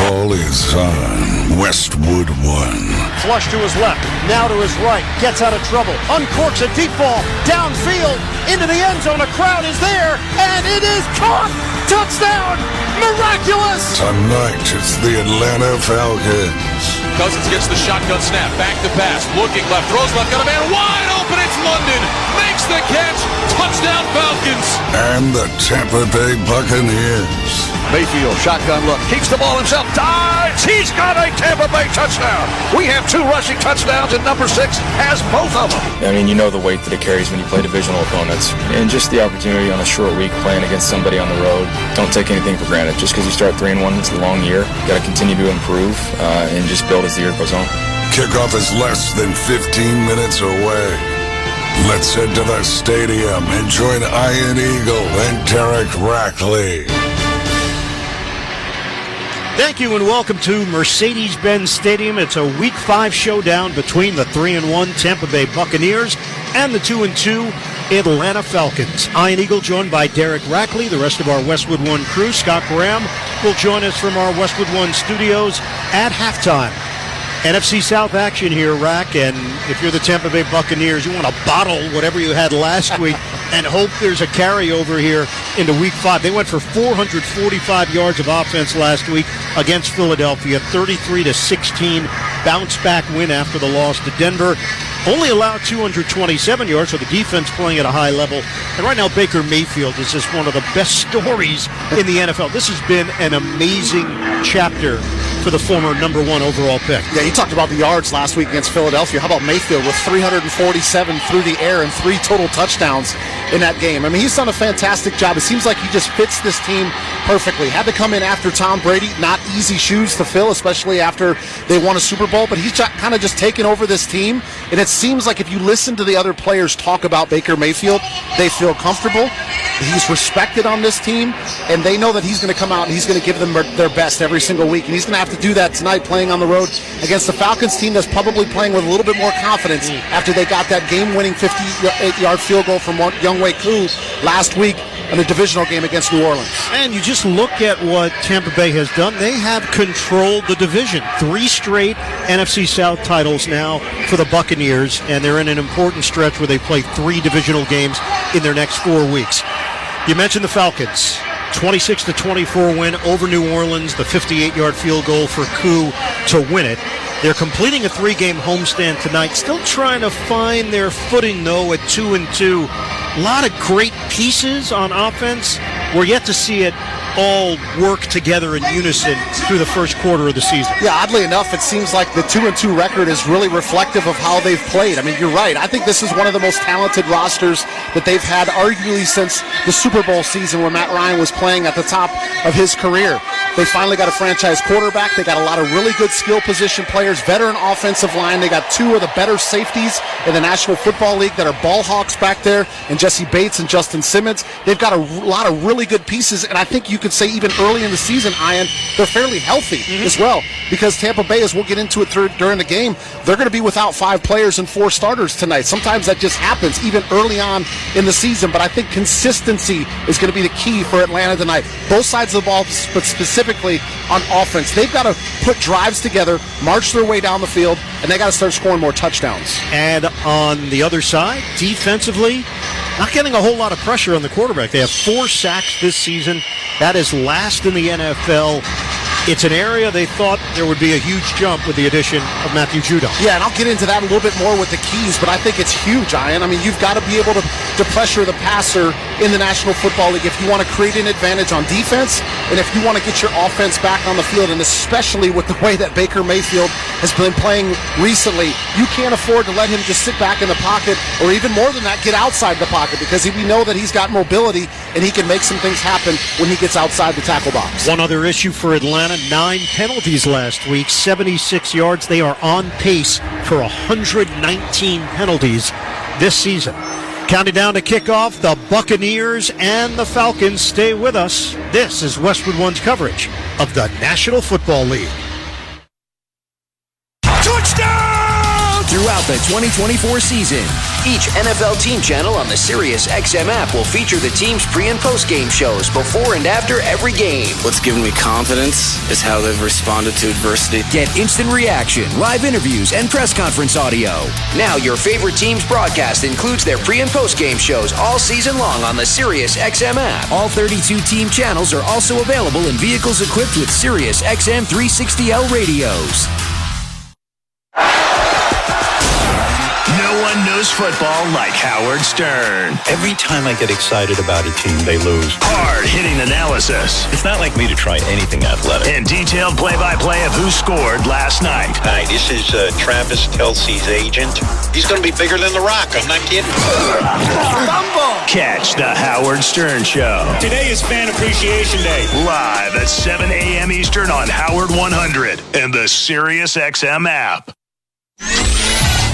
Football is on Westwood 1. Flush to his left, now to his right, gets out of trouble, uncorks a deep ball, downfield, into the end zone, a crowd is there, and it is caught! Touchdown! Miraculous! Tonight, it's the Atlanta Falcons. Cousins gets the shotgun snap, back to pass, looking left, throws left, got a man wide open, it's London, makes the catch, touchdown Falcons! And the Tampa Bay Buccaneers. Mayfield, shotgun look, keeps the ball himself, dives, he's got a Tampa Bay touchdown! We have 2 rushing touchdowns, and number 6 has both of them. I mean, you know the weight that it carries when you play divisional opponents. And just the opportunity on a short week playing against somebody on the road, don't take anything for granted. Just because you start 3-1, it's a long year. You got to continue to improve and just build as the year goes on. Kickoff is less than 15 minutes away. Let's head to the stadium and join Ian Eagle and Derek Rackley. Thank you and welcome to Mercedes-Benz Stadium. It's a Week 5 showdown between the 3-1 Tampa Bay Buccaneers and the 2-2 Atlanta Falcons. Ian Eagle joined by Derek Rackley. The rest of our Westwood 1 crew, Scott Graham, will join us from our Westwood 1 studios at halftime. NFC South action here, Rack, and if you're the Tampa Bay Buccaneers, you want to bottle whatever you had last week and hope there's a carryover here into Week 5. They went for 445 yards of offense last week against Philadelphia, 33-16 bounce-back win after the loss to Denver. Only allowed 227 yards, so the defense playing at a high level. And right now, Baker Mayfield is just one of the best stories in the NFL. This has been an amazing chapter for the former number 1 overall pick. Yeah, you talked about the yards last week against Philadelphia. How about Mayfield with 347 through the air and 3 total touchdowns in that game? I mean, he's done a fantastic job. It seems like he just fits this team perfectly. Had to come in after Tom Brady. Not easy shoes to fill, especially after they won a Super Bowl. But he's kind of just taken over this team. And it seems like if you listen to the other players talk about Baker Mayfield, they feel comfortable. He's respected on this team, and they know that he's going to come out and he's going to give them their best every single week. And he's going to have to do that tonight playing on the road against the Falcons team that's probably playing with a little bit more confidence after they got that game-winning 58-yard field goal from Younghoe Koo last week in a divisional game against New Orleans. And you just look at what Tampa Bay has done. They have controlled the division. 3 straight NFC South titles now for the Buccaneers, and they're in an important stretch where they play 3 divisional games in their next 4 weeks. You mentioned the Falcons. 26-24 win over New Orleans, the 58-yard field goal for Koo to win it. They're completing a 3-game homestand tonight, still trying to find their footing, though, at 2-2. A lot of great pieces on offense. We're yet to see it all work together in unison through the first quarter of the season. Yeah, oddly enough, it seems like the 2-2 record is really reflective of how they've played. I mean, you're right. I think this is one of the most talented rosters that they've had arguably since the Super Bowl season where Matt Ryan was playing at the top of his career. They finally got a franchise quarterback. They got a lot of really good skill position players, veteran offensive line. They got 2 of the better safeties in the National Football League that are ball hawks back there, and Jesse Bates and Justin Simmons. They've got a lot of really good pieces, and I think you could say even early in the season, Ian, they're fairly healthy as well, because Tampa Bay, as we'll get into it during the game, they're going to be without 5 players and 4 starters tonight. Sometimes that just happens even early on in the season, but I think consistency is going to be the key for Atlanta tonight. Both sides of the ball, but specifically on offense. They've got to put drives together, march their way down the field, and they got to start scoring more touchdowns. And on the other side, defensively, not getting a whole lot of pressure on the quarterback. They have 4 sacks this season. That is last in the NFL. It's an area they thought there would be a huge jump with the addition of Matthew Judon. Yeah, and I'll get into that a little bit more with the keys, but I think it's huge, Ian. I mean, you've got to be able to pressure the passer in the National Football League if you want to create an advantage on defense and if you want to get your offense back on the field, and especially with the way that Baker Mayfield has been playing recently. You can't afford to let him just sit back in the pocket, or even more than that, get outside the pocket, because we know that he's got mobility and he can make some things happen when he gets outside the tackle box. One other issue for Atlanta, 9 penalties last week, 76 yards. They are on pace for 119 penalties this season. Counting down to kickoff, the Buccaneers and the Falcons. Stay with us. This is Westwood One's coverage of the National Football League. Touchdown! throughout the 2024 season. Each NFL team channel on the SiriusXM app will feature the team's pre- and post-game shows before and after every game. What's given me confidence is how they've responded to adversity. Get instant reaction, live interviews, and press conference audio. Now your favorite team's broadcast includes their pre- and post-game shows all season long on the SiriusXM app. All 32 team channels are also available in vehicles equipped with SiriusXM 360L radios. No one knows football like Howard Stern. Every time I get excited about a team, they lose. Hard-hitting analysis. It's not like me to try anything athletic. And detailed play-by-play of who scored last night. Hi, this is Travis Kelce's agent. He's going to be bigger than The Rock. I'm not kidding. Catch the Howard Stern Show. Today is Fan Appreciation Day. Live at 7 a.m. Eastern on Howard 100 and the SiriusXM app.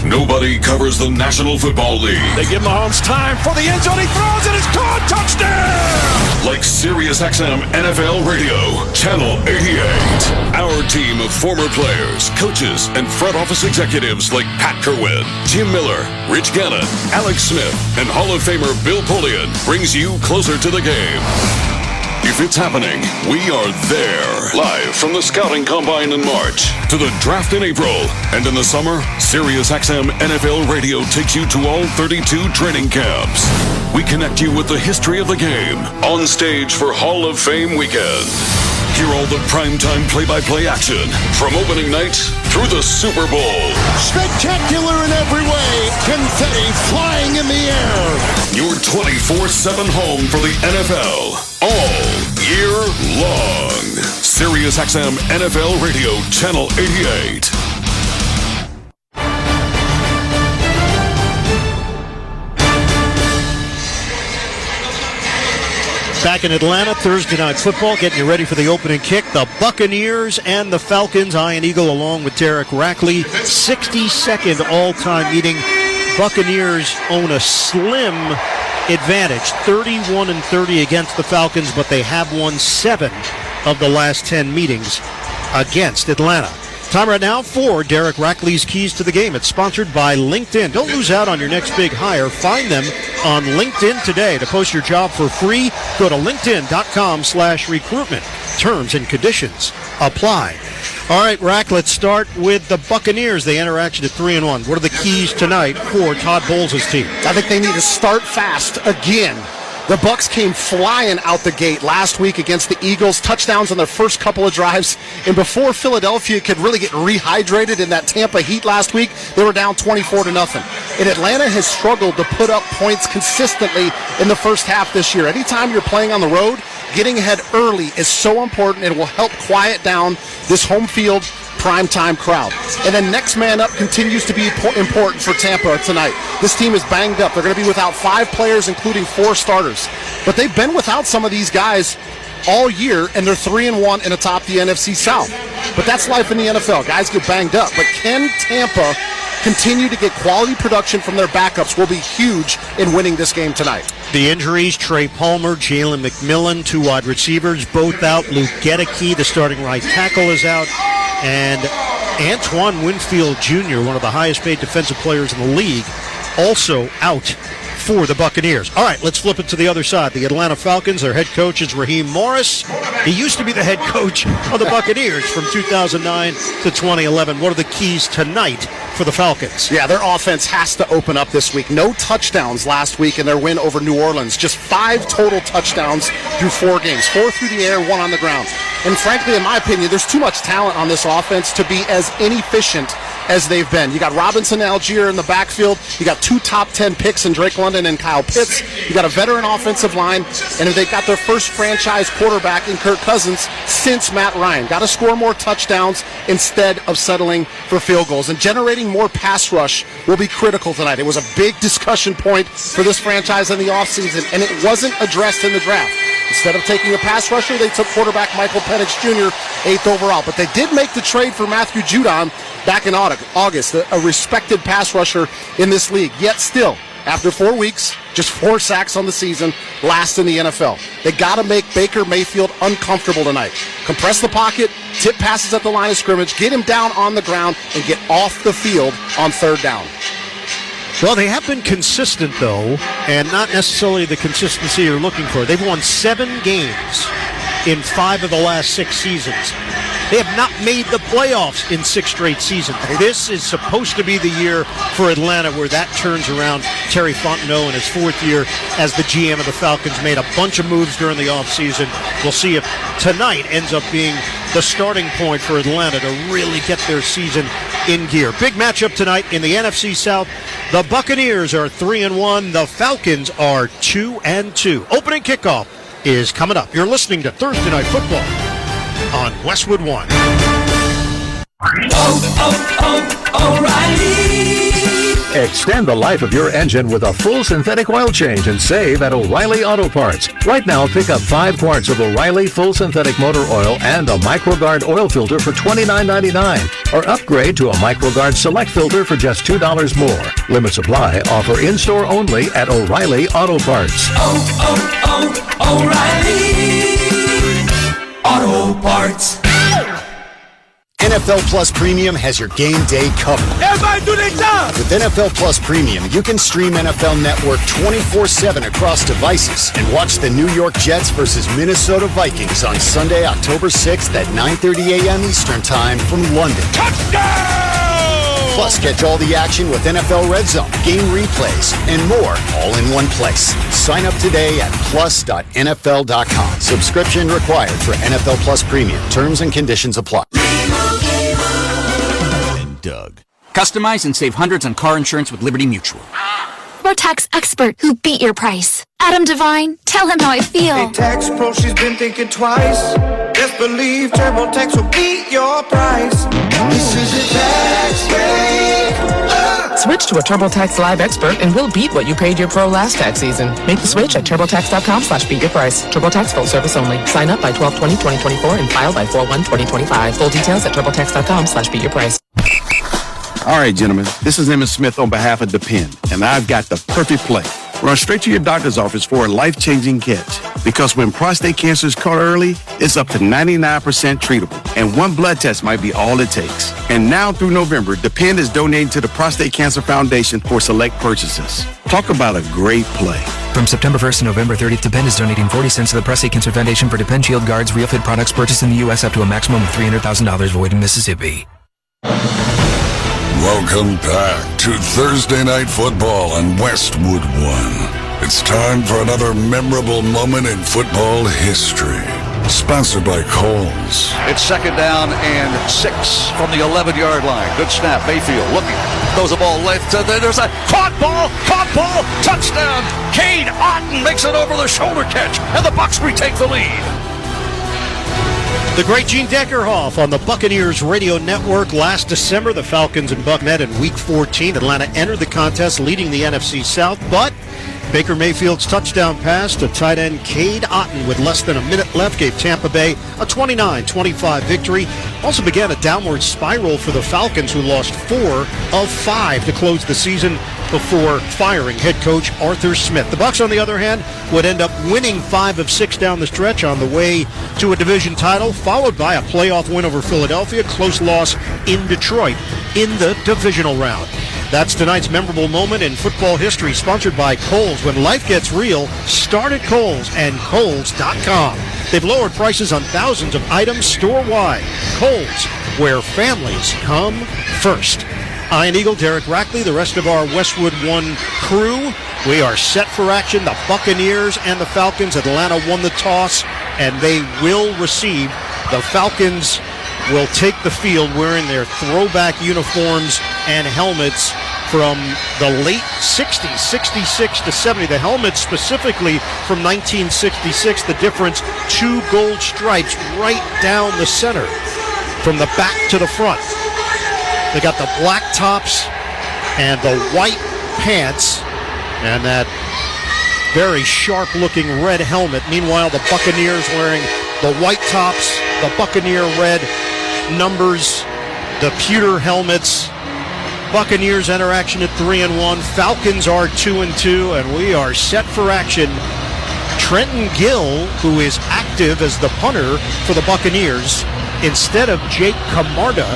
Nobody covers the National Football League. They give Mahomes time for the end zone. He throws and it's caught. Touchdown! Like SiriusXM NFL Radio, Channel 88. Our team of former players, coaches, and front office executives like Pat Kerwin, Jim Miller, Rich Gannon, Alex Smith, and Hall of Famer Bill Polian brings you closer to the game. If it's happening, we are there. Live from the Scouting Combine in March to the Draft in April. And in the summer, SiriusXM NFL Radio takes you to all 32 training camps. We connect you with the history of the game on stage for Hall of Fame weekend. Hear all the primetime play-by-play action from opening night through the Super Bowl. Spectacular in every way. Confetti flying in the air. Your 24/7 home for the NFL all year long. SiriusXM NFL Radio, Channel 88. Back in Atlanta, Thursday Night Football, getting you ready for the opening kick. The Buccaneers and the Falcons, Ian Eagle along with Derek Rackley. 62nd all-time meeting. Buccaneers own a slim advantage, 31-30 against the Falcons, but they have won 7 of the last 10 meetings against Atlanta. Time right now for Derek Rackley's Keys to the Game. It's sponsored by LinkedIn. Don't lose out on your next big hire. Find them on LinkedIn today. To post your job for free, go to linkedin.com/recruitment. Terms and conditions apply. All right, Rack, let's start with the Buccaneers. They enter action at 3-1. What are the keys tonight for Todd Bowles' team? I think they need to start fast again. The Bucs came flying out the gate last week against the Eagles, touchdowns on their first couple of drives. And before Philadelphia could really get rehydrated in that Tampa heat last week, they were down 24-0. And Atlanta has struggled to put up points consistently in the first half this year. Anytime you're playing on the road, getting ahead early is so important. It will help quiet down this home field primetime crowd. And then next man up continues to be important for Tampa tonight. This team is banged up. They're going to be without 5 players, including 4 starters. But they've been without some of these guys all year, and they're 3-1 and atop the NFC South. But that's life in the NFL. Guys get banged up. But can Tampa continue to get quality production from their backups will be huge in winning this game tonight. The injuries, Trey Palmer, Jalen McMillan, 2 wide receivers, both out. Luke Gedeke, the starting right tackle, is out. And Antoine Winfield Jr., one of the highest paid defensive players in the league, also out for the Buccaneers. All right, let's flip it to the other side. The Atlanta Falcons, their head coach is Raheem Morris. He used to be the head coach of the Buccaneers from 2009 to 2011. What are the keys tonight for the Falcons? Yeah, their offense has to open up this week. No touchdowns last week in their win over New Orleans. Just 5 total touchdowns through 4 games. 4 through the air, 1 on the ground. And frankly, in my opinion, there's too much talent on this offense to be as inefficient as they've been. You got Robinson Algier in the backfield. You got 2 top 10 picks in Drake London and Kyle Pitts. You got a veteran offensive line, and they've got their first franchise quarterback in Kirk Cousins since Matt Ryan. Got to score more touchdowns instead of settling for field goals. And generating more pass rush will be critical tonight. It was a big discussion point for this franchise in the offseason, and it wasn't addressed in the draft. Instead of taking a pass rusher, they took quarterback Michael Penix Jr., 8th overall. But they did make the trade for Matthew Judon back in August, a respected pass rusher in this league. Yet still, after 4 weeks, just 4 sacks on the season, last in the NFL. They got to make Baker Mayfield uncomfortable tonight. Compress the pocket, tip passes at the line of scrimmage, get him down on the ground, and get off the field on third down. Well, they have been consistent, though, and not necessarily the consistency you're looking for. They've won 7 games in 5 of the last 6 seasons. They have not made the playoffs in 6 straight seasons. This is supposed to be the year for Atlanta where that turns around. Terry Fontenot in his 4th year as the GM of the Falcons made a bunch of moves during the offseason. We'll see if tonight ends up being the starting point for Atlanta to really get their season in gear. Big matchup tonight in the NFC South. The Buccaneers are 3-1. The Falcons are 2-2. Opening kickoff is coming up. You're listening to Thursday Night Football on Westwood One. O'Reilly. Extend the life of your engine with a full synthetic oil change and save at O'Reilly Auto Parts. Right now, pick up 5 quarts of O'Reilly full synthetic motor oil and a MicroGuard oil filter for $29.99. Or upgrade to a MicroGuard Select filter for just $2 more. Limit supply. Offer in-store only at O'Reilly Auto Parts. O'Reilly Auto Parts. NFL Plus Premium has your game day covered. Everybody do their job! With NFL Plus Premium, you can stream NFL Network 24/7 across devices and watch the New York Jets versus Minnesota Vikings on Sunday, October 6th at 9:30 a.m. Eastern Time from London. Touchdown! Plus, catch all the action with NFL Red Zone, game replays, and more all in one place. Sign up today at plus.nfl.com. Subscription required for NFL Plus Premium. Terms and conditions apply. Doug. Customize and save hundreds on car insurance with Liberty Mutual. TurboTax expert who beat your price. Adam Devine, tell him how I feel. Hey, tax pro, she's been thinking twice. Just believe TurboTax will beat your price. This is a tax break. Switch to a TurboTax Live expert and we'll beat what you paid your pro last tax season. Make the switch at TurboTax.com/beatyourprice. TurboTax full service only. Sign up by 12/20/2024 and file by 4/1/2025. Full details at TurboTax.com/beatyourprice. All right, gentlemen, this is Emmett Smith on behalf of Depend, and I've got the perfect play. Run straight to your doctor's office for a life-changing catch. Because when prostate cancer is caught early, it's up to 99% treatable, and 1 blood test might be all it takes. And now through November, Depend is donating to the Prostate Cancer Foundation for select purchases. Talk about a great play. From September 1st to November 30th, Depend is donating 40 cents to the Prostate Cancer Foundation for Depend Shield Guards Real Fit products purchased in the U.S. up to a maximum of $300,000 void in Mississippi. Welcome back to Thursday Night Football on Westwood One. It's time for another memorable moment in football history. Sponsored by Kohl's. It's 2nd down and 6 from the 11-yard line. Good snap. Mayfield looking. Throws the ball left. There's a caught ball. Touchdown. Cade Otton makes it over the shoulder catch. And the Bucs retake the lead. The great Gene Deckerhoff on the Buccaneers radio network. Last December, the Falcons and Bucs met in Week 14. Atlanta entered the contest leading the NFC South, but Baker Mayfield's touchdown pass to tight end Cade Otton with less than a minute left gave Tampa Bay a 29-25 victory. Also began a downward spiral for the Falcons, who lost 4 of 5 to close the season before firing head coach Arthur Smith. The Bucs, on the other hand, would end up winning 5 of 6 down the stretch on the way to a division title, followed by a playoff win over Philadelphia, close loss in Detroit in the divisional round. That's tonight's memorable moment in football history, sponsored by Kohl's. When life gets real, start at Kohl's and Kohl's.com. They've lowered prices on thousands of items store-wide. Kohl's, where families come first. Ian Eagle, Derek Rackley, the rest of our Westwood One crew. We are set for action. The Buccaneers and the Falcons. Atlanta won the toss, and they will receive. The Falcons will take the field wearing their throwback uniforms and helmets from the late 60s, 66 to 70. The helmets specifically from 1966. The difference, 2 gold stripes right down the center from the back to the front. They got the black tops and the white pants and that very sharp-looking red helmet. Meanwhile, the Buccaneers wearing the white tops, the Buccaneer red numbers, the pewter helmets, Buccaneers enter action at 3-1. Falcons are 2-2, and we are set for action. Trenton Gill, who is active as the punter for the Buccaneers, instead of Jake Camarda,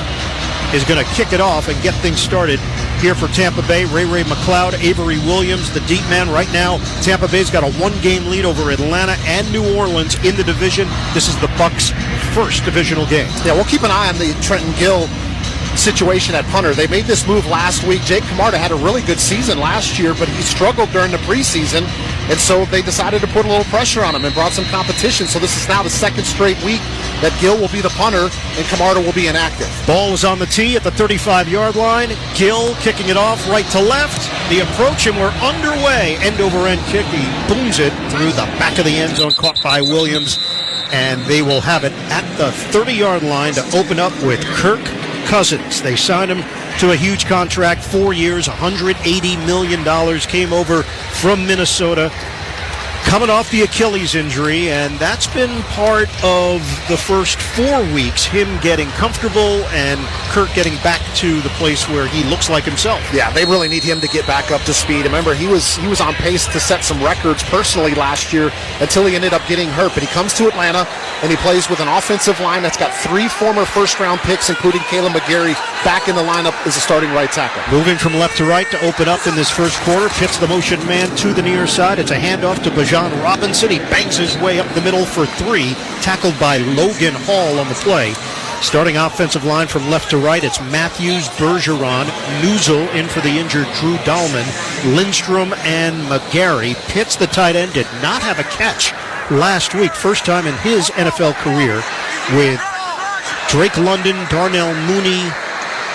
is going to kick it off and get things started here for Tampa Bay. Ray McLeod, Avery Williams, the deep man. Right now, Tampa Bay's got a one-game lead over Atlanta and New Orleans in the division. This is the Bucs' first divisional game. Yeah, we'll keep an eye on the Trenton Gill situation at punter. They made this move last week. Jake Camarda had a really good season last year, but he struggled during the preseason, and so they decided to put a little pressure on him and brought some competition. So this is now the second straight week that Gill will be the punter and Camarda will be inactive. Ball is on the tee at the 35-yard line. Gill kicking it off right to left. The approach, and we're underway. End-over-end kick. He booms it through the back of the end zone, caught by Williams, and they will have it at the 30-yard line to open up with Kirk Cousins. They signed him to a huge contract, 4 years, $180 million, came over from Minnesota, coming off the Achilles injury, and that's been part of the first 4 weeks, him getting comfortable and Kirk getting back to the place where he looks like himself. Yeah, they really need him to get back up to speed. Remember, he was on pace to set some records personally last year until he ended up getting hurt, but he comes to Atlanta and he plays with an offensive line that's got 3 former first-round picks, including Caleb McGarry, back in the lineup as a starting right tackle. Moving from left to right to open up in this first quarter, pits the motion man to the near side. It's a handoff to Bijan Robinson. He bangs his way up the middle for 3, tackled by Logan Hall on the play. Starting offensive line from left to right, it's Matthews, Bergeron, Newsel in for the injured Drew Dahlman, Lindstrom, and McGarry. Pitts, the tight end, did not have a catch last week. First time in his NFL career, with Drake London, Darnell Mooney,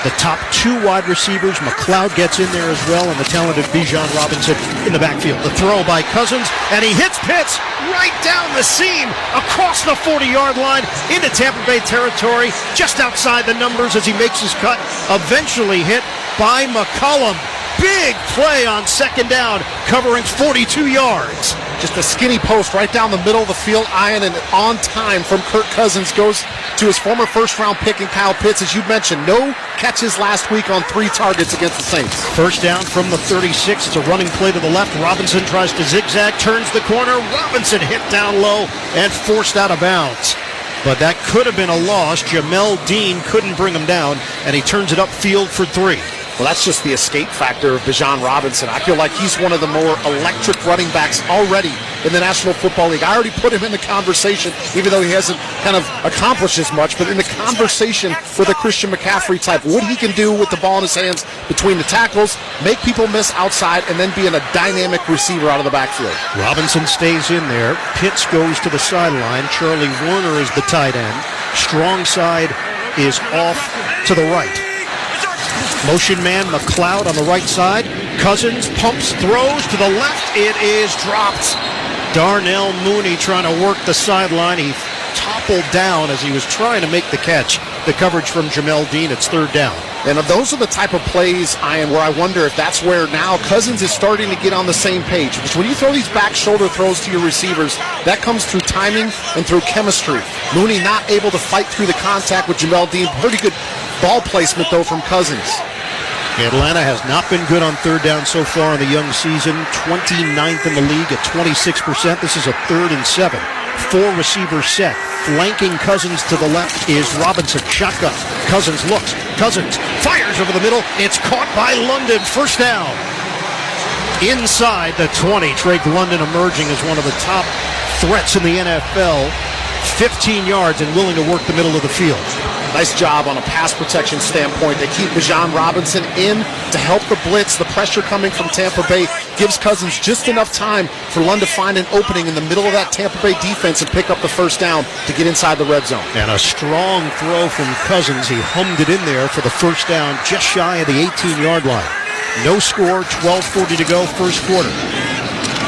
the top 2 wide receivers. McLeod gets in there as well, and the talented Bijan Robinson in the backfield. The throw by Cousins, and he hits Pitts right down the seam, across the 40-yard line, into Tampa Bay territory, just outside the numbers as he makes his cut. Eventually hit by McCollum. Big play on second down, covering 42 yards. Just a skinny post right down the middle of the field, eyeing and on time from Kirk Cousins. Goes to his former first-round pick in Kyle Pitts. As you mentioned, no catches last week on 3 targets against the Saints. First down from the 36. It's a running play to the left. Robinson tries to zigzag, turns the corner. Robinson hit down low and forced out of bounds. But that could have been a loss. Jamel Dean couldn't bring him down, and he turns it upfield for 3. Well, that's just the escape factor of Bijan Robinson. I feel like he's one of the more electric running backs already in the National Football League. I already put him in the conversation, even though he hasn't kind of accomplished as much, but in the conversation with a Christian McCaffrey type. What he can do with the ball in his hands between the tackles, make people miss outside, and then being a dynamic receiver out of the backfield. Robinson stays in there. Pitts goes to the sideline. Charlie Warner is the tight end. Strong side is off to the right. Motion man McLeod on the right side. Cousins pumps, throws to the left. It is dropped. Darnell Mooney trying to work the sideline. He toppled down as he was trying to make the catch. The coverage from Jamel Dean. It's 3rd down. And those are the type of plays, Ian, where I wonder if that's where now Cousins is starting to get on the same page. Because when you throw these back shoulder throws to your receivers, that comes through timing and through chemistry. Mooney not able to fight through the contact with Jamel Dean. Pretty good ball placement, though, from Cousins. Atlanta has not been good on 3rd down so far in the young season. 29th in the league at 26%. This is a 3rd and 7. 4 receivers set. Flanking Cousins to the left is Robinson. Shotgun. Cousins looks. Cousins fires over the middle. It's caught by London. First down. Inside the 20. Drake London emerging as one of the top threats in the NFL. 15 yards and willing to work the middle of the field. Nice job on a pass protection standpoint. They keep Bijan Robinson in to help the blitz. The pressure coming from Tampa Bay gives Cousins just enough time for Lund to find an opening in the middle of that Tampa Bay defense and pick up the first down to get inside the red zone. And a strong throw from Cousins. He hummed it in there for the first down, just shy of the 18-yard line. No score, 12:40 to go, first quarter.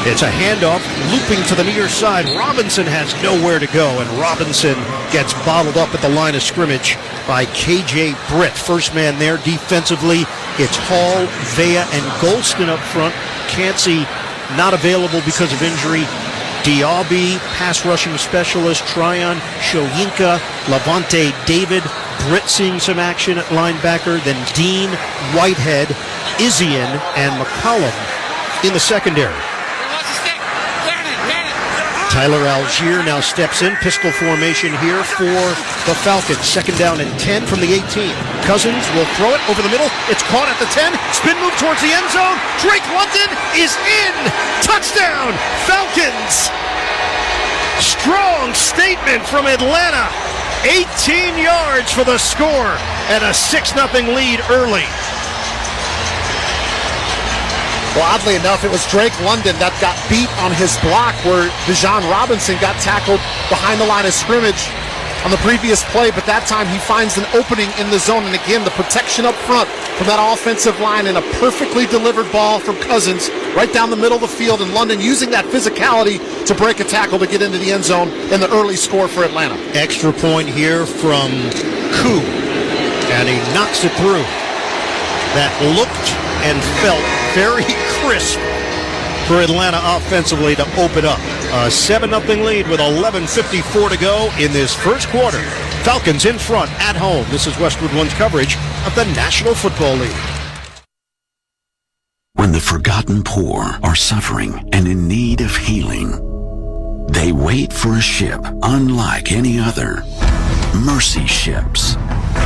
It's a handoff, looping to the near side. Robinson has nowhere to go, and Robinson gets bottled up at the line of scrimmage by K.J. Britt. First man there defensively. It's Hall, Vea, and Golston up front. Cansey not available because of injury. Diaby, pass rushing specialist, Tryon Shoyinka, Levante David, Britt seeing some action at linebacker, then Dean, Whitehead, Isian, and McCollum in the secondary. Tyler Algier now steps in, pistol formation here for the Falcons. Second down and 10 from the 18. Cousins will throw it over the middle. It's caught at the 10. Spin move towards the end zone. Drake London is in. Touchdown, Falcons. Strong statement from Atlanta. 18 yards for the score and a 6-0 lead early. Well, oddly enough, it was Drake London that got beat on his block where Bijan Robinson got tackled behind the line of scrimmage on the previous play, but that time he finds an opening in the zone. And again, the protection up front from that offensive line and a perfectly delivered ball from Cousins right down the middle of the field, and London using that physicality to break a tackle to get into the end zone in the early score for Atlanta. Extra point here from Koo, and he knocks it through. That looked and felt very crisp for Atlanta offensively to open up. A 7-0 lead with 11:54 to go in this first quarter. Falcons in front at home. This is Westwood One's coverage of the National Football League. When the forgotten poor are suffering and in need of healing, they wait for a ship unlike any other. Mercy Ships,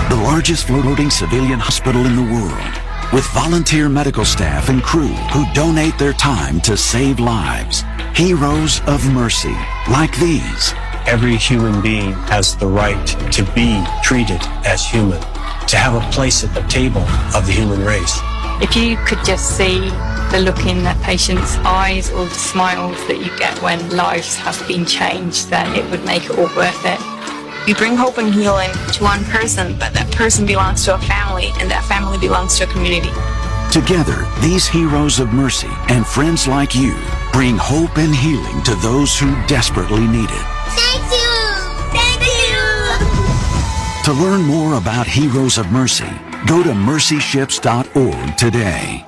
the largest floating civilian hospital in the world, with volunteer medical staff and crew who donate their time to save lives. Heroes of mercy, like these. Every human being has the right to be treated as human, to have a place at the table of the human race. If you could just see the look in that patient's eyes or the smiles that you get when lives have been changed, then it would make it all worth it. We bring hope and healing to one person, but that person belongs to a family, and that family belongs to a community. Together, these heroes of mercy and friends like you bring hope and healing to those who desperately need it. Thank you! Thank you! To learn more about Heroes of Mercy, go to mercyships.org today.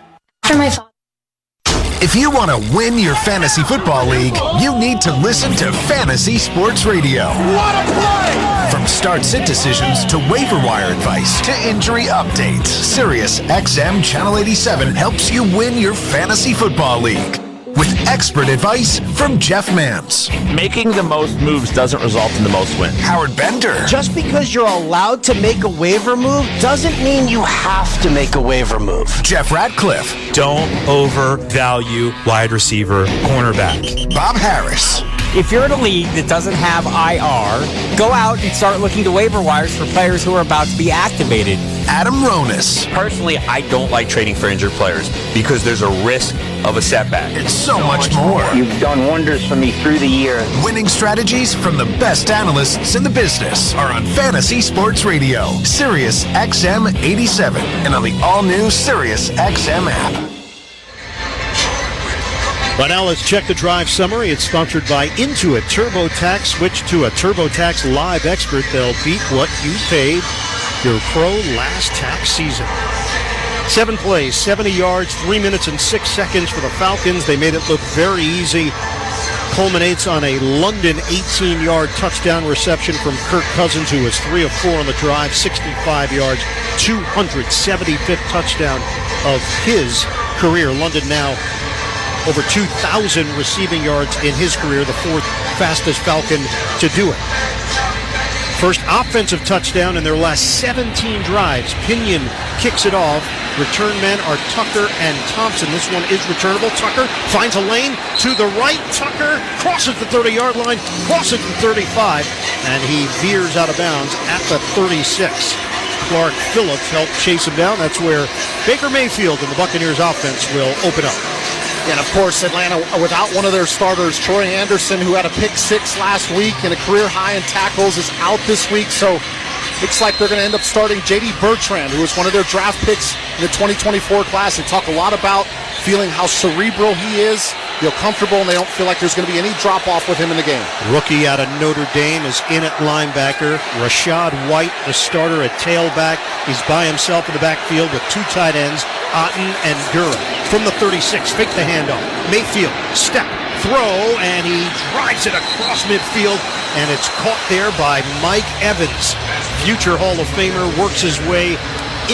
If you want to win your fantasy football league, you need to listen to Fantasy Sports Radio. What a play! From start-sit decisions to waiver wire advice to injury updates, Sirius XM Channel 87 helps you win your fantasy football league. With expert advice from Jeff Mans. Making the most moves doesn't result in the most wins. Howard Bender. Just because you're allowed to make a waiver move doesn't mean you have to make a waiver move. Jeff Ratcliffe. Don't overvalue wide receiver cornerback. Bob Harris. If you're in a league that doesn't have IR, go out and start looking to waiver wires for players who are about to be activated. Adam Ronis. Personally, I don't like trading for injured players because there's a risk of a setback. It's so much more. You've done wonders for me through the year. Winning strategies from the best analysts in the business are on Fantasy Sports Radio, Sirius XM 87, and on the all-new Sirius XM app. But now let's check the drive summary. It's sponsored by Intuit TurboTax. Switch to a TurboTax Live expert. They'll beat what you paid your pro last tax season. 7 plays, 70 yards, 3 minutes and 6 seconds for the Falcons. They made it look very easy. Culminates on a London 18-yard touchdown reception from Kirk Cousins, who was 3 of 4 on the drive, 65 yards, 275th touchdown of his career. London now over 2,000 receiving yards in his career, the 4th fastest Falcon to do it. First offensive touchdown in their last 17 drives. Pinion kicks it off. Return men are Tucker and Thompson. This one is returnable. Tucker finds a lane to the right. Tucker crosses the 30-yard line, crosses the 35, and he veers out of bounds at the 36. Clark Phillips helped chase him down. That's where Baker Mayfield and the Buccaneers offense will open up. And, of course, Atlanta, without one of their starters, Troy Anderson, who had a pick-6 last week and a career high in tackles, is out this week. So looks like they're going to end up starting J.D. Bertrand, who was one of their draft picks in the 2024 class. They talk a lot about feeling how cerebral he is, feel comfortable, and they don't feel like there's going to be any drop-off with him in the game. Rookie out of Notre Dame is in at linebacker. Rashad White, the starter at tailback. He's by himself in the backfield with 2 tight ends, Otten and Durham. From the 36, fake the handoff. Mayfield, step, throw, and he drives it across midfield, and it's caught there by Mike Evans. Future Hall of Famer works his way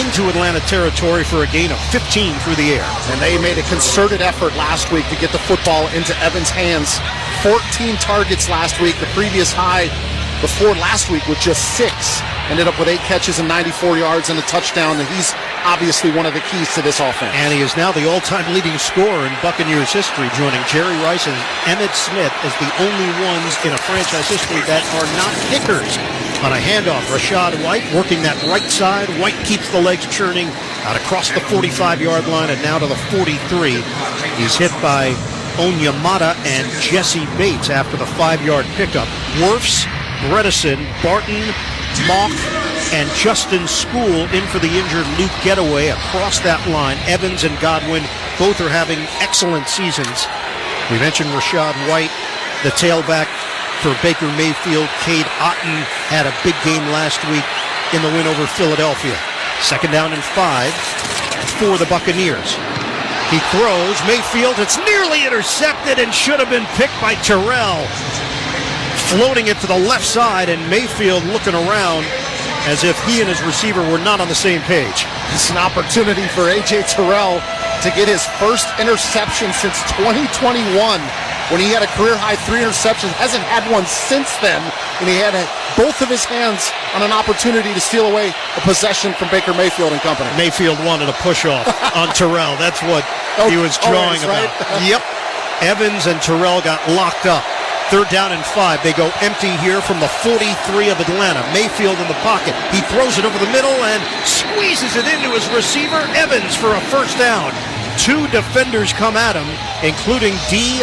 into Atlanta territory for a gain of 15 through the air. And they made a concerted effort last week to get the football into Evans' hands. 14 targets last week. The previous high before last week was just 6. Ended up with 8 catches and 94 yards and a touchdown, and he's obviously one of the keys to this offense. And he is now the all-time leading scorer in Buccaneers history, joining Jerry Rice and Emmitt Smith as the only ones in a franchise history that are not kickers. On a handoff, Rashad White working that right side. White keeps the legs churning out across the 45-yard line and now to the 43. He's hit by Onyemata and Jesse Bates after the 5-yard pickup. Wirfs, Bredesen, Barton, Mock, and Justin School in for the injured Luke Getaway across that line. Evans and Godwin both are having excellent seasons. We mentioned Rashad White, the tailback for Baker Mayfield. Cade Otton had a big game last week in the win over Philadelphia. 2nd down and 5 for the Buccaneers. He throws. Mayfield, it's nearly intercepted and should have been picked by Terrell. Floating it to the left side, and Mayfield looking around as if he and his receiver were not on the same page. It's an opportunity for A.J. Terrell to get his first interception since 2021, when he had a career-high 3 interceptions. Hasn't had one since then, and he had both of his hands on an opportunity to steal away a possession from Baker Mayfield and company. Mayfield wanted a push-off on Terrell. That's what he was drawing about. Right? Yep. Evans and Terrell got locked up. 3rd down and 5. They go empty here from the 43 of Atlanta. Mayfield in the pocket. He throws it over the middle and squeezes it into his receiver, Evans, for a 1st down. 2 defenders come at him, including D.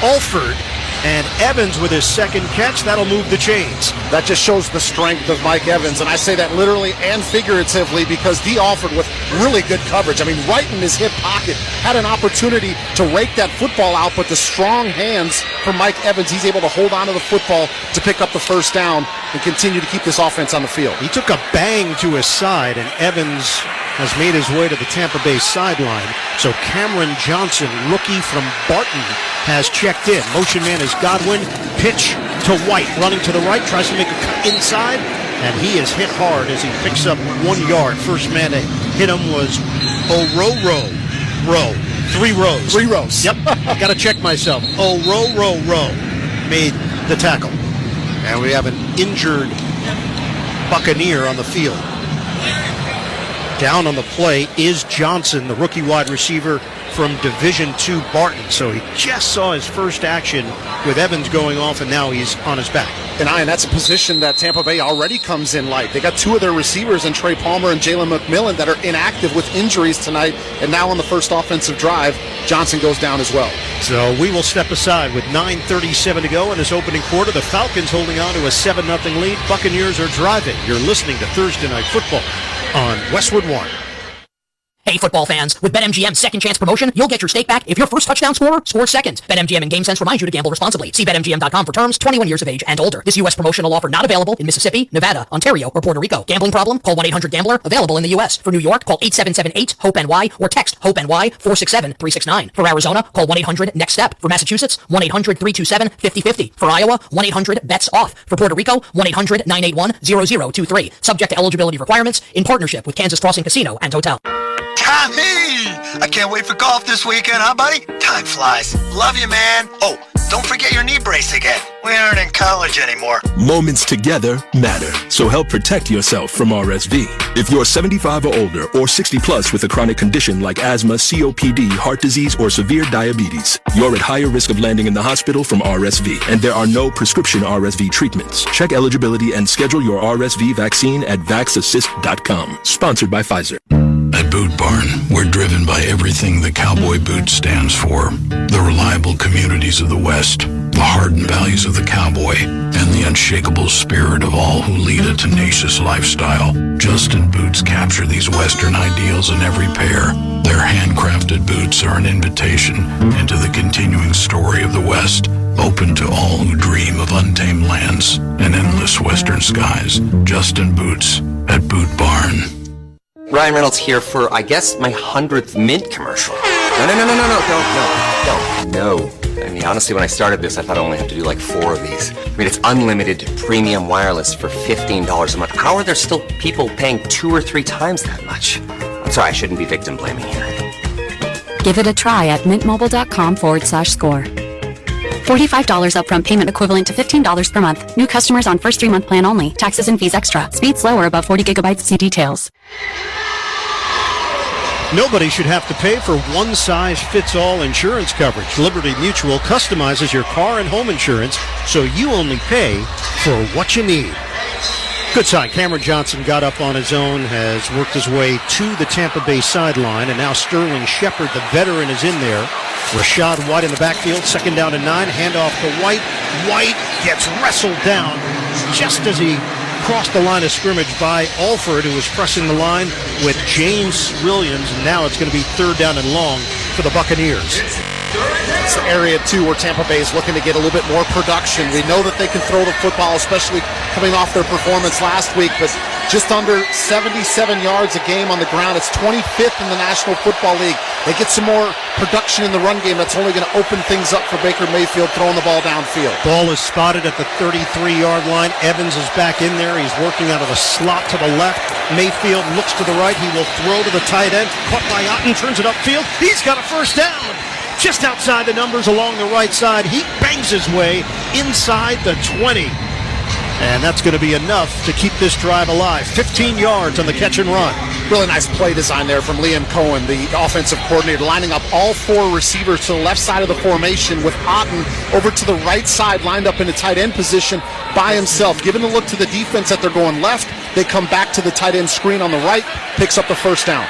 Alford, and Evans with his 2nd catch. That'll move the chains. That just shows the strength of Mike Evans, and I say that literally and figuratively because D. Alford with really good coverage. I mean, right in his hip pocket, had an opportunity to rake that football out, but the strong hands from Mike Evans, he's able to hold on to the football to pick up the 1st down and continue to keep this offense on the field. He took a bang to his side, and Evans has made his way to the Tampa Bay sideline. So Cameron Johnson, rookie from Barton, has checked in. Motion man is Godwin. Pitch to White, running to the right, tries to make a cut inside, and he is hit hard as he picks up 1 yard. First man to hit him was Row. 3 rows. 3 rows. Yep, got to check myself. Row made the tackle. And we have an injured Buccaneer on the field. Down on the play is Johnson, the rookie wide receiver from Division II Barton. So he just saw his first action with Evans going off, and now he's on his back. And that's a position that Tampa Bay already comes in light. They got 2 of their receivers, in Trey Palmer and Jalen McMillan, that are inactive with injuries tonight. And now on the first offensive drive, Johnson goes down as well. So we will step aside with 9:37 to go in this opening quarter. The Falcons holding on to a 7-0 lead. Buccaneers are driving. You're listening to Thursday Night Football on Westwood One. Hey, football fans, with BetMGM's second chance promotion, you'll get your stake back if your first touchdown scorer scores second. BetMGM and GameSense remind you to gamble responsibly. See BetMGM.com for terms, 21 years of age and older. This U.S. promotional offer not available in Mississippi, Nevada, Ontario, or Puerto Rico. Gambling problem? Call 1-800-GAMBLER. Available in the U.S. For New York, call 877-8-HOPE-NY or text HOPE-NY 467-369. For Arizona, call 1-800-NEXT-STEP. For Massachusetts, 1-800-327-5050. For Iowa, 1-800-BETS-OFF. For Puerto Rico, 1-800-981-0023. Subject to eligibility requirements in partnership with Kansas Crossing Casino and Hotel. Tommy! I can't wait for golf this weekend, huh, buddy? Time flies. Love you, man. Oh, don't forget your knee brace again. We aren't in college anymore. Moments together matter, so help protect yourself from RSV. If you're 75 or older or 60 plus with a chronic condition like asthma, COPD, heart disease, or severe diabetes, you're at higher risk of landing in the hospital from RSV, and there are no prescription RSV treatments. Check eligibility and schedule your RSV vaccine at vaxassist.com. Sponsored by Pfizer. At Boot Barn, we're driven by everything the cowboy boot stands for. The reliable communities of the West, the hardened values of the cowboy, and the unshakable spirit of all who lead a tenacious lifestyle. Justin Boots capture these Western ideals in every pair. Their handcrafted boots are an invitation into the continuing story of the West, open to all who dream of untamed lands and endless Western skies. Justin Boots at Boot Barn. Ryan Reynolds here for, I guess, my 100th Mint commercial. No. I mean, honestly, when I started this, I thought I only have to do like 4 of these. I mean, it's unlimited premium wireless for $15 a month. How are there still people paying 2 or 3 times that much? I'm sorry, I shouldn't be victim blaming here. Give it a try at mintmobile.com/score. $45 upfront payment equivalent to $15 per month. New customers on first 3-month plan only. Taxes and fees extra. Speed slower above 40 gigabytes. See details. Nobody should have to pay for one-size-fits-all insurance coverage. Liberty Mutual customizes your car and home insurance so you only pay for what you need. Good sign. Cameron Johnson got up on his own, has worked his way to the Tampa Bay sideline, and now Sterling Shepard, the veteran, is in there. Rashad White in the backfield, 2nd down and 9, handoff to White. White gets wrestled down just as he crossed the line of scrimmage by Alford, who was pressing the line with James Williams, and now it's going to be 3rd down and long for the Buccaneers. It's the area, too, where Tampa Bay is looking to get a little bit more production. We know that they can throw the football, especially coming off their performance last week, but just under 77 yards a game on the ground. It's 25th in the National Football League. They get some more production in the run game. That's only going to open things up for Baker Mayfield throwing the ball downfield. Ball is spotted at the 33-yard line. Evans is back in there. He's working out of the slot to the left. Mayfield looks to the right. He will throw to the tight end. Caught by Otten, turns it upfield. He's got a 1st down. Just outside the numbers along the right side. He bangs his way inside the 20. And that's going to be enough to keep this drive alive. 15 yards on the catch and run. Really nice play design there from Liam Cohen, the offensive coordinator, lining up all 4 receivers to the left side of the formation with Otten over to the right side, lined up in a tight end position by himself. Giving a look to the defense that they're going left. They come back to the tight end screen on the right, picks up the 1st down.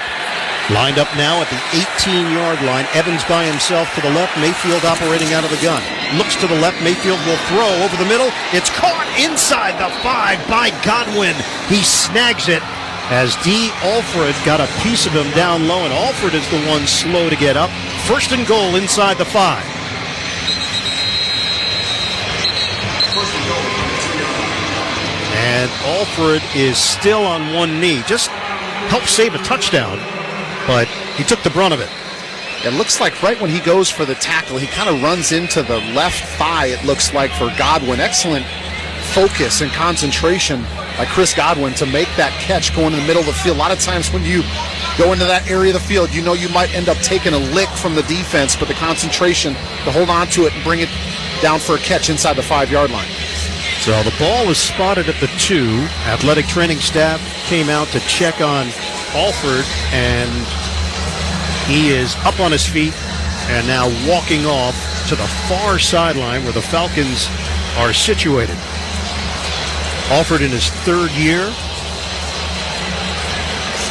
Lined up now at the 18-yard line. Evans by himself to the left. Mayfield operating out of the gun. Looks to the left. Mayfield will throw over the middle. It's caught inside the 5 by Godwin. He snags it as D. Alford got a piece of him down low, and Alford is the one slow to get up. 1st and goal inside the 5. And Alford is still on one knee. Just helped save a touchdown, but he took the brunt of it. It looks like right when he goes for the tackle, he kind of runs into the left thigh, it looks like, for Godwin. Excellent focus and concentration by Chris Godwin to make that catch going in the middle of the field. A lot of times when you go into that area of the field, you know you might end up taking a lick from the defense, but the concentration to hold on to it and bring it down for a catch inside the 5-yard line. So the ball is spotted at the 2. Athletic training staff came out to check on Alford, and he is up on his feet and now walking off to the far sideline where the Falcons are situated. Alford in his 3rd year.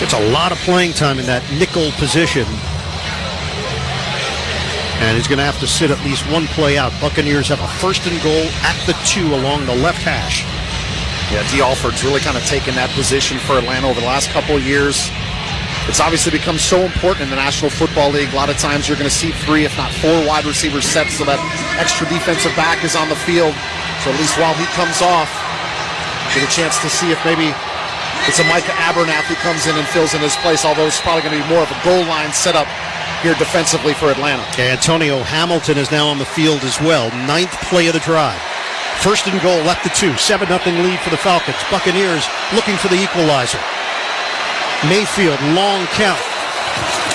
Gets a lot of playing time in that nickel position. And he's going to have to sit at least one play out. Buccaneers have a 1st and goal at the 2 along the left hash. Yeah, D. Alford's really kind of taken that position for Atlanta over the last couple of years. It's obviously become so important in the National Football League. A lot of times you're going to see 3, if not 4 wide receiver sets, so that extra defensive back is on the field. So at least while he comes off, get a chance to see if maybe it's a Micah Abernath who comes in and fills in his place, although it's probably going to be more of a goal line setup here defensively for Atlanta. Antonio Hamilton is now on the field as well. 9th play of the drive. 1st and goal at the 2. 7-0 lead for the Falcons. Buccaneers looking for the equalizer. Mayfield, long count.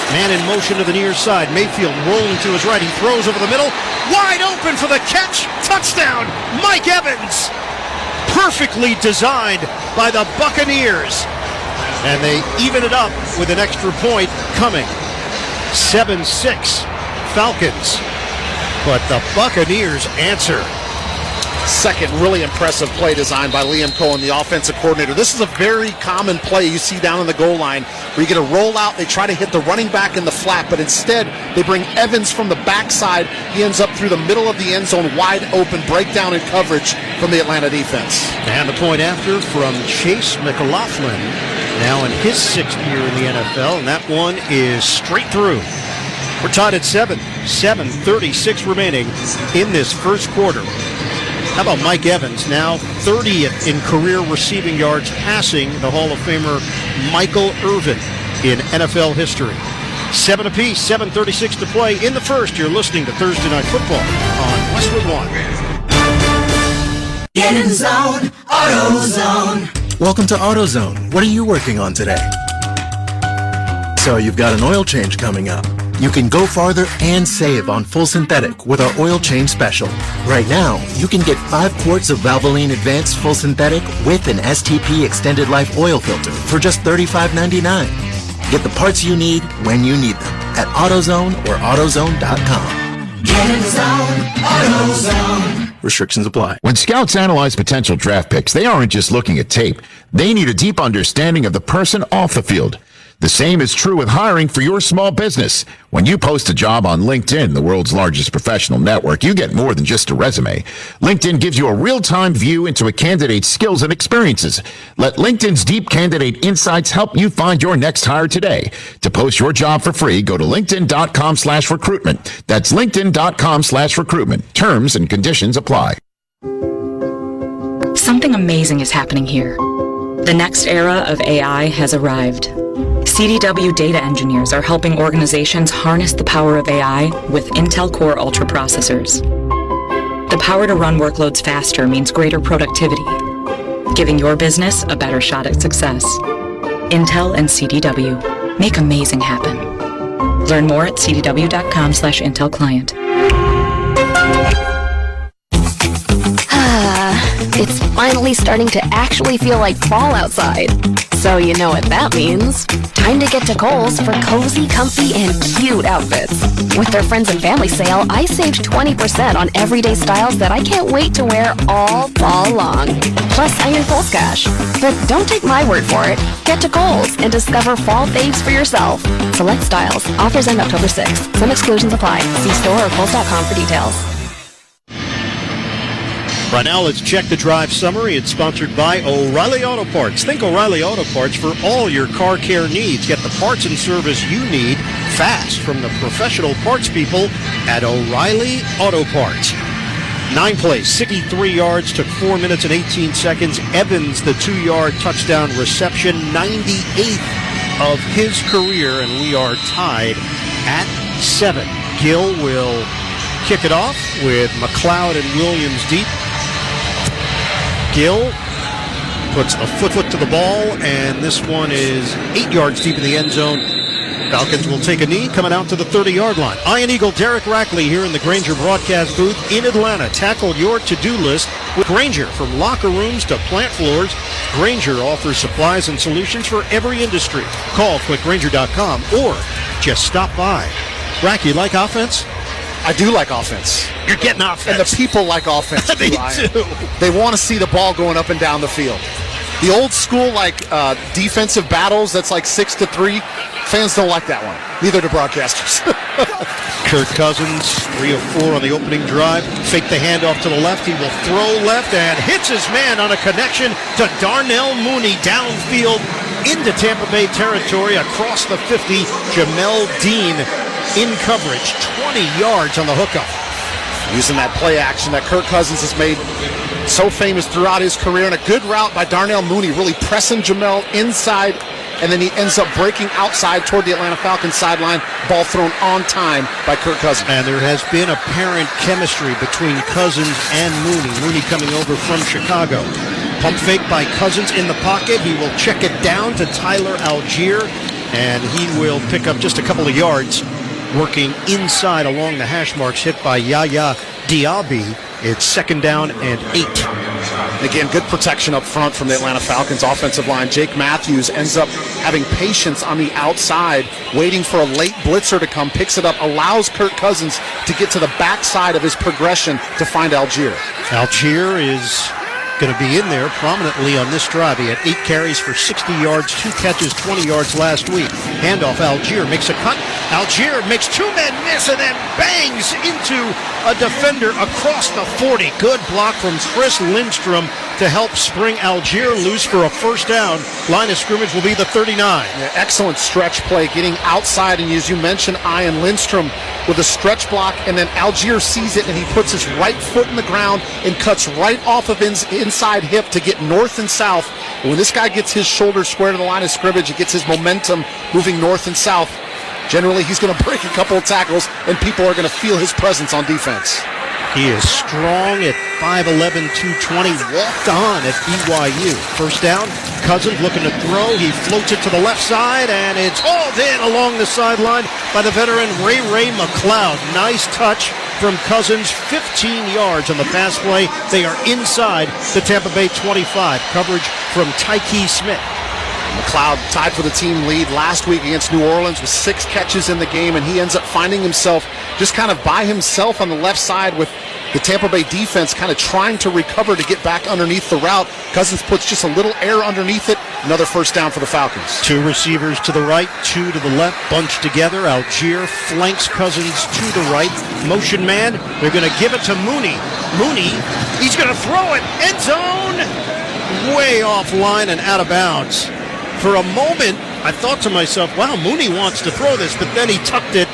Man in motion to the near side. Mayfield rolling to his right. He throws over the middle. Wide open for the catch. Touchdown, Mike Evans. Perfectly designed by the Buccaneers. And they even it up with an extra point coming. 7-6 Falcons. But the Buccaneers answer. Second really impressive play design by Liam Cohen, the offensive coordinator. This is a very common play you see down in the goal line where you get a rollout, they try to hit the running back in the flat, but instead they bring Evans from the backside. He ends up through the middle of the end zone, wide open, breakdown in coverage from the Atlanta defense. And the point after from Chase McLaughlin, now in his 6th year in the NFL, and that one is straight through. We're tied at 7. 7:36 remaining in this first quarter. How about Mike Evans, now 30th in career receiving yards, passing the Hall of Famer Michael Irvin in NFL history. 7 apiece, 7:36 to play in the first. You're listening to Thursday Night Football on Westwood One. Get in the zone, AutoZone. Welcome to AutoZone. What are you working on today? So you've got an oil change coming up. You can go farther and save on full synthetic with our oil change special. Right now, you can get 5 quarts of Valvoline Advanced Full Synthetic with an STP Extended Life oil filter for just $35.99. Get the parts you need when you need them at AutoZone or AutoZone.com. Get in the zone, AutoZone. Restrictions apply. When scouts analyze potential draft picks, they aren't just looking at tape. They need a deep understanding of the person off the field. The same is true with hiring for your small business. When you post a job on LinkedIn, the world's largest professional network, you get more than just a resume. LinkedIn gives you a real-time view into a candidate's skills and experiences. Let LinkedIn's deep candidate insights help you find your next hire today. To post your job for free, go to linkedin.com/recruitment. That's linkedin.com/recruitment. Terms and conditions apply. Something amazing is happening here. The next era of AI has arrived. CDW data engineers are helping organizations harness the power of AI with Intel Core Ultra processors. The power to run workloads faster means greater productivity, giving your business a better shot at success. Intel and CDW make amazing happen. Learn more at cdw.com/Intel client. It's finally starting to actually feel like fall outside. So you know what that means. Time to get to Kohl's for cozy, comfy, and cute outfits. With their friends and family sale, I saved 20% on everyday styles that I can't wait to wear all fall long. Plus, I'm in Kohl's Cash. But don't take my word for it. Get to Kohl's and discover fall faves for yourself. Select styles. Offers end October 6th. Some exclusions apply. See store or Kohl's.com for details. Right now, let's check the drive summary. It's sponsored by O'Reilly Auto Parts. Think O'Reilly Auto Parts for all your car care needs. Get the parts and service you need fast from the professional parts people at O'Reilly Auto Parts. 9 plays, 63 yards, took 4 minutes and 18 seconds. Evans, the 2-yard touchdown reception, 98th of his career, and we are tied at 7. Gill will kick it off with McLeod and Williams deep. Gill puts a foot to the ball, and this one is 8 yards deep in the end zone. Falcons will take a knee coming out to the 30-yard line. Iron Eagle Derek Rackley here in the Grainger broadcast booth in Atlanta. Tackle your to-do list with Grainger. From locker rooms to plant floors, Grainger offers supplies and solutions for every industry. Call quickgrainger.com or just stop by. Rack, you like offense? I do like offense. You're getting offense. And the people like offense. They do. They want to see the ball going up and down the field. The old school, defensive battles that's like 6-3, fans don't like that one. Neither do broadcasters. Kirk Cousins, 3 of 4 on the opening drive. Fake the handoff to the left. He will throw left and hits his man on a connection to Darnell Mooney downfield into Tampa Bay territory across the 50. Jamel Dean in coverage, 20 yards on the hookup. Using that play action that Kirk Cousins has made so famous throughout his career, and a good route by Darnell Mooney, really pressing Jamel inside, and then he ends up breaking outside toward the Atlanta Falcons sideline. Ball thrown on time by Kirk Cousins. And there has been apparent chemistry between Cousins and Mooney. Mooney coming over from Chicago. Pump fake by Cousins in the pocket. He will check it down to Tyler Algier, and he will pick up just a couple of yards working inside along the hash marks, hit by Yaya Diaby. It's 2nd down and 8. Again, good protection up front from the Atlanta Falcons offensive line. Jake Matthews ends up having patience on the outside, waiting for a late blitzer to come, picks it up, allows Kirk Cousins to get to the backside of his progression to find Algier. Algier is going to be in there prominently on this drive. He had 8 carries for 60 yards, 2 catches, 20 yards last week. Handoff, Algier makes a cut. Algier makes 2 men miss and then bangs into a defender across the 40. Good block from Chris Lindstrom to help spring Algier loose for a 1st down. Line of scrimmage will be the 39. Yeah, excellent stretch play, getting outside, and as you mentioned, Ian Lindstrom with a stretch block, and then Algier sees it and he puts his right foot in the ground and cuts right off of inside hip to get north and south. And when this guy gets his shoulder square to the line of scrimmage, he gets his momentum moving north and south. generally he's going to break a couple of tackles, and people are going to feel his presence on defense. He is strong at 5'11", 220, walked on at BYU. First down, Cousins looking to throw. He floats it to the left side, and it's hauled in along the sideline by the veteran Ray McLeod. Nice touch from Cousins, 15 yards on the pass play. They are inside the Tampa Bay 25. Coverage from Tyke Smith. McLeod tied for the team lead last week against New Orleans with 6 catches in the game, and he ends up finding himself just kind of by himself on the left side with the Tampa Bay defense kind of trying to recover to get back underneath the route. Cousins puts just a little air underneath it. Another first down for the Falcons. 2 receivers to the right, 2 to the left, bunched together. Algier flanks Cousins to the right. Motion man, they're going to give it to Mooney. Mooney, he's going to throw it. End zone, way offline and out of bounds. For a moment, I thought to myself, wow, Mooney wants to throw this, but then he tucked it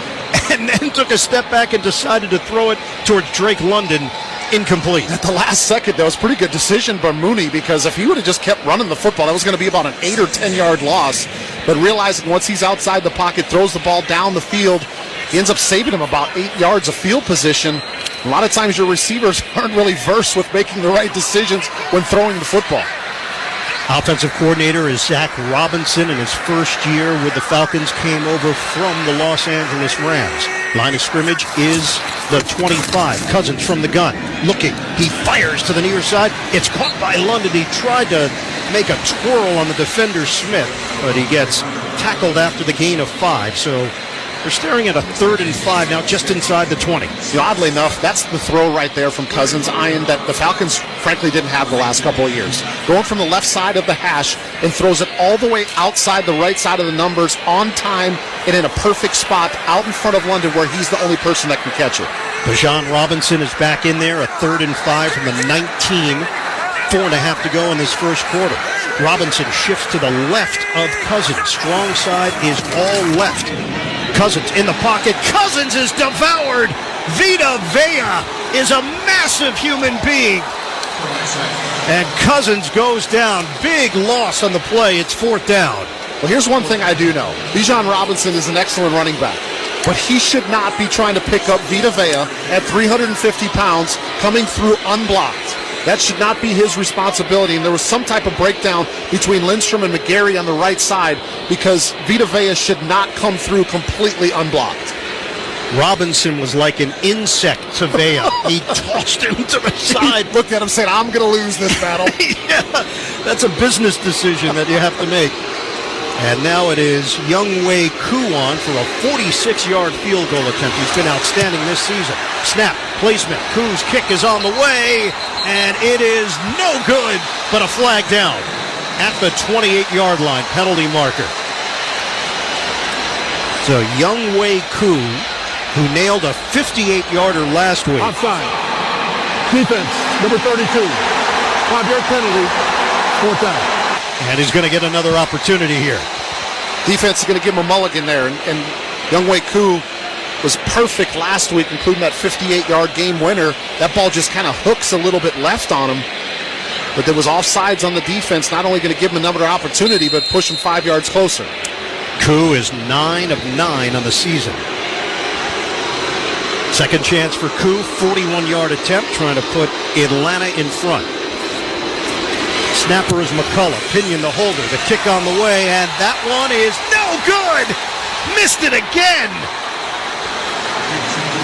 and then took a step back and decided to throw it towards Drake London. Incomplete. At the last second, that was a pretty good decision by Mooney, because if he would have just kept running the football, that was going to be about an 8 or 10 yard loss. But realizing once he's outside the pocket, throws the ball down the field, he ends up saving him about 8 yards of field position. A lot of times your receivers aren't really versed with making the right decisions when throwing the football. Offensive coordinator is Zach Robinson. In his first year with the Falcons, came over from the Los Angeles Rams. Line of scrimmage is the 25. Cousins from the gun. Looking. He fires to the near side. It's caught by London. He tried to make a twirl on the defender, Smith, but he gets tackled after the gain of 5. So we're staring at a 3rd and 5 now, just inside the 20. Oddly enough, that's the throw right there from Cousins, Ian, that the Falcons frankly didn't have the last couple of years. Going from the left side of the hash and throws it all the way outside the right side of the numbers, on time and in a perfect spot out in front of London where he's the only person that can catch it. Bijan Robinson is back in there, a 3rd and 5 from the 19. 4.5 to go in this first quarter. Robinson shifts to the left of Cousins. Strong side is all left. Cousins in the pocket. Cousins is devoured. Vita Vea is a massive human being. And Cousins goes down. Big loss on the play. It's 4th down. Well, here's one thing I do know. Bijan Robinson is an excellent running back, but he should not be trying to pick up Vita Vea at 350 pounds coming through unblocked. That should not be his responsibility. And there was some type of breakdown between Lindstrom and McGarry on the right side, because Vita Vea should not come through completely unblocked. Robinson was like an insect to Vea. He tossed him to the side. He looked at him saying, I'm going to lose this battle. Yeah, that's a business decision that you have to make. And now it is Younghoe Koo on for a 46-yard field goal attempt. He's been outstanding this season. Snap, placement, Koo's kick is on the way, and it is no good, but a flag down at the 28-yard line, penalty marker. So Younghoe Koo, who nailed a 58-yarder last week. Offside. Defense, number 32. 5-yard penalty, 4th down. And he's going to get another opportunity here. Defense is going to give him a mulligan there. And Younghoe Koo was perfect last week, including that 58-yard game winner. That ball just kind of hooks a little bit left on him. But there was offsides on the defense, not only going to give him another opportunity, but push him 5 yards closer. Koo is 9 of 9 on the season. Second chance for Koo, 41-yard attempt, trying to put Atlanta in front. Snapper is McCullough. Pinion the holder. The kick on the way, and that one is no good. Missed it again.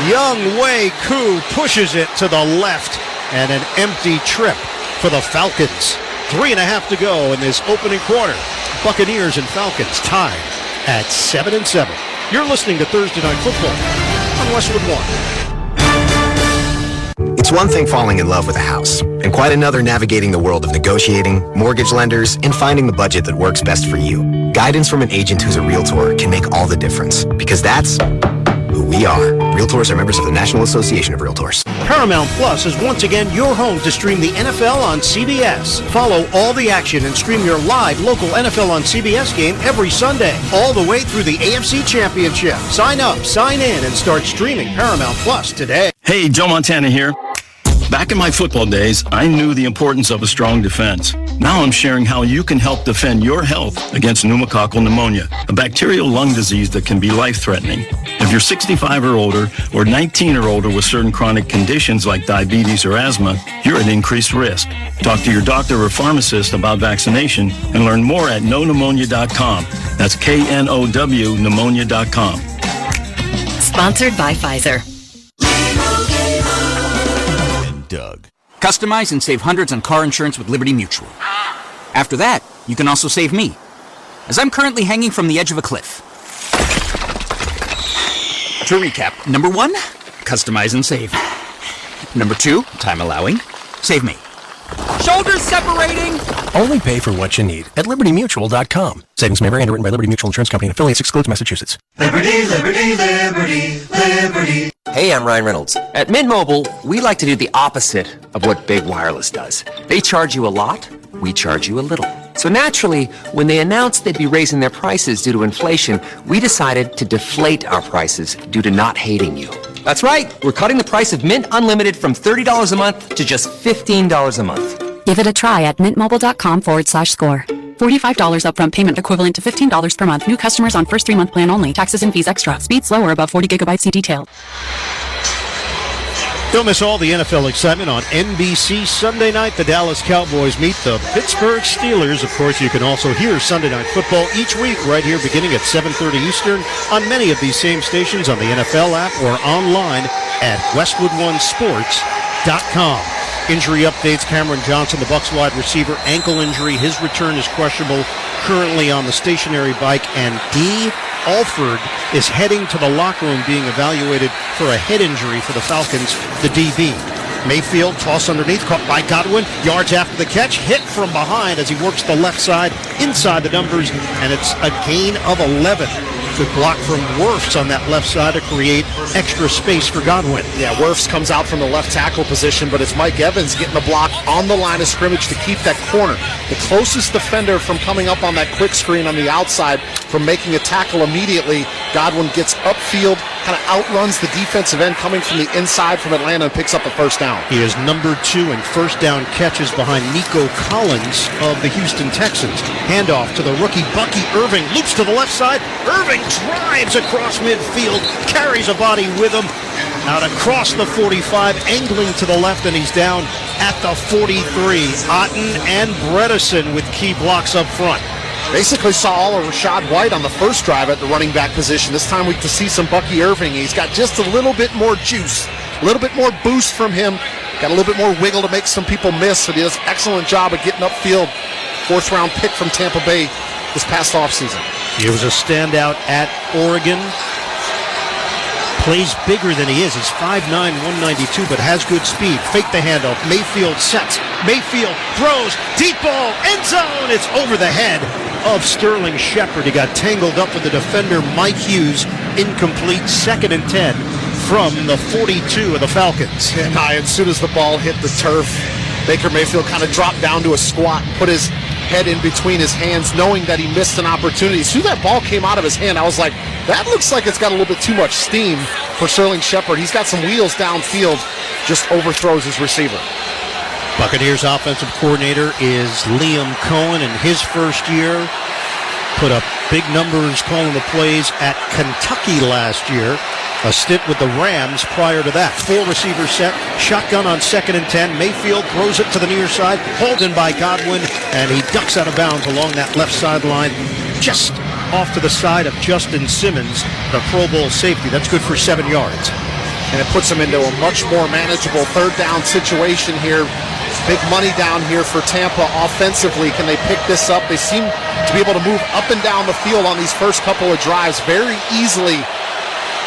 Younghoe Koo pushes it to the left, and an empty trip for the Falcons. 3.5 to go in this opening quarter. Buccaneers and Falcons tied at 7-7. You're listening to Thursday Night Football on Westwood One. It's one thing falling in love with a house, and quite another navigating the world of negotiating, mortgage lenders, and finding the budget that works best for you. Guidance from an agent who's a realtor can make all the difference, because that's who we are. Realtors are members of the National Association of Realtors. Paramount Plus is once again your home to stream the NFL on CBS. Follow all the action and stream your live local NFL on CBS game every Sunday, all the way through the AFC Championship. Sign up, sign in, and start streaming Paramount Plus today. Hey, Joe Montana here. Back in my football days, I knew the importance of a strong defense. Now I'm sharing how you can help defend your health against pneumococcal pneumonia, a bacterial lung disease that can be life-threatening. If you're 65 or older, or 19 or older with certain chronic conditions like diabetes or asthma, you're at increased risk. Talk to your doctor or pharmacist about vaccination and learn more at knowpneumonia.com. That's KNOW pneumonia.com. Sponsored by Pfizer. Doug. Customize and save hundreds on car insurance with Liberty Mutual. After that, you can also save me, as I'm currently hanging from the edge of a cliff. To recap, number 1, customize and save. Number 2, time allowing, save me. Shoulders separating! Only pay for what you need at LibertyMutual.com. Savings may vary. Underwritten by Liberty Mutual Insurance Company and affiliates. Excludes Massachusetts. Liberty, liberty, liberty, liberty. Hey, I'm Ryan Reynolds. At Mint Mobile, we like to do the opposite of what Big Wireless does. They charge you a lot, we charge you a little. So naturally, when they announced they'd be raising their prices due to inflation, we decided to deflate our prices due to not hating you. That's right. We're cutting the price of Mint Unlimited from $30 a month to just $15 a month. Give it a try at mintmobile.com/score. $45 upfront payment equivalent to $15 per month. New customers on first 3-month plan only. Taxes and fees extra. Speed slower above 40 gigabytes. See detail. Don't miss all the NFL excitement on NBC Sunday night. The Dallas Cowboys meet the Pittsburgh Steelers. Of course, you can also hear Sunday Night Football each week right here beginning at 7:30 Eastern on many of these same stations on the NFL app or online at westwoodonesports.com. Injury updates, Cameron Johnson, the Bucs wide receiver, ankle injury. His return is questionable, currently on the stationary bike. And D. Alford is heading to the locker room being evaluated for a head injury for the Falcons, the DB. Mayfield, toss underneath, caught by Godwin, yards after the catch, hit from behind as he works the left side, inside the numbers, and it's a gain of 11. Good block from Wirfs on that left side to create extra space for Godwin. Yeah, Wirfs comes out from the left tackle position, but it's Mike Evans getting the block on the line of scrimmage to keep that corner. The closest defender from coming up on that quick screen on the outside from making a tackle immediately. Godwin gets upfield, kind of outruns the defensive end coming from the inside from Atlanta and picks up the first down. He is number 2 in first down catches behind Nico Collins of the Houston Texans. Handoff to the rookie Bucky Irving. Loops to the left side. Irving drives across midfield. Carries a body with him. Out across the 45. Angling to the left, and he's down at the 43. Otten and Bredesen with key blocks up front. Basically saw all of Rashad White on the first drive at the running back position. This time we get to see some Bucky Irving. He's got just a little bit more juice, a little bit more boost from him. Got a little bit more wiggle to make some people miss, but he does an excellent job of getting upfield. 4th-round pick from Tampa Bay this past offseason. He was a standout at Oregon. Plays bigger than he is. He's 5'9", 192, but has good speed. Fake the handoff. Mayfield sets. Mayfield throws. Deep ball. End zone. It's over the head of Sterling Shepard. He got tangled up with the defender, Mike Hughes. Incomplete. 2nd and 10 from the 42 of the Falcons. And as soon as the ball hit the turf, Baker Mayfield kind of dropped down to a squat, put his head in between his hands, knowing that he missed an opportunity. As soon as that ball came out of his hand, I was like, that looks like it's got a little bit too much steam for Sterling Shepard. He's got some wheels downfield, just overthrows his receiver. Buccaneers offensive coordinator is Liam Cohen in his first year. Put up big numbers calling the plays at Kentucky last year. A stint with the Rams prior to that. 4 receivers set. Shotgun on 2nd and 10. Mayfield throws it to the near side. Hauled in by Godwin, and he ducks out of bounds along that left sideline, just off to the side of Justin Simmons, the Pro Bowl safety. That's good for 7 yards. And it puts him into a much more manageable 3rd down situation here. Big money down here for Tampa offensively. Can they pick this up? They seem to be able to move up and down the field on these first couple of drives very easily.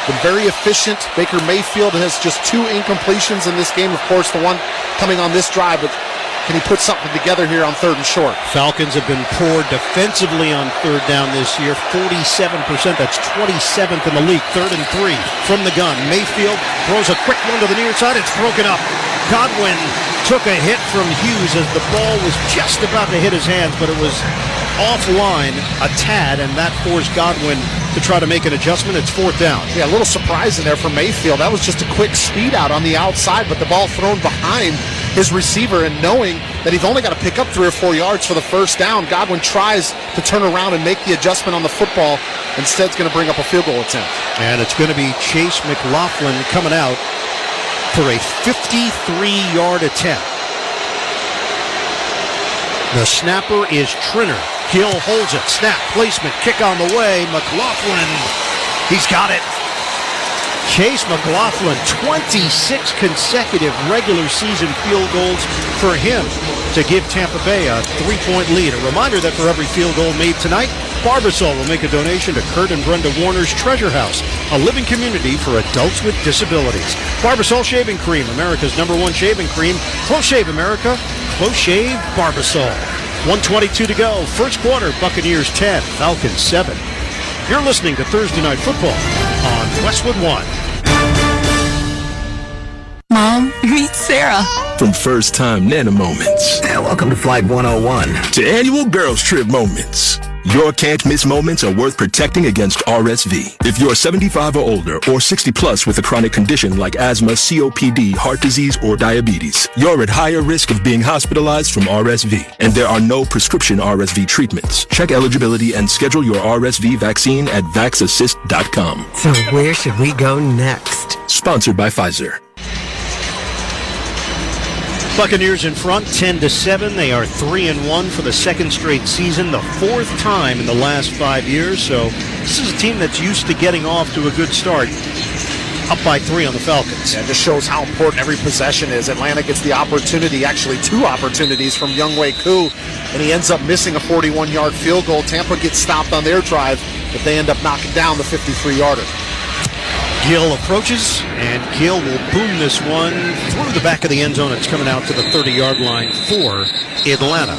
Been very efficient. Baker Mayfield has just 2 incompletions in this game. Of course, the one coming on this drive, but can he put something together here on 3rd and short? Falcons have been poor defensively on 3rd down this year. 47%. That's 27th in the league. 3rd and 3 from the gun. Mayfield throws a quick one to the near side. It's broken up. Godwin took a hit from Hughes as the ball was just about to hit his hands, but it was offline a tad, and that forced Godwin to try to make an adjustment. It's fourth down. Yeah, a little surprising there for Mayfield. That was just a quick speed out on the outside, but the ball thrown behind his receiver, and knowing that he's only got to pick up 3 or 4 yards for the first down, Godwin tries to turn around and make the adjustment on the football. Instead, it's going to bring up a field goal attempt. And it's going to be Chase McLaughlin coming out for a 53-yard attempt. The snapper is Trinner. Hill holds it. Snap, placement, kick on the way. McLaughlin, he's got it. Chase McLaughlin, 26 consecutive regular season field goals for him to give Tampa Bay a 3-point lead. A reminder that for every field goal made tonight, Barbasol will make a donation to Kurt and Brenda Warner's Treasure House, a living community for adults with disabilities. Barbasol Shaving Cream, America's #1 shaving cream. Close Shave America, Close Shave Barbasol. 1:22 to go. First quarter, Buccaneers 10, Falcons 7. You're listening to Thursday Night Football on Westwood 1. Mom, meet Sarah. From first-time Nana moments. Welcome to Flight 101. To annual girls trip moments. Your can't-miss moments are worth protecting against RSV. If you're 75 or older or 60 plus with a chronic condition like asthma, COPD, heart disease, or diabetes, you're at higher risk of being hospitalized from RSV. And there are no prescription RSV treatments. Check eligibility and schedule your RSV vaccine at vaxassist.com. So where should we go next? Sponsored by Pfizer. Buccaneers in front, 10-7. They are 3-1 for the second straight season, the fourth time in the last 5 years. So this is a team that's used to getting off to a good start. Up by 3 on the Falcons. Yeah, it just shows how important every possession is. Atlanta gets the opportunity, actually 2 opportunities from Younghoe Koo, and he ends up missing a 41-yard field goal. Tampa gets stopped on their drive, but they end up knocking down the 53-yarder. Gill approaches, and Gill will boom this one through the back of the end zone. It's coming out to the 30-yard line for Atlanta.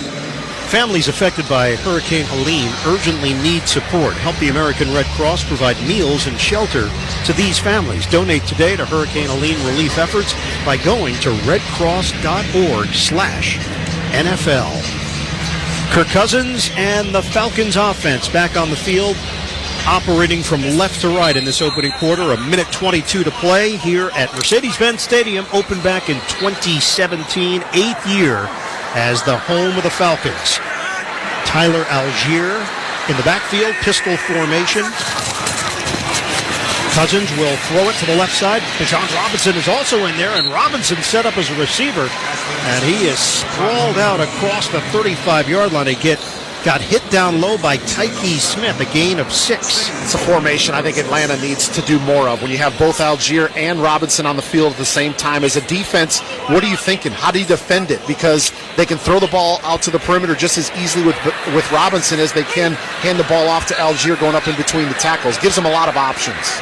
Families affected by Hurricane Helene urgently need support. Help the American Red Cross provide meals and shelter to these families. Donate today to Hurricane Helene relief efforts by going to redcross.org/NFL. Kirk Cousins and the Falcons offense back on the field, operating from left to right in this opening quarter. 1:22 to play here at Mercedes-Benz Stadium, opened back in 2017, 8th year as the home of the Falcons. Tyler Algier in the backfield, pistol formation. Cousins will throw it to the left side. Bijan Robinson is also in there, and Robinson set up as a receiver, and he is sprawled out across the 35-yard line. Got hit down low by Tyke Smith, a gain of 6. It's a formation I think Atlanta needs to do more of. When you have both Algier and Robinson on the field at the same time, as a defense, what are you thinking? How do you defend it? Because they can throw the ball out to the perimeter just as easily with Robinson as they can hand the ball off to Algier going up in between the tackles. Gives them a lot of options.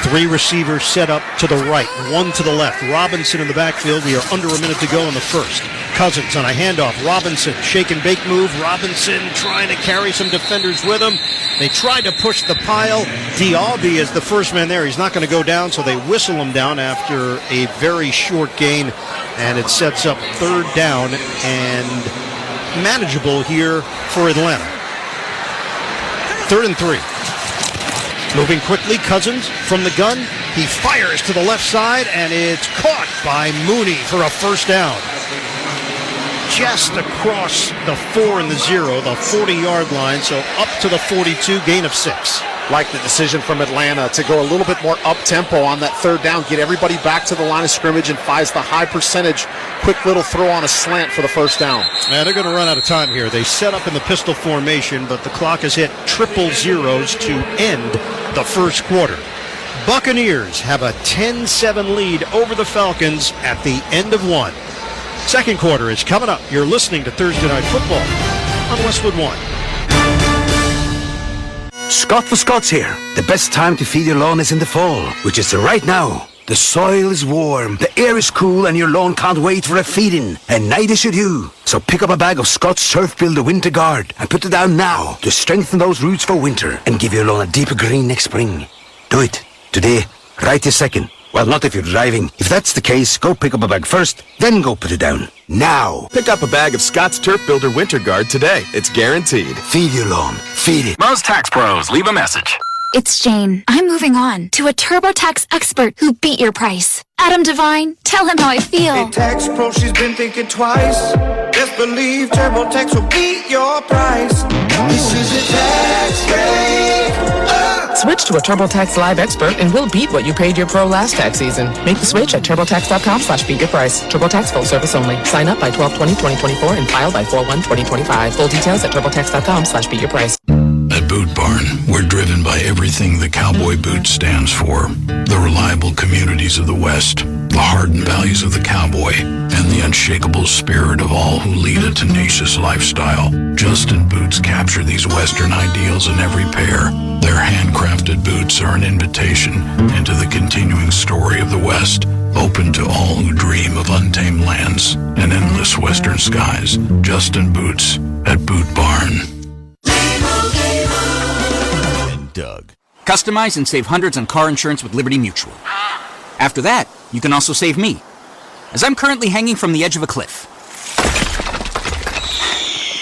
3 receivers set up to the right, 1 to the left. Robinson in the backfield. We are under a minute to go in the first. Cousins on a handoff. Robinson, shake and bake move. Robinson trying to carry some defenders with him. They tried to push the pile. Diaby is the first man there. He's not going to go down, so they whistle him down after a very short gain, and it sets up 3rd down and manageable here for Atlanta. 3rd and 3. Moving quickly, Cousins from the gun. He fires to the left side, and it's caught by Mooney for a first down. Just across the 4 and the 0, the 40-yard line, so up to the 42, gain of 6. Like the decision from Atlanta to go a little bit more up-tempo on that 3rd down, get everybody back to the line of scrimmage, and finds the high percentage quick little throw on a slant for the first down. Yeah, they're going to run out of time here. They set up in the pistol formation, but the clock has hit 000 to end the first quarter. Buccaneers have a 10-7 lead over the Falcons at the end of 1. Second quarter is coming up. You're listening to Thursday Night Football on Westwood 1. Scott for Scott's here. The best time to feed your lawn is in the fall, which is right now. The soil is warm, the air is cool, and your lawn can't wait for a feeding. And neither should you. So pick up a bag of Scott's Turf Builder Winter Guard and put it down now to strengthen those roots for winter and give your lawn a deeper green next spring. Do it. Today. Right this second. Well, not if you're driving. If that's the case, go pick up a bag first, then go put it down. Now. Pick up a bag of Scott's Turf Builder Winter Guard today. It's guaranteed. Feed your lawn. Feed it. Most tax pros, leave a message. It's Jane. I'm moving on to a TurboTax expert who beat your price. Adam Devine, tell him how I feel. Hey, tax pro, she's been thinking twice. Best believe TurboTax will beat your price. This is a tax break. Switch to a TurboTax Live expert and we'll beat what you paid your pro last tax season. Make the switch at TurboTax.com/beatyourprice. TurboTax full service only. Sign up by 12/20/2024 and file by 4/1/2025. Full details at TurboTax.com/beatyourprice. At Boot Barn, we're driven by everything the cowboy boot stands for. The reliable communities of the West, the hardened values of the cowboy, and the unshakable spirit of all who lead a tenacious lifestyle. Justin Boots capture these Western ideals in every pair. Their handcrafted boots are an invitation into the continuing story of the West, open to all who dream of untamed lands and endless Western skies. Justin Boots at Boot Barn. Doug. Customize and save hundreds on car insurance with Liberty Mutual. After that, you can also save me, as I'm currently hanging from the edge of a cliff.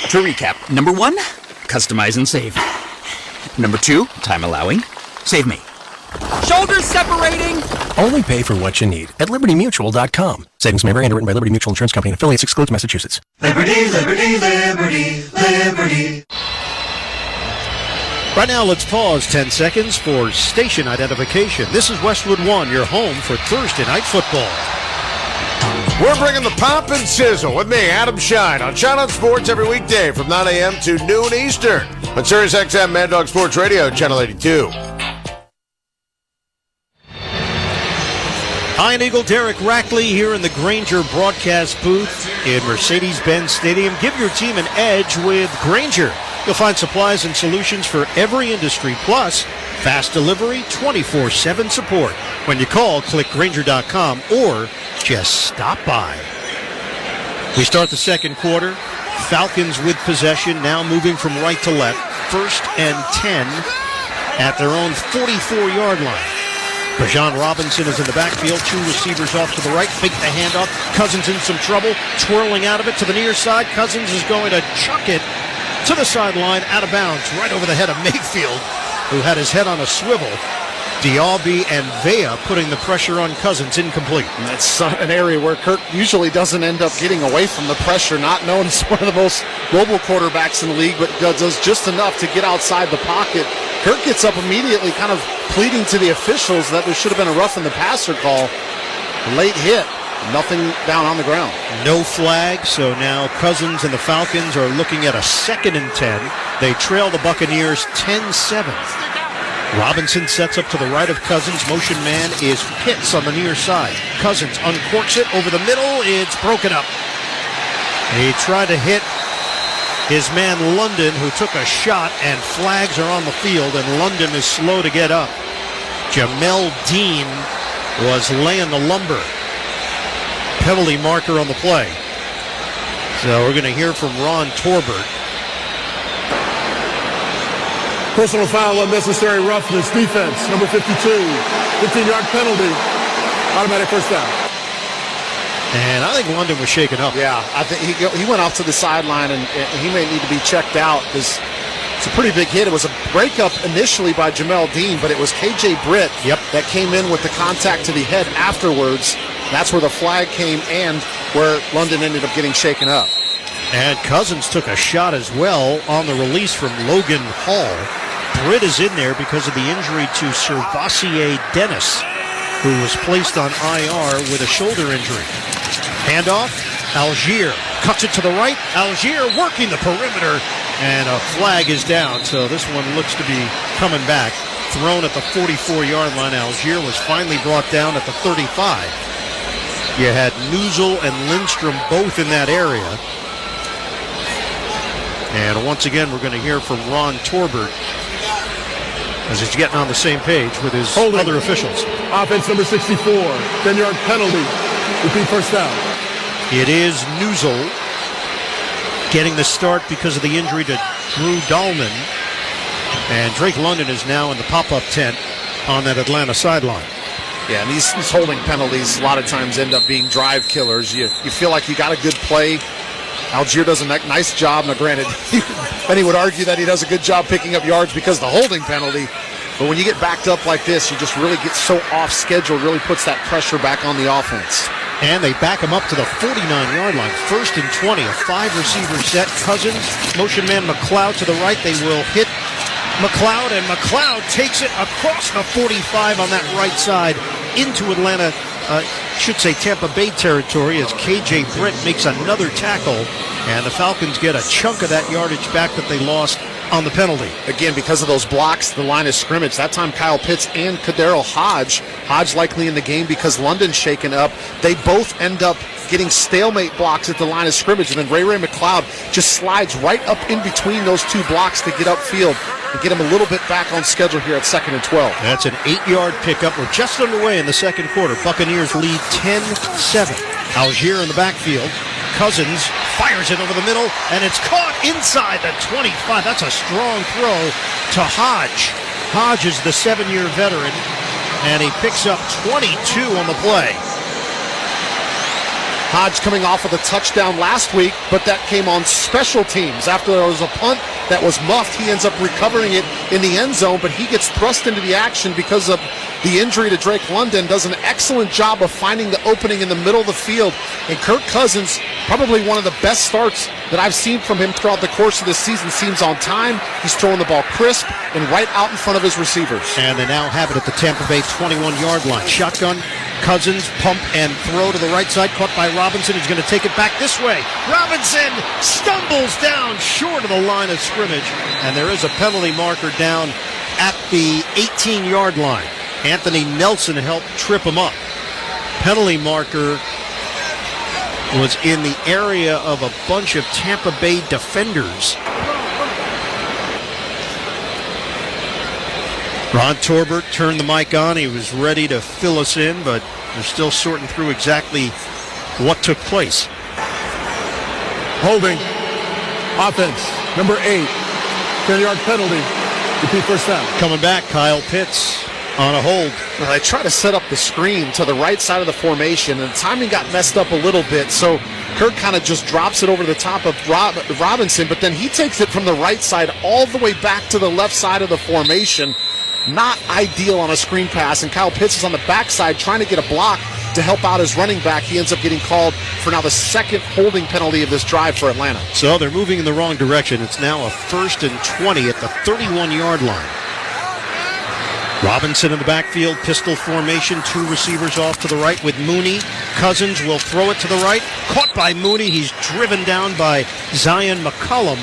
To recap, number 1, customize and save. Number 2, time allowing, save me. Shoulders separating! Only pay for what you need at LibertyMutual.com. Savings may vary. Underwritten by Liberty Mutual Insurance Company and affiliates. Excludes Massachusetts. Liberty, liberty, liberty, liberty. Right now, let's pause 10 seconds for station identification. This is Westwood 1, your home for Thursday Night Football. We're bringing the pop and sizzle with me, Adam Shine, on Shine on Sports every weekday from 9 a.m. to noon Eastern on Sirius XM Mad Dog Sports Radio, Channel 82. Iron Eagle Derek Rackley here in the Grainger broadcast booth in Mercedes-Benz Stadium. Give your team an edge with Grainger. You'll find supplies and solutions for every industry, plus fast delivery, 24/7 support. When you call, click Grainger.com or just stop by. We start the second quarter. Falcons with possession, now moving from right to left. 1st and 10 at their own 44-yard line. Bijan Robinson is in the backfield. 2 receivers off to the right. Fake the handoff. Cousins in some trouble. Twirling out of it to the near side. Cousins is going to chuck it to the sideline, out of bounds, right over the head of Mayfield, who had his head on a swivel. Diaby and Vea putting the pressure on Cousins, incomplete. And that's an area where Kirk usually doesn't end up getting away from the pressure, not known as one of the most mobile quarterbacks in the league, but does just enough to get outside the pocket. Kirk gets up immediately, kind of pleading to the officials that there should have been a roughing the passer call. Late hit. Nothing down on the ground. No flag, so now Cousins and the Falcons are looking at a 2nd and 10. They trail the Buccaneers 10-7. Robinson sets up to the right of Cousins. Motion man is Pitts on the near side. Cousins uncorks it over the middle. It's broken up. He tried to hit his man London, who took a shot, and flags are on the field, and London is slow to get up. Jamel Dean was laying the lumber. Penalty marker on the play. So we're going to hear from Ron Torbert. Personal foul, unnecessary roughness, defense, number 52. 15-yard penalty, automatic first down. And I think London was shaken up. Yeah, I think he went off to the sideline, and he may need to be checked out because it's a pretty big hit. It was a breakup initially by Jamel Dean, but it was K.J. Britt that came in with the contact to the head afterwards. That's where the flag came and where London ended up getting shaken up. And Cousins took a shot as well on the release from Logan Hall. Britt is in there because of the injury to Servassier Dennis, who was placed on IR with a shoulder injury. Handoff, Algier cuts it to the right. Algier working the perimeter, and a flag is down. So this one looks to be coming back. Thrown at the 44-yard line. Algier was finally brought down at the 35. You had Nuzul and Lindstrom both in that area. And once again, we're going to hear from Ron Torbert as he's getting on the same page with his other officials. Offense number 64, 10-yard penalty. Repeat first down. It is Nuzul getting the start because of the injury to Drew Dahlman. And Drake London is now in the pop-up tent on that Atlanta sideline. Yeah, and these holding penalties a lot of times end up being drive killers. You feel like you got a good play. Algier does a nice job. Now, granted, many would argue that he does a good job picking up yards because of the holding penalty. But when you get backed up like this, you just really get so off schedule, really puts that pressure back on the offense. And they back him up to the 49-yard line. 1st and 20, a 5-receiver set. Cousins, motion man McLeod to the right. They will hit McLeod, and McLeod takes it across the 45 on that right side into Atlanta, Tampa Bay territory, as KJ Britt makes another tackle, and the Falcons get a chunk of that yardage back that they lost on the penalty. Again, because of those blocks, the line of scrimmage. That time Kyle Pitts and Kadero Hodge likely in the game because London's shaken up. They both end up getting stalemate blocks at the line of scrimmage, and then Ray McLeod just slides right up in between those two blocks to get upfield and get him a little bit back on schedule here at 2nd and 12. That's an 8-yard pickup. We're just underway in the second quarter. Buccaneers lead 10-7. Algier in the backfield. Cousins fires it over the middle, and it's caught inside the 25. That's a strong throw to Hodge. Hodge is the 7-year veteran, and he picks up 22 on the play. Hodge coming off of the touchdown last week, but that came on special teams. After there was a punt that was muffed, he ends up recovering it in the end zone, but he gets thrust into the action because of the injury to Drake London. Does an excellent job of finding the opening in the middle of the field. And Kirk Cousins, probably one of the best starts that I've seen from him throughout the course of this season. Seems on time. He's throwing the ball crisp and right out in front of his receivers. And they now have it at the Tampa Bay 21-yard line. Shotgun. Cousins, pump and throw to the right side, caught by Robinson. He's going to take it back this way. Robinson stumbles down short of the line of scrimmage, and there is a penalty marker down at the 18-yard line. Anthony Nelson helped trip him up. Penalty marker was in the area of a bunch of Tampa Bay defenders. Ron Torbert turned the mic on. He was ready to fill us in, but they're still sorting through exactly what took place. Holding. Offense. Number 8. 10-yard penalty. Repeat first down. Coming back, Kyle Pitts on a hold. Well, they try to set up the screen to the right side of the formation, and the timing got messed up a little bit, so Kirk kind of just drops it over the top of Robinson, but then he takes it from the right side all the way back to the left side of the formation. Not ideal on a screen pass, and Kyle Pitts is on the backside trying to get a block to help out his running back. He ends up getting called for now the second holding penalty of this drive for Atlanta. So they're moving in the wrong direction. It's now a 1st and 20 at the 31-yard line. Robinson in the backfield, pistol formation, 2 receivers off to the right with Mooney. Cousins will throw it to the right. Caught by Mooney. He's driven down by Zion McCollum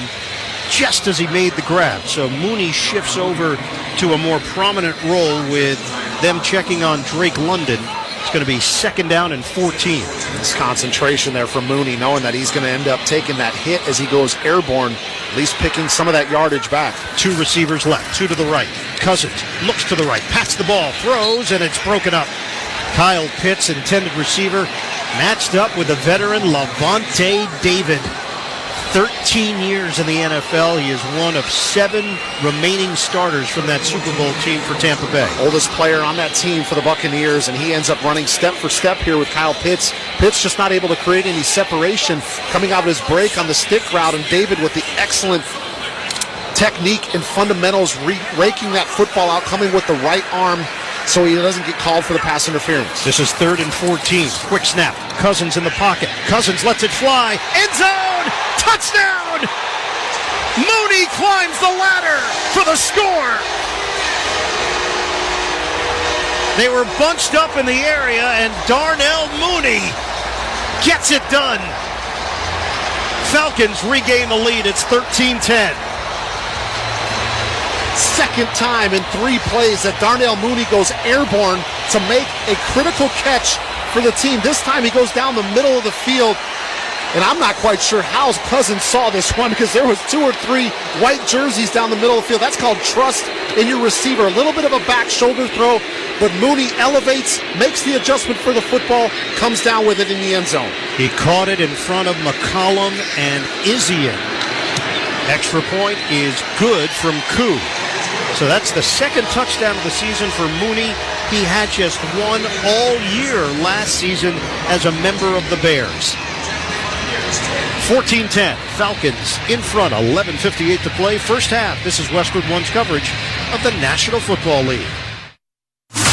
just as he made the grab. So Mooney shifts over to a more prominent role with them checking on Drake London. It's going to be 2nd down and 14. This concentration there from Mooney, knowing that he's going to end up taking that hit as he goes airborne, at least picking some of that yardage back. 2 receivers left, 2 to the right. Cousins looks to the right, pats the ball, throws, and it's broken up. Kyle Pitts, intended receiver, matched up with the veteran Lavonte David. 13 years in the NFL. He is one of 7 remaining starters from that Super Bowl team for Tampa Bay. Oldest player on that team for the Buccaneers, and he ends up running step for step here with Kyle Pitts. Pitts just not able to create any separation coming out of his break on the stick route, and David with the excellent technique and fundamentals, raking that football out, coming with the right arm so he doesn't get called for the pass interference. This is 3rd and 14. Quick snap. Cousins in the pocket. Cousins lets it fly. End zone! Touchdown! Mooney climbs the ladder for the score. They were bunched up in the area, and Darnell Mooney gets it done. Falcons regain the lead. It's 13-10. Second time in 3 plays that Darnell Mooney goes airborne to make a critical catch for the team. This time he goes down the middle of the field, and I'm not quite sure how Cousins saw this one because there was 2 or 3 white jerseys down the middle of the field. That's called trust in your receiver. A little bit of a back shoulder throw, but Mooney elevates, makes the adjustment for the football, comes down with it in the end zone. He caught it in front of McCollum and Isian. Extra point is good from Koo. So that's the 2nd touchdown of the season for Mooney. He had just one all year last season as a member of the Bears. 14-10, Falcons in front, 11:58 to play. First half, this is Westwood One's coverage of the National Football League.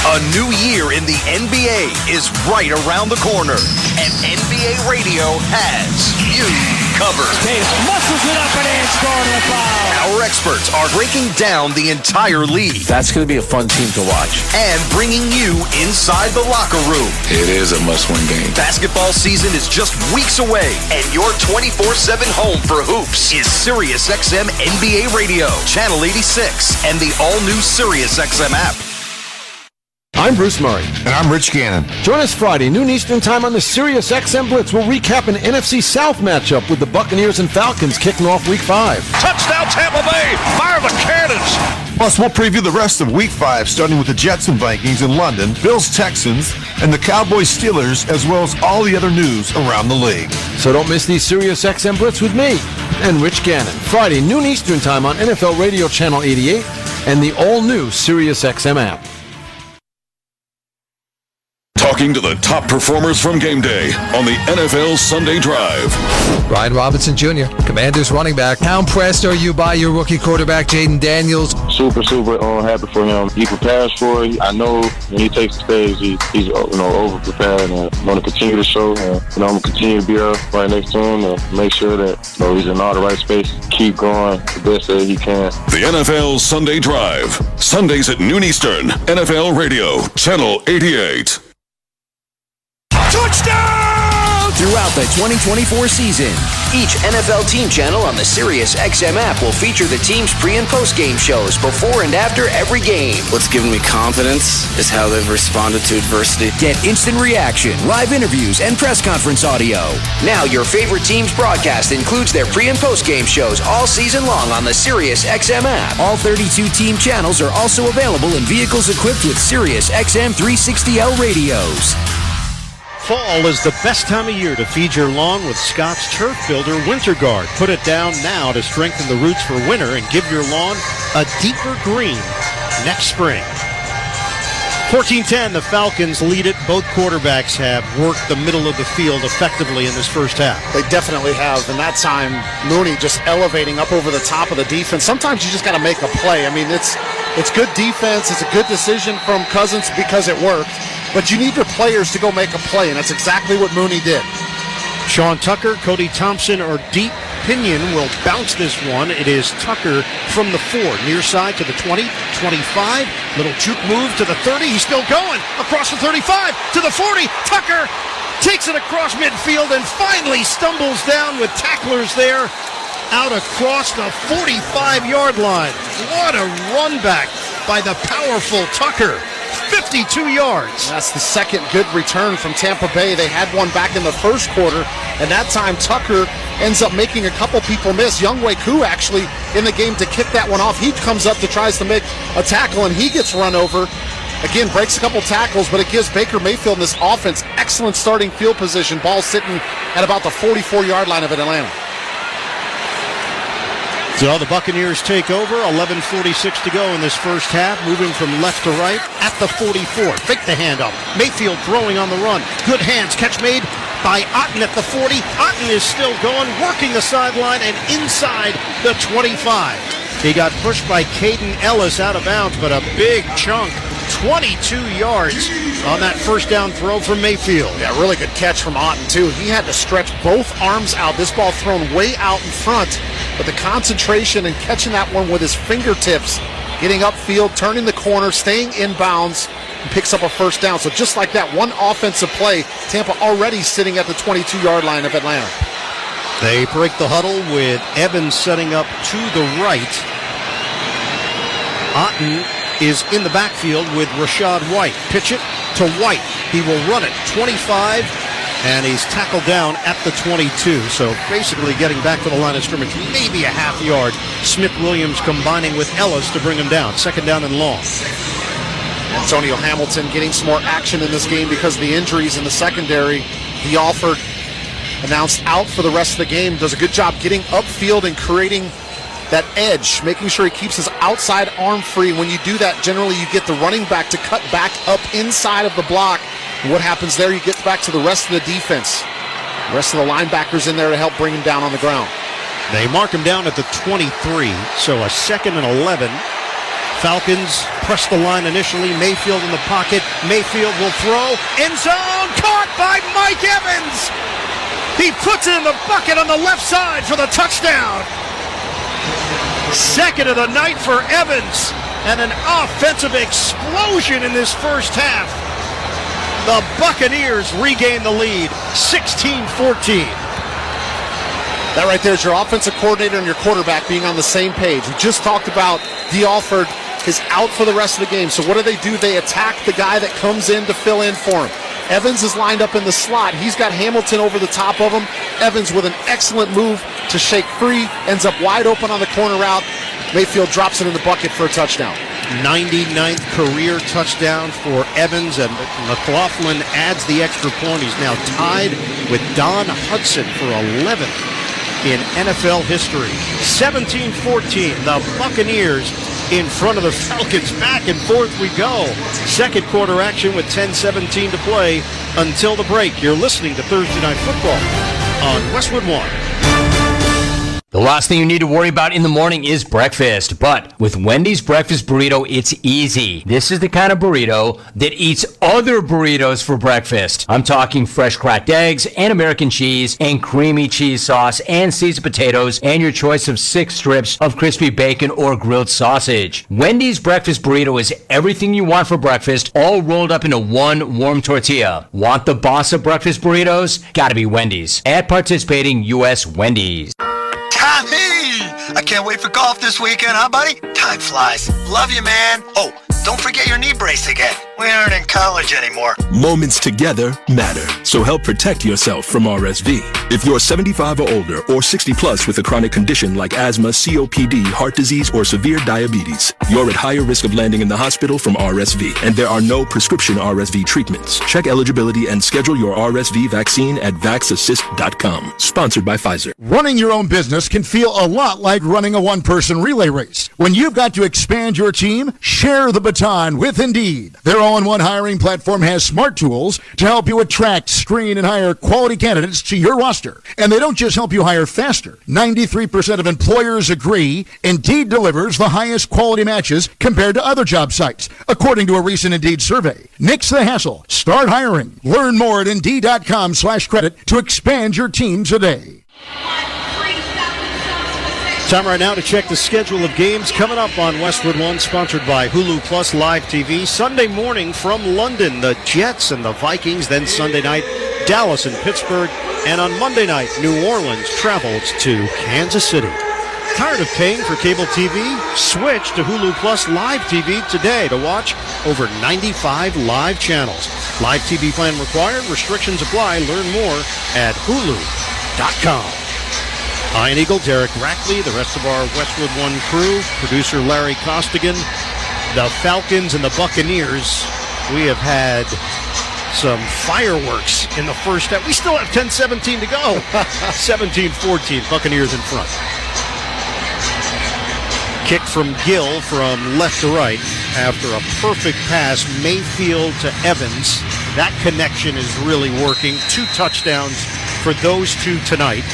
A new year in the NBA is right around the corner, and NBA Radio has you covered. Tatum muscles it up and in, scoring the foul. Our experts are breaking down the entire league. That's going to be a fun team to watch. And bringing you inside the locker room. It is a must-win game. Basketball season is just weeks away, and your 24/7 home for hoops is SiriusXM NBA Radio, Channel 86, and the all-new SiriusXM app. I'm Bruce Murray. And I'm Rich Gannon. Join us Friday, noon Eastern time on the Sirius XM Blitz. We'll recap an NFC South matchup with the Buccaneers and Falcons kicking off Week 5. Touchdown Tampa Bay! Fire the cannons! Plus, we'll preview the rest of Week 5, starting with the Jets and Vikings in London, Bills Texans, and the Cowboys Steelers, as well as all the other news around the league. So don't miss the Sirius XM Blitz with me and Rich Gannon. Friday, noon Eastern time on NFL Radio Channel 88 and the all-new Sirius XM app. Talking to the top performers from game day on the NFL Sunday Drive. Brian Robinson Jr., Commanders running back. How impressed are you by your rookie quarterback, Jaden Daniels? Super happy for him. He prepares for it. I know when he takes the stage, he's over prepared, and I'm going to continue to show. I'm going to continue to be there right next to him and make sure that he's in all the right spaces. Keep going the best that he can. The NFL Sunday Drive, Sundays at noon Eastern. NFL Radio, Channel 88. Touchdown! Throughout the 2024 season, each NFL team channel on the SiriusXM app will feature the team's pre- and post-game shows before and after every game. What's given me confidence is how they've responded to adversity. Get instant reaction, live interviews, and press conference audio. Now your favorite team's broadcast includes their pre- and post-game shows all season long on the SiriusXM app. All 32 team channels are also available in vehicles equipped with SiriusXM 360L radios. Fall is the best time of year to feed your lawn with Scott's Turf Builder Winter Guard. Put it down now to strengthen the roots for winter and give your lawn a deeper green next spring. 14-10, the Falcons lead it. Both quarterbacks have worked the middle of the field effectively in this first half. They definitely have, and that time Mooney just elevating up over the top of the defense. Sometimes you just got to make a play. I mean, it's good defense. It's a good decision from Cousins because it worked. But you need your players to go make a play, and that's exactly what Mooney did. Sean Tucker, Cody Thompson are deep. Pinion will bounce this one. It is Tucker from the 4, near side to the 20, 25. Little juke move to the 30. He's still going across the 35 to the 40. Tucker takes it across midfield and finally stumbles down with tacklers there out across the 45-yard line. What a run back by the powerful Tucker. 52 yards. That's the second good return from Tampa Bay. They had one back in the first quarter, and that time Tucker ends up making a couple people miss. Younghoe Koo actually in the game to kick that one off. He comes up to tries to make a tackle, and he gets run over. Again, breaks a couple tackles, but it gives Baker Mayfield in this offense excellent starting field position. Ball sitting at about the 44-yard line of Atlanta. So the Buccaneers take over, 11:46 to go in this first half, moving from left to right at the 44. Fake the handoff. Mayfield throwing on the run. Good hands. Catch made by Otten at the 40. Otten is still going, working the sideline and inside the 25. He got pushed by Caden Ellis out of bounds, but a big chunk, 22 yards on that first down throw from Mayfield. Yeah, really good catch from Otten, too. He had to stretch both arms out. This ball thrown way out in front, but the concentration and catching that one with his fingertips, getting upfield, turning the corner, staying inbounds, and picks up a first down. So just like that, one offensive play, Tampa already sitting at the 22-yard line of Atlanta. They break the huddle with Evans setting up to the right. Otten is in the backfield with Rashad White. Pitch it to White. He will run it 25, and he's tackled down at the 22. So basically getting back to the line of scrimmage, maybe a half yard. Smith-Williams combining with Ellis to bring him down. Second down and long. Antonio Hamilton getting some more action in this game because of the injuries in the secondary. He offered announced out for the rest of the game. Does a good job getting upfield and creating that edge, making sure he keeps his outside arm free. When you do that, generally you get the running back to cut back up inside of the block. And what happens there, you get back to the rest of the defense. The rest of the linebackers in there to help bring him down on the ground. They mark him down at the 23, so a 2nd and 11. Falcons press the line initially. Mayfield in the pocket. Mayfield will throw. End zone. Caught by Mike Evans. He puts it in the bucket on the left side for the touchdown. 2nd of the night for Evans. And an offensive explosion in this first half. The Buccaneers regain the lead, 16-14. That right there is your offensive coordinator and your quarterback being on the same page. We just talked about D. Alford is out for the rest of the game. So what do? They attack the guy that comes in to fill in for him. Evans is lined up in the slot. He's got Hamilton over the top of him. Evans with an excellent move to shake free, ends up wide open on the corner route. Mayfield drops it in the bucket for a touchdown. 99th career touchdown for Evans, and McLaughlin adds the extra point. He's now tied with Don Hudson for 11th in NFL history. 17-14, the Buccaneers in front of the Falcons. Back and forth we go. Second quarter action with 10:17 to play until the break. You're listening to Thursday Night Football on Westwood One. The last thing you need to worry about in the morning is breakfast. But with Wendy's Breakfast Burrito, it's easy. This is the kind of burrito that eats other burritos for breakfast. I'm talking fresh cracked eggs and American cheese and creamy cheese sauce and seasoned potatoes and your choice of 6 strips of crispy bacon or grilled sausage. Wendy's Breakfast Burrito is everything you want for breakfast, all rolled up into one warm tortilla. Want the boss of breakfast burritos? Gotta be Wendy's. At participating U.S. Wendy's. Tommy! I can't wait for golf this weekend, huh, buddy? Time flies. Love you, man. Oh, don't forget your knee brace again. We aren't in college anymore. Moments together matter, so help protect yourself from RSV. If you're 75 or older or 60 plus with a chronic condition like asthma, COPD, heart disease, or severe diabetes, you're at higher risk of landing in the hospital from RSV, and there are no prescription RSV treatments. Check eligibility and schedule your RSV vaccine at vaxassist.com. Sponsored by Pfizer. Running your own business can feel a lot like running a one-person relay race. When you've got to expand your team, share the baton with Indeed. Their all-in-one hiring platform has smart tools to help you attract, screen, and hire quality candidates to your roster. And they don't just help you hire faster. 93% of employers agree Indeed delivers the highest quality matches compared to other job sites, according to a recent Indeed survey. Nix the hassle. Start hiring. Learn more at Indeed.com/credit to expand your team today. Time right now to check the schedule of games coming up on Westwood One, sponsored by Hulu Plus Live TV. Sunday morning from London, the Jets and the Vikings. Then Sunday night, Dallas and Pittsburgh. And on Monday night, New Orleans travels to Kansas City. Tired of paying for cable TV? Switch to Hulu Plus Live TV today to watch over 95 live channels. Live TV plan required. Restrictions apply. Learn more at hulu.com. Ian Eagle, Derek Rackley, the rest of our Westwood One crew, producer Larry Costigan, the Falcons and the Buccaneers. We have had some fireworks in the first half. We still have 10-17 to go. 17-14, Buccaneers in front. Kick from Gill from left to right after a perfect pass, Mayfield to Evans. That connection is really working. 2 touchdowns for those two tonight.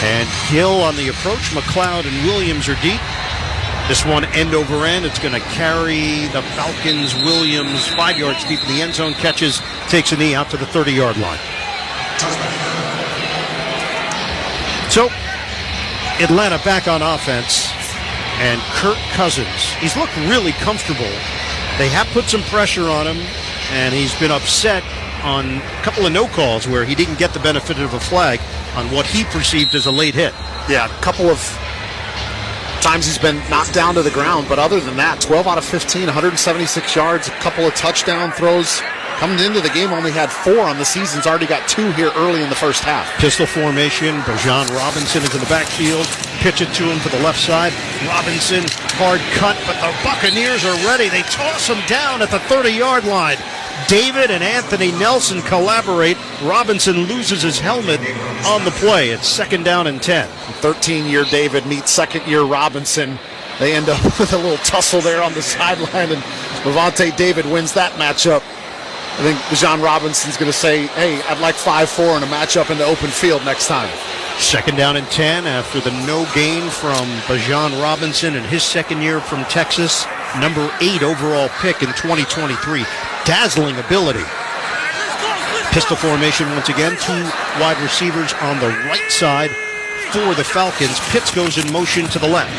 And Gill on the approach. McLeod and Williams are deep. This one end over end. It's going to carry the Falcons. Williams 5 yards deep in the end zone. Catches, takes a knee out to the 30-yard line. So, Atlanta back on offense. And Kirk Cousins, he's looked really comfortable. They have put some pressure on him, and he's been upset on a couple of no calls where he didn't get the benefit of a flag on what he perceived as a late hit. Yeah, a couple of times he's been knocked down to the ground, but other than that, 12 out of 15, 176 yards, a couple of touchdown throws. Coming into the game, only had 4 on the season. He's already got 2 here early in the first half. Pistol formation. Bijan Robinson is in the backfield. Pitch it to him to the left side. Robinson, hard cut, but the Buccaneers are ready. They toss him down at the 30-yard line. David and Anthony Nelson collaborate. Robinson loses his helmet on the play. It's 2nd down and 10. 13-year David meets second-year Robinson. They end up with a little tussle there on the sideline, and Levante David wins that matchup. I think Bijan Robinson's going to say, hey, I'd like 5-4 in a matchup in the open field next time. 2nd down and 10 after the no gain from Bijan Robinson in his second year from Texas. Number 8 overall pick in 2023. Dazzling ability. Pistol formation once again. 2 wide receivers on the right side for the Falcons. Pitts goes in motion to the left.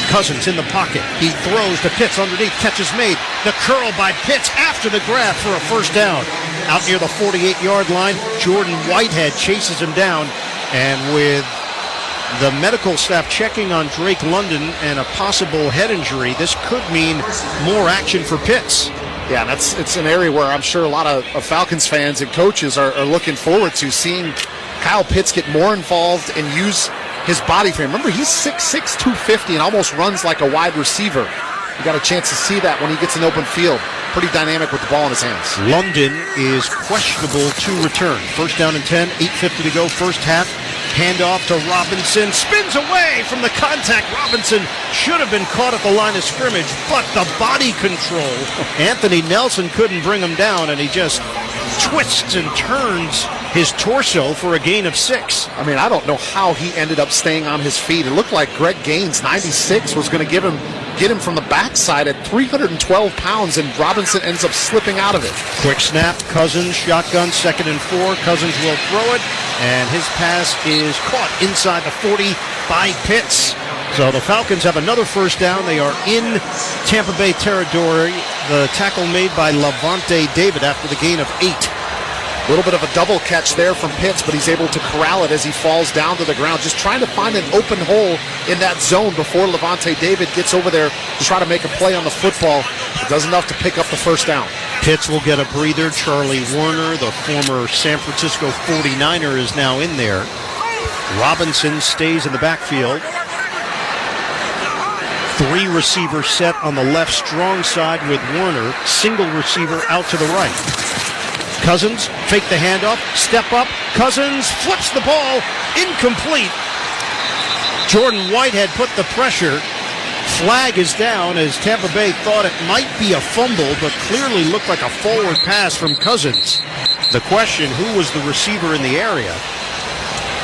Cousins in the pocket. He throws to Pitts underneath. Catch is made. The curl by Pitts after the grab for a first down. Out near the 48-yard line, Jordan Whitehead chases him down. And with the medical staff checking on Drake London and a possible head injury, this could mean more action for Pitts. Yeah, it's an area where I'm sure a lot of Falcons fans and coaches are looking forward to seeing Kyle Pitts get more involved and use his body frame. Remember, he's 6'6", 250 and almost runs like a wide receiver. You got a chance to see that when he gets in open field. Pretty dynamic with the ball in his hands. London is questionable to return. 1st down and 10, 8:50 to go, first half. Handoff to Robinson. Spins away from the contact. Robinson should have been caught at the line of scrimmage, but the body control. Anthony Nelson couldn't bring him down, and he just twists and turns his torso for a gain of 6. I mean, I don't know how he ended up staying on his feet. It looked like Greg Gaines, 96, was going to get him from the backside at 312 pounds, and Robinson ends up slipping out of it. Quick snap, Cousins, shotgun, 2nd and 4. Cousins will throw it, and his pass is caught inside the 40 by Pitts. So the Falcons have another first down. They are in Tampa Bay territory. The tackle made by Levante David after the gain of 8. A little bit of a double catch there from Pitts, but he's able to corral it as he falls down to the ground, just trying to find an open hole in that zone before Levante David gets over there to try to make a play on the football. It does enough to pick up the first down. Pitts will get a breather. Charlie Warner, the former San Francisco 49er, is now in there. Robinson stays in the backfield. 3 receiver set on the left strong side with Warner. Single receiver out to the right. Cousins, fake the handoff, step up. Cousins flips the ball, incomplete. Jordan Whitehead put the pressure. Flag is down as Tampa Bay thought it might be a fumble, but clearly looked like a forward pass from Cousins. The question, who was the receiver in the area?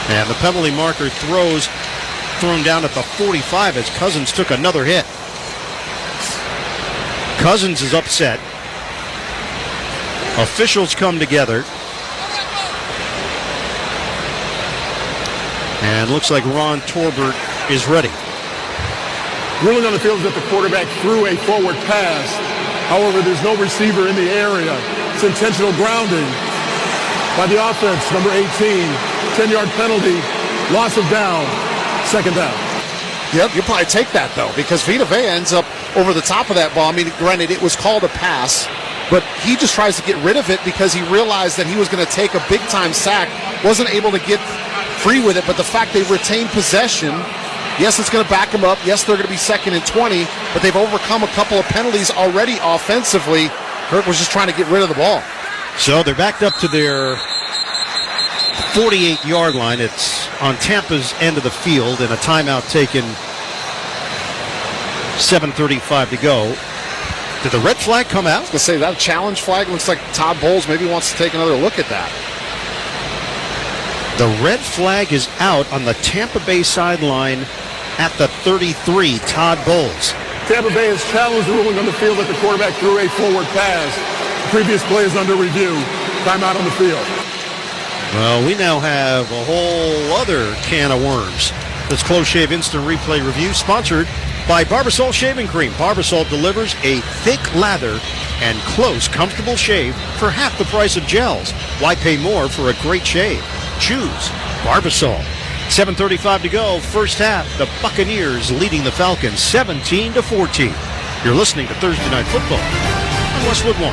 And the penalty marker thrown down at the 45 as Cousins took another hit. Cousins is upset. Officials come together. And looks like Ron Torbert is ready. Ruling on the field is that the quarterback threw a forward pass. However, there's no receiver in the area. It's intentional grounding by the offense, number 18. 10-yard penalty, loss of down, 2nd down. Yep, you'll probably take that, though, because Vita Vea ends up over the top of that ball. I mean, granted, it was called a pass, but he just tries to get rid of it because he realized that he was going to take a big-time sack, wasn't able to get free with it, but the fact they retained possession, yes, it's going to back them up. Yes, they're going to be 2nd and 20, but they've overcome a couple of penalties already offensively. Kirk was just trying to get rid of the ball. So they're backed up to their 48-yard line. It's on Tampa's end of the field, and a timeout taken. 7:35 to go. Did the red flag come out? I was going to say, that a challenge flag? Looks like Todd Bowles maybe wants to take another look at that. The red flag is out on the Tampa Bay sideline at the 33, Todd Bowles. Tampa Bay has challenged the ruling on the field that the quarterback threw a forward pass. The previous play is under review. Timeout on the field. Well, we now have a whole other can of worms. This Close Shave Instant Replay Review, sponsored by Barbasol Shaving Cream. Barbasol delivers a thick lather and close, comfortable shave for half the price of gels. Why pay more for a great shave? Choose Barbasol. 7:35 to go, first half. The Buccaneers leading the Falcons 17-14. You're listening to Thursday Night Football on Westwood 1.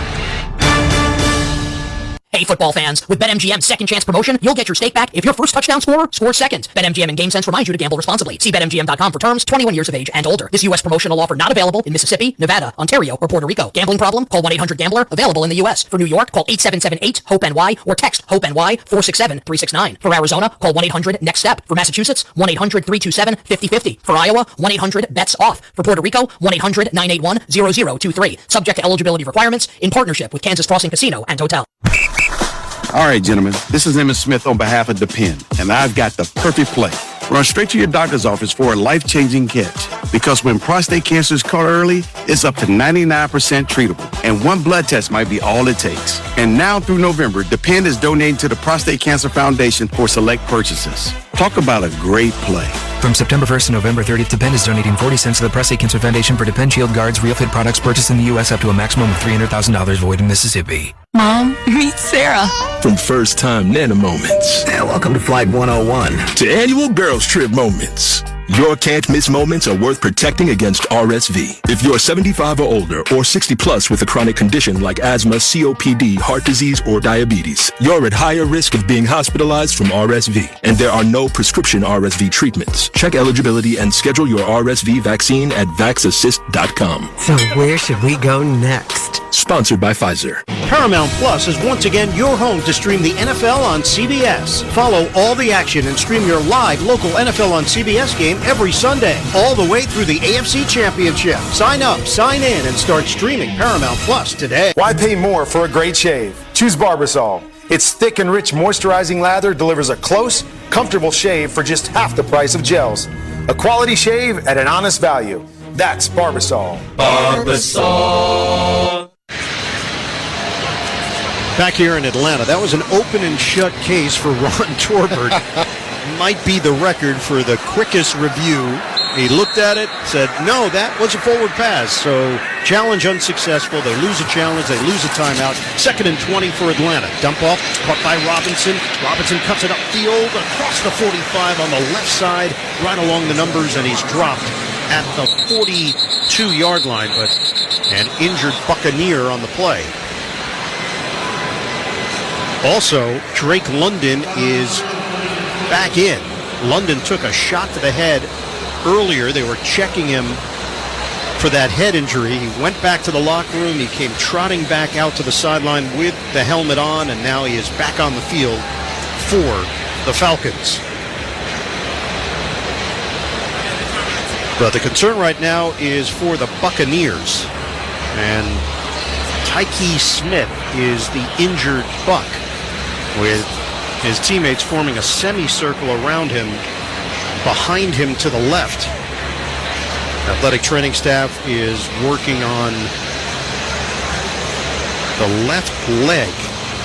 Hey, Hey, football fans, with BetMGM's second chance promotion, you'll get your stake back if your first touchdown scorer scores second. BetMGM and GameSense remind you to gamble responsibly. See BetMGM.com for terms, 21 years of age and older. This U.S. promotional offer not available in Mississippi, Nevada, Ontario, or Puerto Rico. Gambling problem? Call 1-800-GAMBLER. Available in the U.S. For New York, call 877-8-HOPE-NY or text HOPE-NY 467-369. For Arizona, call 1-800-NEXT-STEP. For Massachusetts, 1-800-327-5050. For Iowa, 1-800-BETS-OFF. For Puerto Rico, 1-800-981-0023. Subject to eligibility requirements in partnership with Kansas Crossing Casino and Hotel. All right, gentlemen, this is Emmett Smith on behalf of Depend, and I've got the perfect play. Run straight to your doctor's office for a life-changing catch. Because when prostate cancer is caught early, it's up to 99% treatable, and one blood test might be all it takes. And now through November, Depend is donating to the Prostate Cancer Foundation for select purchases. Talk about a great play. From September 1st to November 30th, Depend is donating 40 cents to the Prostate Cancer Foundation for Depend Shield Guards Real Fit products purchased in the U.S. up to a maximum of $300,000 void in Mississippi. Mom, meet Sarah. From first-time Nana moments. And welcome to Flight 101. To annual girls trip moments. Your can't-miss moments are worth protecting against RSV. If you're 75 or older or 60 plus with a chronic condition like asthma, COPD, heart disease, or diabetes, you're at higher risk of being hospitalized from RSV. And there are no prescription RSV treatments. Check eligibility and schedule your RSV vaccine at vaxassist.com. So where should we go next? Sponsored by Pfizer. Paramount Plus is once again your home to stream the NFL on CBS. Follow all the action and stream your live local NFL on CBS game every Sunday, all the way through the AFC Championship. Sign up, sign in, and start streaming Paramount Plus today. Why pay more for a great shave? Choose Barbasol. Its thick and rich moisturizing lather delivers a close, comfortable shave for just half the price of gels. A quality shave at an honest value. That's Barbasol. Barbasol. Back here in Atlanta, that was an open and shut case for Ron Torbert. Might be the record for the quickest review. He looked at it, said, no, that was a forward pass. So challenge unsuccessful. They lose a challenge. They lose a timeout. 2nd and 20 for Atlanta. Dump off, caught by Robinson. Robinson cuts it upfield across the 45 on the left side, right along the numbers, and he's dropped at the 42-yard line, but an injured Buccaneer on the play. Also, Drake London is back in. London took a shot to the head earlier. They were checking him for that head injury. He went back to the locker room. He came trotting back out to the sideline with the helmet on, and now he is back on the field for the Falcons. But the concern right now is for the Buccaneers. And Tyke Smith is the injured Buck, with his teammates forming a semicircle around him, behind him to the left. Athletic training staff is working on the left leg.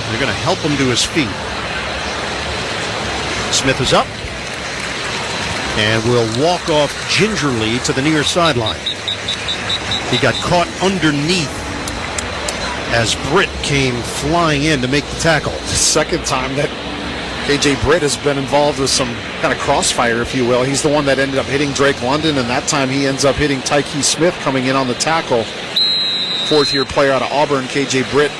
They're going to help him to his feet. Smith is up and will walk off gingerly to the near sideline. He got caught underneath as Britt came flying in to make the tackle. The second time that KJ Britt has been involved with some kind of crossfire, if you will. He's the one that ended up hitting Drake London, and that time he ends up hitting Tyke Smith coming in on the tackle. Fourth-year player out of Auburn, KJ Britt,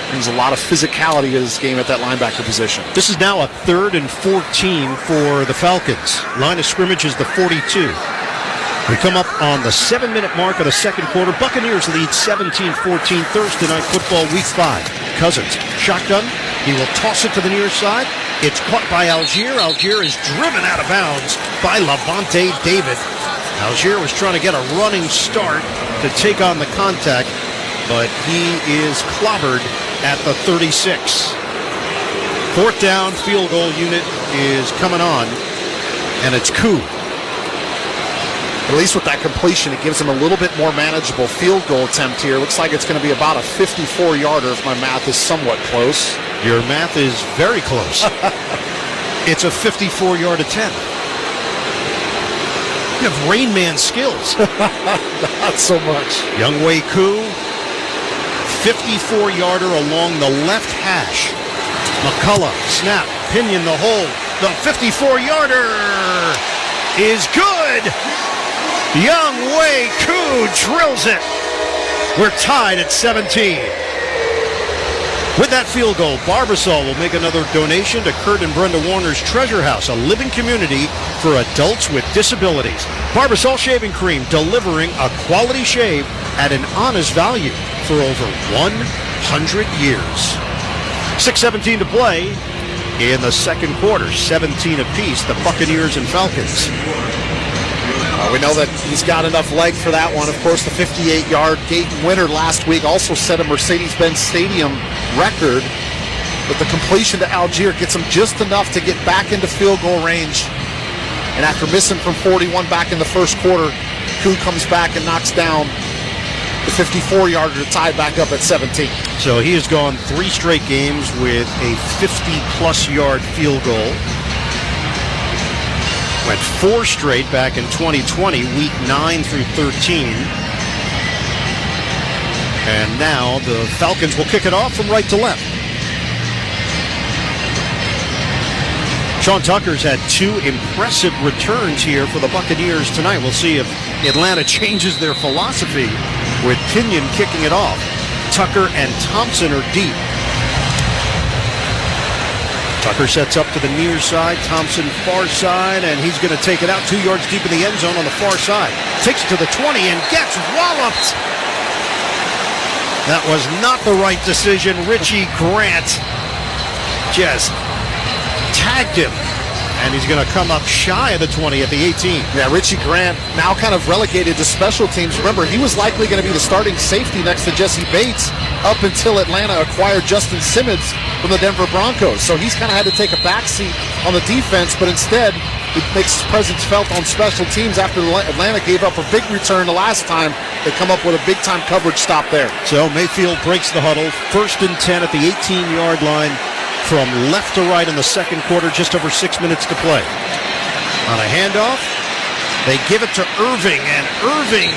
brings a lot of physicality to this game at that linebacker position. This is now a 3rd and 14 for the Falcons. Line of scrimmage is the 42. We come up on the 7-minute mark of the second quarter. Buccaneers lead 17-14 Thursday Night Football Week 5. Cousins, shotgun. He will toss it to the near side. It's caught by Algier. Algier is driven out of bounds by Lavonte David. Algier was trying to get a running start to take on the contact, but he is clobbered at the 36. 4th down, field goal unit is coming on, and it's Koo. At least with that completion, it gives him a little bit more manageable field goal attempt here. Looks like it's going to be about a 54-yarder if my math is somewhat close. Your math is very close. It's a 54-yard attempt. You have Rain Man skills. Not so much. Younghoe Koo, 54-yarder along the left hash. McCullough, snap, pinion the hold. The 54-yarder is good. Younghoe Koo drills it. We're tied at 17. With that field goal, Barbasol will make another donation to Kurt and Brenda Warner's Treasure House, a living community for adults with disabilities. Barbasol Shaving Cream, delivering a quality shave at an honest value for over 100 years. 6:17 to play in the second quarter, 17 apiece, the Buccaneers and Falcons. We know that he's got enough leg for that one. Of course, the 58-yard Dayton winner last week also set a Mercedes-Benz Stadium record. But the completion to Algier gets him just enough to get back into field goal range. And after missing from 41 back in the first quarter, Koo comes back and knocks down the 54-yarder to tie back up at 17. So he has gone 3 straight games with a 50-plus yard field goal. Went 4 straight back in 2020, week 9 through 13. And now the Falcons will kick it off from right to left. Sean Tucker's had 2 impressive returns here for the Buccaneers tonight. We'll see if Atlanta changes their philosophy with Pinion kicking it off. Tucker and Thompson are deep. Tucker sets up to the near side, Thompson far side, and he's going to take it out 2 yards deep in the end zone on the far side. Takes it to the 20 and gets walloped. That was not the right decision. Richie Grant just tagged him, and he's going to come up shy of the 20 at the 18. Yeah, Richie Grant now kind of relegated to special teams. Remember, he was likely going to be the starting safety next to Jesse Bates up until Atlanta acquired Justin Simmons from the Denver Broncos. So he's kind of had to take a backseat on the defense, but instead he makes his presence felt on special teams after Atlanta gave up a big return the last time. They come up with a big-time coverage stop there. So Mayfield breaks the huddle. 1st and 10 at the 18-yard line from left to right in the second quarter, just over 6 minutes to play. On a handoff, they give it to Irving, and Irving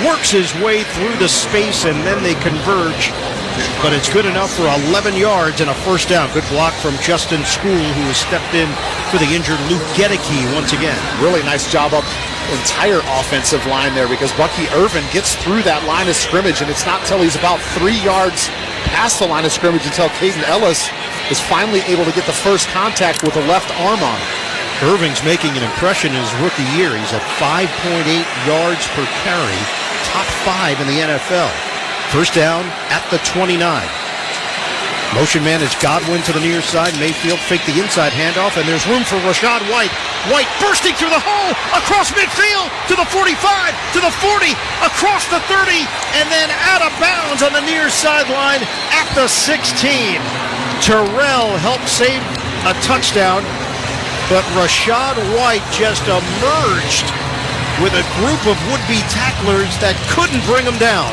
works his way through the space, and then they converge. But it's good enough for 11 yards and a first down. Good block from Justin School, who has stepped in for the injured Luke Gedeke once again. Really nice job up entire offensive line there, because Bucky Irvin gets through that line of scrimmage, and it's not till he's about 3 yards past the line of scrimmage until Caden Ellis is finally able to get the first contact with a left arm on. Irving's making an impression in his rookie year. He's at 5.8 yards per carry, top 5 in the NFL. First down at the 29. Motion man is Godwin to the near side. Mayfield fake the inside handoff, and there's room for Rachaad White. White bursting through the hole, across midfield, to the 45, to the 40, across the 30, and then out of bounds on the near sideline at the 16. Terrell helped save a touchdown, but Rachaad White just emerged with a group of would-be tacklers that couldn't bring him down.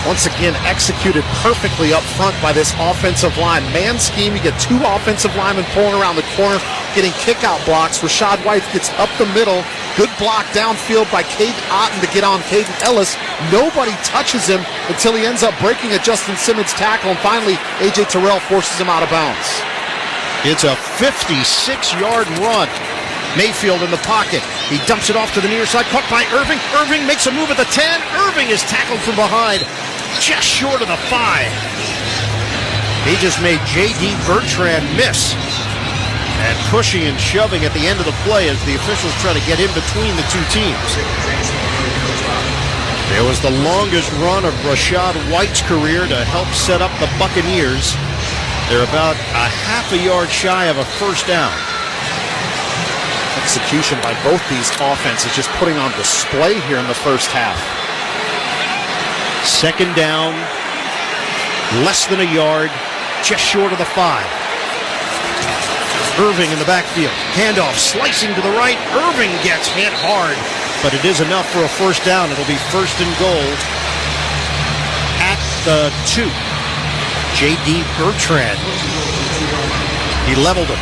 Once again, executed perfectly up front by this offensive line. Man scheme, you get 2 offensive linemen pulling around the corner, getting kick-out blocks. Rachaad White gets up the middle. Good block downfield by Caden Otten to get on Caden Ellis. Nobody touches him until he ends up breaking a Justin Simmons tackle, and finally, A.J. Terrell forces him out of bounds. It's a 56-yard run. Mayfield in the pocket. He dumps it off to the near side, caught by Irving. Irving makes a move at the 10. Irving is tackled from behind, just short of the 5. He just made J.D. Bertrand miss. And pushing and shoving at the end of the play as the officials try to get in between the 2 teams. It was the longest run of Rachaad White's career to help set up the Buccaneers. They're about a half a yard shy of a first down. Execution by both these offenses just putting on display here in the first half. Second down, less than a yard, just short of the 5. Irving in the backfield. Handoff slicing to the right. Irving gets hit hard, but it is enough for a first down. It'll be 1st and goal at the 2. J.D. Bertrand. He leveled him.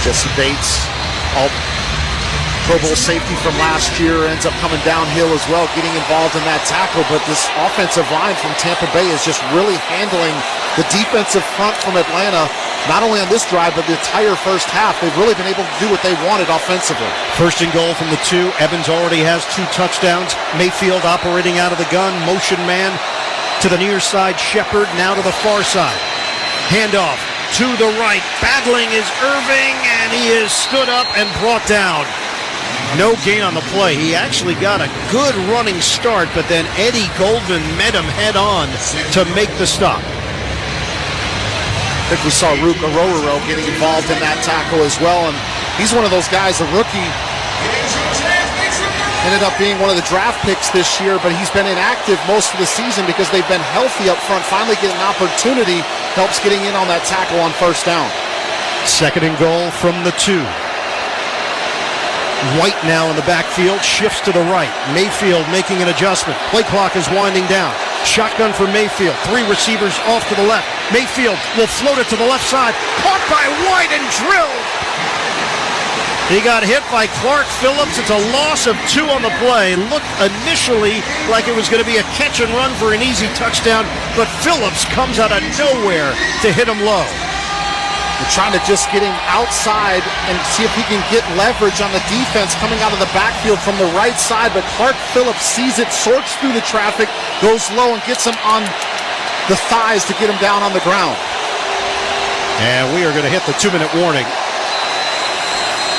Jesse Bates, all Pro Bowl safety from last year, ends up coming downhill as well, getting involved in that tackle. But this offensive line from Tampa Bay is just really handling the defensive front from Atlanta, not only on this drive, but the entire first half. They've really been able to do what they wanted offensively. 1st and goal from the 2. Evans already has 2 touchdowns. Mayfield operating out of the gun, motion man. To the near side, Shepard, now to the far side. Handoff to the right. Battling is Irving, and he is stood up and brought down. No gain on the play. He actually got a good running start, but then Eddie Goldman met him head on to make the stop. I think we saw Rook Orororo getting involved in that tackle as well, and he's one of those guys, a rookie. Ended up being one of the draft picks this year, but he's been inactive most of the season because they've been healthy up front. Finally getting an opportunity helps getting in on that tackle on first down. Second and goal from the 2. White now in the backfield, shifts to the right. Mayfield making an adjustment. Play clock is winding down. Shotgun for Mayfield. 3 receivers off to the left. Mayfield will float it to the left side. Caught by White and drilled. He got hit by Clark Phillips. It's a loss of 2 on the play. Looked initially like it was going to be a catch and run for an easy touchdown, but Phillips comes out of nowhere to hit him low. They're trying to just get him outside and see if he can get leverage on the defense coming out of the backfield from the right side, but Clark Phillips sees it, sorts through the traffic, goes low and gets him on the thighs to get him down on the ground. And we are going to hit the 2-minute warning.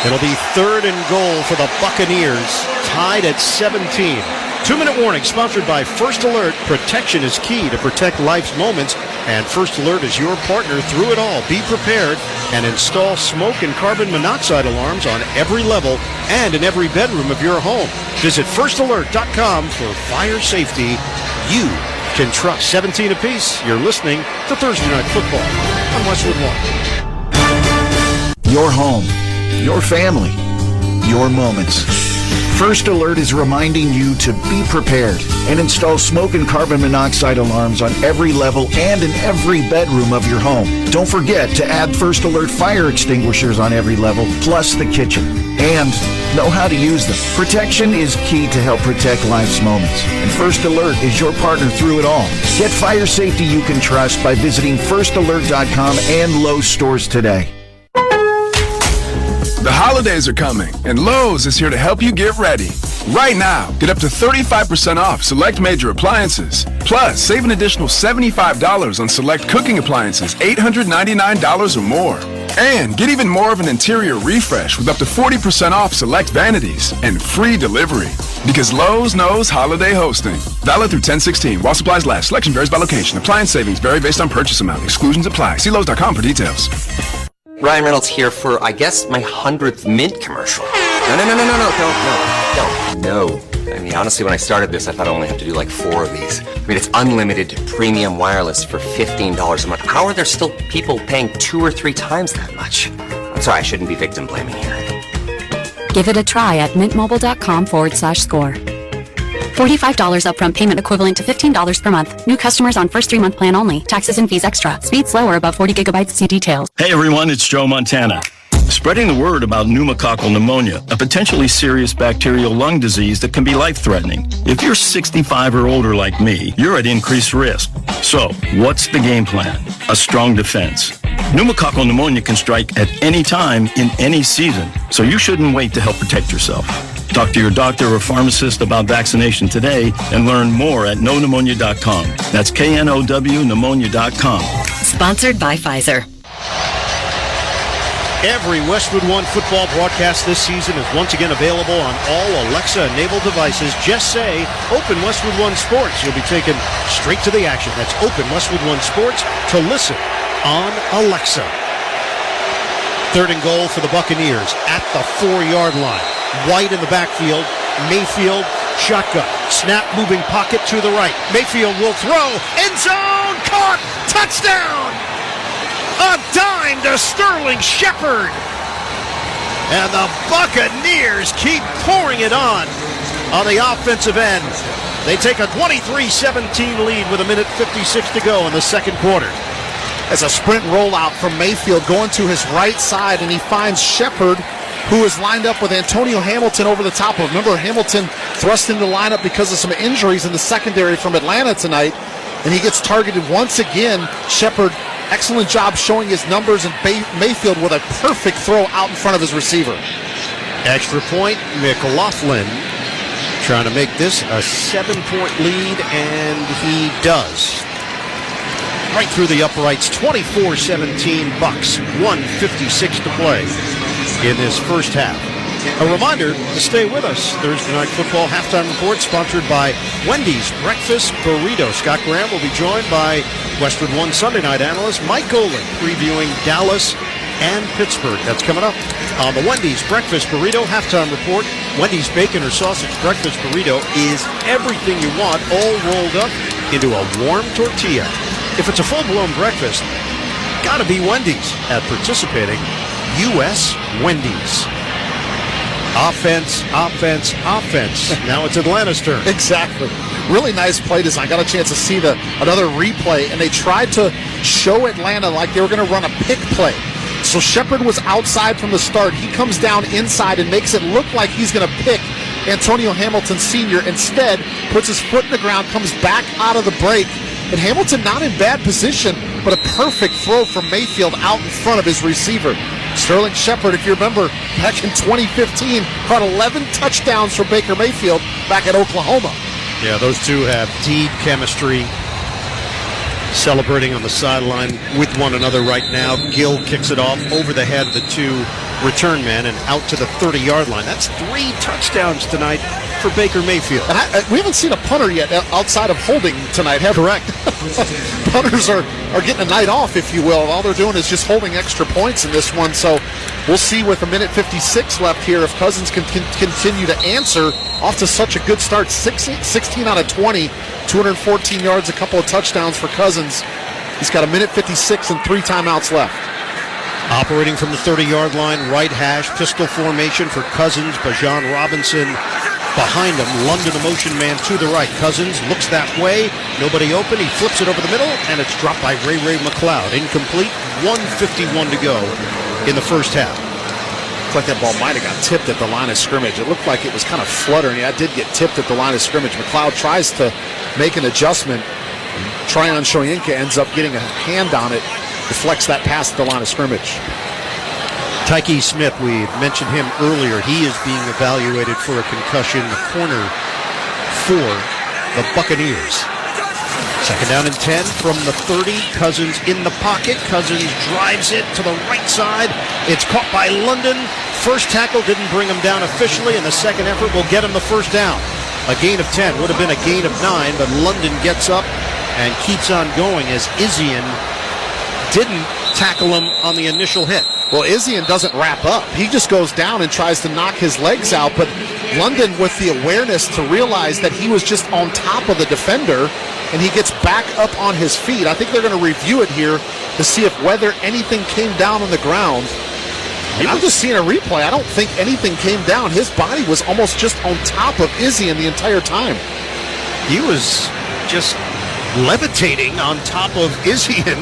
It'll be third and goal for the Buccaneers, tied at 17. 2-minute warning, sponsored by First Alert. Protection is key to protect life's moments, and First Alert is your partner through it all. Be prepared and install smoke and carbon monoxide alarms on every level and in every bedroom of your home. Visit firstalert.com for fire safety you can trust. 17 apiece. You're listening to Thursday Night Football on Westwood One. Your home. Your family, your moments. First Alert is reminding you to be prepared and install smoke and carbon monoxide alarms on every level and in every bedroom of your home. Don't forget to add First Alert fire extinguishers on every level, plus the kitchen. And know how to use them. Protection is key to help protect life's moments. And First Alert is your partner through it all. Get fire safety you can trust by visiting firstalert.com and Lowe's stores today. The holidays are coming, and Lowe's is here to help you get ready. Right now, get up to 35% off select major appliances. Plus, save an additional $75 on select cooking appliances, $899 or more. And get even more of an interior refresh with up to 40% off select vanities and free delivery. Because Lowe's knows holiday hosting. Valid through 10/16 while supplies last. Selection varies by location. Appliance savings vary based on purchase amount. Exclusions apply. See Lowe's.com for details. Ryan Reynolds here for, I guess, my 100th Mint commercial. No. I mean, honestly, when I started this, I thought I only have to do like 4 of these. I mean, it's unlimited premium wireless for $15 a month. How are there still people paying 2 or 3 times that much? I'm sorry, I shouldn't be victim blaming here. Give it a try at mintmobile.com/score. $45 upfront payment equivalent to $15 per month. New customers on first 3-month plan only. Taxes and fees extra. Speed slower above 40 gigabytes. See details. Hey everyone, it's Joe Montana. Spreading the word about pneumococcal pneumonia, a potentially serious bacterial lung disease that can be life-threatening. If you're 65 or older like me, you're at increased risk. So, what's the game plan? A strong defense. Pneumococcal pneumonia can strike at any time in any season, so you shouldn't wait to help protect yourself. Talk to your doctor or pharmacist about vaccination today and learn more at knowpneumonia.com. That's KNOW pneumonia.com. Sponsored by Pfizer. Every Westwood One football broadcast this season is once again available on all Alexa-enabled devices. Just say, Open Westwood One Sports. You'll be taken straight to the action. That's Open Westwood One Sports to listen on Alexa. Third and goal for the Buccaneers at the 4-yard line. White in the backfield. Mayfield, shotgun. Snap, moving pocket to the right. Mayfield will throw. End zone, caught, touchdown! A dime to Sterling Shepard. And the Buccaneers keep pouring it on the offensive end. They take a 23-17 lead with 1:56 to go in the second quarter. As a sprint rollout from Mayfield going to his right side, and he finds Shepard, who is lined up with Antonio Hamilton over the top of him. Remember, Hamilton thrust into the lineup because of some injuries in the secondary from Atlanta tonight, and he gets targeted once again. Shepard, excellent job showing his numbers, and Mayfield with a perfect throw out in front of his receiver. Extra point, McLaughlin Trying to make this a 7-point lead, and he does. Right through the uprights, 24-17 Bucs, 1:56 to play in this first half. A reminder to stay with us. Thursday Night Football Halftime Report sponsored by Wendy's Breakfast Burrito. Scott Graham will be joined by Westwood One Sunday Night analyst Mike Golick previewing Dallas and Pittsburgh. That's coming up on the Wendy's Breakfast Burrito Halftime Report. Wendy's Bacon or Sausage Breakfast Burrito is everything you want, all rolled up into a warm tortilla. If it's a full-blown breakfast, gotta be Wendy's at participating U.S. Wendy's. Offense, offense, offense. Now it's Atlanta's turn. Exactly. Really nice play design. Got a chance to see another replay, and they tried to show Atlanta like they were going to run a pick play. So Shepard was outside from the start. He comes down inside and makes it look like he's going to pick Antonio Hamilton Sr. Instead, puts his foot in the ground, comes back out of the break. And Hamilton not in bad position, but a perfect throw from Mayfield out in front of his receiver. Sterling Shepard, if you remember, back in 2015, caught 11 touchdowns from Baker Mayfield back at Oklahoma. Yeah, those two have deep chemistry, celebrating on the sideline with one another right now. Gill kicks it off over the head of the two return men and out to the 30-yard line. That's 3 touchdowns tonight for Baker Mayfield. And we haven't seen a punter yet outside of holding tonight, have we? Correct. Punters are getting a night off, if you will. All they're doing is just holding extra points in this one. So we'll see with 1:56 left here if Cousins can continue to answer off to such a good start. 16 out of 20, 214 yards, a couple of touchdowns for Cousins. He's got 1:56 and 3 timeouts left. Operating from the 30-yard line, right hash, pistol formation for Cousins. Bijan Robinson behind him. London, the motion man to the right. Cousins looks that way. Nobody open. He flips it over the middle, and it's dropped by Ray McLeod. Incomplete. 1:51 to go in the first half. Looked like that ball might have got tipped at the line of scrimmage. It looked like it was kind of fluttering. Yeah, it did get tipped at the line of scrimmage. McLeod tries to make an adjustment. Tryon Shoyinka ends up getting a hand on it. Deflects that pass at the line of scrimmage. Tyke Smith, we mentioned him earlier. He is being evaluated for a concussion, the corner for the Buccaneers. Second down and 10 from the 30. Cousins in the pocket. Cousins drives it to the right side. It's caught by London. First tackle didn't bring him down officially, and the second effort will get him the first down. A gain of 10 would have been a gain of 9, but London gets up and keeps on going as Isian didn't tackle him on the initial hit. Well, Isian doesn't wrap up. He just goes down and tries to knock his legs out, but London with the awareness to realize that he was just on top of the defender, and he gets back up on his feet. I think they're going to review it here to see if whether anything came down on the ground. And I'm just seeing a replay. I don't think anything came down. His body was almost just on top of Isian the entire time. He was just levitating on top of Isian,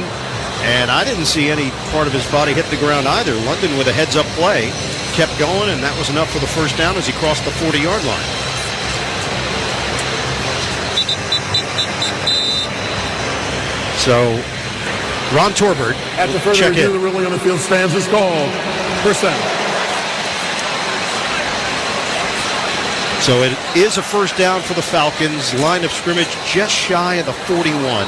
and I didn't see any part of his body hit the ground either. London with a heads-up play kept going, and that was enough for the first down as he crossed the 40-yard line. So, Ron Torbert, after further review, the ruling on the field stands as called. First down. So it is a first down for the Falcons. Line of scrimmage just shy of the 41.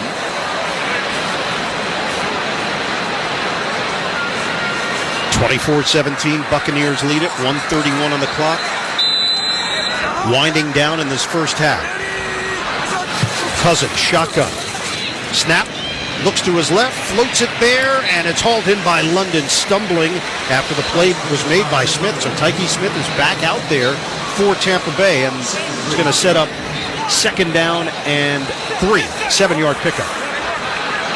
(24-17) Buccaneers lead it. 1:31 on the clock. Winding down in this first half. Cousins, shotgun. Snap. Looks to his left, floats it there, and it's hauled in by London, stumbling after the play was made by Smith. So Tyke Smith is back out there for Tampa Bay, and he's going to set up second down and 3. 7-yard pickup.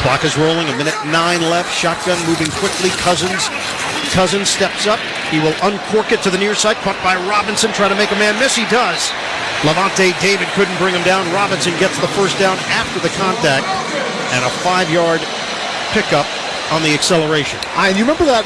Clock is rolling, 1:09 left. Shotgun moving quickly. Cousins steps up. He will uncork it to the near side. Caught by Robinson, trying to make a man miss. He does. Levante David couldn't bring him down. Robinson gets the first down after the contact, and a 5-yard pickup on the acceleration. And you remember that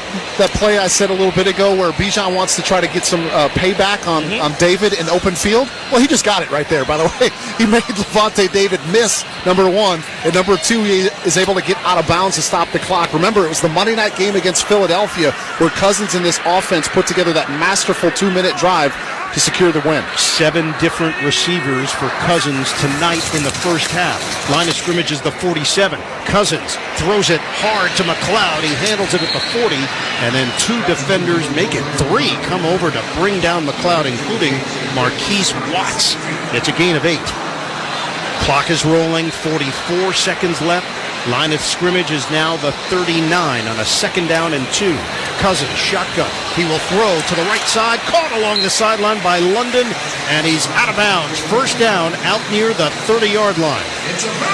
play I said a little bit ago where Bijan wants to try to get some payback on David in open field? Well, he just got it right there, by the way. He made Levante David miss, number 1. And number 2, he is able to get out of bounds to stop the clock. Remember, it was the Monday night game against Philadelphia where Cousins and this offense put together that masterful 2-minute drive. to secure the win. 7 different receivers for Cousins tonight in the first half. Line of scrimmage is the 47. Cousins throws it hard to McLeod. He handles it at the 40, and then 2 defenders make it 3 come over to bring down McLeod, including Marquise Watts. It's a gain of 8. Clock is rolling, 44 seconds left. Line of scrimmage is now the 39 on a 2nd down and 2. Cousins, shotgun. He will throw to the right side. Caught along the sideline by London, and he's out of bounds. First down out near the 30-yard line.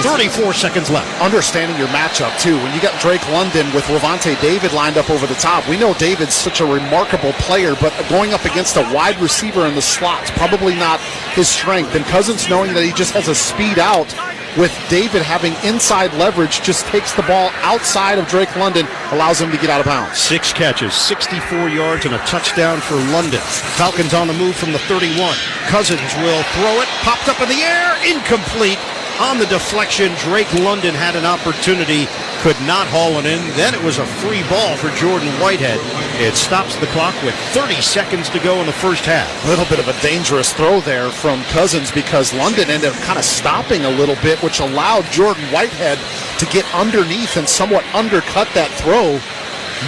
34 seconds left. Understanding your matchup, too. When you got Drake London with Levante David lined up over the top, we know David's such a remarkable player, but going up against a wide receiver in the slot's probably not his strength. And Cousins, knowing that he just has a speed out, with David having inside leverage, just takes the ball outside of Drake London, allows him to get out of bounds. 6 catches, 64 yards, and a touchdown for London. Falcons on the move from the 31. Cousins will throw it, popped up in the air, incomplete. On the deflection, Drake London had an opportunity, could not haul it in. Then it was a free ball for Jordan Whitehead. It stops the clock with 30 seconds to go in the first half. A little bit of a dangerous throw there from Cousins because London ended up kind of stopping a little bit, which allowed Jordan Whitehead to get underneath and somewhat undercut that throw.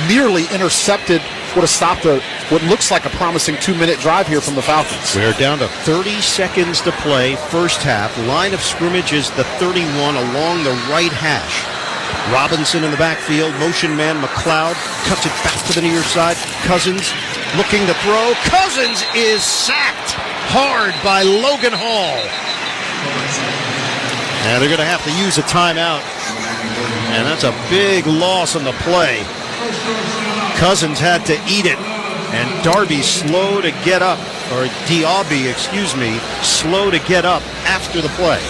Nearly intercepted, would have stopped what looks like a promising 2-minute drive here from the Falcons. We're down to 30 seconds to play, first half. Line of scrimmage is the 31 along the right hash. Robinson in the backfield, motion man McLeod cuts it back to the near side. Cousins looking to throw. Cousins is sacked hard by Logan Hall. Now they're going to have to use a timeout, and that's a big loss on the play. Cousins had to eat it, and Darby slow to get up, or Diaby, slow to get up after the play.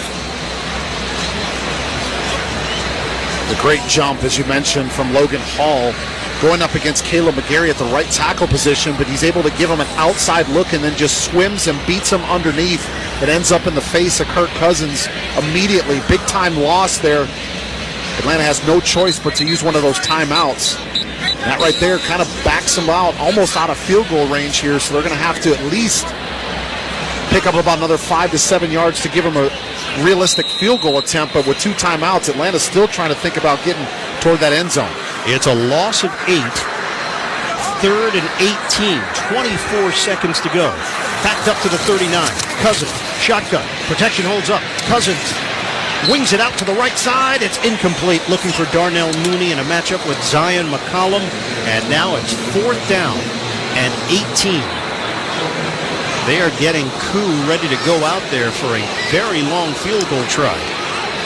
The great jump, as you mentioned, from Logan Hall, going up against Caleb McGarry at the right tackle position, but he's able to give him an outside look and then just swims and beats him underneath. It ends up in the face of Kirk Cousins immediately. Big time loss there. Atlanta has no choice but to use one of those timeouts. That right there kind of backs them out, almost out of field goal range here, so they're going to have to at least pick up about another 5 to 7 yards to give them a realistic field goal attempt. But with 2 timeouts, Atlanta's still trying to think about getting toward that end zone. It's a loss of 8. 3rd and 18, 24 seconds to go. Backed up to the 39. Cousins, shotgun, protection holds up. Cousins wings it out to the right side. It's incomplete. Looking for Darnell Mooney in a matchup with Zion McCollum. And now it's 4th down and 18. They are getting Koo ready to go out there for a very long field goal try.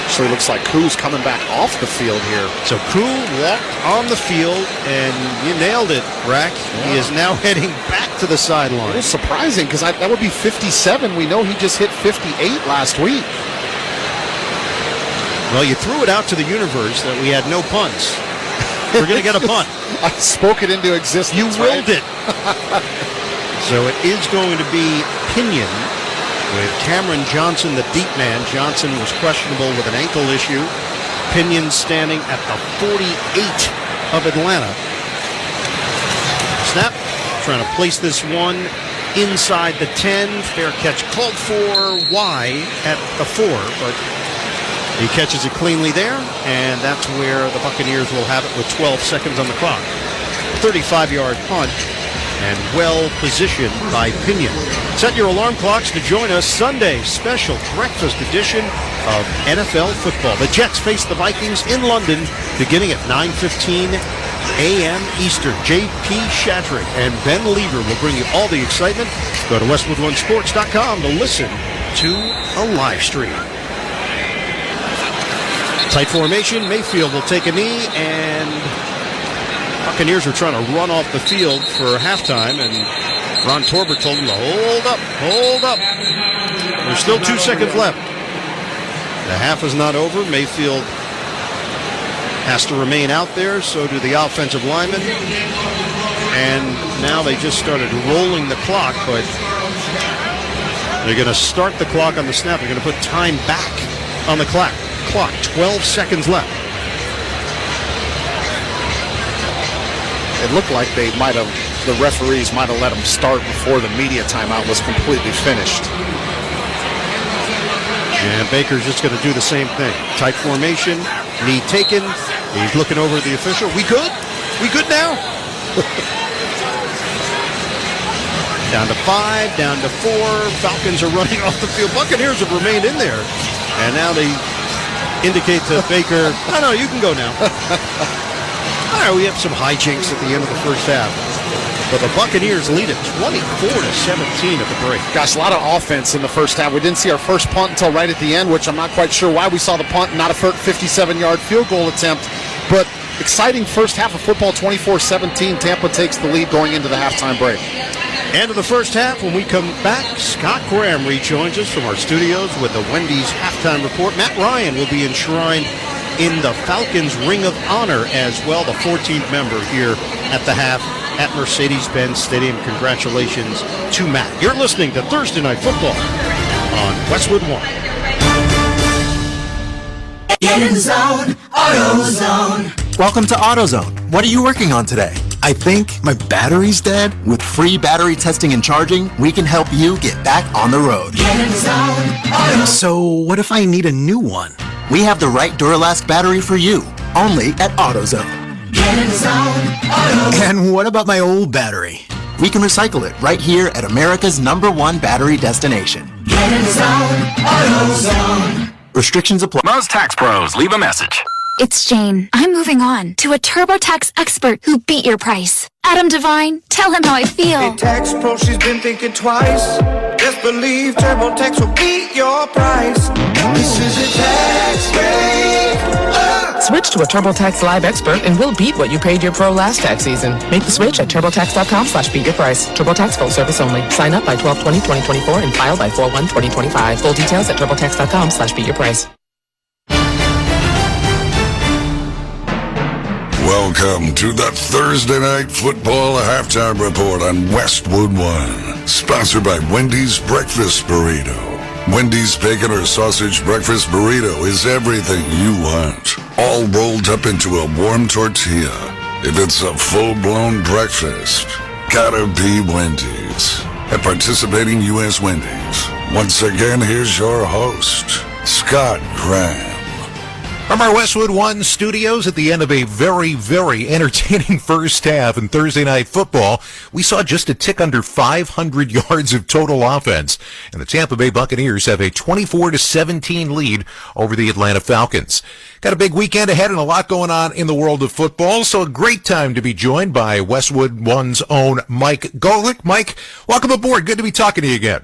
Actually looks like Koo's coming back off the field here. So Koo walked on the field, and you nailed it, Rack. Yeah. He is now heading back to the sideline. It was surprising because that would be 57. We know he just hit 58 last week. Well, you threw it out to the universe that we had no punts. We're going to get a punt. I spoke it into existence. You willed it. So it is going to be Pinion with Cameron Johnson, the deep man. Johnson was questionable with an ankle issue. Pinion standing at the 48 of Atlanta. Snap. Trying to place this one inside the 10. Fair catch called for. Y at the 4, but he catches it cleanly there, and that's where the Buccaneers will have it with 12 seconds on the clock. 35-yard punt, and well positioned by Pinion. Set your alarm clocks to join us Sunday special breakfast edition of NFL football. The Jets face the Vikings in London beginning at 9:15 a.m. Eastern. J.P. Shatrick and Ben Lever will bring you all the excitement. Go to WestwoodOneSports.com to listen to a live stream. Tight formation. Mayfield will take a knee, and Buccaneers are trying to run off the field for halftime, and Ron Torbert told them to hold up. There's still 2 seconds left. The half is not over. Mayfield has to remain out there, so do the offensive linemen. And now they just started rolling the clock, but they're going to start the clock on the snap. They're going to put time back on the clock. 12 seconds left. It looked like they might have the referees might have let him start before the media timeout was completely finished. And Baker's just going to do the same thing. Tight formation, knee taken. He's looking over at the official. We good? We good now? Down to 5, down to 4. Falcons are running off the field. Buccaneers have remained in there. And now they indicate to Baker, no, you can go now. All right, we have some hijinks at the end of the first half. But the Buccaneers lead it 24-17 at the break. Gosh, a lot of offense in the first half. We didn't see our first punt until right at the end, which I'm not quite sure why we saw the punt and not a 57-yard field goal attempt. But exciting first half of football, 24-17. Tampa takes the lead going into the halftime break. End of the first half. When we come back, Scott Graham rejoins us from our studios with the Wendy's halftime report. Matt Ryan will be enshrined in the Falcons Ring of Honor as well, the 14th member here at the half at Mercedes-Benz Stadium. Congratulations to Matt. You're listening to Thursday Night Football on Westwood One. Get in the zone, AutoZone. Welcome to AutoZone. What are you working on today? I think my battery's dead. With free battery testing and charging, we can help you get back on the road. Get in the zone, AutoZone. So what if I need a new one? We have the right Duralast battery for you, only at AutoZone. Get in the zone, AutoZone. And what about my old battery? We can recycle it right here at America's #1 battery destination. Get in the zone, AutoZone. Restrictions apply. Most tax pros leave a message. It's Jane. I'm moving on to a TurboTax expert who beat your price. Adam Devine, tell him how I feel. Hey, tax pro, she's been thinking twice. Just believe TurboTax will beat your price. This is a tax break. Switch to a TurboTax Live expert and we'll beat what you paid your pro last tax season. Make the switch at TurboTax.com/beatyourprice. TurboTax full service only. Sign up by 12/20/2024 and file by 4/1/2025. Full details at TurboTax.com/beatyourprice. Welcome to the Thursday Night Football Halftime Report on Westwood One. Sponsored by Wendy's Breakfast Burrito. Wendy's bacon or sausage breakfast burrito is everything you want, all rolled up into a warm tortilla. If it's a full-blown breakfast, gotta be Wendy's. At participating U.S. Wendy's, once again, here's your host, Scott Graham. From our Westwood One studios at the end of a very, very entertaining first half in Thursday Night Football, we saw just a tick under 500 yards of total offense, and the Tampa Bay Buccaneers have a 24-17 lead over the Atlanta Falcons. Got a big weekend ahead and a lot going on in the world of football, so a great time to be joined by Westwood One's own Mike Golick. Mike, welcome aboard. Good to be talking to you again.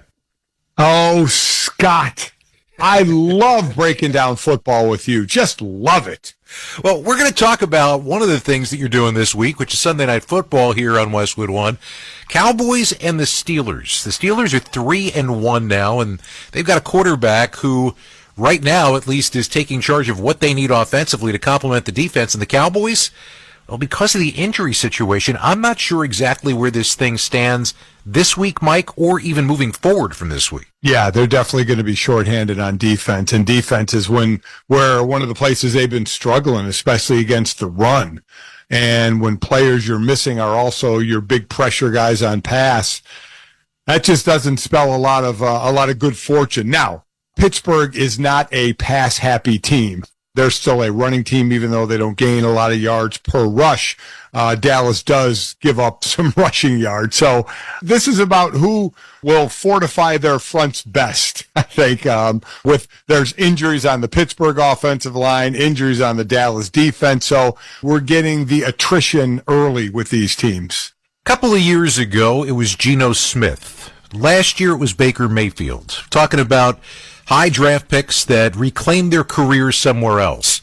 Oh, Scott. I love breaking down football with you. Just love it. Well, we're going to talk about one of the things that you're doing this week, which is Sunday Night Football here on Westwood One. Cowboys and the Steelers. The Steelers are 3-1 now, and they've got a quarterback who right now at least is taking charge of what they need offensively to complement the defense. And the Cowboys, well, because of the injury situation, I'm not sure exactly where this thing stands this week, Mike, or even moving forward from this week. Yeah, they're definitely going to be shorthanded on defense, and defense is where one of the places they've been struggling, especially against the run. And when players you're missing are also your big pressure guys on pass, that just doesn't spell a lot of good fortune. Now, Pittsburgh is not a pass-happy team. They're still a running team, even though they don't gain a lot of yards per rush. Dallas does give up some rushing yards. So this is about who will fortify their fronts best, I think. There's injuries on the Pittsburgh offensive line, injuries on the Dallas defense. So we're getting the attrition early with these teams. A couple of years ago, it was Geno Smith. Last year, it was Baker Mayfield. Talking about high draft picks that reclaimed their careers somewhere else.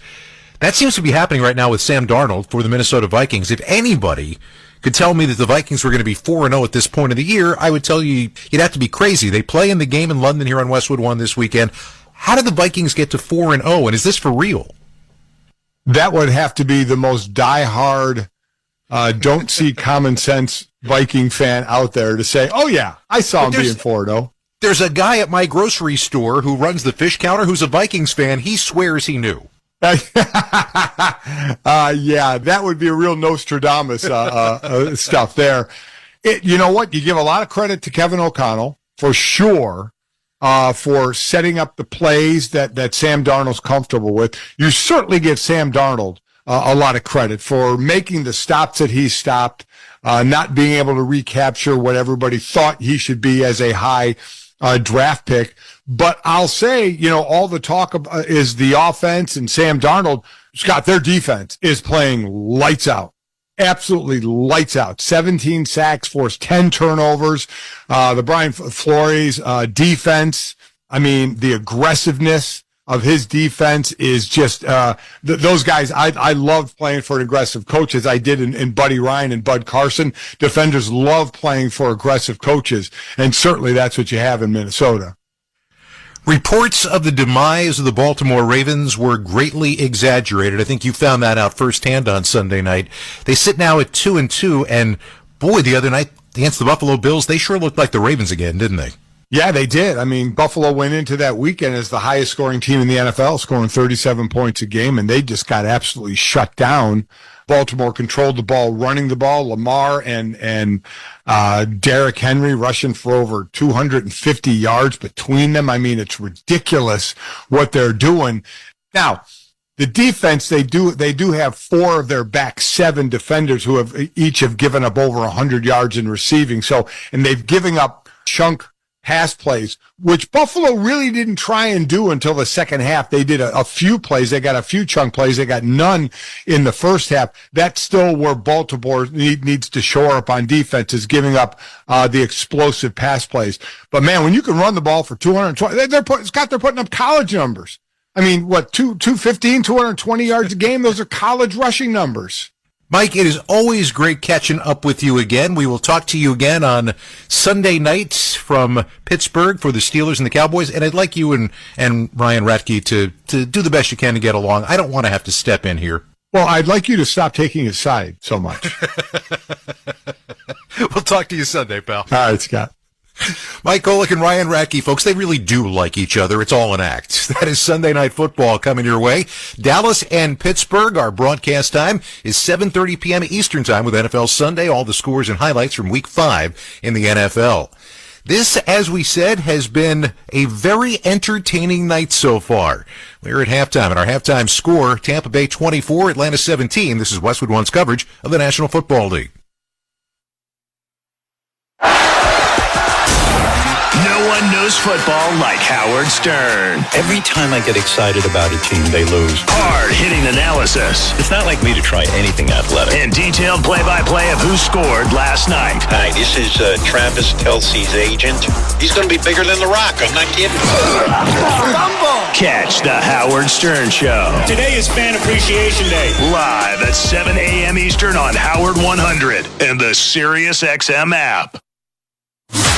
That seems to be happening right now with Sam Darnold for the Minnesota Vikings. If anybody could tell me that the Vikings were going to be 4-0 at this point of the year, I would tell you you'd have to be crazy. They play in the game in London here on Westwood One this weekend. How did the Vikings get to 4-0, and is this for real? That would have to be the most diehard, don't see common sense Viking fan out there to say, oh yeah, I saw him being 4-0. There's a guy at my grocery store who runs the fish counter who's a Vikings fan. He swears he knew. Yeah, that would be a real Nostradamus stuff there. You know what? You give a lot of credit to Kevin O'Connell, for sure, for setting up the plays that Sam Darnold's comfortable with. You certainly give Sam Darnold a lot of credit for making the stops that he stopped, not being able to recapture what everybody thought he should be as a high draft pick. But I'll say, all the talk is the offense and Sam Darnold. Scott, their defense is playing lights out. Absolutely lights out. 17 sacks, forced 10 turnovers. The Brian Flores defense, the aggressiveness of his defense is just those guys. I loved playing for an aggressive coach, as I did in Buddy Ryan and Bud Carson. Defenders love playing for aggressive coaches, and certainly that's what you have in Minnesota. Reports of the demise of the Baltimore Ravens were greatly exaggerated. I think you found that out firsthand on Sunday night. They sit now at 2-2, and boy, the other night against the Buffalo Bills, they sure looked like the Ravens again, didn't they? Yeah, they did. Buffalo went into that weekend as the highest scoring team in the NFL, scoring 37 points a game, and they just got absolutely shut down. Baltimore controlled the ball, running the ball. Lamar and Derrick Henry rushing for over 250 yards between them. It's ridiculous what they're doing. Now, the defense, they do have 4 of their back 7 defenders who have given up over 100 yards in receiving. And they've given up chunk pass plays, which Buffalo really didn't try and do until the second half. They did a few plays. They got a few chunk plays. They got none in the first half. That's still where Baltimore needs to shore up on defense, is giving up the explosive pass plays. But, man, when you can run the ball for 220, they're putting up college numbers. 215, 220 yards a game? Those are college rushing numbers. Mike, it is always great catching up with you again. We will talk to you again on Sunday nights from Pittsburgh for the Steelers and the Cowboys. And I'd like you and Ryan Ratke to do the best you can to get along. I don't want to have to step in here. Well, I'd like you to stop taking his side so much. We'll talk to you Sunday, pal. All right, Scott. Mike Golick and Ryan Ratke, folks, they really do like each other. It's all an act. That is Sunday Night Football coming your way. Dallas and Pittsburgh, our broadcast time is 7:30 p.m. Eastern Time with NFL Sunday. All the scores and highlights from Week 5 in the NFL. This, as we said, has been a very entertaining night so far. We're at halftime, and our halftime score, Tampa Bay 24, Atlanta 17. This is Westwood One's coverage of the National Football League. No one knows football like Howard Stern. Every time I get excited about a team, they lose. Hard-hitting analysis. It's not like me to try anything athletic. And detailed play-by-play of who scored last night. Hi, this is Travis Kelce's agent. He's going to be bigger than The Rock. I'm not kidding. Catch the Howard Stern Show. Today is Fan Appreciation Day. Live at 7 a.m. Eastern on Howard 100 and the SiriusXM app.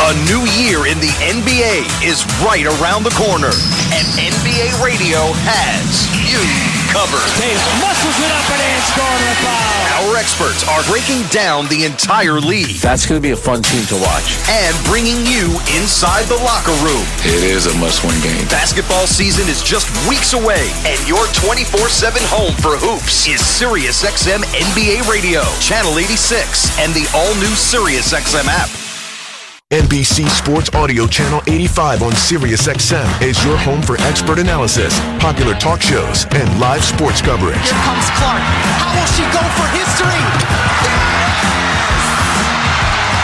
A new year in the NBA is right around the corner, and NBA Radio has you covered. Taves muscles it up and scoring the foul. Our experts are breaking down the entire league. That's going to be a fun team to watch. And bringing you inside the locker room. It is a must-win game. Basketball season is just weeks away, and your 24/7 home for hoops is SiriusXM NBA Radio, Channel 86, and the all-new SiriusXM app. NBC Sports Audio Channel 85 on SiriusXM is your home for expert analysis, popular talk shows, and live sports coverage. Here comes Clark. How will she go for history?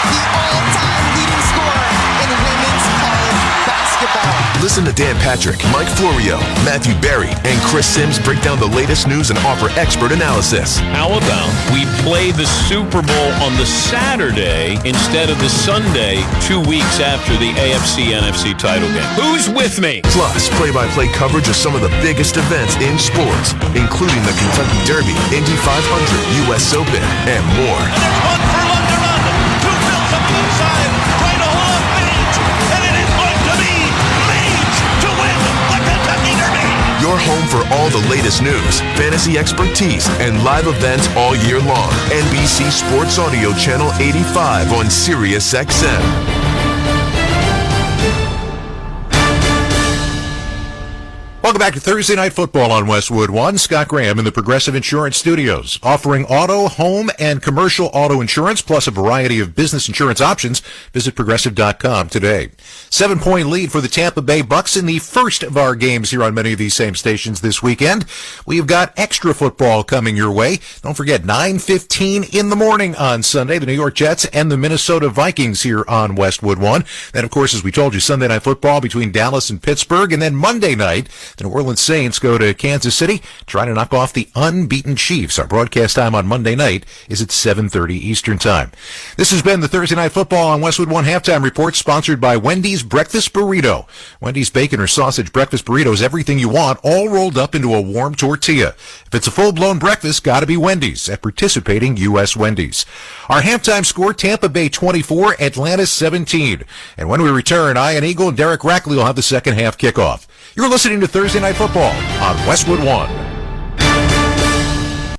The all-time leading scorer in women's college basketball. Listen to Dan Patrick, Mike Florio, Matthew Berry, and Chris Sims break down the latest news and offer expert analysis. How about we play the Super Bowl on the Saturday instead of the Sunday 2 weeks after the AFC-NFC title game? Who's with me? Plus, play-by-play coverage of some of the biggest events in sports, including the Kentucky Derby, Indy 500, U.S. Open, and more. And there's one for London. Two fills up the inside. Right along Mage. And it is going to be Mage to win the Kentucky Derby. Your home for all the latest news, fantasy expertise, and live events all year long. NBC Sports Audio Channel 85 on SiriusXM. Welcome back to Thursday Night Football on Westwood One. Scott Graham in the Progressive Insurance Studios, offering auto, home, and commercial auto insurance, plus a variety of business insurance options. Visit Progressive.com today. 7-point lead for the Tampa Bay Bucs in the first of our games here on many of these same stations this weekend. We've got extra football coming your way. Don't forget, 9:15 in the morning on Sunday, the New York Jets and the Minnesota Vikings here on Westwood One. Then, of course, as we told you, Sunday Night Football between Dallas and Pittsburgh, and then Monday night, the New Orleans Saints go to Kansas City, trying to knock off the unbeaten Chiefs. Our broadcast time on Monday night is at 7:30 Eastern Time. This has been the Thursday Night Football on Westwood One Halftime Report, sponsored by Wendy's Breakfast Burrito. Wendy's bacon or sausage breakfast burrito is everything you want, all rolled up into a warm tortilla. If it's a full-blown breakfast, gotta be Wendy's at participating U.S. Wendy's. Our halftime score, Tampa Bay 24, Atlanta 17. And when we return, Ian Eagle and Derek Rackley will have the second half kickoff. You're listening to Thursday Night Football on Westwood One.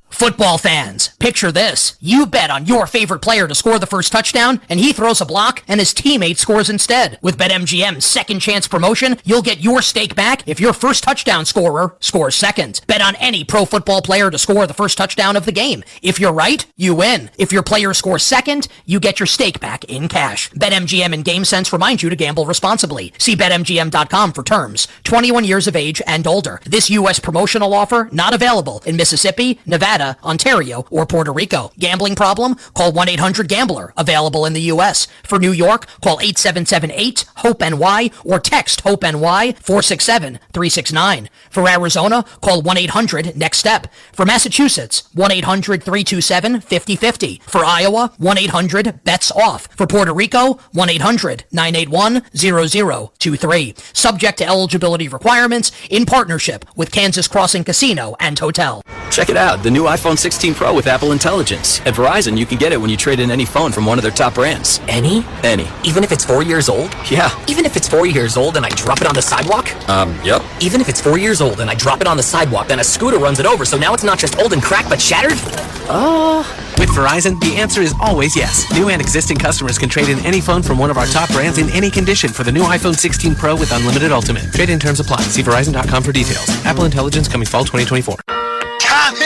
Football fans, picture this. You bet on your favorite player to score the first touchdown, and he throws a block, and his teammate scores instead. With BetMGM's second chance promotion, you'll get your stake back if your first touchdown scorer scores second. Bet on any pro football player to score the first touchdown of the game. If you're right, you win. If your player scores second, you get your stake back in cash. BetMGM and GameSense remind you to gamble responsibly. See BetMGM.com for terms. 21 years of age and older. This U.S. promotional offer not available in Mississippi, Nevada, Ontario, or Puerto Rico. Gambling problem? Call 1-800-GAMBLER. Available in the U.S. For New York, call 877-8-HOPE-NY or text HOPE-NY 467-369. For Arizona, call 1-800-NEXT-STEP. For Massachusetts, 1-800-327-5050. For Iowa, 1-800-BETS-OFF. For Puerto Rico, 1-800-981-0023. Subject to eligibility requirements in partnership with Kansas Crossing Casino and Hotel. Check it out, the new iPhone 16 Pro with Apple Intelligence. At Verizon, you can get it when you trade in any phone from one of their top brands. Any? Any. Even if it's 4 years old? Yeah. Even if it's 4 years old and I drop it on the sidewalk? Yep. Even if it's 4 years old and I drop it on the sidewalk, then a scooter runs it over, so now it's not just old and cracked, but shattered? With Verizon, the answer is always yes. New and existing customers can trade in any phone from one of our top brands in any condition for the new iPhone 16 Pro with Unlimited Ultimate. Trade-in terms apply. See Verizon.com for details. Apple Intelligence coming fall 2024. Tommy!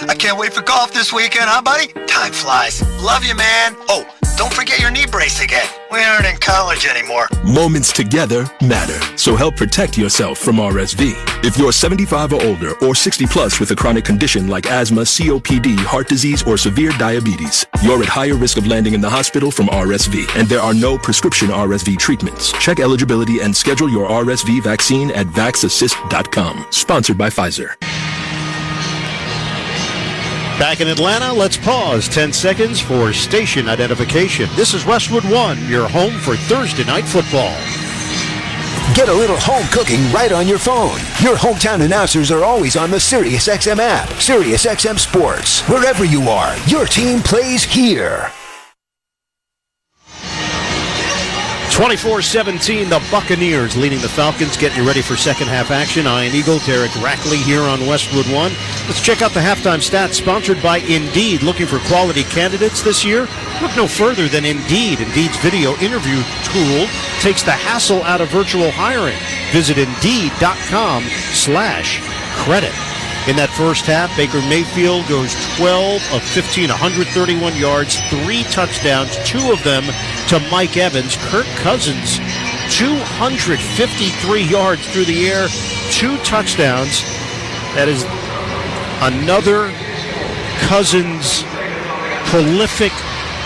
I can't wait for golf this weekend, huh, buddy? Time flies. Love you, man. Oh, don't forget your knee brace again. We aren't in college anymore. Moments together matter, so help protect yourself from RSV. If you're 75 or older or 60 plus with a chronic condition like asthma, COPD, heart disease, or severe diabetes, you're at higher risk of landing in the hospital from RSV, and there are no prescription RSV treatments. Check eligibility and schedule your RSV vaccine at vaxassist.com. Sponsored by Pfizer. Back in Atlanta, let's pause 10 seconds for station identification. This is Westwood One, your home for Thursday Night Football. Get a little home cooking right on your phone. Your hometown announcers are always on the SiriusXM app. SiriusXM Sports. Wherever you are, your team plays here. 24-17, the Buccaneers leading the Falcons, getting you ready for second half action. Ian Eagle, Derek Rackley here on Westwood One. Let's check out the halftime stats sponsored by Indeed. Looking for quality candidates this year? Look no further than Indeed. Indeed's video interview tool takes the hassle out of virtual hiring. Visit Indeed.com/credit. In that first half, Baker Mayfield goes 12 of 15, 131 yards, 3 touchdowns, 2 of them to Mike Evans. Kirk Cousins, 253 yards through the air, 2 touchdowns. That is another Cousins prolific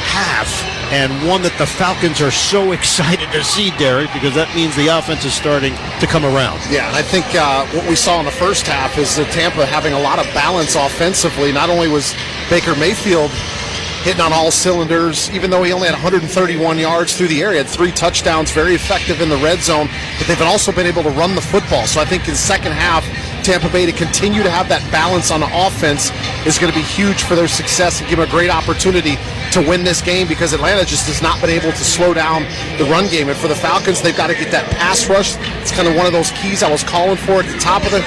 half, and one that the Falcons are so excited to see, Derek, because that means the offense is starting to come around. Yeah, and I think what we saw in the first half is Tampa having a lot of balance offensively. Not only was Baker Mayfield hitting on all cylinders, even though he only had 131 yards through the air. He had 3 touchdowns, very effective in the red zone, but they've also been able to run the football. So I think in the second half, Tampa Bay to continue to have that balance on the offense is going to be huge for their success and give them a great opportunity to win this game, because Atlanta just has not been able to slow down the run game. And for the Falcons, they've got to get that pass rush. It's kind of one of those keys I was calling for at the top of the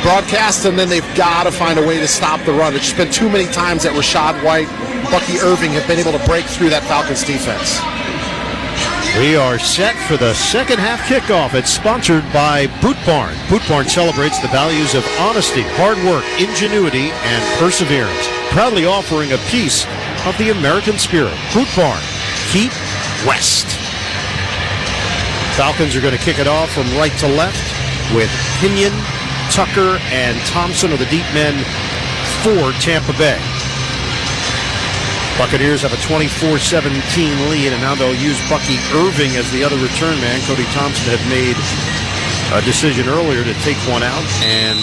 broadcast, and then they've got to find a way to stop the run. It's just been too many times that Rashad White, Bucky Irving have been able to break through that Falcons defense. We are set for the second half kickoff. It's sponsored by Boot Barn. Boot Barn celebrates the values of honesty, hard work, ingenuity, and perseverance. Proudly offering a piece of the American spirit. Boot Barn. Keep West. Falcons are going to kick it off from right to left with Pinion, Tucker, and Thompson are the deep men for Tampa Bay. Buccaneers have a 24-17 lead, and now they'll use Bucky Irving as the other return man. Cody Thompson had made a decision earlier to take one out, and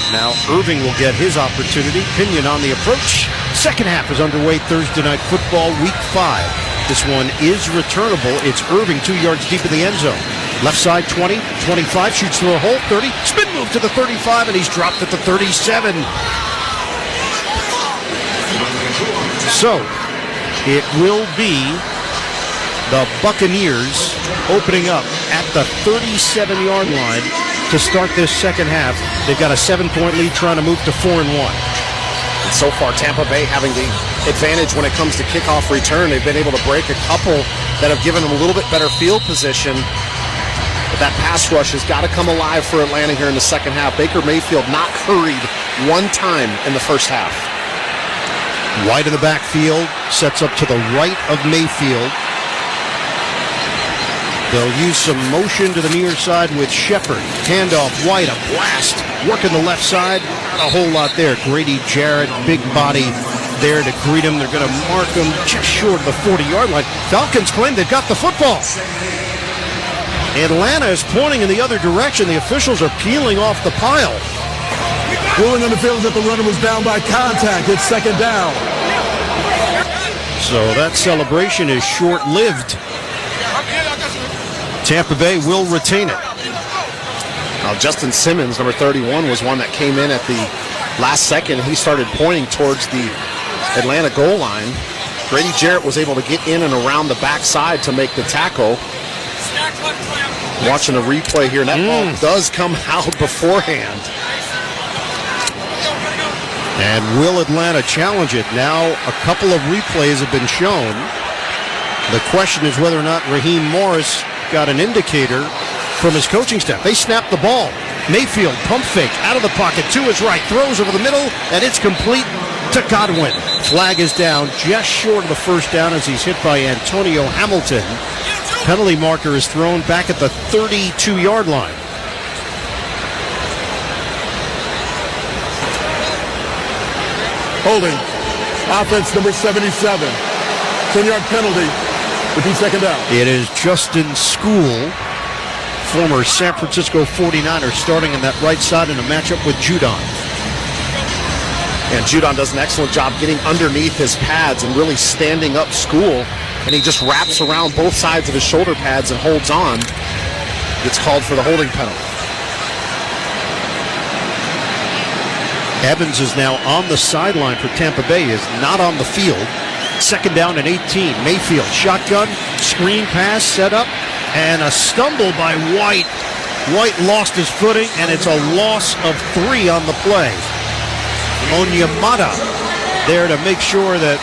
now Irving will get his opportunity. Pinion on the approach. Second half is underway. Thursday Night Football, Week 5. This one is returnable. It's Irving 2 yards deep in the end zone. Left side 20, 25, shoots through a hole, 30. Spin move to the 35, and he's dropped at the 37. So, it will be the Buccaneers opening up at the 37-yard line to start this second half. They've got a 7-point lead trying to move to 4-1. And so far, Tampa Bay having the advantage when it comes to kickoff return. They've been able to break a couple that have given them a little bit better field position. But that pass rush has got to come alive for Atlanta here in the second half. Baker Mayfield not hurried one time in the first half. White in the backfield, sets up to the right of Mayfield. They'll use some motion to the near side with Shepard. Handoff, White, a blast. Working the left side, not a whole lot there. Grady Jarrett, big body there to greet him. They're going to mark him just short of the 40-yard line. Falcons claim they've got the football. Atlanta is pointing in the other direction. The officials are peeling off the pile. Ruling on the field that the runner was down by contact. It's second down. So that celebration is short-lived. Tampa Bay will retain it. Now, Justin Simmons, number 31, was one that came in at the last second. He started pointing towards the Atlanta goal line. Grady Jarrett was able to get in and around the backside to make the tackle. Watching the replay here, and that ball does come out beforehand. And will Atlanta challenge it? Now a couple of replays have been shown. The question is whether or not Raheem Morris got an indicator from his coaching staff. They snapped the ball. Mayfield, pump fake, out of the pocket, to his right, throws over the middle, and it's complete to Godwin. Flag is down just short of the first down as he's hit by Antonio Hamilton. Penalty marker is thrown back at the 32-yard line. Holding. Offense number 77. 10-yard penalty. Repeat second down. It is Justin School, former San Francisco 49er, starting on that right side in a matchup with Judon. And Judon does an excellent job getting underneath his pads and really standing up School. And he just wraps around both sides of his shoulder pads and holds on. Gets called for the holding penalty. Evans is now on the sideline for Tampa Bay, is not on the field. Second down and 18. Mayfield, shotgun, screen pass, set up, and a stumble by White. White lost his footing, and it's a loss of 3 on the play. Onyemata there to make sure that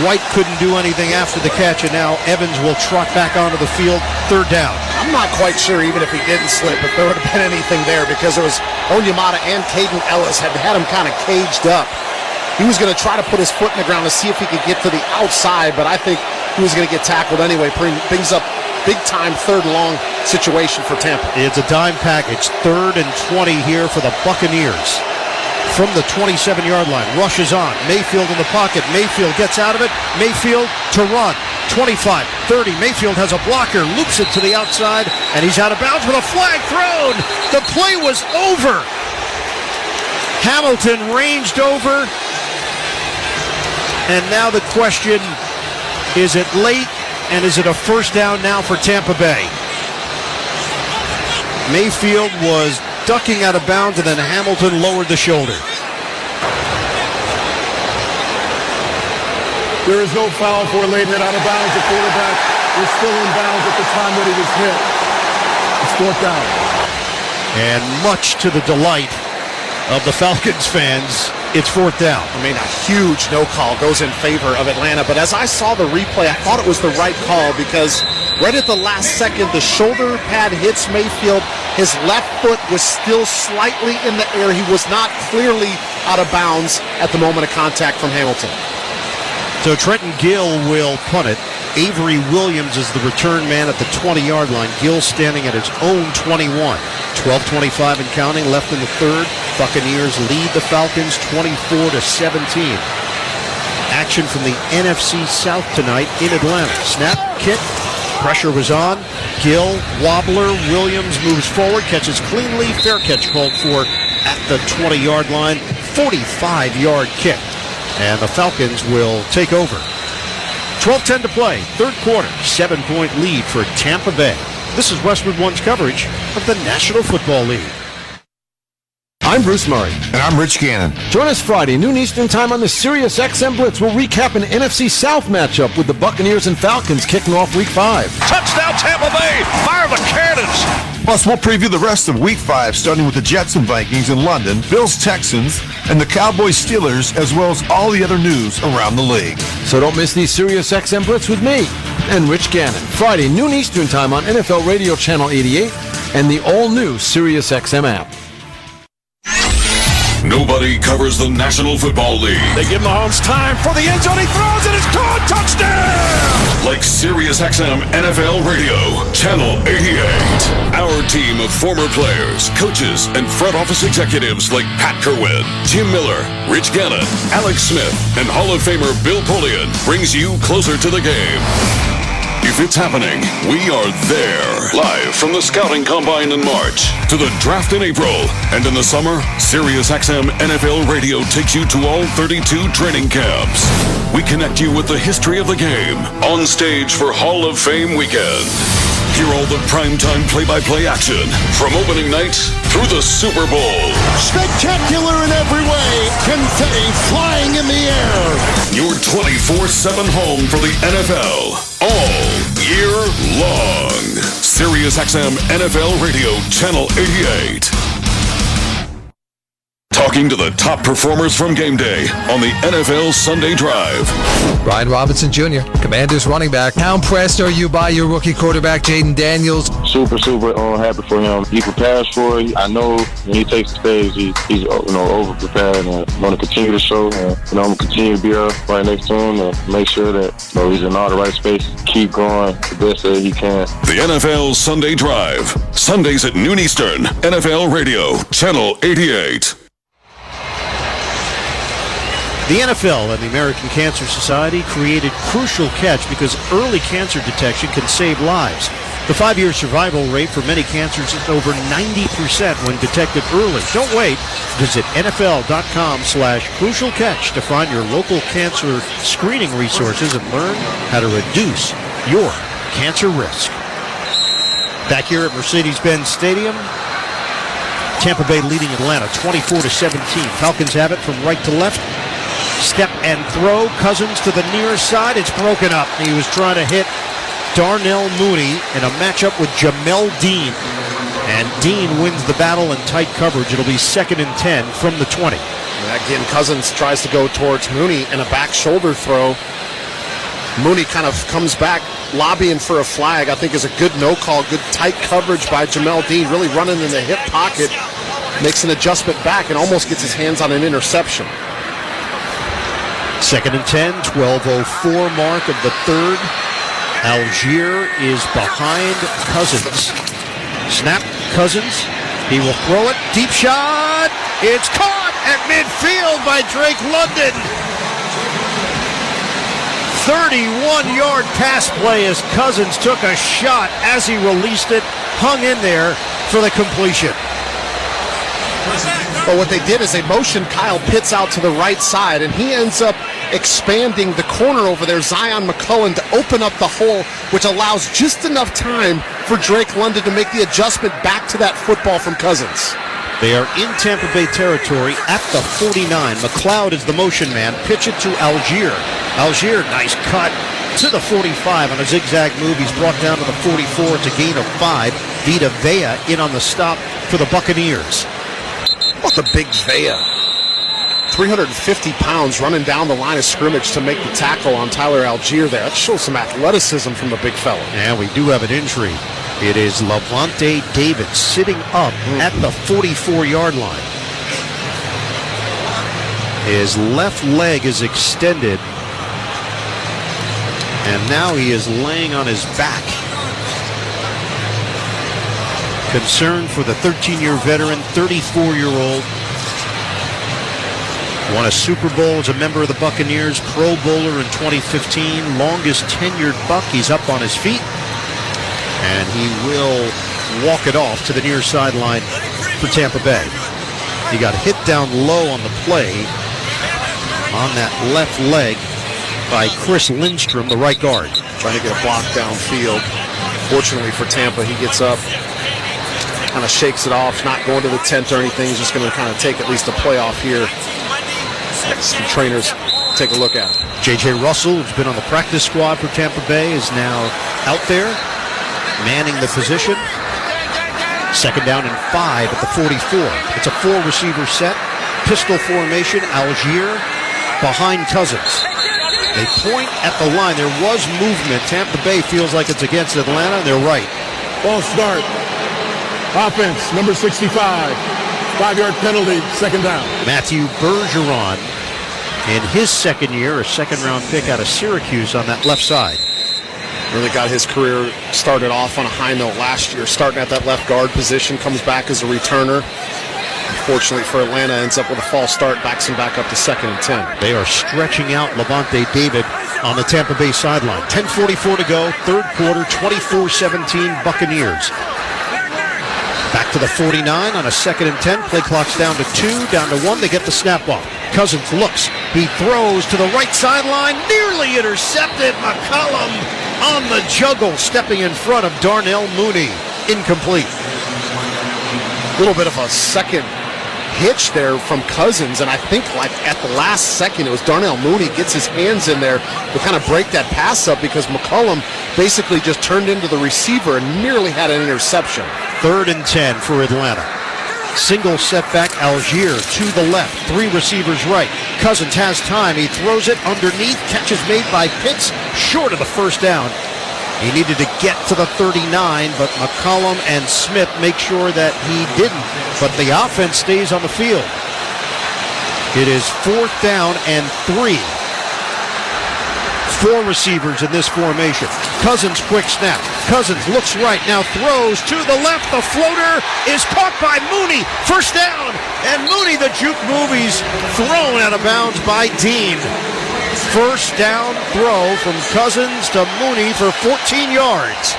White couldn't do anything after the catch, and now Evans will trot back onto the field. Third down. I'm not quite sure, even if he didn't slip, if there would have been anything there, because it was Onyemata and Caden Ellis had him kind of caged up. He was going to try to put his foot in the ground to see if he could get to the outside, but I think he was going to get tackled anyway. Brings up big-time third and long situation for Tampa. It's a dime package. 3rd and 20 here for the Buccaneers. From the 27-yard line, rushes on. Mayfield in the pocket. Mayfield gets out of it. Mayfield to run. 25, 30. Mayfield has a blocker, loops it to the outside, and he's out of bounds with a flag thrown. The play was over. Hamilton ranged over. And now the question, is it late, and is it a first down now for Tampa Bay? Mayfield was ducking out of bounds, and then Hamilton lowered the shoulder. There is no foul for a late hit out of bounds. The quarterback was still in bounds at the time that he was hit. It's 4th down. And much to the delight of the Falcons fans, it's 4th down. I mean, a huge no call goes in favor of Atlanta, but as I saw the replay, I thought it was the right call because Right at the last second, the shoulder pad hits Mayfield. His left foot was still slightly in the air. He was not clearly out of bounds at the moment of contact from Hamilton. So Trenton Gill will punt it. Avery Williams is the return man at the 20-yard line. Gill standing at his own 21. 12:25 and counting left in the third. Buccaneers lead the Falcons 24-17. Action from the NFC South tonight in Atlanta. Snap, kick, pressure was on. Gill, wobbler, Williams moves forward, catches cleanly. Fair catch called for at the 20-yard line. 45-yard kick. And the Falcons will take over. 12:10 to play, third quarter, 7-point lead for Tampa Bay. This is Westwood One's coverage of the National Football League. I'm Bruce Murray. And I'm Rich Gannon. Join us Friday, noon Eastern time on the Sirius XM Blitz. We'll recap an NFC South matchup with the Buccaneers and Falcons kicking off Week 5. Touchdown Tampa Bay! Fire the cannons! Plus, we'll preview the rest of Week 5, starting with the Jets and Vikings in London, Bills-Texans, and the Cowboys-Steelers, as well as all the other news around the league. So don't miss the Sirius XM Blitz with me and Rich Gannon. Friday, noon Eastern time on NFL Radio Channel 88 and the all-new Sirius XM app. Nobody covers the National Football League. They give Mahomes time for the end zone. He throws it. It's caught. Touchdown! Like Sirius XM NFL Radio, Channel 88. Our team of former players, coaches, and front office executives like Pat Kerwin, Jim Miller, Rich Gannon, Alex Smith, and Hall of Famer Bill Polian brings you closer to the game. If it's happening, we are there. Live from the Scouting Combine in March to the Draft in April. And in the summer, SiriusXM NFL Radio takes you to all 32 training camps. We connect you with the history of the game on stage for Hall of Fame weekend. Hear all the primetime play-by-play action from opening night through the Super Bowl. Spectacular in every way. Confetti flying in the air. Your 24/7 home for the NFL all year long. SiriusXM NFL Radio, Channel 88. Talking to the top performers from game day on the NFL Sunday Drive. Brian Robinson Jr., Commanders running back. How impressed are you by your rookie quarterback, Jaden Daniels? Super happy for him. He prepares for it. I know when he takes the stage, he's over prepared, and I'm going to continue to show. I'm going to continue to be right next to him and make sure that he's in all the right spaces. Keep going the best that he can. The NFL Sunday Drive, Sundays at noon Eastern. NFL Radio, Channel 88. The NFL and the American Cancer Society created Crucial Catch because early cancer detection can save lives. The 5-year survival rate for many cancers is over 90% when detected early. Don't wait. Visit NFL.com/Crucial Catch to find your local cancer screening resources and learn how to reduce your cancer risk. Back here at Mercedes-Benz Stadium, Tampa Bay leading Atlanta 24-17. Falcons have it from right to left. Step and throw. Cousins to the near side. It's broken up. He was trying to hit Darnell Mooney in a matchup with Jamel Dean. And Dean wins the battle in tight coverage. It'll be 2nd and 10 from the 20. And again, Cousins tries to go towards Mooney in a back shoulder throw. Mooney kind of comes back, lobbying for a flag. I think is a good no call. Good tight coverage by Jamel Dean. Really running in the hip pocket. Makes an adjustment back and almost gets his hands on an interception. 2nd and 10, 12:04 mark of the third. Algier is behind Cousins. Snap, Cousins. He will throw it. Deep shot. It's caught at midfield by Drake London. 31-yard pass play as Cousins took a shot as he released it. Hung in there for the completion. But what they did is they motioned Kyle Pitts out to the right side, and he ends up expanding the corner over there, Zion McCullough, to open up the hole, which allows just enough time for Drake London to make the adjustment back to that football from Cousins. They are in Tampa Bay territory at the 49. McLeod is the motion man. Pitch it to Algier. Algier, nice cut to the 45 on a zigzag move. He's brought down to the 44. It's a gain of 5. Vita Vea in on the stop for the Buccaneers. What the big Vea. 350 pounds running down the line of scrimmage to make the tackle on Tyler Algier there. That shows some athleticism from the big fella. And we do have an injury. It is Levante David sitting up at the 44-yard line. His left leg is extended, and now he is laying on his back. Concern for the 13-year veteran, 34-year-old. Won a Super Bowl as a member of the Buccaneers, Pro Bowler in 2015, longest tenured Buck. He's up on his feet, and he will walk it off to the near sideline for Tampa Bay. He got hit down low on the play on that left leg by Chris Lindstrom, the right guard. Trying to get a block downfield. Fortunately for Tampa, he gets up, kind of shakes it off, not going to the tent or anything. He's just going to kind of take at least a playoff here. Some trainers take a look at him. J.J. Russell, who's been on the practice squad for Tampa Bay, is now out there, manning the position. Second down and 5 at the 44. It's a 4-receiver set. Pistol formation. Algier behind Cousins. They point at the line. There was movement. Tampa Bay feels like it's against Atlanta, and they're right. Ball start. Offense, number 65. 5-yard penalty, second down. Matthew Bergeron, in his second year, a second-round pick out of Syracuse on that left side. Really got his career started off on a high note last year, starting at that left guard position, comes back as a returner. Unfortunately for Atlanta, ends up with a false start, backs him back up to 2nd and 10. They are stretching out Levante David on the Tampa Bay sideline. 10:44 to go, third quarter, 24-17 Buccaneers. Back to the 49 on a 2nd and 10. Play clock's down to 2, down to 1. They get the snap off. Cousins looks. He throws to the right sideline. Nearly intercepted. McCollum on the juggle, stepping in front of Darnell Mooney. Incomplete. A little bit of a second hitch there from Cousins, and I think like at the last second it was Darnell Mooney gets his hands in there to kind of break that pass up because McCollum basically just turned into the receiver and nearly had an interception. 3rd and 10 for Atlanta. Single setback, Algier to the left, 3 receivers right. Cousins has time, he throws it underneath, catch is made by Pitts, short of the first down. He needed to get to the 39, but McCollum and Smith make sure that he didn't. But the offense stays on the field. It is 4th down and 3. 4 receivers in this formation. Cousins quick snap. Cousins looks right, now throws to the left. The floater is caught by Mooney. First down. And Mooney, the juke move, he's thrown out of bounds by Dean. First down throw from Cousins to Mooney for 14 yards.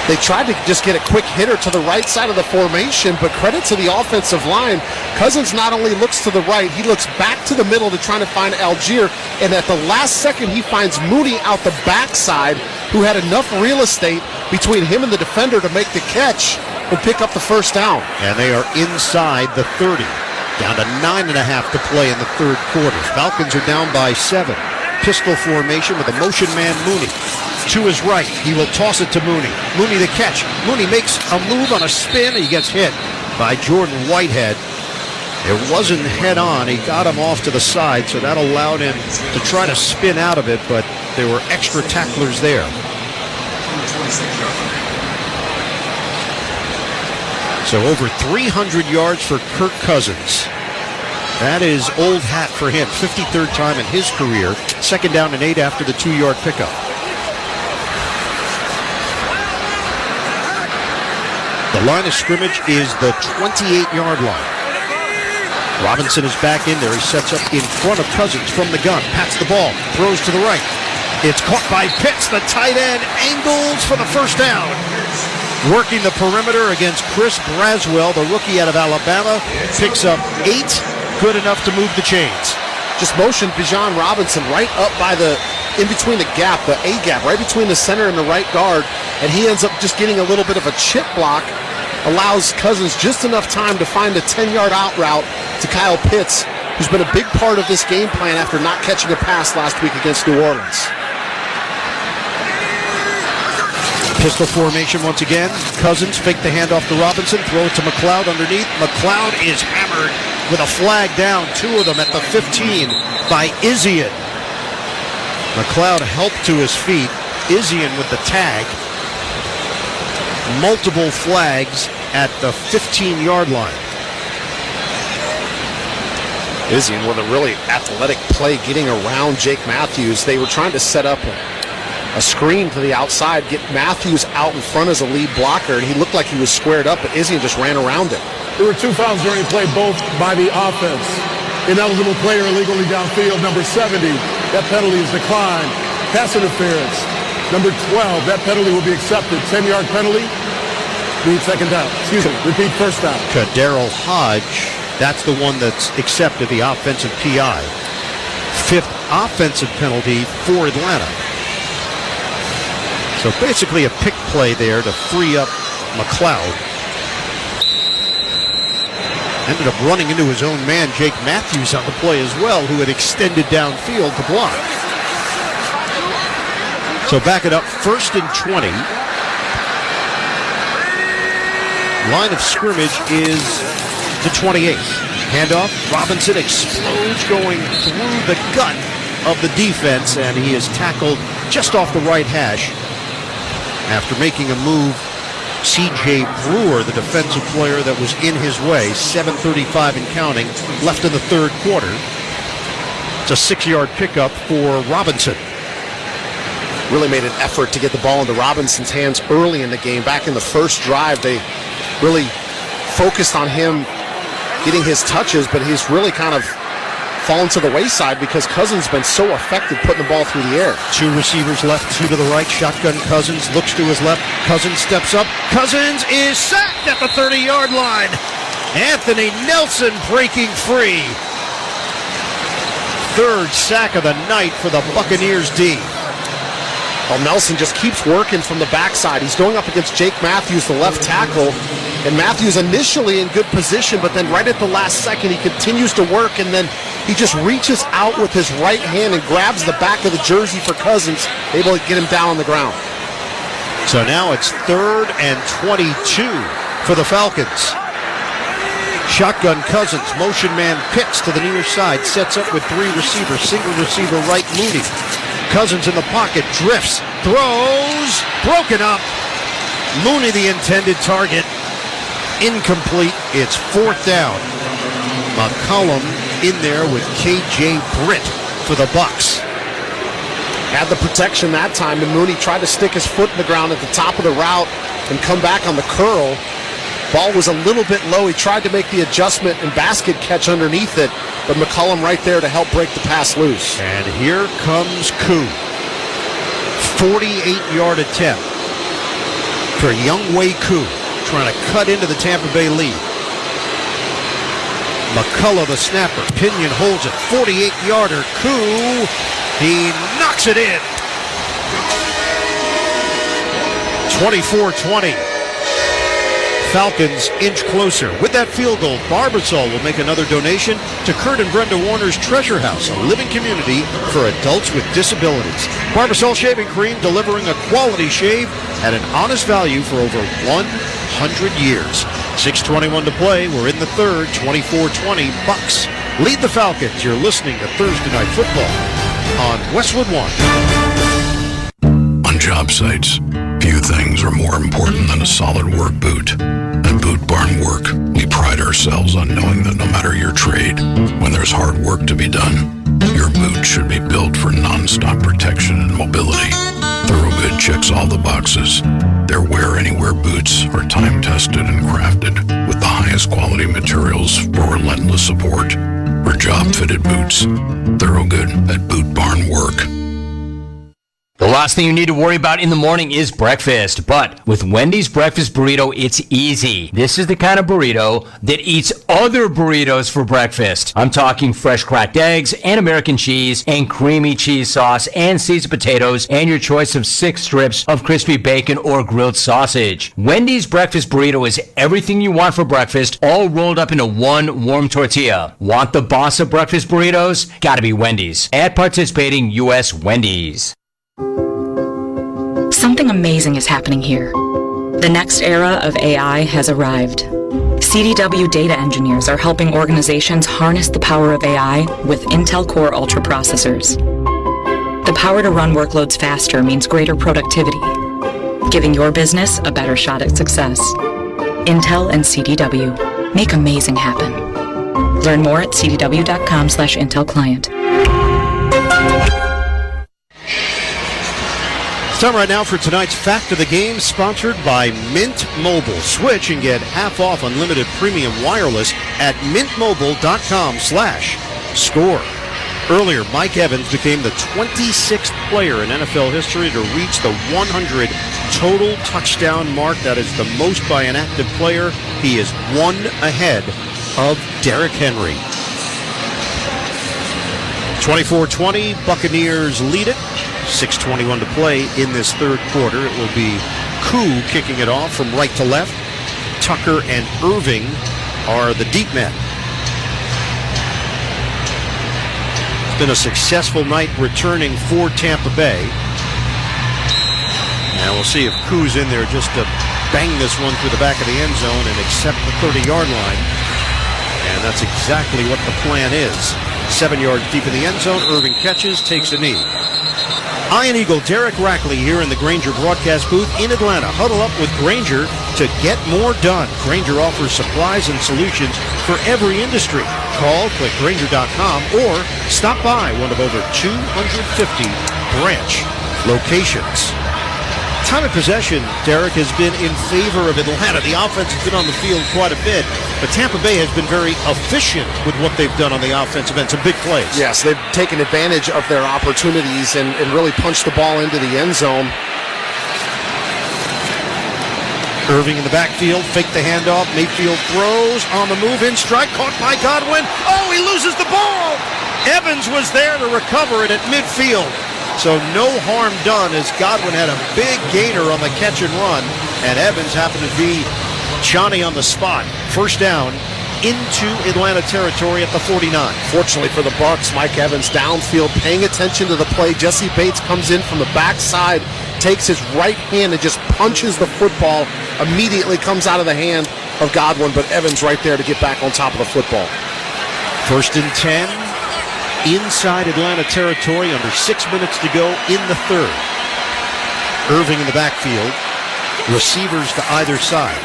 They tried to just get a quick hitter to the right side of the formation, but credit to the offensive line. Cousins not only looks to the right, he looks back to the middle to try to find Algier, and at the last second he finds Mooney out the backside, who had enough real estate between him and the defender to make the catch and pick up the first down. And they are inside the 30. Down to 9.5 to play in the third quarter. Falcons are down by 7. Pistol formation with a motion man Mooney. To his right, he will toss it to Mooney. Mooney the catch. Mooney makes a move on a spin. He gets hit by Jordan Whitehead. It wasn't head on. He got him off to the side, so that allowed him to try to spin out of it, but there were extra tacklers there. So over 300 yards for Kirk Cousins. That is old hat for him. 53rd time in his career. 2nd down and 8 after the 2-yard pickup. The line of scrimmage is the 28-yard line. Robinson is back in there. He sets up in front of Cousins from the gun. Pats the ball. Throws to the right. It's caught by Pitts. The tight end angles for the first down. Working the perimeter against Chris Braswell, the rookie out of Alabama. Picks up 8. Good enough to move the chains. Just motioned Bijan Robinson right up by the, in between the gap, the A gap, right between the center and the right guard. And he ends up just getting a little bit of a chip block. Allows Cousins just enough time to find a 10-yard out route to Kyle Pitts, who's been a big part of this game plan after not catching a pass last week against New Orleans. Pistol formation once again. Cousins fake the handoff to Robinson. Throw it to McLeod underneath. McLeod is hammered with a flag down, 2 of them at the 15 by Izzian. McLeod helped to his feet. Izzian with the tag. Multiple flags at the 15-yard line. Izzian with a really athletic play getting around Jake Matthews. They were trying to set up a screen to the outside, get Matthews out in front as a lead blocker, and he looked like he was squared up, but Izzian just ran around him. There were 2 fouls during play, both by the offense. Ineligible player illegally downfield, number 70. That penalty is declined. Pass interference. Number 12, that penalty will be accepted. 10-yard penalty. Repeat second down. Excuse me, repeat first down. Daryl Hodge, that's the one that's accepted the offensive PI. 5th offensive penalty for Atlanta. So basically a pick play there to free up McLeod. Ended up running into his own man, Jake Matthews, on the play as well, who had extended downfield to block. So back it up, 1st and 20. Line of scrimmage is the 28th. Handoff, Robinson explodes going through the gut of the defense, and he is tackled just off the right hash. After making a move, C.J. Brewer, the defensive player that was in his way, 7:35 and counting, left in the 3rd quarter. It's a 6-yard pickup for Robinson. Really made an effort to get the ball into Robinson's hands early in the game. Back in the first drive, they really focused on him getting his touches, but he's really kind of fallen to the wayside because Cousins has been so effective putting the ball through the air. 2 receivers left, 2 to the right. Shotgun Cousins, looks to his left. Cousins steps up. Cousins is sacked at the 30-yard line. Anthony Nelson breaking free. 3rd sack of the night for the Buccaneers D. Well, Nelson just keeps working from the backside. He's going up against Jake Matthews, the left tackle. And Matthews initially in good position, but then right at the last second, he continues to work, and then he just reaches out with his right hand and grabs the back of the jersey for Cousins, able to get him down on the ground. So now it's 3rd and 22 for the Falcons. Shotgun Cousins, motion man Pitts to the near side, sets up with 3 receivers, single receiver right Mooney. Cousins in the pocket, drifts, throws, broken up. Mooney the intended target. Incomplete. It's 4th down. McCollum in there with K.J. Britt for the Bucs. Had the protection that time, and Mooney tried to stick his foot in the ground at the top of the route and come back on the curl. Ball was a little bit low. He tried to make the adjustment and basket catch underneath it, but McCollum right there to help break the pass loose. And here comes Koo. 48-yard attempt for Younghoe Koo, trying to cut into the Tampa Bay lead. McCullough, the snapper. Pinion holds it. 48-yarder. Koo. He knocks it in. 24-20. Falcons inch closer. With that field goal, Barbasol will make another donation to Kurt and Brenda Warner's Treasure House, a living community for adults with disabilities. Barbasol Shaving Cream, delivering a quality shave at an honest value for over 100 years. 6:21 to play. We're in the 3rd. 24-20. Bucs lead the Falcons. You're listening to Thursday Night Football on Westwood 1. On job sites, few things are more important than a solid work boot. At Boot Barn Work, we pride ourselves on knowing that no matter your trade, when there's hard work to be done, your boot should be built for non-stop protection and mobility. Thoroughgood checks all the boxes. Their Wear Anywhere boots are time-tested and crafted with the highest quality materials for relentless support. For job-fitted boots, Thoroughgood at Boot Barn Work. The last thing you need to worry about in the morning is breakfast. But with Wendy's Breakfast Burrito, it's easy. This is the kind of burrito that eats other burritos for breakfast. I'm talking fresh cracked eggs and American cheese and creamy cheese sauce and seasoned potatoes and your choice of 6 strips of crispy bacon or grilled sausage. Wendy's Breakfast Burrito is everything you want for breakfast, all rolled up into one warm tortilla. Want the boss of breakfast burritos? Gotta be Wendy's. At participating U.S. Wendy's. Something amazing is happening here. The next era of AI has arrived. CDW data engineers are helping organizations harness the power of AI with Intel Core Ultra processors. The power to run workloads faster means greater productivity, giving your business a better shot at success. Intel and CDW. Make amazing happen. Learn more at cdw.com/Intel Client. Time right now for tonight's Fact of the Game, sponsored by Mint Mobile. Switch and get half off unlimited premium wireless at mintmobile.com/score. Earlier, Mike Evans became the 26th player in NFL history to reach the 100 total touchdown mark. That is the most by an active player. He is one ahead of Derrick Henry. 24-20, Buccaneers lead it. 6:21 to play in this third quarter. It will be Koo kicking it off from right to left. Tucker and Irving are the deep men. It's been a successful night returning for Tampa Bay. Now we'll see if Koo's in there just to bang this one through the back of the end zone and accept the 30-yard line. And that's exactly what the plan is. 7 yards deep in the end zone, Irving catches, takes a knee. Iron Eagle Derek Rackley here in the Grainger broadcast booth in Atlanta. Huddle up with Grainger to get more done. Grainger offers supplies and solutions for every industry. Call, click Grainger.com, or stop by one of over 250 branch locations. Time of possession, Derek, has been in favor of Atlanta. The offense has been on the field quite a bit, but Tampa Bay has been very efficient with what they've done on the offensive end. Some big plays. Yes, they've taken advantage of their opportunities and really punched the ball into the end zone. Irving in the backfield, fake the handoff. Mayfield throws on the move in strike, caught by Godwin. Oh, he loses the ball! Evans was there to recover it at midfield. So no harm done as Godwin had a big gainer on the catch and run, and Evans happened to be Johnny on the spot. First down into Atlanta territory at the 49. Fortunately for the Bucs, Mike Evans downfield, paying attention to the play. Jesse Bates comes in from the backside, takes his right hand and just punches the football. Immediately comes out of the hand of Godwin, but Evans right there to get back on top of the football. First and 10. Inside Atlanta territory, under 6 minutes to go in the third. Irving in the backfield. Receivers to either side.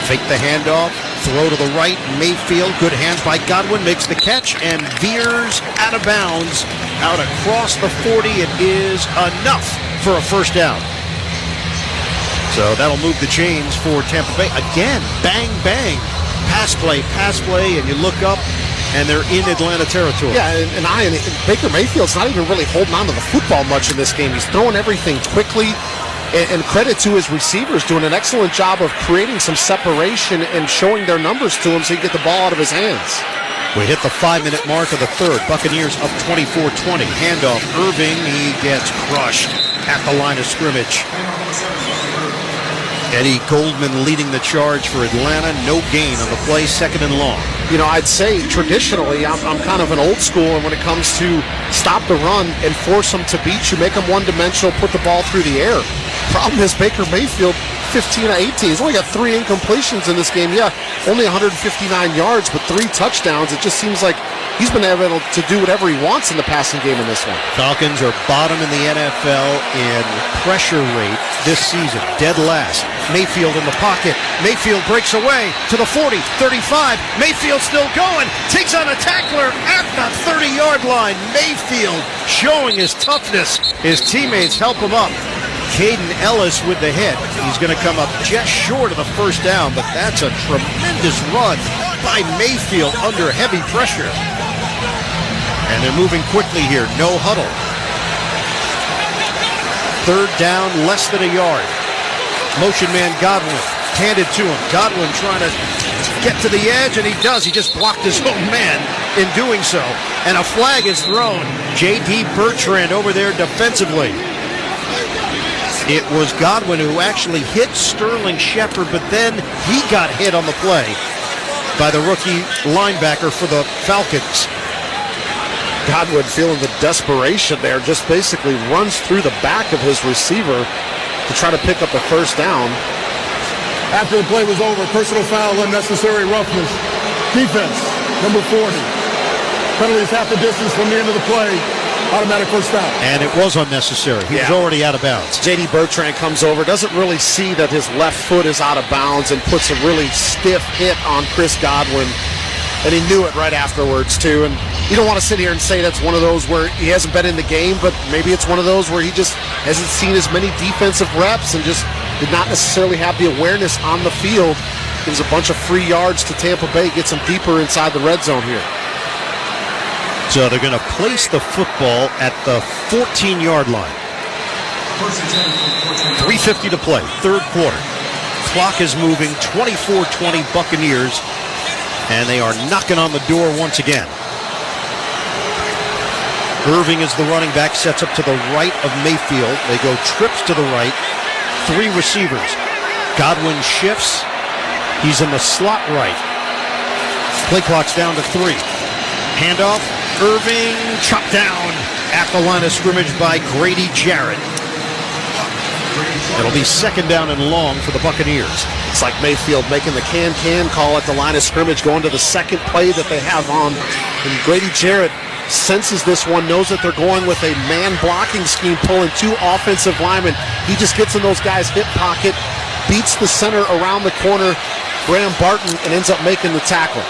Fake the handoff. Throw to the right. Mayfield. Good hands by Godwin. Makes the catch and veers out of bounds. Out across the 40. It is enough for a first down. So that'll move the chains for Tampa Bay. Again, bang, bang. Pass play, and you look up, and they're in Atlanta territory. Yeah, and Baker Mayfield's not even really holding on to the football much in this game. He's throwing everything quickly, and credit to his receivers doing an excellent job of creating some separation and showing their numbers to him so he can get the ball out of his hands. We hit the 5-minute mark of the third. Buccaneers up 24-20. Handoff, Irving. He gets crushed at the line of scrimmage. Eddie Goldman leading the charge for Atlanta. No gain on the play, second and long. You know, I'd say traditionally I'm kind of an old school, and when it comes to stop the run and force them to beat you, make them one-dimensional, put the ball through the air. Problem is Baker Mayfield, 15 of 18. He's only got 3 incompletions in this game. Yeah, only 159 yards, but 3 touchdowns. It just seems like he's been able to do whatever he wants in the passing game in this one. Falcons are bottom in the NFL in pressure rate this season, dead last. Mayfield in the pocket. Mayfield breaks away to the 40, 35. Mayfield still going. Takes on a tackler at the 30-yard line. Mayfield showing his toughness. His teammates help him up. Caden Ellis with the hit. He's going to come up just short of the first down, but that's a tremendous run by Mayfield under heavy pressure. And they're moving quickly here. No huddle. Third down, less than a yard. Motion man Godwin handed to him. Godwin trying to get to the edge, and he does. He just blocked his own man in doing so. And a flag is thrown. J.D. Bertrand over there defensively. It was Godwin who actually hit Sterling Shepard, but then he got hit on the play by the rookie linebacker for the Falcons. Godwin feeling the desperation there, just basically runs through the back of his receiver to try to pick up the first down. After the play was over, personal foul, unnecessary roughness. Defense, number 40. Penalty is half the distance from the end of the play. Automatic first down. And it was unnecessary. He was already out of bounds. J.D. Bertrand comes over, doesn't really see that his left foot is out of bounds and puts a really stiff hit on Chris Godwin. And he knew it right afterwards, too. And you don't want to sit here and say that's one of those where he hasn't been in the game, but maybe it's one of those where he just hasn't seen as many defensive reps and just did not necessarily have the awareness on the field. Gives a bunch of free yards to Tampa Bay, gets them deeper inside the red zone here. So they're going to place the football at the 14-yard line. 3:50 to play, third quarter. Clock is moving, 24-20 Buccaneers, and they are knocking on the door once again. Irving is the running back, sets up to the right of Mayfield. They go trips to the right, three receivers. Godwin shifts. He's in the slot right. Play clock's down to 3. Handoff. Irving chopped down at the line of scrimmage by Grady Jarrett. It'll be second down and long for the Buccaneers. It's like Mayfield making the can call at the line of scrimmage, going to the second play that they have on. And Grady Jarrett senses this one, knows that they're going with a man blocking scheme, pulling 2 offensive linemen. He just gets in those guys' hip pocket, beats the center around the corner, Graham Barton, and ends up making the tackle.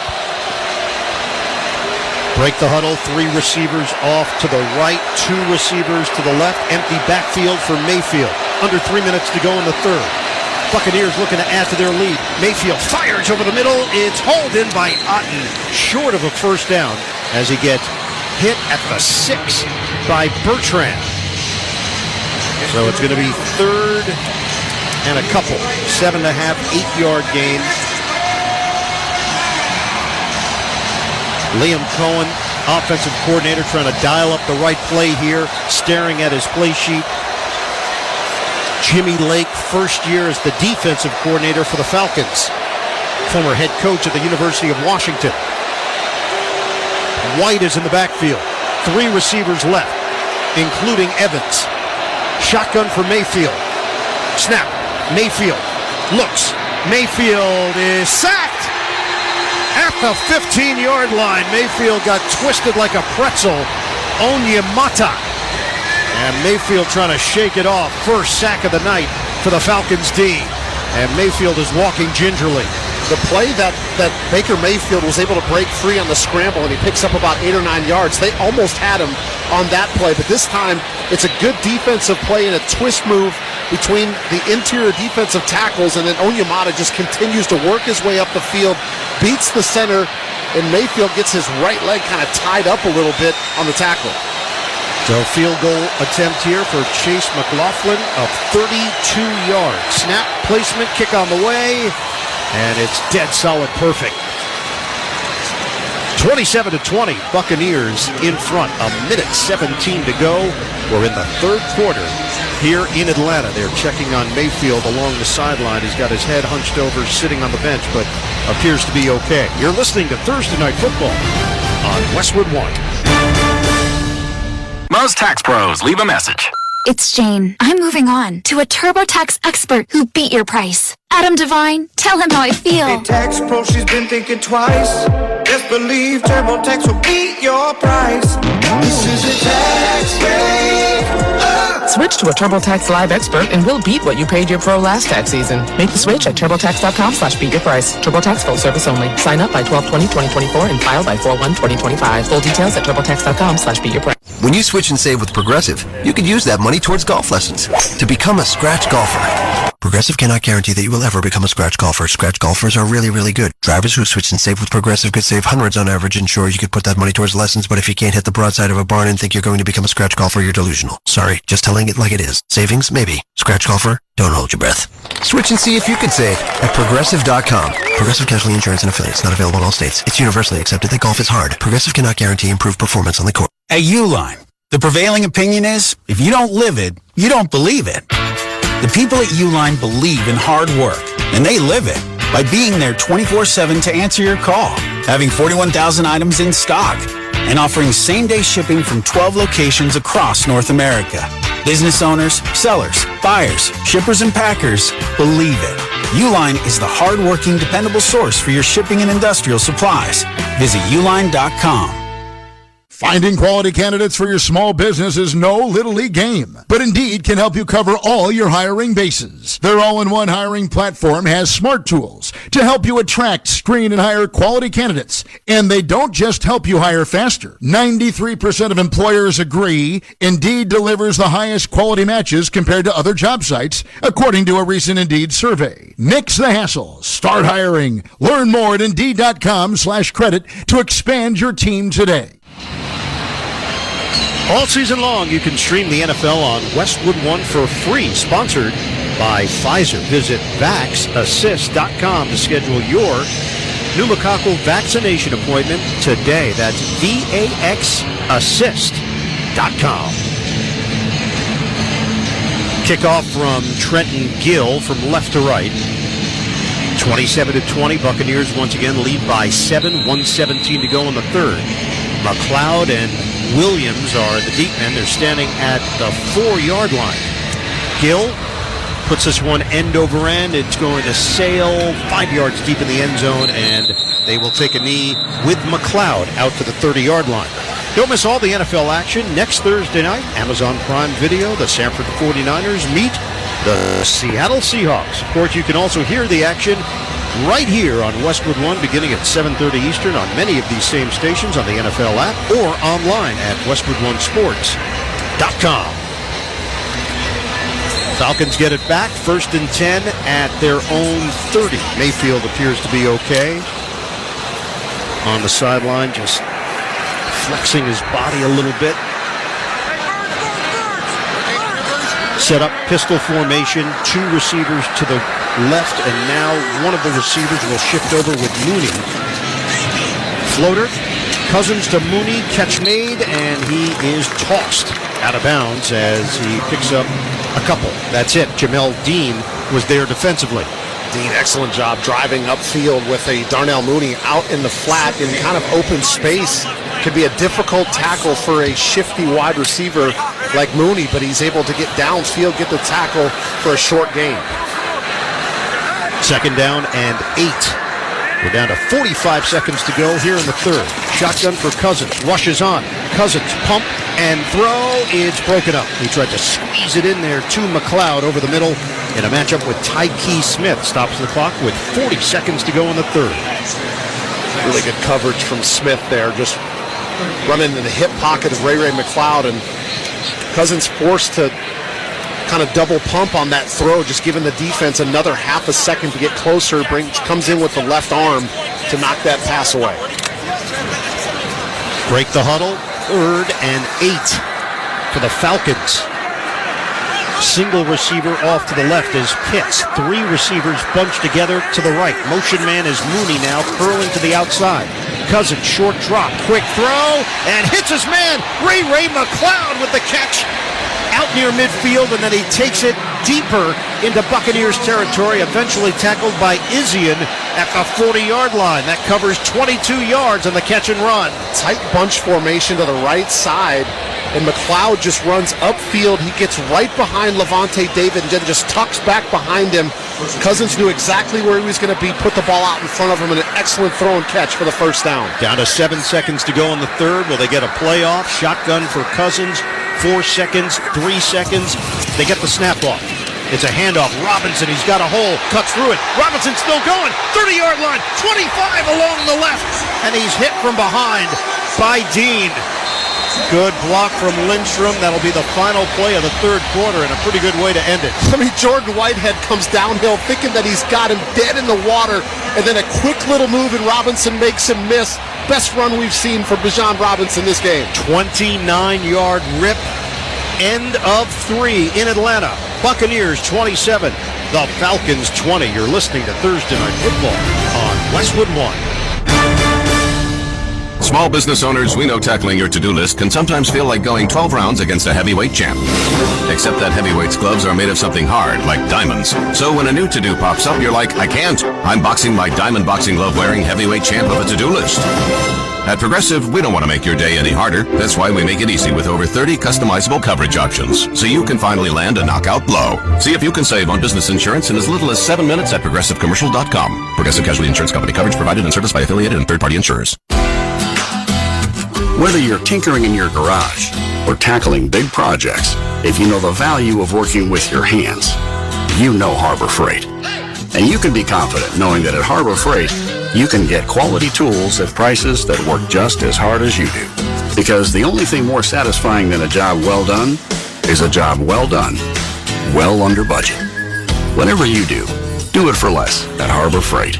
Break the huddle, 3 receivers off to the right, 2 receivers to the left. Empty backfield for Mayfield. Under 3 minutes to go in the third. Buccaneers looking to add to their lead. Mayfield fires over the middle. It's hauled in by Otten, short of a first down as he gets hit at the 6 by Bertrand. So it's going to be third and a couple. 7.5, 8-yard gain. Liam Cohen, offensive coordinator, trying to dial up the right play here, staring at his play sheet. Jimmy Lake, first year as the defensive coordinator for the Falcons, former head coach at the University of Washington. White is in the backfield. 3 receivers left, including Evans. Shotgun for Mayfield. Snap. Mayfield looks. Mayfield is sacked. At the 15-yard line, Mayfield got twisted like a pretzel. Onyemata. And Mayfield trying to shake it off. First sack of the night for the Falcons D. And Mayfield is walking gingerly. The play that Baker Mayfield was able to break free on the scramble, and he picks up about 8 or 9 yards. They almost had him on that play, but this time it's a good defensive play and a twist move between the interior defensive tackles, and then Onyemata just continues to work his way up the field, beats the center, and Mayfield gets his right leg kind of tied up a little bit on the tackle. So field goal attempt here for Chase McLaughlin of 32 yards. Snap, placement, kick on the way, and it's dead solid, perfect. 27-20, Buccaneers in front. 1:17 to go. We're in the third quarter here in Atlanta. They're checking on Mayfield along the sideline. He's got his head hunched over, sitting on the bench, but appears to be okay. You're listening to Thursday Night Football on Westwood One. Most tax pros leave a message. It's Jane. I'm moving on to a TurboTax expert who beat your price. Adam Devine, tell him how I feel. Hey, tax pro, she's been thinking twice. Just believe TurboTax will beat your price. This is a tax break. Switch to a TurboTax Live expert and we'll beat what you paid your pro last tax season. Make the switch at TurboTax.com/beatyourprice. TurboTax full service only. Sign up by 12/20/2024 and file by 4/1/2025. Full details at TurboTax.com/beatyourprice. When you switch and save with Progressive, you could use that money towards golf lessons to become a scratch golfer. Progressive cannot guarantee that you will ever become a scratch golfer. Scratch golfers are really, really good. Drivers who switch and save with Progressive could save hundreds on average, and sure, you could put that money towards lessons, but if you can't hit the broadside of a barn and think you're going to become a scratch golfer, you're delusional. Sorry, just telling it like it is. Savings? Maybe. Scratch golfer? Don't hold your breath. Switch and see if you could save at Progressive.com. Progressive Casualty Insurance and Affiliates. Not available in all states. It's universally accepted that golf is hard. Progressive cannot guarantee improved performance on the course. At Uline, the prevailing opinion is, if you don't live it, you don't believe it. The people at Uline believe in hard work, and they live it by being there 24/7 to answer your call, having 41,000 items in stock, and offering same-day shipping from 12 locations across North America. Business owners, sellers, buyers, shippers, and packers believe it. Uline is the hard-working, dependable source for your shipping and industrial supplies. Visit uline.com. Finding quality candidates for your small business is no little league game, but Indeed can help you cover all your hiring bases. Their all-in-one hiring platform has smart tools to help you attract, screen, and hire quality candidates. And they don't just help you hire faster. 93% of employers agree Indeed delivers the highest quality matches compared to other job sites, according to a recent Indeed survey. Nix the hassle. Start hiring. Learn more at Indeed.com/credit to expand your team today. All season long, you can stream the NFL on Westwood One for free, sponsored by Pfizer. Visit VaxAssist.com to schedule your pneumococcal vaccination appointment today. That's VaxAssist.com. Kickoff from Trenton Gill from left to right. 27-20, Buccaneers once again lead by 7, 1:17 to go in the third. McLeod and Williams are the deep men. They're standing at the 4-yard line. Gill puts this one end over end. It's going to sail 5 yards deep in the end zone, and they will take a knee with McLeod out to the 30-yard line. Don't miss all the NFL action next Thursday night. Amazon Prime Video. The San Francisco 49ers meet the Seattle Seahawks. Of course, you can also hear the action right here on Westwood One beginning at 7:30 Eastern on many of these same stations on the NFL app or online at westwoodonesports.com. Falcons get it back, 1st and 10 at their own 30. Mayfield appears to be okay on the sideline, just flexing his body a little bit. Set up pistol formation, 2 receivers to the left, and now one of the receivers will shift over with Mooney. Floater, Cousins to Mooney, catch made, and he is tossed out of bounds as he picks up a couple. That's it. Jamel Dean was there defensively. Dean, excellent job driving upfield with a Darnell Mooney out in the flat in kind of open space. Could be a difficult tackle for a shifty wide receiver like Mooney, but he's able to get downfield, get the tackle for a short gain. 2nd down and 8. We're down to 45 seconds to go here in the third. Shotgun for Cousins. Rushes on. Cousins pump and throw. It's broken up. He tried to squeeze it in there to McLeod over the middle in a matchup with Tyke Smith. Stops the clock with 40 seconds to go in the third. Really good coverage from Smith there. Just running in the hip pocket of Ray McLeod, and Cousins forced to kind of double pump on that throw, just giving the defense another half a second to get closer. Comes in with the left arm to knock that pass away. Break the huddle. 3rd and 8 for the Falcons. Single receiver off to the left is Pitts. 3 receivers bunched together to the right. Motion man is Mooney now, curling to the outside. Cousins, short drop, quick throw, and hits his man, Ray McLeod with the catch out near midfield, and then he takes it deeper into Buccaneers territory, eventually tackled by Isian at the 40-yard line. That covers 22 yards on the catch and run. Tight bunch formation to the right side, and McLeod just runs upfield. He gets right behind Levante David and then just tucks back behind him. Cousins knew exactly where he was going to be, put the ball out in front of him, and an excellent throw and catch for the first down. Down to 7 seconds to go in the third. Will they get a playoff? Shotgun for Cousins. 4 seconds, 3 seconds. They get the snap off. It's a handoff. Robinson, he's got a hole, cuts through it. Robinson still going. 30-yard line, 25 along the left. And he's hit from behind by Dean. Good block from Lindstrom. That'll be the final play of the third quarter, and a pretty good way to end it. I mean, Jordan Whitehead comes downhill thinking that he's got him dead in the water, and then a quick little move, and Robinson makes him miss. Best run we've seen for Bijan Robinson this game. 29-yard rip. End of 3 in Atlanta. Buccaneers 27, the Falcons 20. You're listening to Thursday Night Football on Westwood One. Small business owners, we know tackling your to-do list can sometimes feel like going 12 rounds against a heavyweight champ. Except that heavyweight's gloves are made of something hard, like diamonds. So when a new to-do pops up, you're like, I can't. I'm boxing my diamond boxing glove wearing heavyweight champ of a to-do list. At Progressive, we don't want to make your day any harder. That's why we make it easy with over 30 customizable coverage options, so you can finally land a knockout blow. See if you can save on business insurance in as little as 7 minutes at ProgressiveCommercial.com. Progressive Casualty Insurance Company. Coverage provided and serviced by affiliated and third-party insurers. Whether you're tinkering in your garage or tackling big projects, if you know the value of working with your hands, you know Harbor Freight. And you can be confident knowing that at Harbor Freight, you can get quality tools at prices that work just as hard as you do. Because the only thing more satisfying than a job well done is a job well done, well under budget. Whatever you do it for less at Harbor Freight.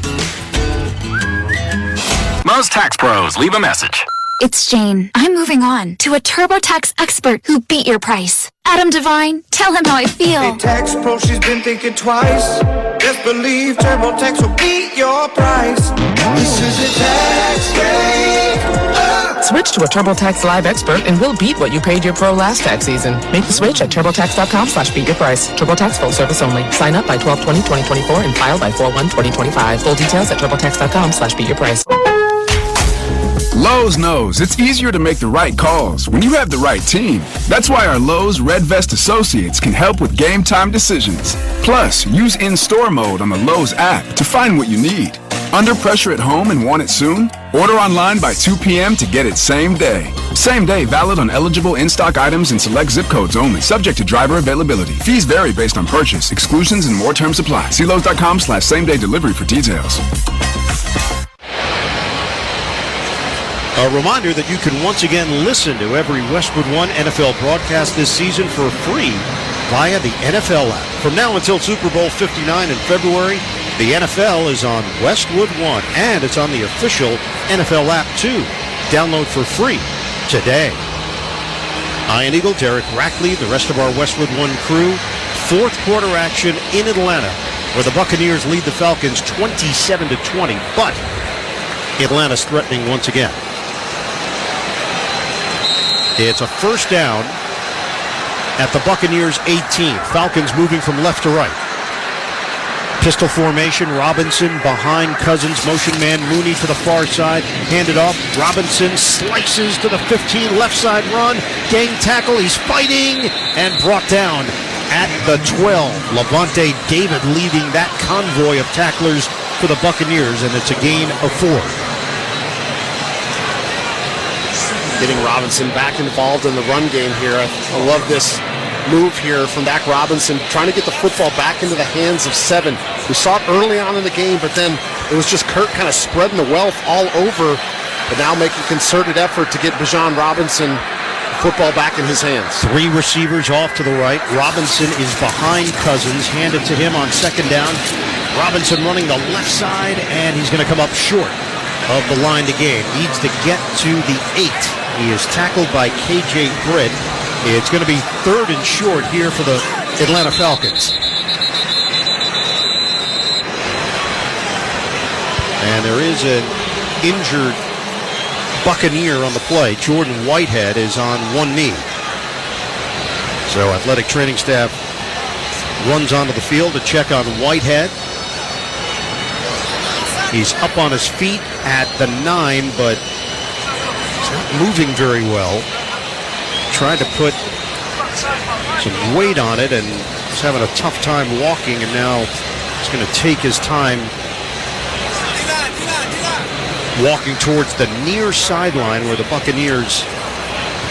Most tax pros leave a message. It's Jane. I'm moving on to a TurboTax expert who beat your price. Adam Devine, tell him how I feel. Hey, tax pro, she's been thinking twice. Just believe TurboTax will beat your price. This is a tax break. Switch to a TurboTax Live expert and we'll beat what you paid your pro last tax season. Make the switch at TurboTax.com/beatyourprice. TurboTax full service only. Sign up by 12/20/2024 and file by 4/1/2025. Full details at TurboTax.com/beatyourprice. Lowe's knows it's easier to make the right calls when you have the right team. That's why our Lowe's Red Vest associates can help with game time decisions. Plus, use in-store mode on the Lowe's app to find what you need. Under pressure at home and want it soon? Order online by 2 p.m. to get it same day. Same day valid on eligible in-stock items and select zip codes only, subject to driver availability. Fees vary based on purchase, exclusions, and more terms apply. See Lowe's.com/same-day delivery for details. A reminder that you can once again listen to every Westwood One NFL broadcast this season for free via the NFL app. From now until Super Bowl 59 in February, the NFL is on Westwood One, and it's on the official NFL app too. Download for free today. Ian Eagle, Derek Rackley, the rest of our Westwood One crew. Fourth quarter action in Atlanta, where the Buccaneers lead the Falcons 27-20, but Atlanta's threatening once again. It's a first down at the Buccaneers 18. Falcons moving from left to right. Pistol formation, Robinson behind Cousins, motion man Mooney to the far side, handed off, Robinson slices to the 15, left side run, gang tackle, he's fighting, and brought down at the 12. Levante David leading that convoy of tacklers for the Buccaneers, and it's a gain of 4. Getting Robinson back involved in the run game here. I love this move here from Dak Robinson, trying to get the football back into the hands of 7. We saw it early on in the game, but then it was just Kirk kind of spreading the wealth all over, but now making concerted effort to get Bijan Robinson the football back in his hands. 3 receivers off to the right. Robinson is behind Cousins, handed to him on second down. Robinson running the left side, and he's going to come up short of the line to gain. Needs to get to the 8. He is tackled by KJ Britt. It's going to be 3rd and short here for the Atlanta Falcons. And there is an injured Buccaneer on the play. Jordan Whitehead is on one knee. So athletic training staff runs onto the field to check on Whitehead. He's up on his feet at the 9, but he's not moving very well. Tried to put some weight on it and he's having a tough time walking, and now he's going to take his time walking towards the near sideline where the Buccaneers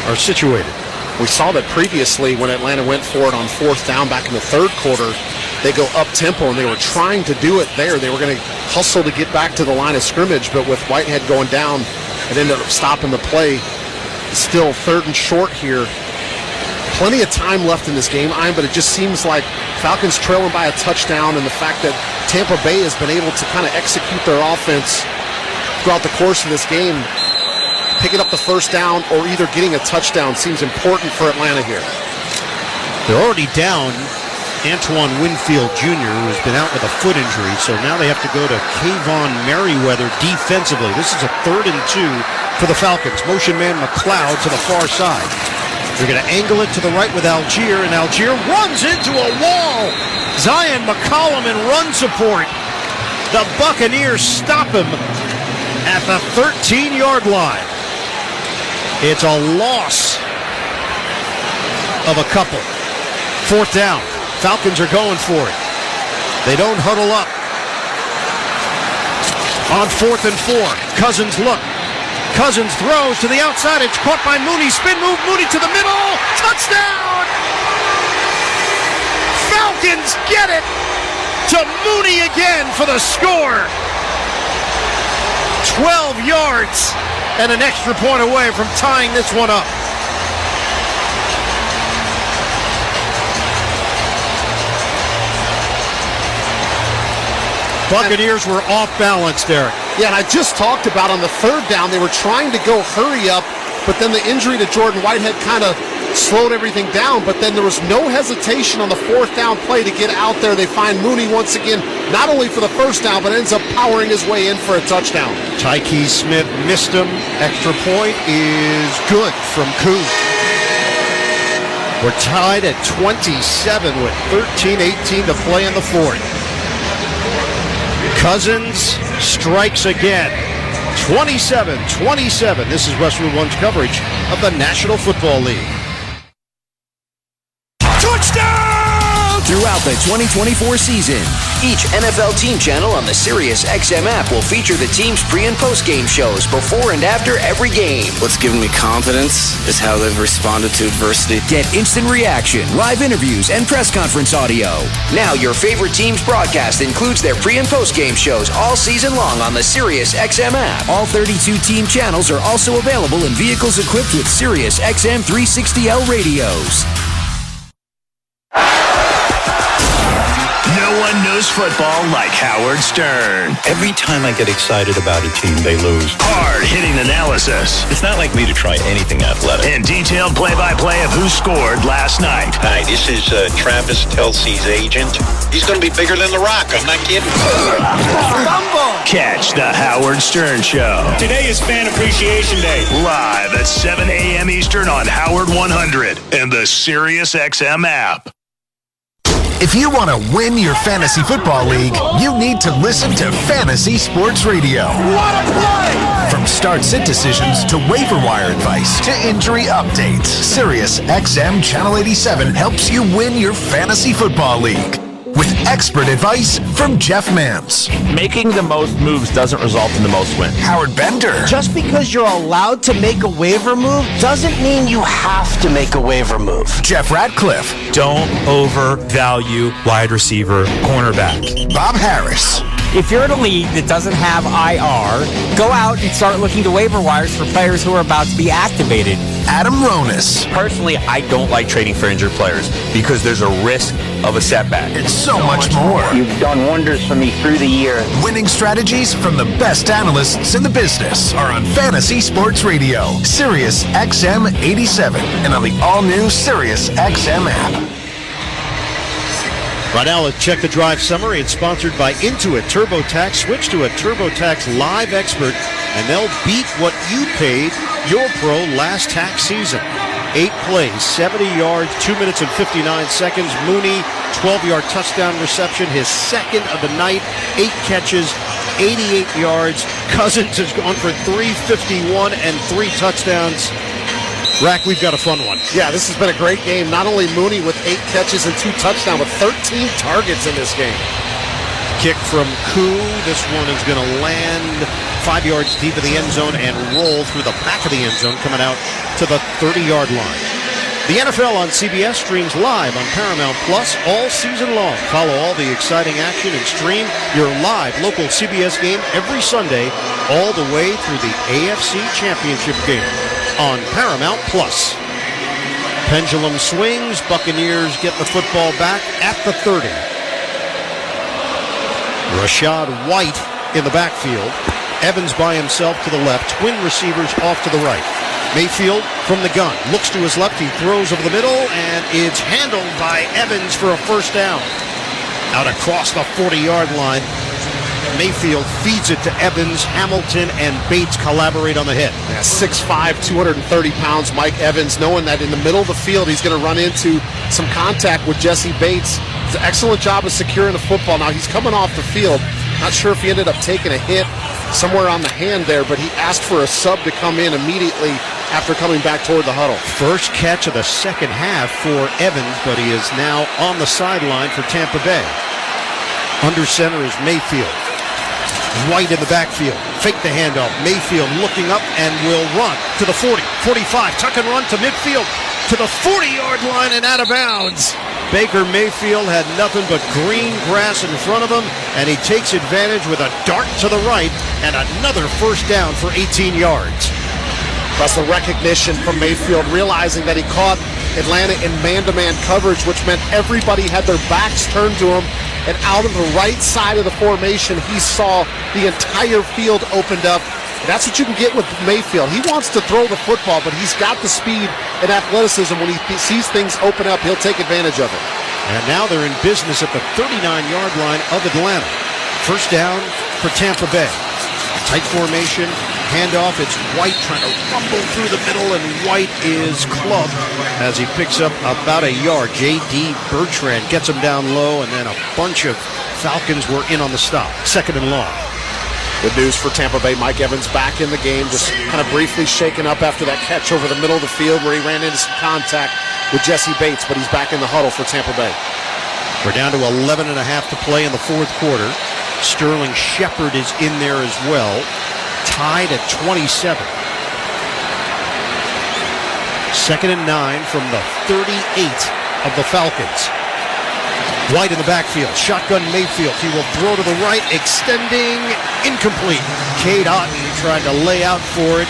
are situated. We saw that previously when Atlanta went for it on 4th down back in the 3rd quarter. They go up-tempo, and they were trying to do it there. They were going to hustle to get back to the line of scrimmage, but with Whitehead going down, it ended up stopping the play. Still 3rd and short here. Plenty of time left in this game, but it just seems like Falcons trailing by a touchdown, and the fact that Tampa Bay has been able to kind of execute their offense throughout the course of this game, picking up the first down or either getting a touchdown seems important for Atlanta here. They're already down Antoine Winfield Jr., who has been out with a foot injury, so now they have to go to Kayvon Merriweather defensively. This is a 3rd and 2 for the Falcons. Motion man McLeod to the far side. They're going to angle it to the right with Algier, and Algier runs into a wall. Zion McCollum in run support. The Buccaneers stop him at the 13-yard line. It's a loss of a couple. 4th down. Falcons are going for it. They don't huddle up. On 4th and 4, Cousins look. Cousins throws to the outside. It's caught by Mooney. Spin move. Mooney to the middle. Touchdown! Falcons get it to Mooney again for the score. 12 yards and an extra point away from tying this one up. Buccaneers were off balance, Derek. Yeah, and I just talked about on the 3rd down, they were trying to go hurry up, but then the injury to Jordan Whitehead kind of slowed everything down, but then there was no hesitation on the 4th down play to get out there. They find Mooney once again, not only for the 1st down, but ends up powering his way in for a touchdown. Tyke Smith missed him. Extra point is good from Koo. We're tied at 27 with 13:18 to play in the 4th. Cousins strikes again. 27-27. This is Westwood One's coverage of the National Football League. Touchdown! Throughout the 2024 season, each NFL team channel on the SiriusXM app will feature the team's pre- and post-game shows before and after every game. What's given me confidence is how they've responded to adversity. Get instant reaction, live interviews, and press conference audio. Now your favorite team's broadcast includes their pre- and post-game shows all season long on the SiriusXM app. All 32 team channels are also available in vehicles equipped with SiriusXM 360L radios. No one knows football like Howard Stern. Every time I get excited about a team, they lose. Hard-hitting analysis. It's not like me to try anything athletic. And detailed play-by-play of who scored last night. Hi, this is Travis Kelce's agent. He's going to be bigger than The Rock. I'm not kidding. Catch the Howard Stern Show. Today is Fan Appreciation Day. Live at 7 a.m. Eastern on Howard 100 and the SiriusXM app. If you want to win your fantasy football league, you need to listen to Fantasy Sports Radio. What a play! From start-sit decisions to waiver wire advice to injury updates, SiriusXM Channel 87 helps you win your fantasy football league. With expert advice from Jeff Mans. Making the most moves doesn't result in the most wins. Howard Bender. Just because you're allowed to make a waiver move doesn't mean you have to make a waiver move. Jeff Ratcliffe. Don't overvalue wide receiver cornerback. Bob Harris. If you're in a league that doesn't have IR, go out and start looking to waiver wires for players who are about to be activated. Adam Ronis. Personally, I don't like trading for injured players because there's a risk of a setback. It's so much more. You've done wonders for me through the year. Winning strategies from the best analysts in the business are on Fantasy Sports Radio, SiriusXM 87, and on the all-new SiriusXM app. Right now, let's check the drive summary. It's sponsored by Intuit TurboTax. Switch to a TurboTax Live expert, and they'll beat what you paid your pro last tax season. 8 plays, 70 yards, 2 minutes and 59 seconds. Mooney, 12-yard touchdown reception, his second of the night. 8 catches, 88 yards. Cousins has gone for 351 and 3 touchdowns. Rack, we've got a fun one. Yeah, this has been a great game. Not only Mooney with 8 catches and 2 touchdowns, but 13 targets in this game. Kick from Koo. This one is going to land 5 yards deep in the end zone and roll through the back of the end zone, coming out to the 30-yard line. The NFL on CBS streams live on Paramount Plus all season long. Follow all the exciting action and stream your live local CBS game every Sunday all the way through the AFC Championship game on Paramount Plus. Pendulum swings. Buccaneers get the football back at the 30. Rashad White in the backfield. Evans by himself to the left. Twin receivers off to the right. Mayfield from the gun. Looks to his left. He throws over the middle, and it's handled by Evans for a first down. Out across the 40-yard line. Mayfield feeds it to Evans. Hamilton and Bates collaborate on the hit. Yeah, 6'5", 230 pounds, Mike Evans, knowing that in the middle of the field he's going to run into some contact with Jesse Bates. It's an excellent job of securing the football. Now he's coming off the field. Not sure if he ended up taking a hit somewhere on the hand there, but he asked for a sub to come in immediately after coming back toward the huddle. First catch of the second half for Evans, but he is now on the sideline for Tampa Bay. Under center is Mayfield. White in the backfield. Fake the handoff. Mayfield looking up and will run to the 40, 45. Tuck and run to midfield to the 40-yard line and out of bounds. Baker Mayfield had nothing but green grass in front of him, and he takes advantage with a dart to the right and another first down for 18 yards. That's the recognition from Mayfield, realizing that he caught Atlanta in man-to-man coverage, which meant everybody had their backs turned to him. And out of the right side of the formation, he saw the entire field opened up. That's what you can get with Mayfield. He wants to throw the football, but he's got the speed and athleticism. When he sees things open up, he'll take advantage of it. And now they're in business at the 39-yard line of Atlanta. First down for Tampa Bay. Tight formation, handoff. It's White trying to rumble through the middle, and White is clubbed as he picks up about a yard. J.D. Bertrand gets him down low, and then a bunch of Falcons were in on the stop. Second and long. Good news for Tampa Bay. Mike Evans back in the game, just kind of briefly shaken up after that catch over the middle of the field where he ran into some contact with Jesse Bates, but he's back in the huddle for Tampa Bay. We're down to 11 and a half to play in the fourth quarter. Sterling Shepard is in there as well, tied at 27. Second and 9 from the 38 of the Falcons. White in the backfield, shotgun Mayfield. He will throw to the right, extending, incomplete. Cade Otton tried to lay out for it.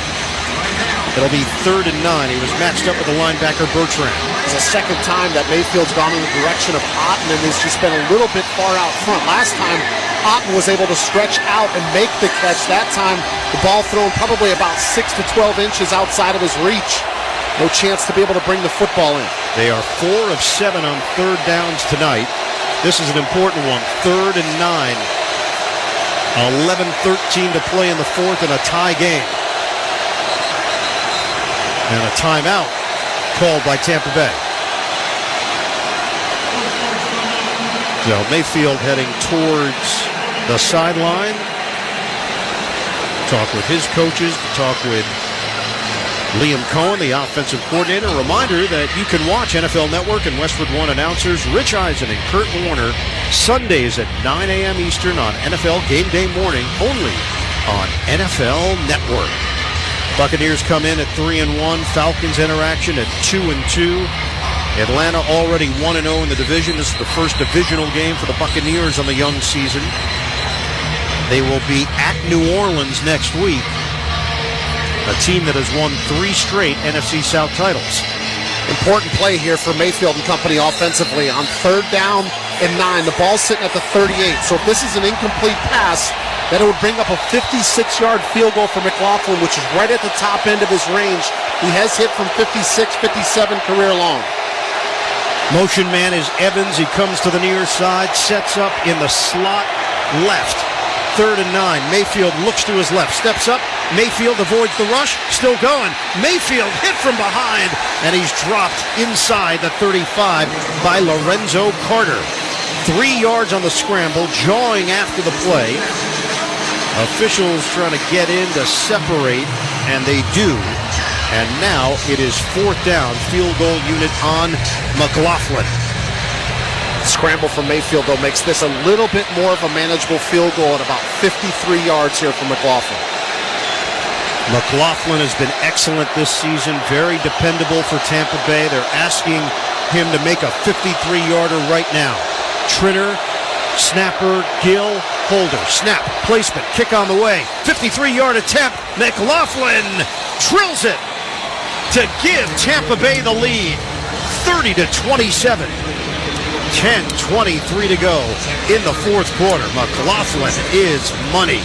It'll be 3rd and 9. He was matched up with the linebacker Bertrand. It's the second time that Mayfield's gone in the direction of Otton and has just been a little bit far out front. Last time, Otton was able to stretch out and make the catch. That time, the ball thrown probably about 6 to 12 inches outside of his reach. No chance to be able to bring the football in. They are 4 of 7 on third downs tonight. This is an important one. 3rd and 9. 11-13 to play in the fourth in a tie game. And a timeout called by Tampa Bay. So Mayfield heading towards the sideline. Talk with his coaches, talk with Liam Cohen, the offensive coordinator. A reminder that you can watch NFL Network and Westwood One announcers Rich Eisen and Kurt Warner Sundays at 9 a.m. Eastern on NFL Game Day morning, only on NFL Network. Buccaneers come in at 3-1. Falcons interaction at 2-2. Atlanta already 1-0 in the division. This is the first divisional game for the Buccaneers on the young season. They will be at New Orleans next week, a team that has won 3 straight NFC South titles. Important play here for Mayfield and company offensively. On 3rd down and 9, the ball's sitting at the 38. So if this is an incomplete pass, then it would bring up a 56-yard field goal for McLaughlin, which is right at the top end of his range. He has hit from 56, 57 career long. Motion man is Evans. He comes to the near side, sets up in the slot left. 3rd and 9. Mayfield looks to his left, steps up. Mayfield avoids the rush, still going. Mayfield hit from behind, and he's dropped inside the 35 by Lorenzo Carter. 3 yards on the scramble, jawing after the play. Officials trying to get in to separate, and they do. And now it is 4th down, field goal unit on McLaughlin. Scramble from Mayfield, though, makes this a little bit more of a manageable field goal at about 53 yards here from McLaughlin. McLaughlin has been excellent this season, very dependable for Tampa Bay. They're asking him to make a 53-yarder right now. Trinner, snapper, Gill, holder, snap, placement, kick on the way. 53-yard attempt. McLaughlin drills it to give Tampa Bay the lead. 30-27. 10:23 to go in the fourth quarter. McLaughlin is money.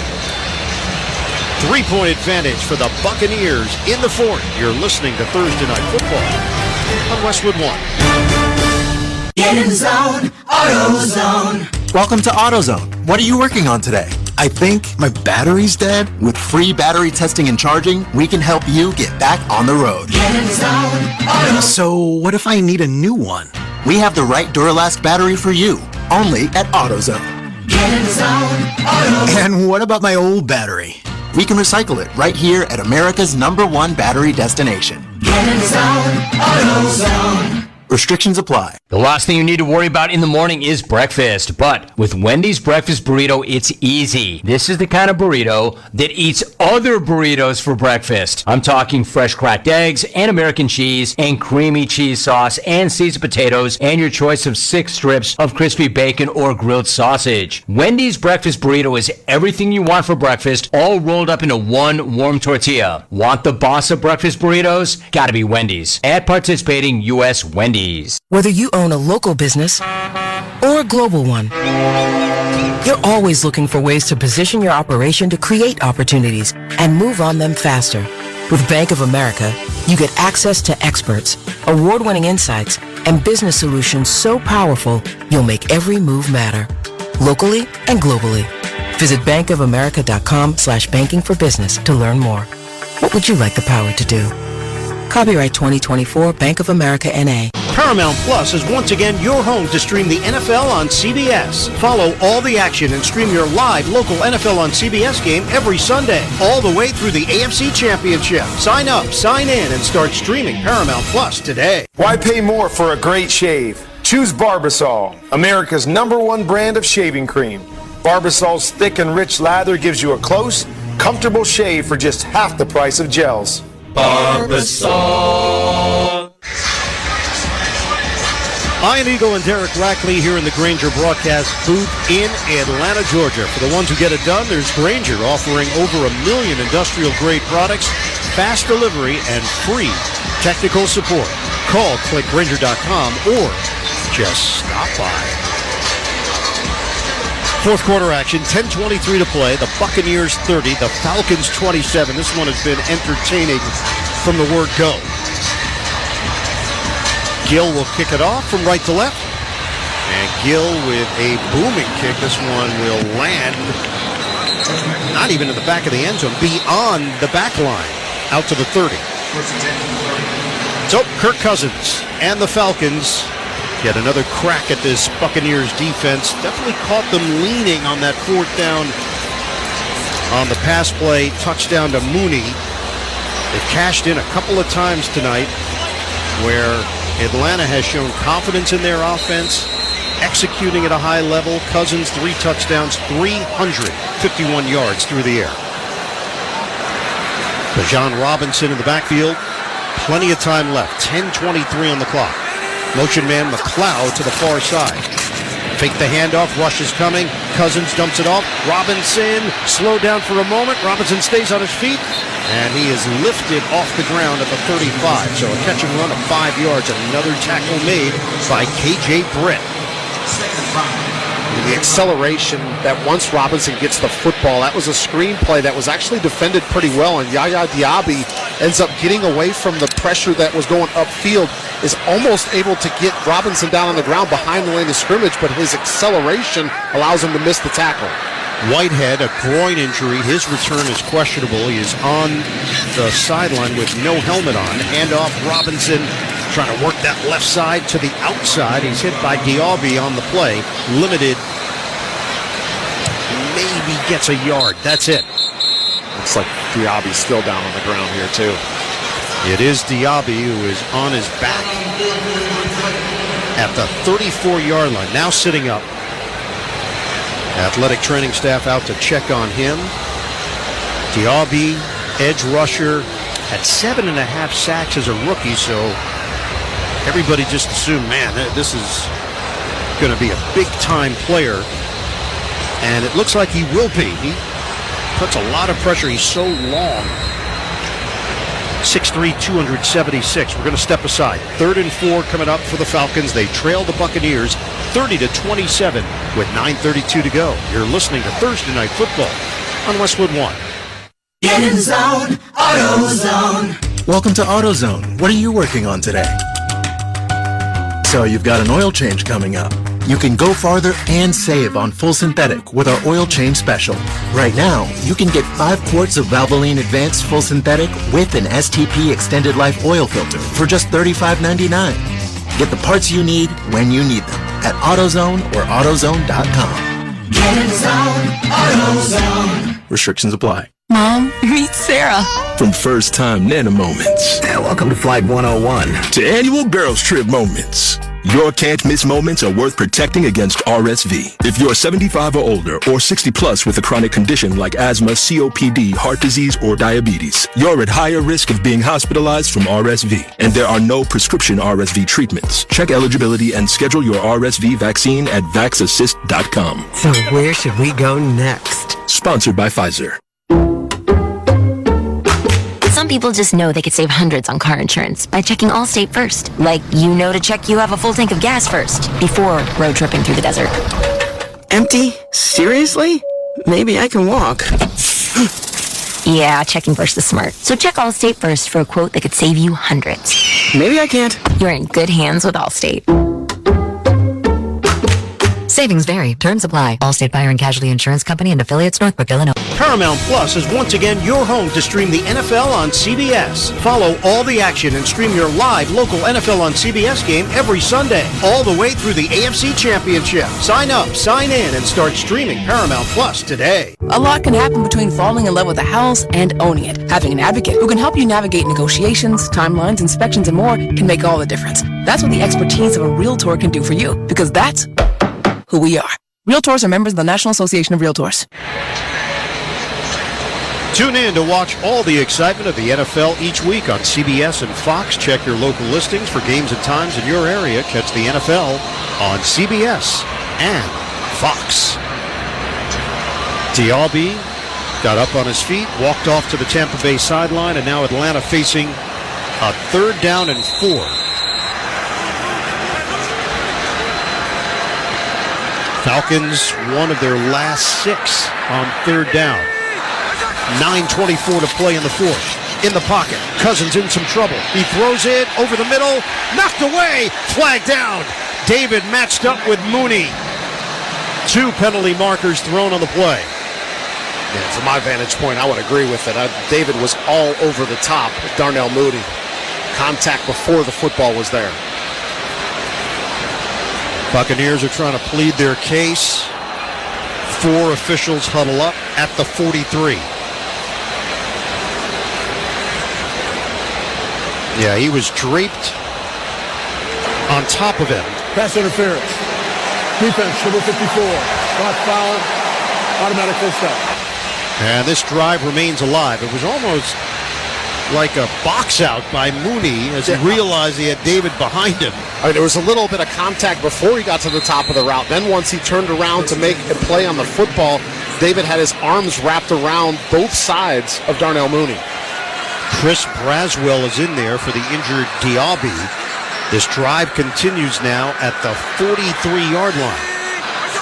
3-point advantage for the Buccaneers in the fourth. You're listening to Thursday Night Football on Westwood One. Get in the zone, AutoZone. Welcome to AutoZone. What are you working on today? I think my battery's dead. With free battery testing and charging, we can help you get back on the road. Get in the zone, AutoZone. So what if I need a new one? We have the right Duralast battery for you, only at AutoZone. Get in the zone. Auto. And what about my old battery? We can recycle it right here at America's #1 battery destination. Get in the zone. AutoZone. Restrictions apply. The last thing you need to worry about in the morning is breakfast. But with Wendy's Breakfast Burrito, it's easy. This is the kind of burrito that eats other burritos for breakfast. I'm talking fresh cracked eggs and American cheese and creamy cheese sauce and seasoned potatoes and your choice of 6 strips of crispy bacon or grilled sausage. Wendy's Breakfast Burrito is everything you want for breakfast, all rolled up into one warm tortilla. Want the boss of breakfast burritos? Gotta be Wendy's. At participating U.S. Wendy's. Whether you own a local business or a global one, you're always looking for ways to position your operation to create opportunities and move on them faster. With Bank of America, you get access to experts, award-winning insights, and business solutions so powerful, you'll make every move matter, locally and globally. Visit bankofamerica.com/banking for business to learn more. What would you like the power to do? Copyright 2024 Bank of America N.A. Paramount Plus is once again your home to stream the NFL on CBS. Follow all the action and stream your live local NFL on CBS game every Sunday, all the way through the AFC Championship. Sign up, sign in, and start streaming Paramount Plus today. Why pay more for a great shave? Choose Barbasol, America's #1 brand of shaving cream. Barbasol's thick and rich lather gives you a close, comfortable shave for just half the price of gels. Barbasol. Ian Eagle and Derek Rackley here in the Grainger broadcast booth in Atlanta, Georgia. For the ones who get it done, there's Grainger offering over 1 million industrial-grade products, fast delivery, and free technical support. Call clickgrainger.com or just stop by. Fourth quarter action, 10:23 to play. The Buccaneers 30, the Falcons 27. This one has been entertaining from the word go. Gill will kick it off from right to left. And Gill with a booming kick. This one will land not even in the back of the end zone, beyond the back line, out to the 30. So Kirk Cousins and the Falcons get another crack at this Buccaneers defense. Definitely caught them leaning on that fourth down on the pass play. Touchdown to Mooney. They've cashed in a couple of times tonight where Atlanta has shown confidence in their offense, executing at a high level. Cousins, 3 touchdowns, 351 yards through the air. Bijan Robinson in the backfield. Plenty of time left. 10:23 on the clock. Motion man McLeod to the far side. Fake the handoff. Rush is coming. Cousins dumps it off. Robinson slowed down for a moment. Robinson stays on his feet. And he is lifted off the ground at the 35. So a catch and run of 5 yards. Another tackle made by KJ Britt. The acceleration that once Robinson gets the football, that was a screenplay that was actually defended pretty well. And Yaya Diaby ends up getting away from the pressure that was going upfield, is almost able to get Robinson down on the ground behind the line of scrimmage, but his acceleration allows him to miss the tackle. Whitehead, a groin injury. His return is questionable. He is on the sideline with no helmet on. Handoff, Robinson trying to work that left side to the outside. He's hit by Diaby on the play. Limited. Maybe gets a yard. That's it. Looks like Diaby's still down on the ground here, too. It is Diaby who is on his back at the 34-yard line. Now sitting up. Athletic training staff out to check on him. Diaby, edge rusher, had 7.5 sacks as a rookie, so everybody just assumed, man, this is going to be a big-time player. And it looks like he will be. He puts a lot of pressure. He's so long. 6'3", 276. We're going to step aside. 3rd and 4 coming up for the Falcons. They trail the Buccaneers 30-27 with 9:32 to go. You're listening to Thursday Night Football on Westwood 1. Get in the zone, AutoZone. Welcome to AutoZone. What are you working on today? So you've got an oil change coming up. You can go farther and save on full synthetic with our oil change special. Right now, you can get 5 quarts of Valvoline Advanced Full Synthetic with an STP Extended Life oil filter for just $35.99. Get the parts you need when you need them at AutoZone or AutoZone.com. Get in the zone, AutoZone. Restrictions apply. Mom, meet Sarah. From first-time Nana moments. Welcome to Flight 101. To annual girls trip moments. Your can't-miss moments are worth protecting against RSV. If you're 75 or older or 60 plus with a chronic condition like asthma, COPD, heart disease, or diabetes, you're at higher risk of being hospitalized from RSV. And there are no prescription RSV treatments. Check eligibility and schedule your RSV vaccine at vaxassist.com. So where should we go next? Sponsored by Pfizer. Some people just know they could save hundreds on car insurance by checking Allstate first. Like, you know to check you have a full tank of gas first, before road tripping through the desert. Empty? Seriously? Maybe I can walk. Yeah, checking first is smart. So check Allstate first for a quote that could save you hundreds. Maybe I can't. You're in good hands with Allstate. Savings vary. Terms apply. Allstate Fire and Casualty Insurance Company and affiliates, Northbrook, Illinois. Paramount Plus is once again your home to stream the NFL on CBS. Follow all the action and stream your live local NFL on CBS game every Sunday, all the way through the AFC Championship. Sign up, sign in, and start streaming Paramount Plus today. A lot can happen between falling in love with a house and owning it. Having an advocate who can help you navigate negotiations, timelines, inspections, and more can make all the difference. That's what the expertise of a Realtor can do for you, because that's who we are. Realtors are members of the National Association of Realtors. Tune in to watch all the excitement of the NFL each week on CBS and Fox. Check your local listings for games and times in your area. Catch the NFL on CBS and Fox. Diaby got up on his feet, walked off to the Tampa Bay sideline, and now Atlanta facing a 3rd down and 4. Falcons, one of their last 6 on 3rd down. 9:24 to play in the 4th. In the pocket, Cousins in some trouble. He throws it over the middle, knocked away, flag down. David matched up with Mooney. 2 penalty markers thrown on the play. Yeah, from my vantage point, I would agree with it. David was all over the top with Darnell Mooney. Contact before the football was there. Buccaneers are trying to plead their case. 4 officials huddle up at the 43. Yeah, he was draped on top of him. Pass interference. Defense, number 54. Not foul. Automatic first down. And this drive remains alive. It was almost like a box out by Mooney as he realized he had David behind him. There was a little bit of contact before he got to the top of the route. Then once he turned around to make a play on the football, David had his arms wrapped around both sides of Darnell Mooney. Chris Braswell is in there for the injured Diaby. This drive continues now at the 43-yard line.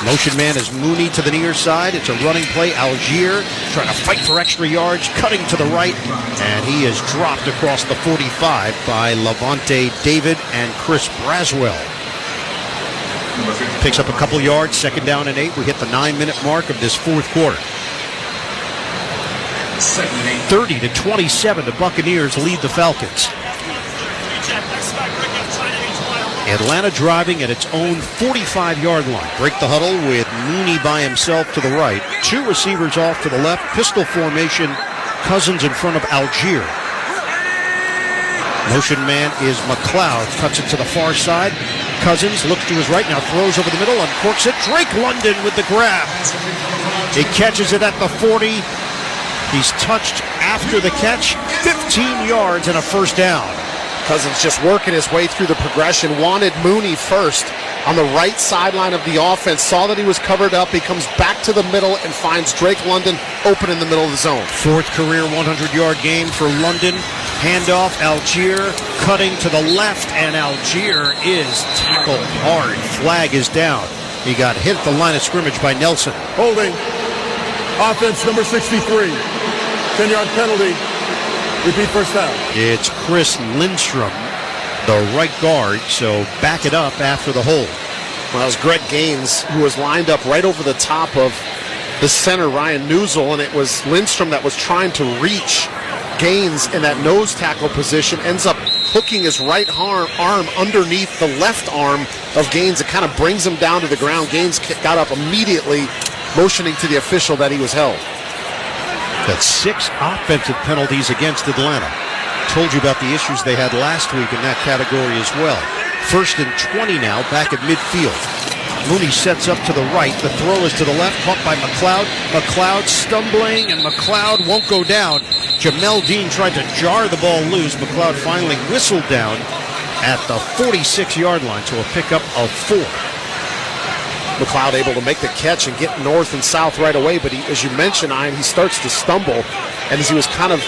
Motion man is Mooney to the near side. It's a running play. Algier trying to fight for extra yards, cutting to the right, and he is dropped across the 45 by Levante David and Chris Braswell. Picks up a couple yards, 2nd down and 8. We hit the 9-minute mark of this 4th quarter. 30-27, the Buccaneers lead the Falcons. Atlanta driving at its own 45-yard line. Break the huddle with Mooney by himself to the right. 2 receivers off to the left. Pistol formation. Cousins in front of Algier. Motion man is McLeod. Cuts it to the far side. Cousins looks to his right, now throws over the middle, uncorks it. Drake London with the grab. He catches it at the 40. He's touched after the catch. 15 yards and a first down. Cousins just working his way through the progression. Wanted Mooney first on the right sideline of the offense. Saw that he was covered up. He comes back to the middle and finds Drake London open in the middle of the zone. 4th career 100-yard game for London. Handoff, Algier cutting to the left, and Algier is tackled hard. Flag is down. He got hit at the line of scrimmage by Nelson. Holding. Offense number 63. 10-yard penalty. Repeat first down. It's Chris Lindstrom, the right guard, so back it up after the hold. Well, it was Greg Gaines who was lined up right over the top of the center, Ryan Newsel, and it was Lindstrom that was trying to reach Gaines in that nose tackle position, ends up hooking his right arm underneath the left arm of Gaines. It kind of brings him down to the ground. Gaines got up immediately, motioning to the official that he was held. That's 6 offensive penalties against Atlanta. Told you about the issues they had last week in that category as well. 1st and 20 now, back at midfield. Mooney sets up to the right. The throw is to the left, caught by McLeod. McLeod stumbling, and McLeod won't go down. Jamel Dean tried to jar the ball loose. McLeod finally whistled down at the 46-yard line, so a pickup of 4. McLeod able to make the catch and get north and south right away, but as you mentioned, Ian, he starts to stumble, and as he was kind of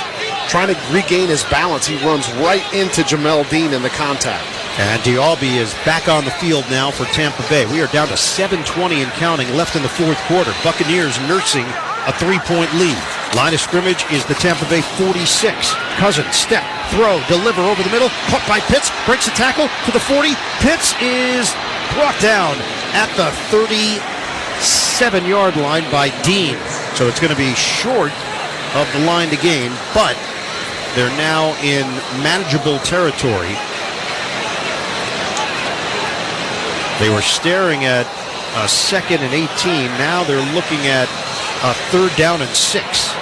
trying to regain his balance, he runs right into Jamel Dean in the contact. And Dialby is back on the field now for Tampa Bay. We are down to 7:20 and counting left in the 4th quarter. Buccaneers nursing a 3-point lead. Line of scrimmage is the Tampa Bay 46. Cousins, step, throw, deliver over the middle. Caught by Pitts, breaks the tackle to the 40. Pitts is brought down at the 37-yard line by Dean. So it's going to be short of the line to gain, but they're now in manageable territory. They were staring at a 2nd and 18. Now they're looking at a 3rd down and 6.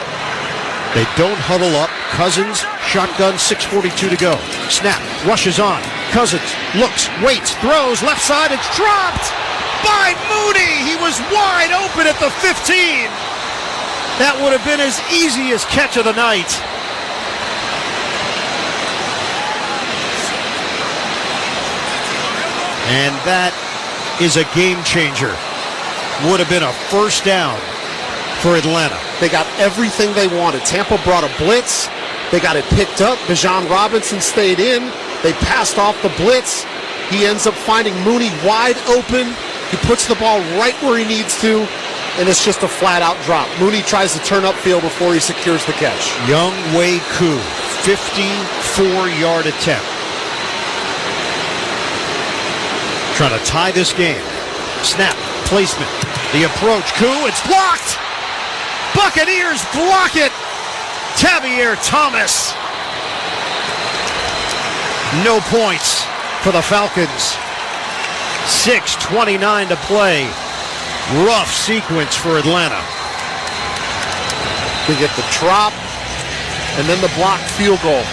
They don't huddle up. Cousins, shotgun, 6:42 to go. Snap, rushes on. Cousins looks, waits, throws, left side. It's dropped by Mooney. He was wide open at the 15. That would have been his easiest catch of the night. And that is a game changer. Would have been a 1st down for Atlanta. They got everything they wanted. Tampa brought a blitz. They got it picked up. Bijan Robinson stayed in. They passed off the blitz. He ends up finding Mooney wide open. He puts the ball right where he needs to, and it's just a flat-out drop. Mooney tries to turn upfield before he secures the catch. Young Wei Koo, 54-yard attempt. Trying to tie this game. Snap, placement, the approach. Koo, it's blocked! Buccaneers block it! Tavier Thomas. No points for the Falcons. 6:29 to play. Rough sequence for Atlanta. They get the drop and then the blocked field goal.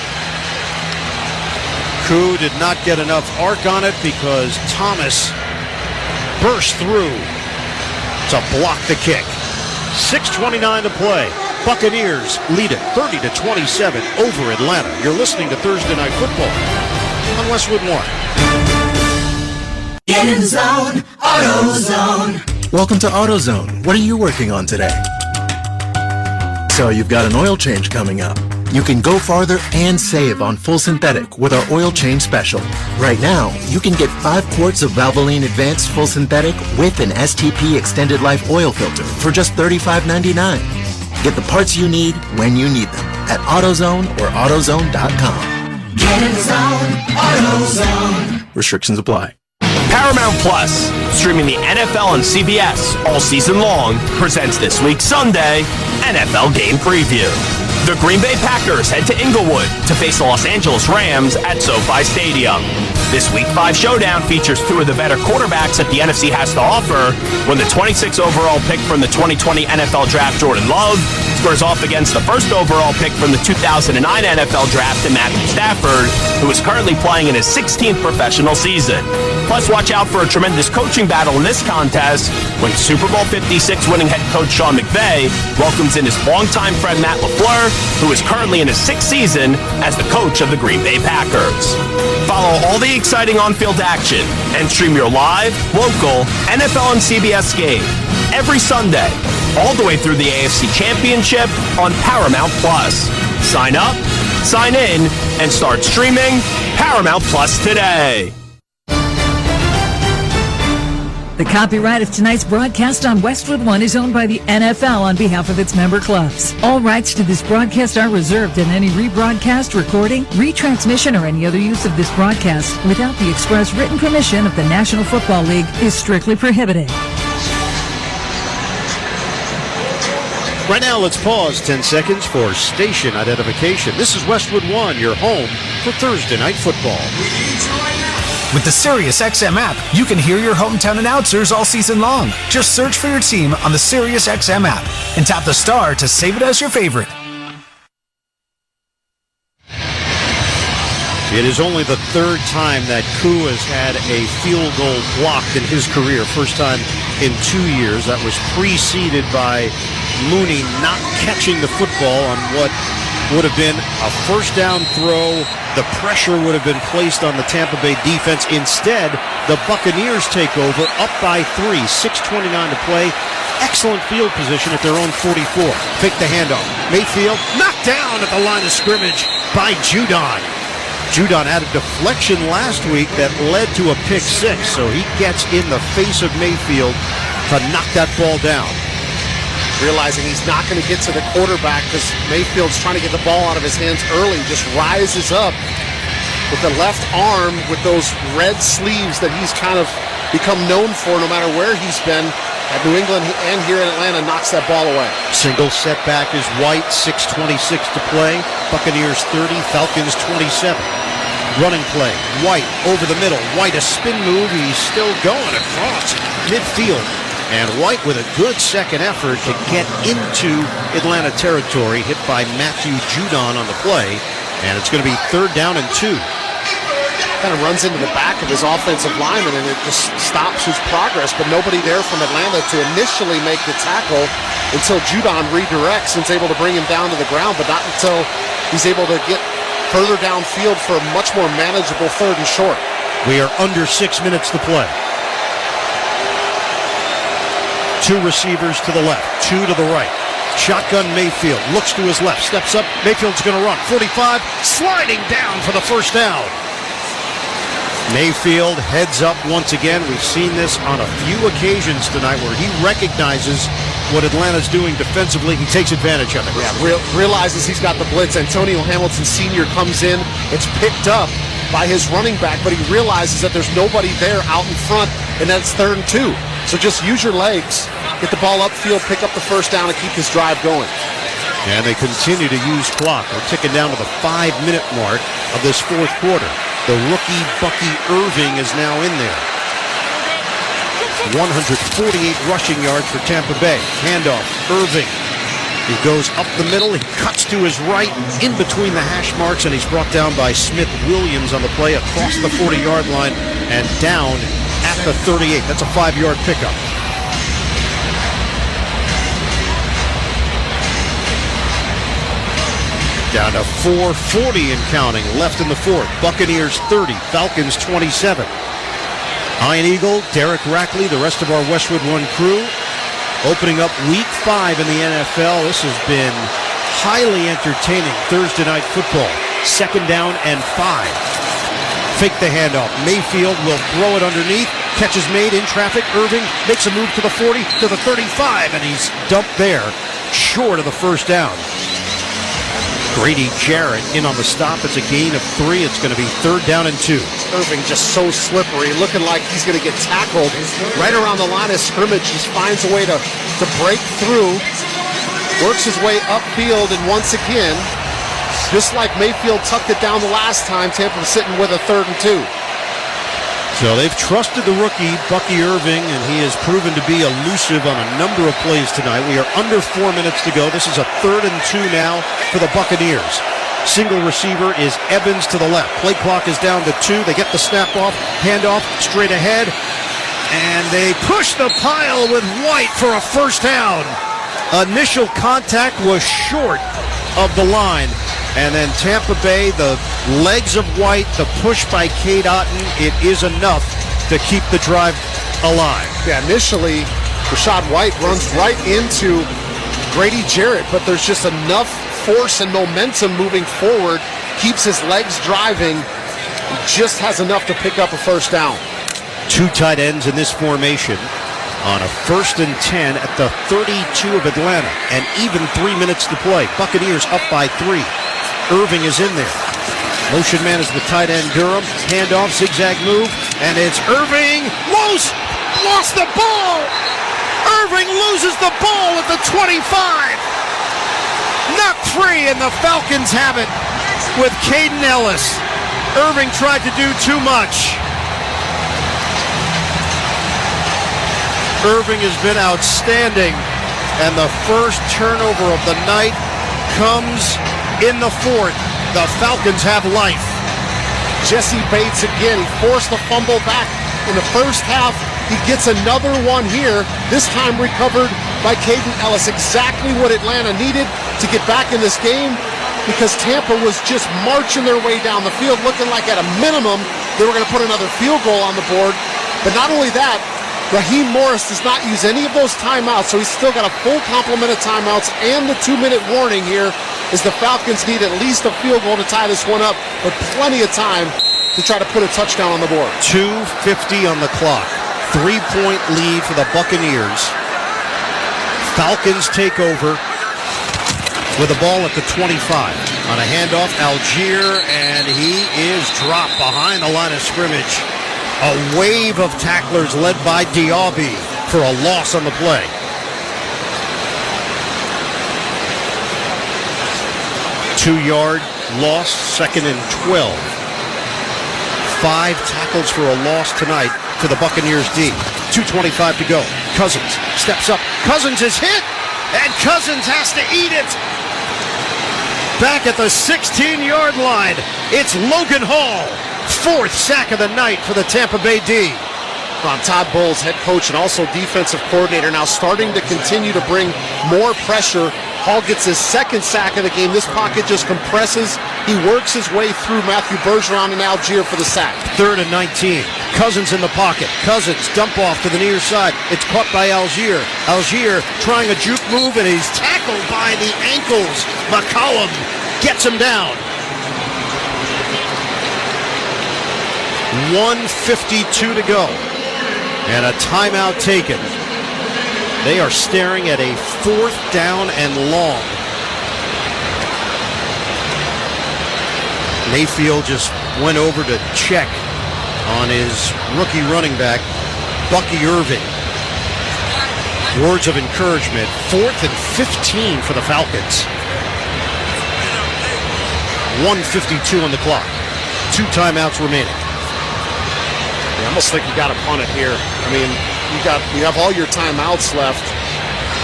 Koo did not get enough arc on it because Thomas burst through to block the kick. 6:29 to play. Buccaneers lead it 30-27 over Atlanta. You're listening to Thursday Night Football on Westwood 1. Get in the zone, AutoZone. Welcome to AutoZone. What are you working on today? So you've got an oil change coming up. You can go farther and save on full synthetic with our oil change special. Right now, you can get 5 quarts of Valvoline Advanced Full Synthetic with an STP Extended Life oil filter for just $35.99. Get the parts you need when you need them at AutoZone or AutoZone.com. Get in the zone, AutoZone. Restrictions apply. Paramount Plus, streaming the NFL on CBS all season long, presents this week's Sunday NFL Game Preview. The Green Bay Packers head to Inglewood to face the Los Angeles Rams at SoFi Stadium. This Week 5 showdown features 2 of the better quarterbacks that the NFC has to offer when the 26th overall pick from the 2020 NFL Draft, Jordan Love, squares off against the 1st overall pick from the 2009 NFL Draft, Matthew Stafford, who is currently playing in his 16th professional season. Plus, watch out for a tremendous coaching battle in this contest when Super Bowl 56 winning head coach Sean McVay welcomes in his longtime friend Matt LaFleur, who is currently in his 6th season as the coach of the Green Bay Packers. Follow all the exciting on-field action and stream your live, local NFL and CBS game every Sunday, all the way through the AFC Championship on Paramount Plus. Sign up, sign in, and start streaming Paramount Plus today. The copyright of tonight's broadcast on Westwood 1 is owned by the NFL on behalf of its member clubs. All rights to this broadcast are reserved, and any rebroadcast, recording, retransmission, or any other use of this broadcast without the express written permission of the National Football League is strictly prohibited. Right now, let's pause 10 seconds for station identification. This is Westwood 1, your home for Thursday Night Football. We need you right now. With the SiriusXM app, you can hear your hometown announcers all season long. Just search for your team on the SiriusXM app and tap the star to save it as your favorite. It is only the third time that Koo has had a field goal blocked in his career. First time in 2 years. That was preceded by Mooney not catching the football on what would have been a first down throw. The pressure would have been placed on the Tampa Bay defense. Instead, the Buccaneers take over, up by 3, 6:29 to play. Excellent field position at their own 44. Fake the handoff. Mayfield knocked down at the line of scrimmage by Judon. Judon had a deflection last week that led to a pick six, so he gets in the face of Mayfield to knock that ball down. Realizing he's not going to get to the quarterback because Mayfield's trying to get the ball out of his hands early, just rises up with the left arm with those red sleeves that he's kind of become known for no matter where he's been at New England and here in Atlanta, knocks that ball away. Single setback is White, 6:26 to play. Buccaneers 30, Falcons 27. Running play, White over the middle. White a spin move, he's still going across midfield. And White with a good second effort to get into Atlanta territory, hit by Matthew Judon on the play. And it's going to be 3rd down and 2. Kind of runs into the back of his offensive lineman and it just stops his progress, but nobody there from Atlanta to initially make the tackle until Judon redirects and is able to bring him down to the ground, but not until he's able to get further downfield for a much more manageable 3rd and short. We are under 6 minutes to play. 2 receivers to the left, 2 to the right. Shotgun Mayfield, looks to his left, steps up, Mayfield's going to run. 45, sliding down for the first down. Mayfield heads up once again. We've seen this on a few occasions tonight where he recognizes what Atlanta's doing defensively. He takes advantage of it. Yeah, realizes he's got the blitz. Antonio Hamilton Sr. comes in. It's picked up by his running back, but he realizes that there's nobody there out in front, and that's 3rd and 2. So just use your legs, get the ball upfield, pick up the first down, and keep his drive going. And they continue to use clock. We're ticking down to the 5-minute mark of this 4th quarter. The rookie Bucky Irving is now in there. 148 rushing yards for Tampa Bay. Handoff, Irving. He goes up the middle, he cuts to his right, in between the hash marks, and he's brought down by Smith Williams on the play across the 40-yard line and down at the 38. That's a 5-yard pickup. Down to 4:40 and counting, left in the 4th. Buccaneers 30, Falcons 27. Iron Eagle, Derek Rackley, the rest of our Westwood One crew, opening up Week 5 in the NFL. This has been highly entertaining Thursday night football. 2nd down and 5. Fake the handoff. Mayfield will throw it underneath. Catch is made in traffic. Irving makes a move to the 40, to the 35, and he's dumped there, short of the first down. Grady Jarrett in on the stop. It's a gain of 3. It's going to be 3rd down and 2. Irving just so slippery, looking like he's going to get tackled right around the line of scrimmage. Just finds a way to break through, works his way upfield, and once again, just like Mayfield tucked it down the last time, Tampa was sitting with a 3rd and 2. So they've trusted the rookie, Bucky Irving, and he has proven to be elusive on a number of plays tonight. We are under 4 minutes to go. This is a 3rd and 2 now for the Buccaneers. Single receiver is Evans to the left. Play clock is down to 2. They get the snap off, handoff straight ahead, and they push the pile with White for a first down. Initial contact was short of the line. And then Tampa Bay, the legs of White, the push by Cade Otton, it is enough to keep the drive alive. Yeah, initially, Rashad White runs right into Grady Jarrett, but there's just enough force and momentum moving forward, keeps his legs driving, just has enough to pick up a first down. 2 tight ends in this formation on a 1st and 10 at the 32 of Atlanta, and even 3 minutes to play. Buccaneers up by 3. Irving is in there. Motion man is the tight end Durham. Handoff, zigzag move, and it's Irving. Lost the ball. Irving loses the ball at the 25. Knocked free, and the Falcons have it with Caden Ellis. Irving tried to do too much. Irving has been outstanding. And the first turnover of the night comes in the fourth. The Falcons have life. Jesse Bates again. He forced the fumble back in the first half. He gets another one here, this time recovered by Caden Ellis. Exactly what Atlanta needed to get back in this game, because Tampa was just marching their way down the field, looking like at a minimum they were going to put another field goal on the board. But not only that, Raheem Morris does not use any of those timeouts, so he's still got a full complement of timeouts and the 2-minute warning here, as the Falcons need at least a field goal to tie this one up, but plenty of time to try to put a touchdown on the board. 2:50 on the clock. 3-point lead for the Buccaneers. Falcons take over with the ball at the 25. On a handoff, Algier, and he is dropped behind the line of scrimmage. A wave of tacklers led by Diaby for a loss on the play. Two-yard loss, 2nd and 12. 5 tackles for a loss tonight to the Buccaneers D. 2:25 to go. Cousins steps up. Cousins is hit, and Cousins has to eat it. Back at the 16-yard line, it's Logan Hall. 4th sack of the night for the Tampa Bay D. Todd Bowles, head coach and also defensive coordinator, now starting to continue to bring more pressure. Hall gets his 2nd sack of the game. This pocket just compresses. He works his way through Matthew Bergeron and Algier for the sack. 3rd and 19. Cousins in the pocket. Cousins dump off to the near side. It's caught by Algier. Algier trying a juke move, and he's tackled by the ankles. McCollum gets him down. 1:52 to go. And a timeout taken. They are staring at a 4th down and long. Mayfield just went over to check on his rookie running back, Bucky Irving. Words of encouragement. 4th and 15 for the Falcons. 1:52 on the clock. 2 timeouts remaining. I almost think you got to punt it here. I mean, you have all your timeouts left.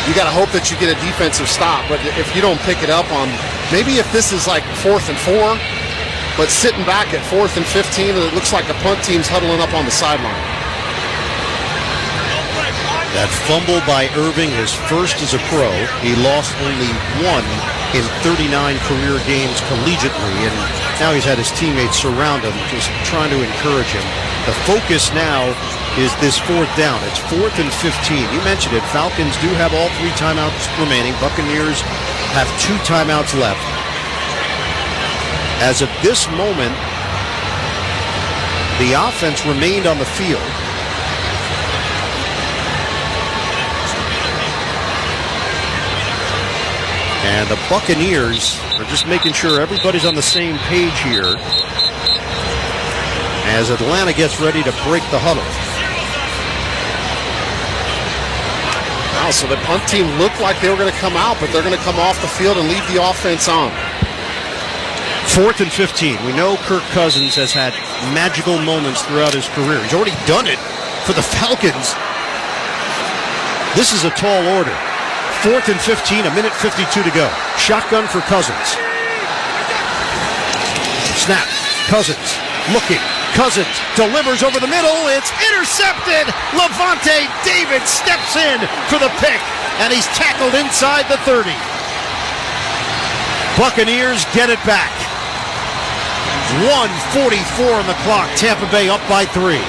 You got to hope that you get a defensive stop. But if you don't pick it up on, maybe if this is like 4th and 4, but sitting back at 4th and 15, and it looks like the punt team's huddling up on the sideline. That fumble by Irving, his first as a pro. He lost only 1 in 39 career games collegiately, and now he's had his teammates surround him, just trying to encourage him. The focus now is this 4th down. It's 4th and 15. You mentioned it. Falcons do have all 3 timeouts remaining. Buccaneers have 2 timeouts left. As of this moment, the offense remained on the field. And the Buccaneers are just making sure everybody's on the same page here as Atlanta gets ready to break the huddle. Wow, so the punt team looked like they were going to come out, but they're going to come off the field and leave the offense on. 4th and 15. We know Kirk Cousins has had magical moments throughout his career. He's already done it for the Falcons. This is a tall order. 4th and 15, 1:52 to go. Shotgun for Cousins. Snap. Cousins looking. Cousins delivers over the middle. It's intercepted. Levante David steps in for the pick, and he's tackled inside the 30. Buccaneers get it back. 1:44 on the clock. Tampa Bay up by 3.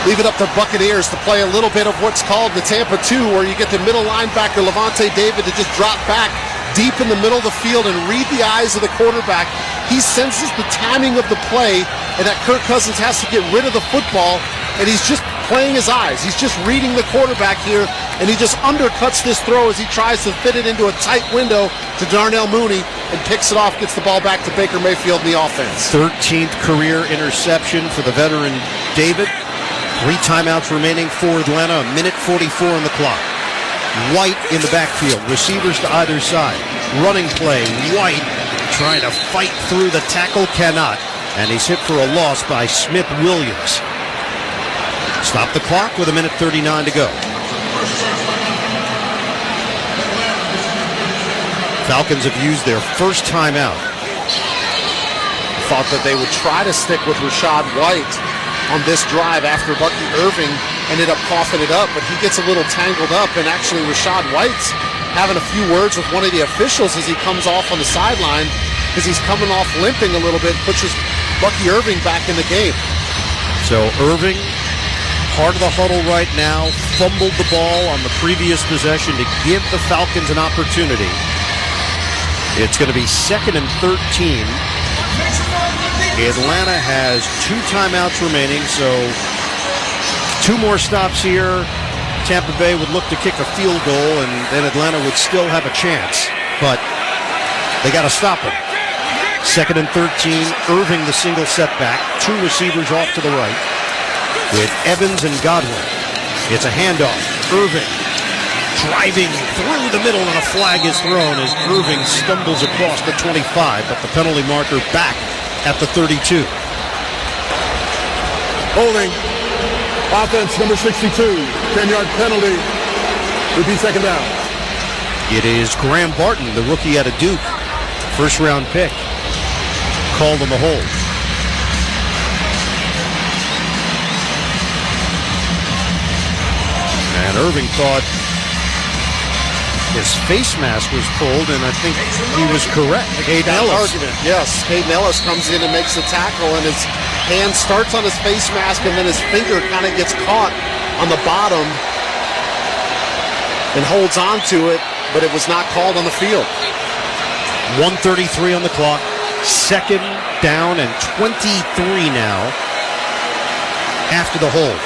Leave it up to Buccaneers to play a little bit of what's called the Tampa 2, where you get the middle linebacker, Levante David, to just drop back deep in the middle of the field and read the eyes of the quarterback. He senses the timing of the play and that Kirk Cousins has to get rid of the football, and he's just playing his eyes. He's just reading the quarterback here, and he just undercuts this throw as he tries to fit it into a tight window to Darnell Mooney and picks it off, gets the ball back to Baker Mayfield in the offense. 13th career interception for the veteran David. 3 timeouts remaining for Atlanta, 1:44 on the clock. White in the backfield, receivers to either side. Running play, White trying to fight through the tackle, cannot. And he's hit for a loss by Smith Williams. Stop the clock with 1:39 to go. Falcons have used their first timeout. Thought that they would try to stick with Rashad White on this drive after Bucky Irving ended up coughing it up, but he gets a little tangled up, and actually Rashad White's having a few words with one of the officials as he comes off on the sideline because he's coming off limping a little bit, pushes Bucky Irving back in the game. So Irving, part of the huddle right now, fumbled the ball on the previous possession to give the Falcons an opportunity. It's going to be 2nd and 13. Atlanta has 2 timeouts remaining, so 2 more stops here. Tampa Bay would look to kick a field goal, and then Atlanta would still have a chance. But they got to stop him. 2nd and 13. Irving the single setback. 2 receivers off to the right with Evans and Godwin. It's a handoff. Irving driving through the middle, and a flag is thrown as Irving stumbles across the 25, but the penalty marker back at the 32. Holding. Offense number 62. 10-yard penalty. Repeat second down. It is Graham Barton, the rookie out of Duke. First-round pick. Called on the hold. And Irving thought his face mask was pulled, and I think he was correct. Hayden Ellis. Yes, Hayden Ellis comes in and makes the tackle, and his hand starts on his face mask, and then his finger kind of gets caught on the bottom and holds on to it, but it was not called on the field. 1:33 on the clock. 2nd down and 23 now after the hold.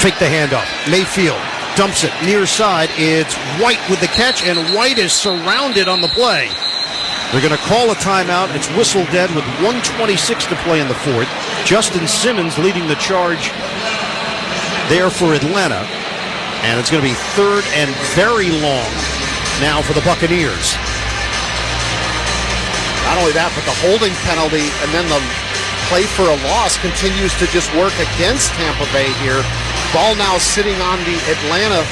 Fake the handoff. Mayfield dumps it near side. It's White with the catch, and White is surrounded on the play. They're going to call a timeout. It's whistle dead with 1:26 to play in the 4th. Justin Simmons leading the charge there for Atlanta. And it's going to be 3rd and very long now for the Buccaneers. Not only that, but the holding penalty and then the play for a loss continues to just work against Tampa Bay here. Ball now sitting on the Atlanta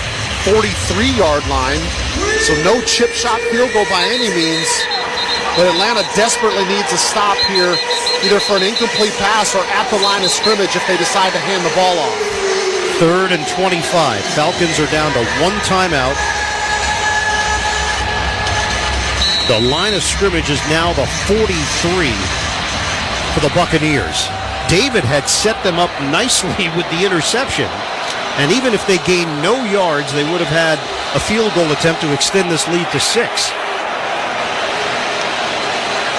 43-yard line. So no chip shot field goal by any means. But Atlanta desperately needs a stop here, either for an incomplete pass or at the line of scrimmage if they decide to hand the ball off. 3rd and 25. Falcons are down to 1 timeout. The line of scrimmage is now the 43 for the Buccaneers. David had set them up nicely with the interception. And even if they gained no yards, they would have had a field goal attempt to extend this lead to 6.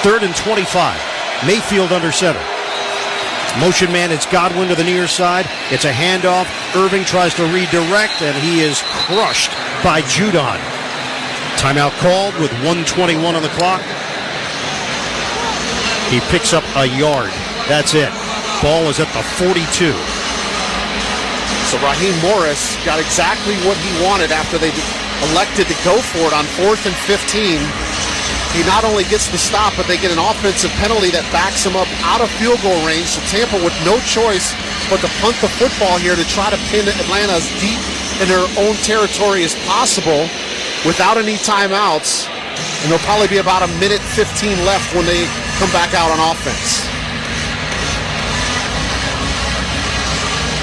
3rd and 25. Mayfield under center. Motion man, it's Godwin to the near side. It's a handoff. Irving tries to redirect, and he is crushed by Judon. Timeout called with 1:21 on the clock. He picks up a yard. That's it. Ball is at the 42. So Raheem Morris got exactly what he wanted after they elected to go for it on 4th and 15. He not only gets the stop, but they get an offensive penalty that backs him up out of field goal range. So Tampa with no choice but to punt the football here to try to pin Atlanta as deep in their own territory as possible without any timeouts. And there'll probably be about 1:15 left when they come back out on offense.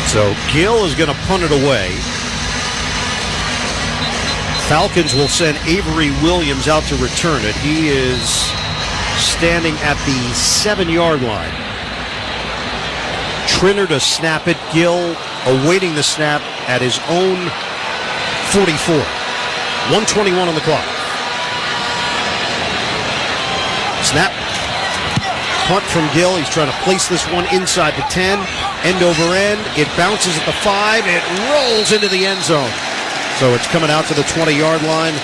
So Gill is going to punt it away. Falcons will send Avery Williams out to return it. He is standing at the 7-yard line. Trinner to snap it. Gill awaiting the snap at his own 44. 1:21 on the clock. Snap. Punt from Gill. He's trying to place this one inside the 10. End over end. It bounces at the 5. It rolls into the end zone. So it's coming out to the 20-yard line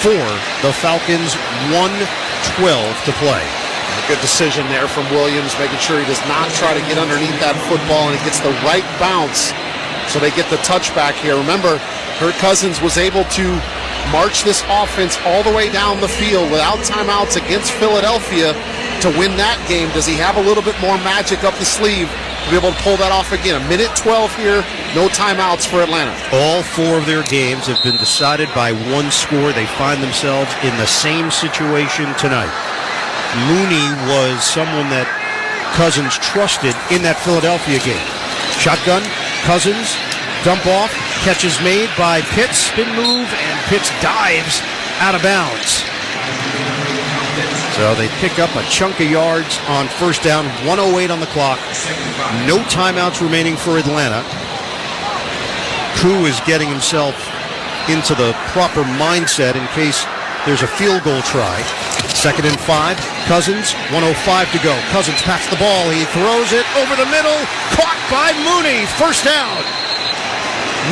for the Falcons. 1:12 to play. A good decision there from Williams, making sure he does not try to get underneath that football, and he gets the right bounce so they get the touchback here. Remember, Kirk Cousins was able to march this offense all the way down the field without timeouts against Philadelphia to win that game. Does he have a little bit more magic up the sleeve to be able to pull that off again. 1:12 here, no timeouts for Atlanta. All 4 of their games have been decided by one score. They find themselves in the same situation tonight. Mooney was someone that Cousins trusted in that Philadelphia game. Shotgun, Cousins, dump off, catch is made by Pitts, spin move, and Pitts dives out of bounds. So they pick up a chunk of yards on first down, 1:08 on the clock. No timeouts remaining for Atlanta. Koo is getting himself into the proper mindset in case there's a field goal try. 2nd and 5, Cousins, 1:05 to go. Cousins pats the ball, he throws it over the middle, caught by Mooney, first down.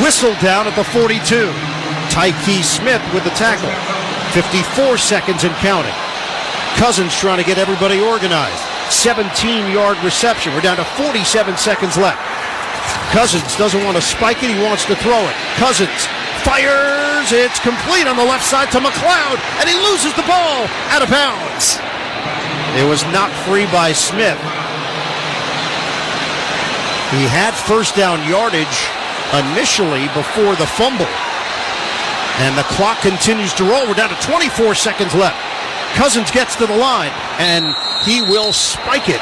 Whistled down at the 42. Tyke Smith with the tackle. 54 seconds and counting. Cousins trying to get everybody organized. 17-yard reception. We're down to 47 seconds left. Cousins doesn't want to spike it. He wants to throw it. Cousins fires. It's complete on the left side to McLeod, and he loses the ball out of bounds. It was knocked free by Smith. He had first down yardage initially before the fumble. And the clock continues to roll. We're down to 24 seconds left. Cousins gets to the line, and he will spike it.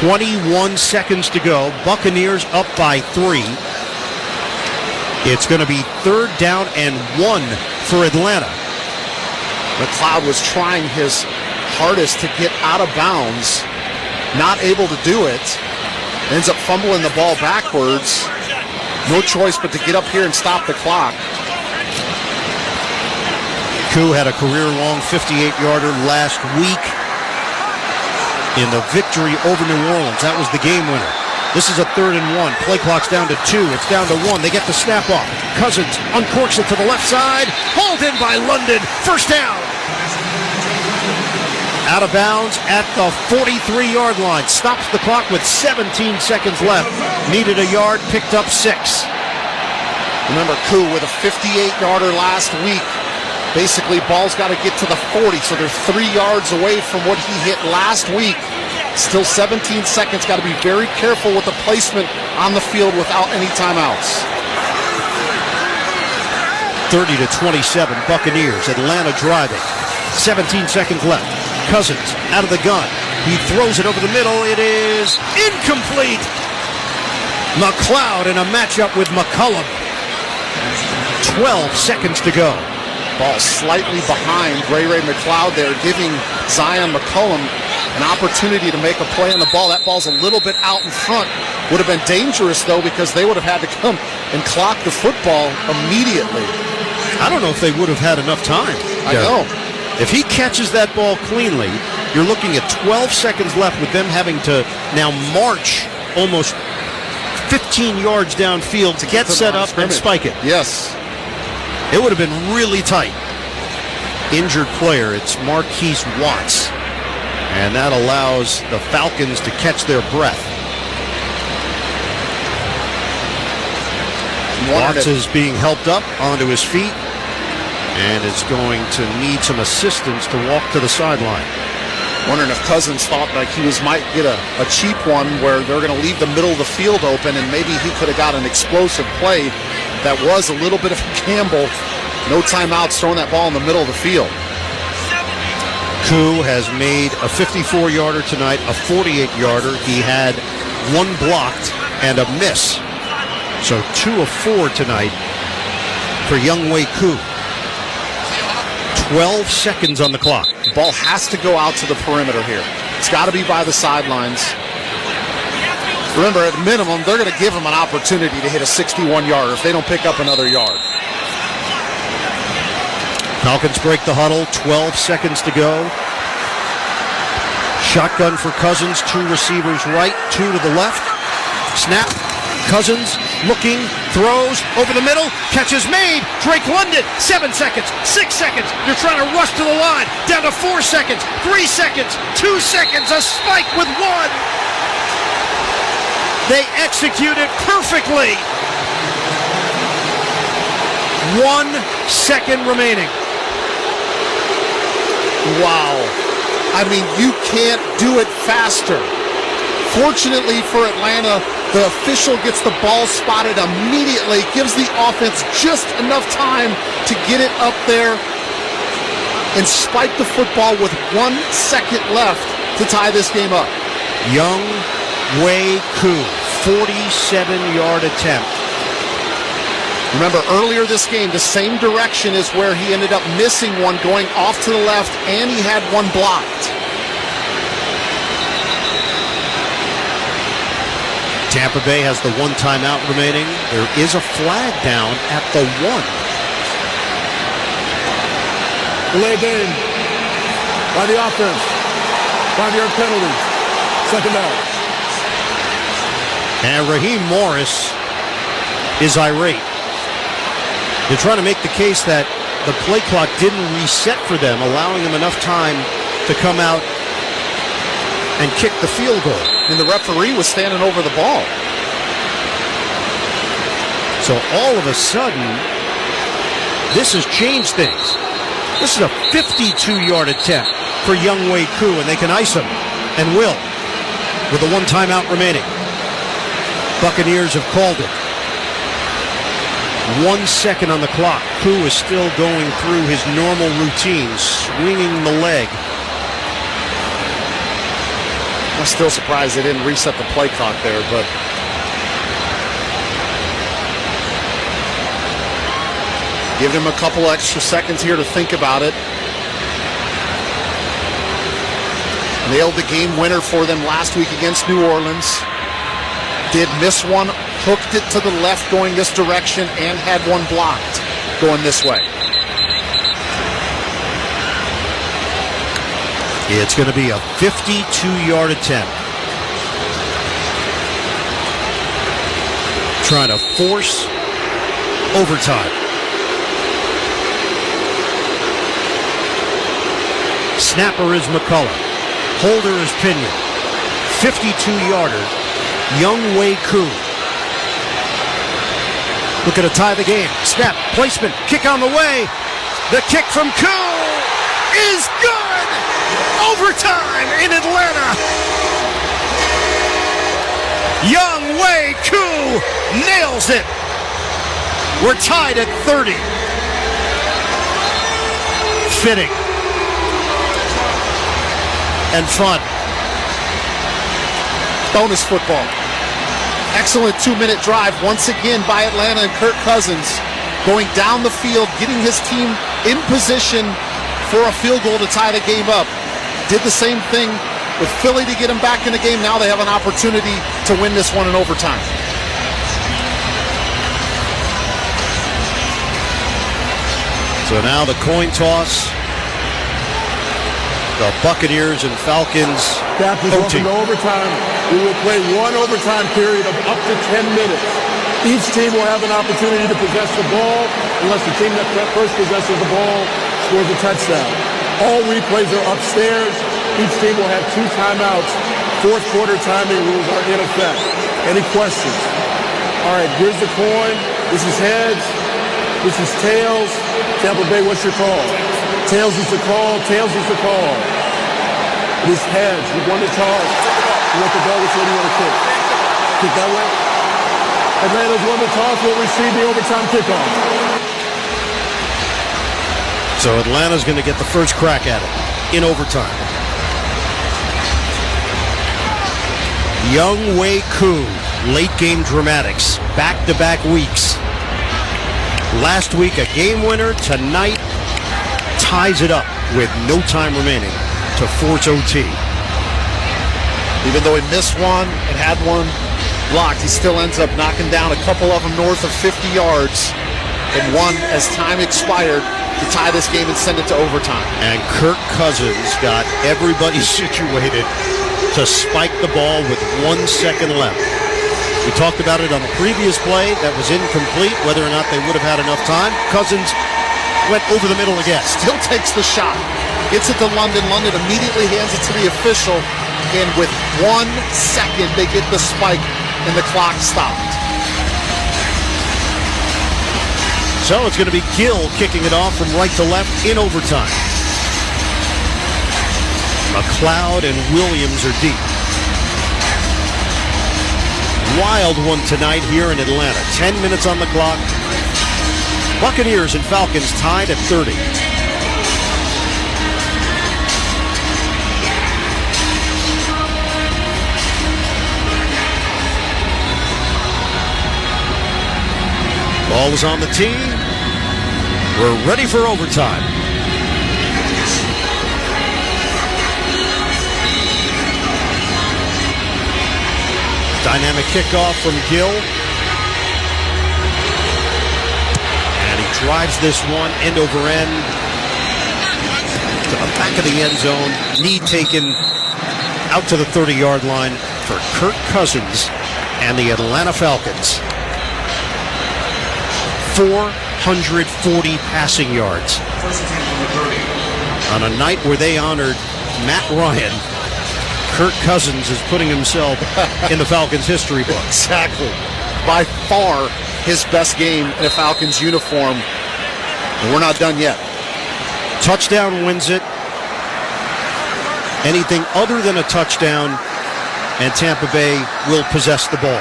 "21 seconds to go. Buccaneers up by 3. It's going to be 3rd down and 1 for Atlanta. McLeod was trying his hardest to get out of bounds, not able to do it. Ends up fumbling the ball backwards. No choice but to get up here and stop the clock. Koo had a career-long 58-yarder last week in the victory over New Orleans. That was the game winner. This is a 3rd and 1. Play clock's down to 2. It's down to 1. They get the snap off. Cousins uncorks it to the left side. Hauled in by London. First down. Out of bounds at the 43-yard line. Stops the clock with 17 seconds left. Needed a yard, picked up 6. Remember, Koo with a 58-yarder last week. Basically, ball's got to get to the 40, so they're 3 yards away from what he hit last week. Still 17 seconds. Got to be very careful with the placement on the field without any timeouts. 30-27, Buccaneers. Atlanta driving. 17 seconds left. Cousins out of the gun. He throws it over the middle. It is incomplete. McLeod in a matchup with McCollum. 12 seconds to go. Ball slightly behind Ray McLeod there, giving Zion McCollum an opportunity to make a play on the ball. That ball's a little bit out in front. Would have been dangerous, though, because they would have had to come and clock the football immediately. I don't know if they would have had enough time. I know. If he catches that ball cleanly, you're looking at 12 seconds left with them having to now march almost 15 yards downfield to get set up and spike it. Yes. It would have been really tight. Injured player, it's Marquise Watts. And that allows the Falcons to catch their breath. Watts is being helped up onto his feet and is going to need some assistance to walk to the sideline. Wondering if Cousins thought like might get a cheap one where they're going to leave the middle of the field open, and maybe he could have got an explosive play that was a little bit of a gamble. No timeouts, throwing that ball in the middle of the field. Koo has made a 54-yarder tonight, a 48-yarder. He had 1 blocked and a miss. So 2 of 4 tonight for Younghoe Koo. 12 seconds on the clock. The ball has to go out to the perimeter here. It's got to be by the sidelines. Remember, at minimum, they're going to give him an opportunity to hit a 61-yarder if they don't pick up another yard. Falcons break the huddle, 12 seconds to go. Shotgun for Cousins, 2 receivers right, 2 to the left. Snap, Cousins looking, throws over the middle, catches made. Drake London, 7 seconds, 6 seconds. You're trying to rush to the line, down to 4 seconds, 3 seconds, 2 seconds, a spike with 1. They execute it perfectly. 1 second remaining. Wow. I mean, you can't do it faster. Fortunately for Atlanta, the official gets the ball spotted immediately, gives the offense just enough time to get it up there and spike the football with 1 second left to tie this game up. Young Wei Koo, 47-yard attempt. Remember, earlier this game, the same direction is where he ended up missing one, going off to the left, and he had one blocked. Tampa Bay has the 1 timeout remaining. There is a flag down at the 1. Delay game by the offense. 5-yard penalty. Second down. And Raheem Morris is irate. They're trying to make the case that the play clock didn't reset for them, allowing them enough time to come out and kick the field goal. And the referee was standing over the ball. So all of a sudden, this has changed things. This is a 52-yard attempt for Young Wei Koo, and they can ice him, and will, with the 1 timeout remaining. Buccaneers have called it. 1 second on the clock. Koo is still going through his normal routine, swinging the leg. I'm still surprised they didn't reset the play clock there, but give him a couple extra seconds here to think about it. Nailed the game winner for them last week against New Orleans. Did miss one, hooked it to the left going this direction, and had one blocked going this way. It's going to be a 52-yard attempt. Trying to force overtime. Snapper is McCullough. Holder is Pinion. 52-yarder, Young Wei Koo. Looking to tie the game. Snap, placement, kick on the way. The kick from Koo is good! Overtime in Atlanta. Young Wei Koo nails it. We're tied at 30. Fitting. And fun. Bonus football. Excellent 2-minute drive once again by Atlanta and Kirk Cousins going down the field, getting his team in position for a field goal to tie the game up. Did the same thing with Philly to get him back in the game. Now they have an opportunity to win this one in overtime. So now the coin toss. The Buccaneers and Falcons. Captains, welcome to overtime. We will play one overtime period of up to 10 minutes. Each team will have an opportunity to possess the ball unless the team that first possesses the ball scores a touchdown. All replays are upstairs. Each team will have 2 timeouts. Fourth quarter timing rules are in effect. Any questions? All right, here's the coin. This is heads. This is tails. Tampa Bay, what's your call? Tails is the call. Tails is the call. It is heads. You won the toss. You want the ball. Which way do you want to kick? Kick that way? Atlanta's won the toss. Will receive the overtime kickoff. So Atlanta's going to get the first crack at it in overtime. Young Wei Koo, late game dramatics, back-to-back weeks. Last week a game winner, tonight ties it up with no time remaining to force OT. Even though he missed one and had one blocked, he still ends up knocking down a couple of them north of 50 yards and one as time expired to tie this game and send it to overtime. And Kirk Cousins got everybody situated to spike the ball with 1 second left. We talked about it on the previous play that was incomplete, whether or not they would have had enough time. Cousins went over the middle again. Still takes the shot. Gets it to London. London immediately hands it to the official. And with 1 second, they get the spike and the clock stopped. So it's going to be Gill kicking it off from right to left in overtime. McLeod and Williams are deep. Wild one tonight here in Atlanta. 10 minutes on the clock. Buccaneers and Falcons tied at 30. Ball is on the tee. We're ready for overtime. Dynamic kickoff from Gill. And he drives this one end over end to the back of the end zone. Knee taken out to the 30-yard line for Kirk Cousins and the Atlanta Falcons. 440 passing yards. On a night where they honored Matt Ryan, Kirk Cousins is putting himself in the Falcons history book. Exactly. By far his best game in a Falcons uniform. And we're not done yet. Touchdown wins it. Anything other than a touchdown, and Tampa Bay will possess the ball.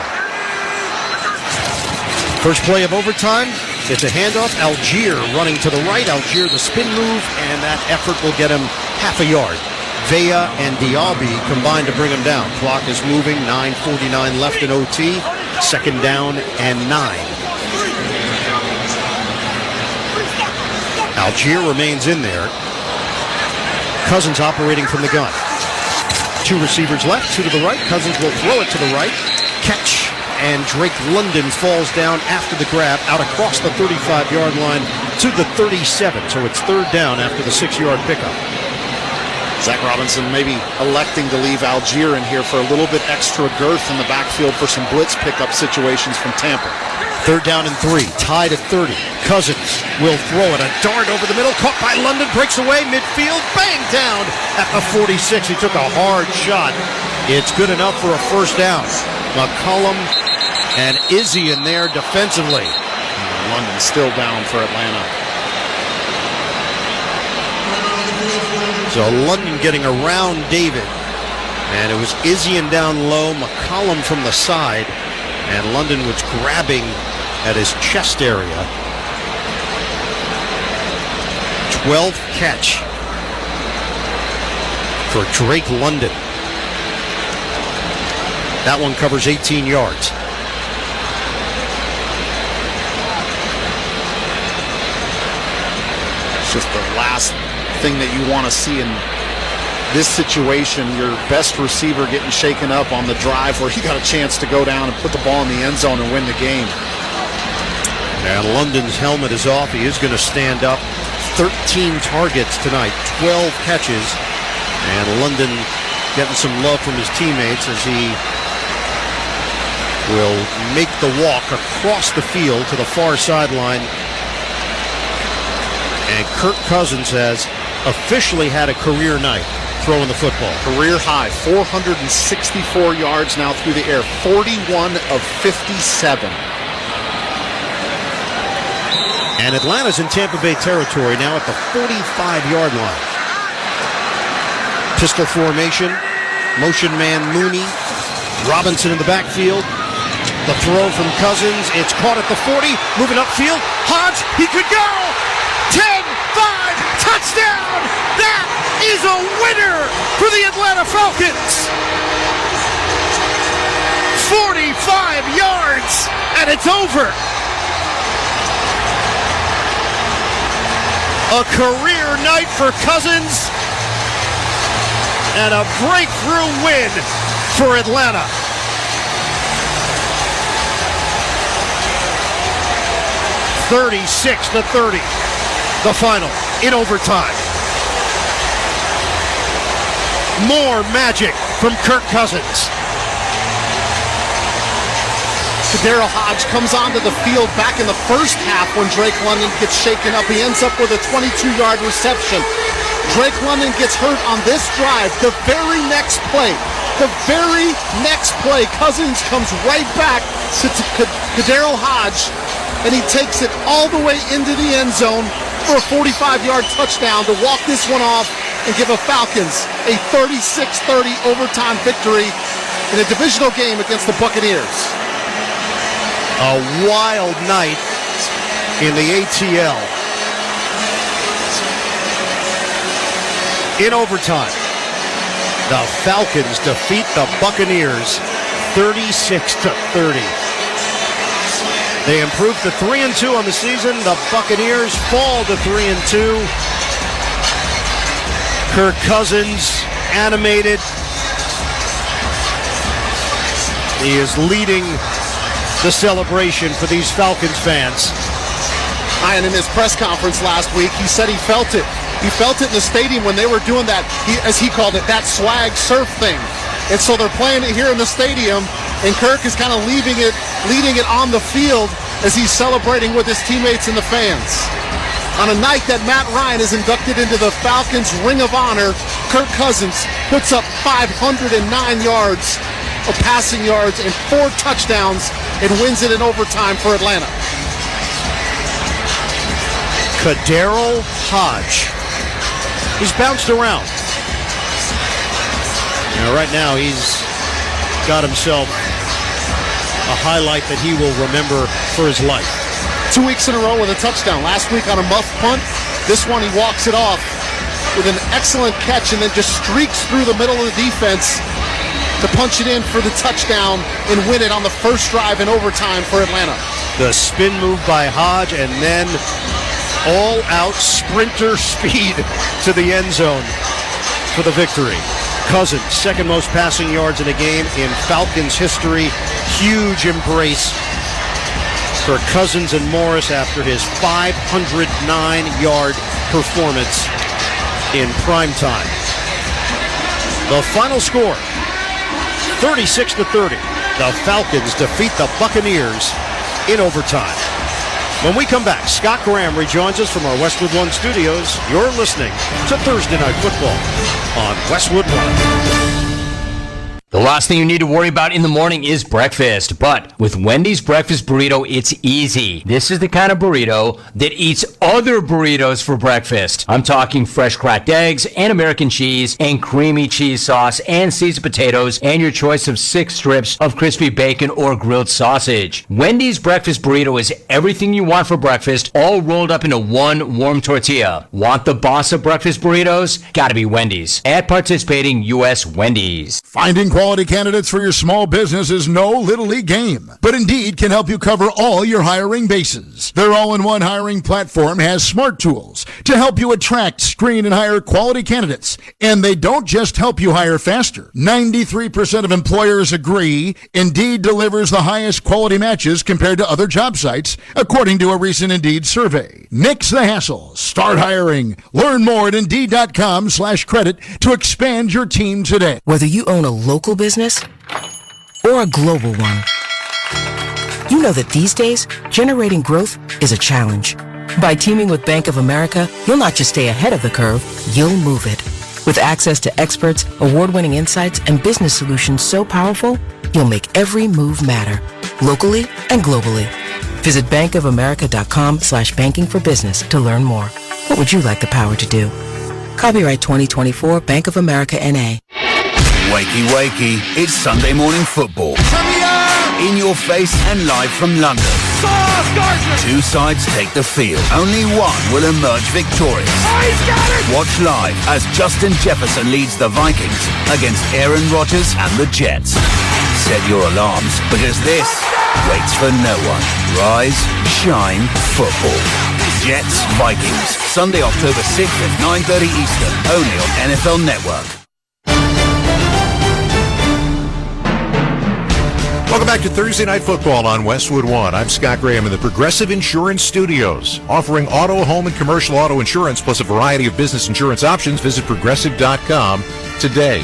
First play of overtime, it's a handoff. Algier running to the right. Algier the spin move, and that effort will get him half a yard. Vea and Diaby combined to bring him down. Clock is moving, 9:49 left in OT. Second down and 9. Algier remains in there. Cousins operating from the gun. Two receivers left, two to the right. Cousins will throw it to the right. Catch. And Drake London falls down after the grab out across the 35-yard line to the 37. So it's third down after the 6-yard pickup. Zach Robinson maybe electing to leave Algier in here for a little bit extra girth in the backfield for some blitz pickup situations from Tampa. Third down and 3, tied at 30. Cousins will throw it. A dart over the middle, caught by London, breaks away, midfield, bang, down at the 46. He took a hard shot. It's good enough for a first down. McCollum and Izzy in there defensively. London still down for Atlanta. So London getting around David. And it was Izzy and down low, McCollum from the side. And London was grabbing at his chest area. 12th catch for Drake London. That one covers 18 yards. Just the last thing that you want to see in this situation, your best receiver getting shaken up on the drive where he got a chance to go down and put the ball in the end zone and win the game. And London's helmet is off. He is going to stand up. 13 targets tonight, 12 catches. And London getting some love from his teammates as he will make the walk across the field to the far sideline. And Kirk Cousins has officially had a career night throwing the football. Career high, 464 yards now through the air, 41 of 57. And Atlanta's in Tampa Bay territory now at the 45-yard line. Pistol formation, motion man Mooney, Robinson in the backfield. The throw from Cousins, it's caught at the 40, moving upfield. Hodge, he could go! 10-5, touchdown! That is a winner for the Atlanta Falcons! 45 yards, and it's over! A career night for Cousins, and a breakthrough win for Atlanta. 36-30. The final in overtime. More magic from Kirk Cousins. Daryl Hodge comes onto the field back in the first half when Drake London gets shaken up. He ends up with a 22-yard reception. Drake London gets hurt on this drive. The very next play, Cousins comes right back to Daryl Hodge, and he takes it all the way into the end zone for a 45-yard touchdown to walk this one off and give the Falcons a 36-30 overtime victory in a divisional game against the Buccaneers. A wild night in the ATL. In overtime, the Falcons defeat the Buccaneers 36-30. They improved to 3-2 on the season. The Buccaneers fall to 3-2. Kirk Cousins, animated. He is leading the celebration for these Falcons fans. And in his press conference last week, he said he felt it. He felt it in the stadium when they were doing that, as he called it, that swag surf thing. And so they're playing it here in the stadium, and Kirk is kind of leading it on the field as he's celebrating with his teammates and the fans. On a night that Matt Ryan is inducted into the Falcons Ring of Honor, Kirk Cousins puts up 509 yards of passing yards and 4 touchdowns and wins it in overtime for Atlanta. Kaderl Hodge. He's bounced around. Right now he's got himself a highlight that he will remember for his life. 2 weeks in a row with a touchdown. Last week on a muff punt. This one he walks it off with an excellent catch and then just streaks through the middle of the defense to punch it in for the touchdown and win it on the first drive in overtime for Atlanta. The spin move by Hodge and then all-out sprinter speed to the end zone for the victory. Cousins, second most passing yards in a game in Falcons history. Huge embrace for Cousins and Morris after his 509-yard performance in primetime. The final score, 36-30. The Falcons defeat the Buccaneers in overtime. When we come back, Scott Graham rejoins us from our Westwood One studios. You're listening to Thursday Night Football on Westwood One. The last thing you need to worry about in the morning is breakfast. But with Wendy's Breakfast Burrito, it's easy. This is the kind of burrito that eats other burritos for breakfast. I'm talking fresh cracked eggs and American cheese and creamy cheese sauce and seasoned potatoes and your choice of 6 strips of crispy bacon or grilled sausage. Wendy's Breakfast Burrito is everything you want for breakfast, all rolled up into one warm tortilla. Want the boss of breakfast burritos? Gotta be Wendy's. At participating U.S. Wendy's. Finding quality candidates for your small business is no little league game, but Indeed can help you cover all your hiring bases. Their all-in-one hiring platform has smart tools to help you attract, screen, and hire quality candidates. And they don't just help you hire faster. 93% of employers agree Indeed delivers the highest quality matches compared to other job sites, according to a recent Indeed survey. Nix the hassle. Start hiring. Learn more at Indeed.com/credit to expand your team today. Whether you own a local business or a global one, you know that these days, generating growth is a challenge. By teaming with Bank of America, you'll not just stay ahead of the curve, you'll move it. With access to experts, award-winning insights, and business solutions so powerful, you'll make every move matter, locally and globally. Visit bankofamerica.com/banking for business to learn more. What would you like the power to do? Copyright 2024 Bank of America N.A. Wakey, wakey, it's Sunday morning football. In your face and live from London. 2 sides take the field. Only one will emerge victorious. Watch live as Justin Jefferson leads the Vikings against Aaron Rodgers and the Jets. Set your alarms because this waits for no one. Rise, shine, football. Jets, Vikings. Sunday, October 6th at 9:30 Eastern. Only on NFL Network. Welcome back to Thursday Night Football on Westwood One. I'm Scott Graham in the Progressive Insurance Studios, offering auto, home, and commercial auto insurance plus a variety of business insurance options. Visit Progressive.com today.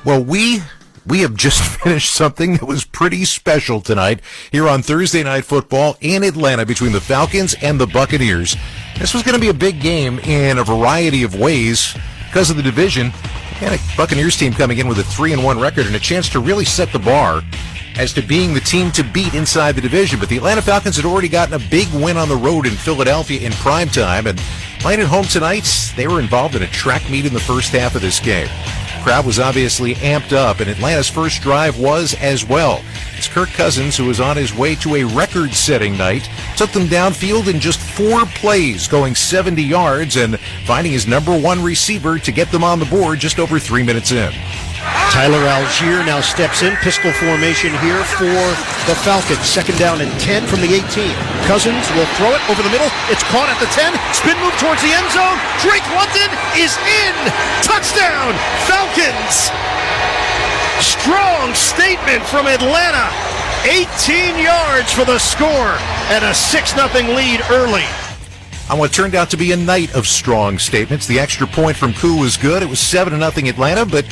Well, we have just finished something that was pretty special tonight here on Thursday Night Football in Atlanta between the Falcons and the Buccaneers. This was going to be a big game in a variety of ways because of the division. And a Buccaneers team coming in with a 3-1 record and a chance to really set the bar as to being the team to beat inside the division. But the Atlanta Falcons had already gotten a big win on the road in Philadelphia in primetime, and Playing at home tonight, they were involved in a track meet in the first half of this game. The crowd was obviously amped up, and Atlanta's first drive was as well. It's Kirk Cousins, who was on his way to a record-setting night, took them downfield in just 4 plays, going 70 yards and finding his number 1 receiver to get them on the board just over 3 minutes in. Tyler Algier now steps in. Pistol formation here for the Falcons. 2nd down and 10 from the 18. Cousins will throw it over the middle. It's caught at the 10. Spin move towards the end zone. Drake London is in. Touchdown, Falcons. Strong statement from Atlanta. 18 yards for the score and a 6-0 lead early. On what turned out to be a night of strong statements. The extra point from Koo was good. It was 7-0 Atlanta, but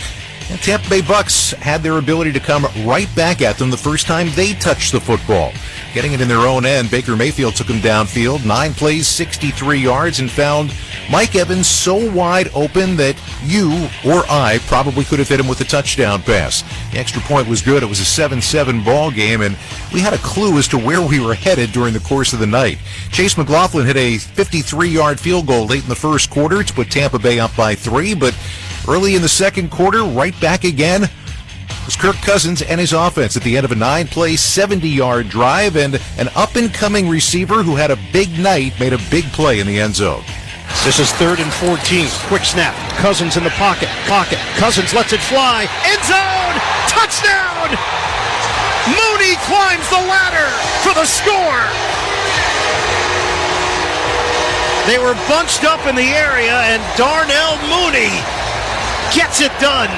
Tampa Bay Bucs had their ability to come right back at them the first time they touched the football. Getting it in their own end, Baker Mayfield took them downfield, 9 plays, 63 yards, and found Mike Evans so wide open that you or I probably could have hit him with a touchdown pass. The extra point was good. It was a 7-7 ball game, and we had a clue as to where we were headed during the course of the night. Chase McLaughlin hit a 53-yard field goal late in the first quarter to put Tampa Bay up by 3, but early in the second quarter, right back again, was Kirk Cousins and his offense at the end of a 9-play, 70-yard drive, and an up-and-coming receiver who had a big night made a big play in the end zone. This is 3rd and 14. Quick snap. Cousins in the pocket. Cousins lets it fly. End zone! Touchdown! Mooney climbs the ladder for the score. They were bunched up in the area, and Darnell Mooney gets it done.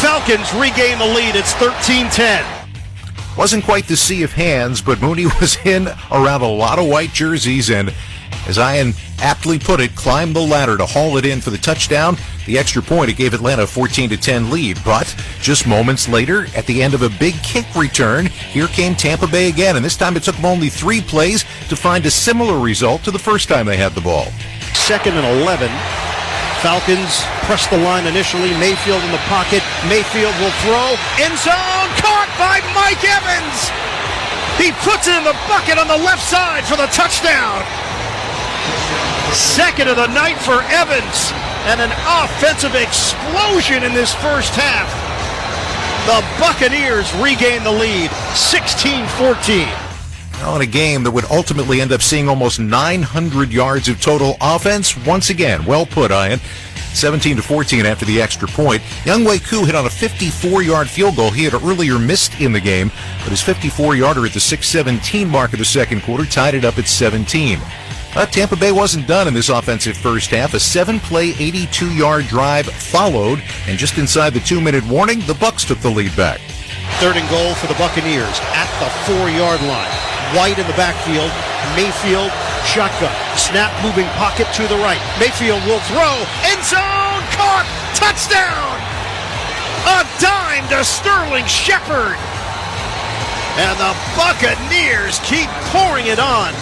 Falcons regain the lead. It's 13-10. Wasn't quite the sea of hands, but Mooney was in around a lot of white jerseys and, as Ian aptly put it, climbed the ladder to haul it in for the touchdown. The extra point, it gave Atlanta a 14-10 lead. But just moments later, at the end of a big kick return, here came Tampa Bay again, and this time it took them only 3 plays to find a similar result to the first time they had the ball. 2nd and 11. Falcons press the line initially. Mayfield in the pocket. Mayfield will throw. End zone. Caught by Mike Evans. He puts it in the bucket on the left side for the touchdown. 2nd of the night for Evans. And an offensive explosion in this first half. The Buccaneers regain the lead. 16-14. In a game that would ultimately end up seeing almost 900 yards of total offense. Once again, well put, Ian. 17-14 after the extra point. Younghoe Koo hit on a 54-yard field goal he had earlier missed in the game, but his 54-yarder at the 6:17 mark of the second quarter tied it up at 17. But Tampa Bay wasn't done in this offensive first half. A 7-play, 82-yard drive followed, and just inside the 2-minute warning, the Bucs took the lead back. 3rd and goal for the Buccaneers at the 4-yard line. White in the backfield. Mayfield, shotgun. Snap, moving pocket to the right. Mayfield will throw. End zone, caught. Touchdown. A dime to Sterling Shepard. And the Buccaneers keep pouring it on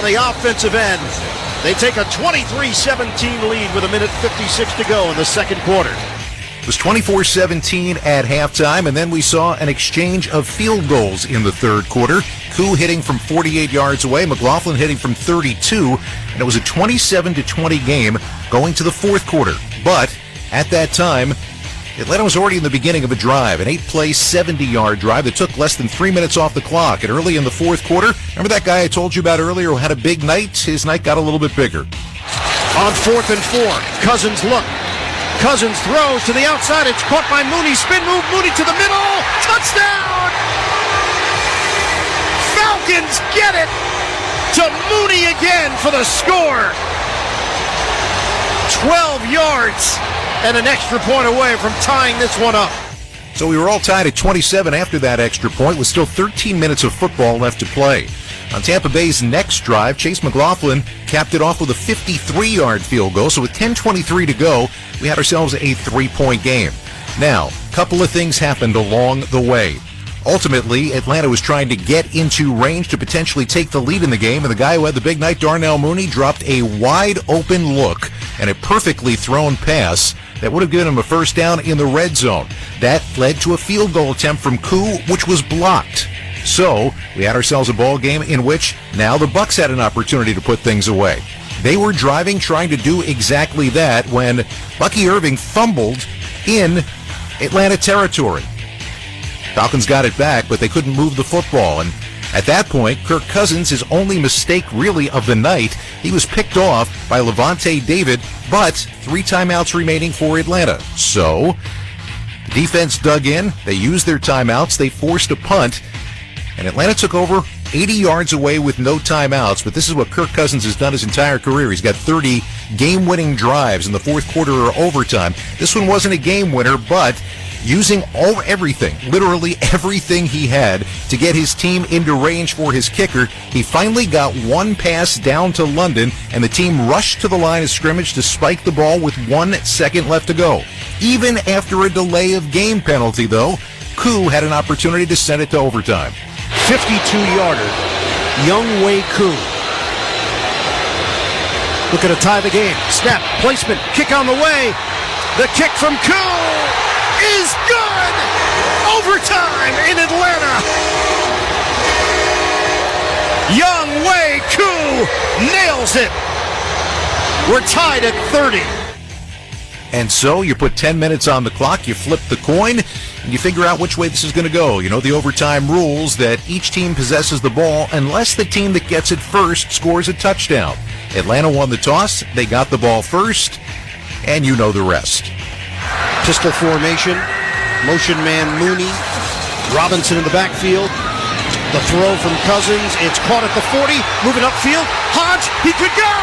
the offensive end. They take a 23-17 lead with 1:56 to go in the second quarter. It was 24-17 at halftime, and then we saw an exchange of field goals in the third quarter. Koo hitting from 48 yards away, McLaughlin hitting from 32, and it was a 27-20 game going to the fourth quarter. But at that time, Atlanta was already in the beginning of a drive, an 8-play, 70-yard drive that took less than 3 minutes off the clock. And early in the fourth quarter, remember that guy I told you about earlier who had a big night? His night got a little bit bigger. On 4th and 4, Cousins look. Cousins throws to the outside. It's caught by Mooney. Spin move. Mooney to the middle. Touchdown! Falcons get it to Mooney again for the score. 12 yards and an extra point away from tying this one up. So we were all tied at 27 after that extra point with still 13 minutes of football left to play. On Tampa Bay's next drive, Chase McLaughlin capped it off with a 53-yard field goal. So with 10:23 to go, we had ourselves a 3-point game. Now, a couple of things happened along the way. Ultimately, Atlanta was trying to get into range to potentially take the lead in the game, and the guy who had the big night, Darnell Mooney, dropped a wide-open look and a perfectly thrown pass that would have given him a first down in the red zone. That led to a field goal attempt from Koo, which was blocked. So we had ourselves a ball game in which now the Bucs had an opportunity to put things away. They were driving, trying to do exactly that when Bucky Irving fumbled in Atlanta territory. Falcons got it back, but they couldn't move the football. And at that point, Kirk Cousins, his only mistake really of the night, he was picked off by Levante David, but 3 timeouts remaining for Atlanta. So the defense dug in. They used their timeouts. They forced a punt. And Atlanta took over 80 yards away with no timeouts. But this is what Kirk Cousins has done his entire career. He's got 30 game-winning drives in the fourth quarter or overtime. This one wasn't a game winner, but using everything, literally everything he had to get his team into range for his kicker, he finally got one pass down to London, and the team rushed to the line of scrimmage to spike the ball with 1 second left to go. Even after a delay of game penalty, though, Koo had an opportunity to send it to overtime. 52-yarder, Younghoe Koo. Looking to tie the game. Snap, placement, kick on the way. The kick from Koo is good! Overtime in Atlanta! Younghoe Koo nails it! We're tied at 30. And so you put 10 minutes on the clock, you flip the coin, and you figure out which way this is going to go. You know the overtime rules that each team possesses the ball unless the team that gets it first scores a touchdown. Atlanta won the toss, they got the ball first, and you know the rest. Pistol formation, motion man Mooney, Robinson in the backfield, the throw from Cousins, it's caught at the 40, moving upfield, Hodge, he could go!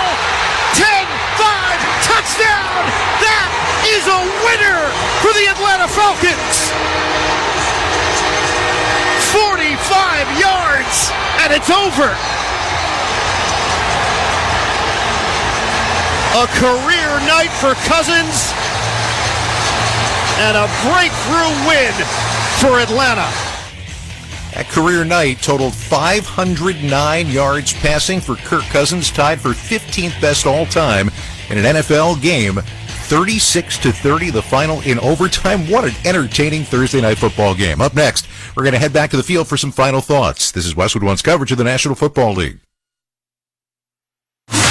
10, 5, touchdown! That is a winner for the Atlanta Falcons! 45 yards, and it's over! A career night for Cousins, and a breakthrough win for Atlanta. That career night totaled 509 yards passing for Kirk Cousins, tied for 15th best all-time in an NFL game. 36-30, the final in overtime. What an entertaining Thursday night football game. Up next, we're going to head back to the field for some final thoughts. This is Westwood One's coverage of the National Football League.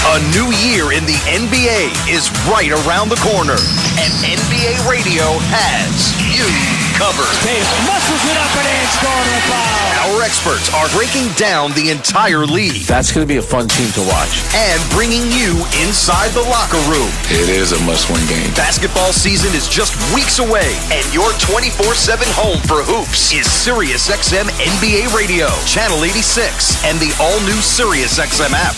A new year in the NBA is right around the corner, and NBA Radio has you covered. Muscles it up and it's going to foul. Our experts are breaking down the entire league. That's going to be a fun team to watch. And bringing you inside the locker room. It is a must-win game. Basketball season is just weeks away, and your 24/7 home for hoops is SiriusXM NBA Radio, Channel 86, and the all-new SiriusXM app.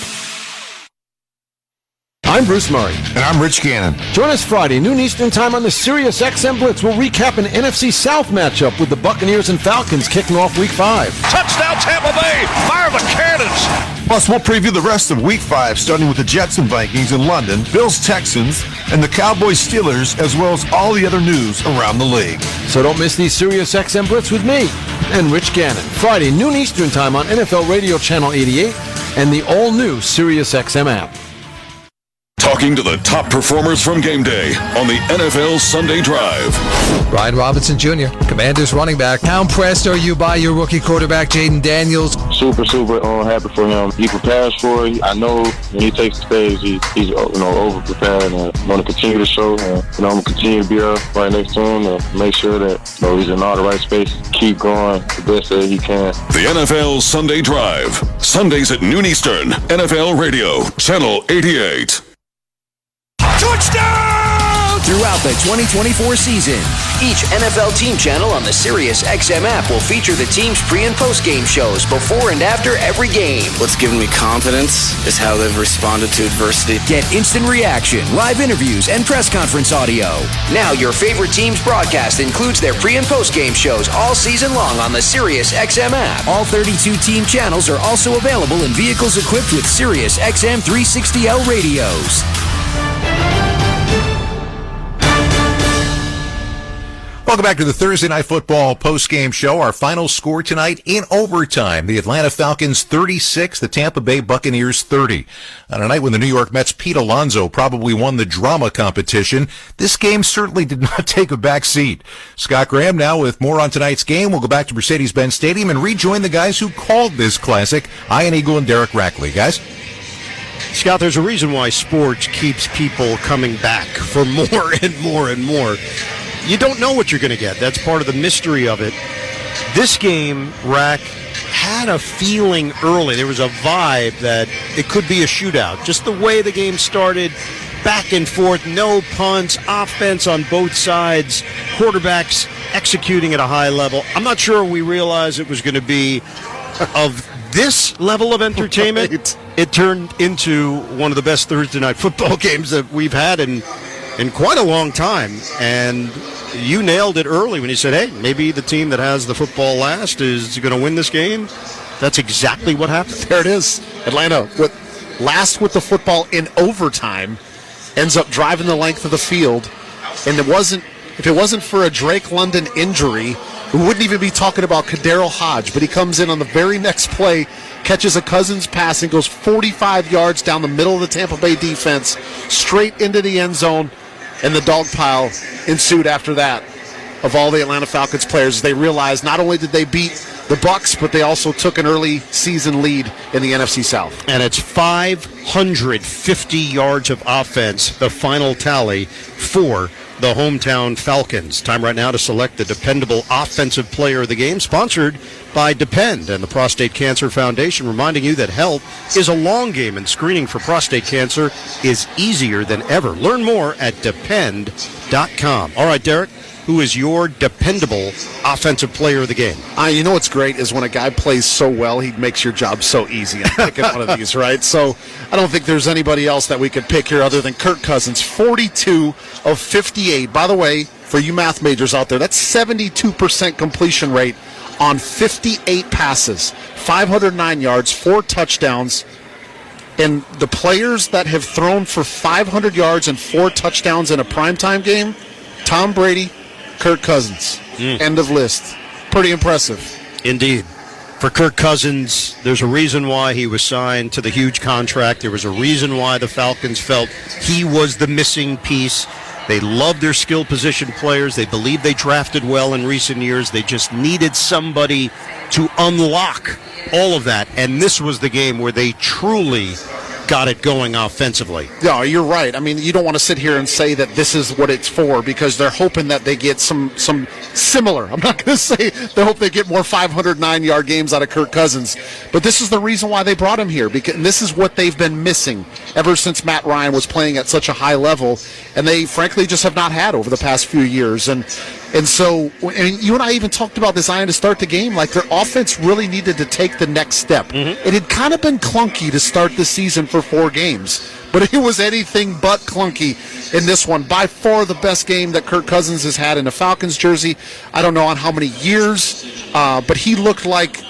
I'm Bruce Murray. And I'm Rich Gannon. Join us Friday, noon Eastern time on the Sirius XM Blitz. We'll recap an NFC South matchup with the Buccaneers and Falcons kicking off Week 5. Touchdown Tampa Bay! Fire the cannons! Plus, we'll preview the rest of Week 5, starting with the Jets and Vikings in London, Bills Texans, and the Cowboys Steelers, as well as all the other news around the league. So don't miss the Sirius XM Blitz with me and Rich Gannon. Friday, noon Eastern time on NFL Radio Channel 88 and the all-new Sirius XM app. Talking to the top performers from game day on the NFL Sunday Drive. Brian Robinson Jr., Commanders running back. How impressed are you by your rookie quarterback, Jaden Daniels? Super happy for him. He prepares for it. I know when he takes the stage, he's over prepared, and I'm going to continue to show. I'm going to continue to be right next to him and make sure that he's in all the right spaces. Keep going the best that he can. The NFL Sunday Drive, Sundays at noon Eastern. NFL Radio, Channel 88. Touchdown! Throughout the 2024 season, each NFL team channel on the SiriusXM app will feature the team's pre- and post-game shows before and after every game. What's given me confidence is how they've responded to adversity. Get instant reaction, live interviews, and press conference audio. Now your favorite team's broadcast includes their pre- and post-game shows all season long on the SiriusXM app. All 32 team channels are also available in vehicles equipped with SiriusXM 360L radios. Welcome back to the Thursday Night Football post-game show. Our final score tonight in overtime. The Atlanta Falcons 36, the Tampa Bay Buccaneers 30. On a night when the New York Mets' Pete Alonso probably won the drama competition, this game certainly did not take a back seat. Scott Graham now with more on tonight's game. We'll go back to Mercedes-Benz Stadium and rejoin the guys who called this classic, Ian Eagle and Derek Rackley. Guys? Scott, there's a reason why sports keeps people coming back for more and more and more. You don't know what you're going to get. That's part of the mystery of it. This game, Rack, had a feeling early. There was a vibe that it could be a shootout. Just the way the game started, back and forth, no punts, offense on both sides, quarterbacks executing at a high level. I'm not sure we realized it was going to be of this level of entertainment. Right. It turned into one of the best Thursday night football games that we've had in quite a long time. And you nailed it early when you said, hey, maybe the team that has the football last is going to win this game. That's exactly what happened. There it is. Atlanta, last with the football in overtime, ends up driving the length of the field. And if it wasn't for a Drake London injury, we wouldn't even be talking about Kadarrell Hodge. But he comes in on the very next play, catches a Cousins pass, and goes 45 yards down the middle of the Tampa Bay defense, straight into the end zone. And the dog pile ensued after that of all the Atlanta Falcons players. They realized not only did they beat the Bucs, but they also took an early season lead in the NFC South. And it's 550 yards of offense, the final tally for the hometown Falcons. Time right now to select the dependable offensive player of the game, sponsored by Depend and the Prostate Cancer Foundation, reminding you that health is a long game and screening for prostate cancer is easier than ever. Learn more at depend.com. All right, Derek, who is your dependable offensive player of the game? You know what's great is when a guy plays so well, he makes your job so easy. I'm picking one of these, right? So I don't think there's anybody else that we could pick here other than Kirk Cousins, 42 of 58. By the way, for you math majors out there, that's 72% completion rate on 58 passes, 509 yards, 4 touchdowns. And the players that have thrown for 500 yards and 4 touchdowns in a primetime game, Tom Brady, Kirk Cousins. End of list. Pretty impressive. Indeed. For Kirk Cousins, there's a reason why he was signed to the huge contract. There was a reason why the Falcons felt he was the missing piece. They love their skill position players. They believe they drafted well in recent years. They just needed somebody to unlock all of that. And this was the game where they truly got it going offensively. Yeah, you're right. I mean, you don't want to sit here and say that this is what it's for because they're hoping that they get some similar. I'm not going to say they hope they get more 509-yard games out of Kirk Cousins, but this is the reason why they brought him here, because this is what they've been missing ever since Matt Ryan was playing at such a high level, and they frankly just have not had over the past few years. And so, and you and I even talked about this, Ian, to start the game, like their offense really needed to take the next step. It had kind of been clunky to start the season for 4 games, but it was anything but clunky in this one. By far the best game that Kirk Cousins has had in a Falcons jersey. I don't know on how many years, but he looked like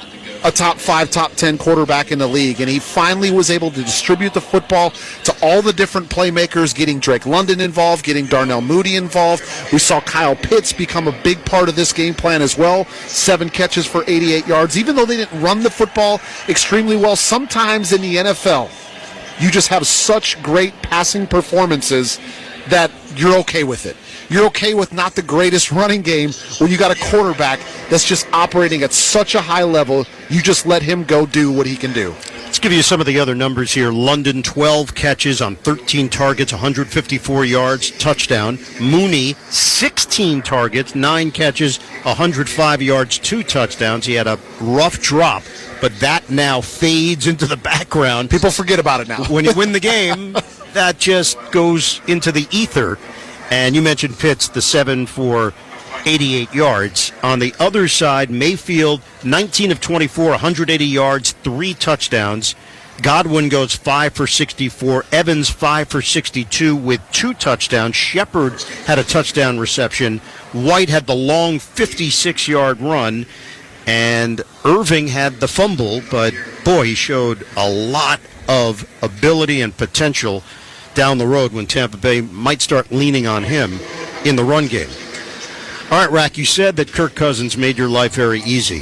a top 5, top 10 quarterback in the league, and he finally was able to distribute the football to all the different playmakers, getting Drake London involved, getting Darnell Mooney involved. We saw Kyle Pitts become a big part of this game plan as well. 7 catches for 88 yards. Even though they didn't run the football extremely well, sometimes in the NFL, you just have such great passing performances that you're okay with it. You're okay with not the greatest running game when you got a quarterback that's just operating at such a high level. You just let him go do what he can do. Let's give you some of the other numbers here. London, 12 catches on 13 targets, 154 yards, touchdown. Mooney, 16 targets, 9 catches, 105 yards, 2 touchdowns. He had a rough drop, but that now fades into the background. People forget about it now. When you win the game, that just goes into the ether. And you mentioned Pitts, the 7 for 88 yards. On the other side, Mayfield, 19 of 24, 180 yards, 3 touchdowns. Godwin goes 5 for 64. Evans 5 for 62 with 2 touchdowns. Shepard had a touchdown reception. White had the long 56-yard run. And Irving had the fumble, but boy, he showed a lot of ability and potential down the road when Tampa Bay might start leaning on him in the run game. All right, Rack, you said that Kirk Cousins made your life very easy.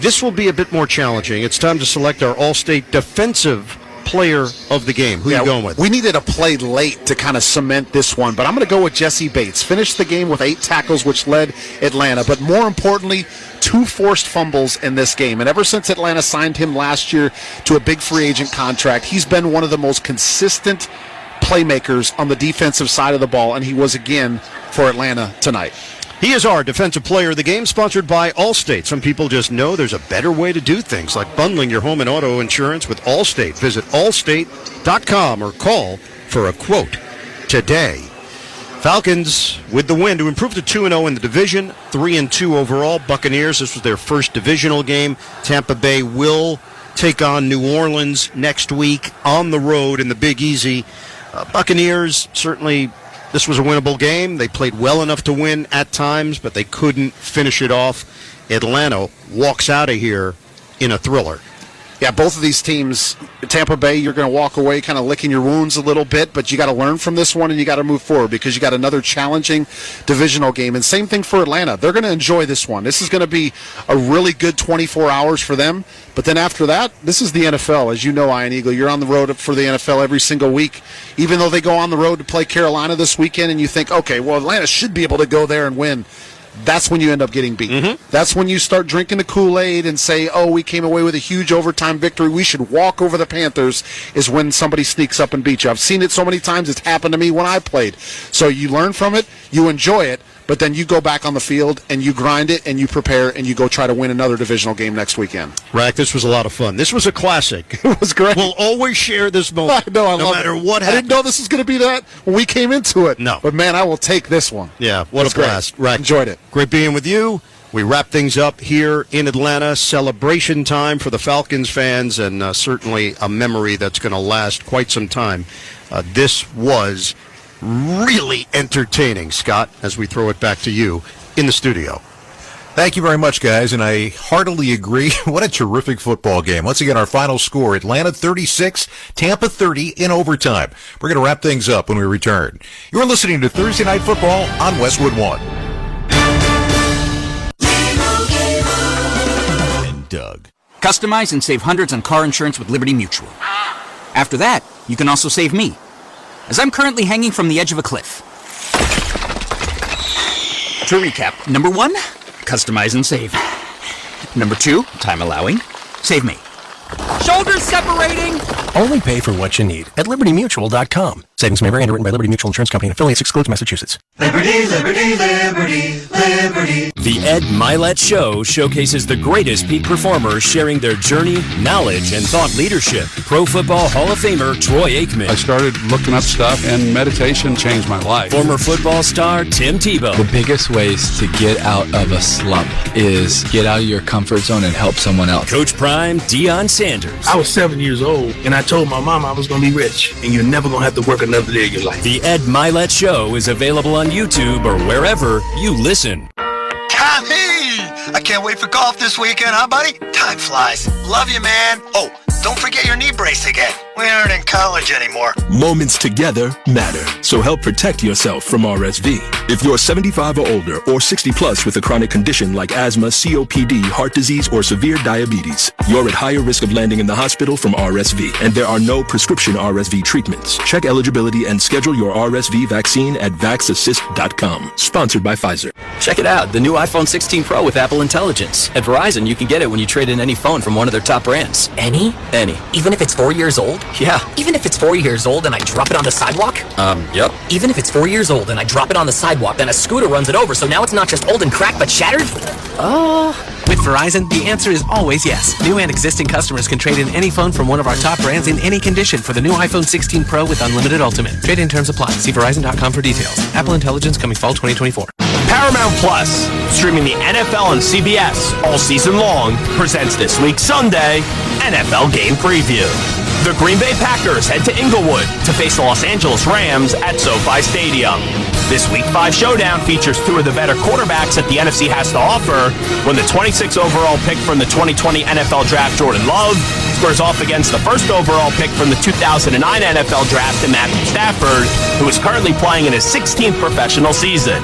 This will be a bit more challenging. It's time to select our All-State Defensive player of the game. Who are you going with? We needed a play late to kind of cement this one, but I'm going to go with Jesse Bates. Finished the game with 8 tackles, which led Atlanta, but more importantly, 2 forced fumbles in this game. And ever since Atlanta signed him last year to a big free agent contract, he's been one of the most consistent playmakers on the defensive side of the ball, and he was again for Atlanta tonight. He is our defensive player of the game, sponsored by Allstate. Some people just know there's a better way to do things, like bundling your home and auto insurance with Allstate. Visit allstate.com or call for a quote today. Falcons with the win to improve to 2-0 in the division, 3-2 overall. Buccaneers, this was their first divisional game. Tampa Bay will take on New Orleans next week on the road in the Big Easy. Buccaneers, certainly this was a winnable game. They played well enough to win at times, but they couldn't finish it off. Atlanta walks out of here in a thriller. Yeah, both of these teams, Tampa Bay, you're going to walk away kind of licking your wounds a little bit, but you got to learn from this one and you got to move forward because you got another challenging divisional game. And same thing for Atlanta. They're going to enjoy this one. This is going to be a really good 24 hours for them. But then after that, this is the NFL. As you know, Ian Eagle, you're on the road for the NFL every single week. Even though they go on the road to play Carolina this weekend and you think, okay, well, Atlanta should be able to go there and win. That's when you end up getting beaten. Mm-hmm. That's when you start drinking the Kool-Aid and say, oh, we came away with a huge overtime victory. We should walk over the Panthers, is when somebody sneaks up and beats you. I've seen it so many times. It's happened to me when I played. So you learn from it, you enjoy it, but then you go back on the field and you grind it and you prepare and you go try to win another divisional game next weekend. Rack, this was a lot of fun. This was a classic. It was great. We'll always share this moment. I know, I no love matter it. what happens. I didn't know this was going to be that when we came into it. No. But, man, I will take this one. Yeah, what a blast. Rack, enjoyed it. Great being with you. We wrap things up here in Atlanta. Celebration time for the Falcons fans, and certainly a memory that's going to last quite some time. This was really entertaining, Scott, as we throw it back to you in the studio. Thank you very much, guys, and I heartily agree. What a terrific football game. Once again, our final score, Atlanta 36, Tampa 30 in overtime. We're going to wrap things up when we return. You're listening to Thursday Night Football on Westwood One. And Doug. Customize and save hundreds on car insurance with Liberty Mutual. After that, you can also save me, as I'm currently hanging from the edge of a cliff. To recap, number 1, customize and save. Number 2, time allowing, save me. Shoulders separating! Only pay for what you need at LibertyMutual.com. Savings may vary, underwritten by Liberty Mutual Insurance Company and affiliates, excludes Massachusetts. Liberty, liberty, liberty, liberty. The Ed Milet Show showcases the greatest peak performers sharing their journey, knowledge, and thought leadership. Pro Football Hall of Famer Troy Aikman. I started looking up stuff, and meditation changed my life. Former football star Tim Tebow. The biggest ways to get out of a slump is get out of your comfort zone and help someone else. Coach Prime Deion Sanders. I was 7 years old, and I told my mom I was going to be rich, and you're never going to have to work another day of your life. The Ed Milet Show is available on YouTube or wherever you listen. Tommy! I can't wait for golf this weekend, huh, buddy? Time flies. Love you, man. Oh, don't forget your knee brace again. We aren't in college anymore. Moments together matter, so help protect yourself from RSV. If you're 75 or older or 60 plus with a chronic condition like asthma, COPD, heart disease, or severe diabetes, you're at higher risk of landing in the hospital from RSV, and there are no prescription RSV treatments. Check eligibility and schedule your RSV vaccine at vaxassist.com. Sponsored by Pfizer. Check it out, the new iPhone 16 Pro with Apple Intelligence. At Verizon, you can get it when you trade in any phone from one of their top brands. Any? Any. Even if it's 4 years old? Yeah. Even if it's 4 years old and I drop it on the sidewalk? Yep. Even if it's 4 years old and I drop it on the sidewalk, then a scooter runs it over, so now it's not just old and cracked, but shattered? With Verizon, the answer is always yes. New and existing customers can trade in any phone from one of our top brands in any condition for the new iPhone 16 Pro with Unlimited Ultimate. Trade-in terms apply. See Verizon.com for details. Apple Intelligence coming fall 2024. Paramount Plus, streaming the NFL on CBS all season long, presents this week's Sunday NFL Game Preview. The Green Bay Packers head to Inglewood to face the Los Angeles Rams at SoFi Stadium. This Week 5 showdown features two of the better quarterbacks that the NFC has to offer when the 26th overall pick from the 2020 NFL Draft, Jordan Love, squares off against the first overall pick from the 2009 NFL Draft, and Matthew Stafford, who is currently playing in his 16th professional season.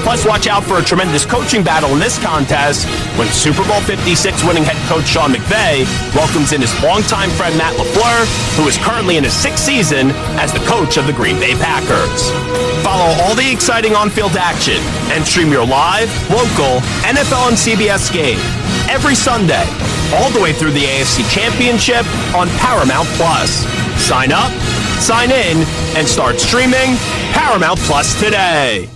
Plus, watch out for a tremendous coaching battle in this contest when Super Bowl 56 winning head coach Sean McVay welcomes in his longtime friend Matt LaFleur, who is currently in his 6th season as the coach of the Green Bay Packers. Follow all the exciting on-field action and stream your live, local, NFL and CBS game every Sunday, all the way through the AFC Championship on Paramount Plus. Sign up, sign in, and start streaming Paramount Plus today.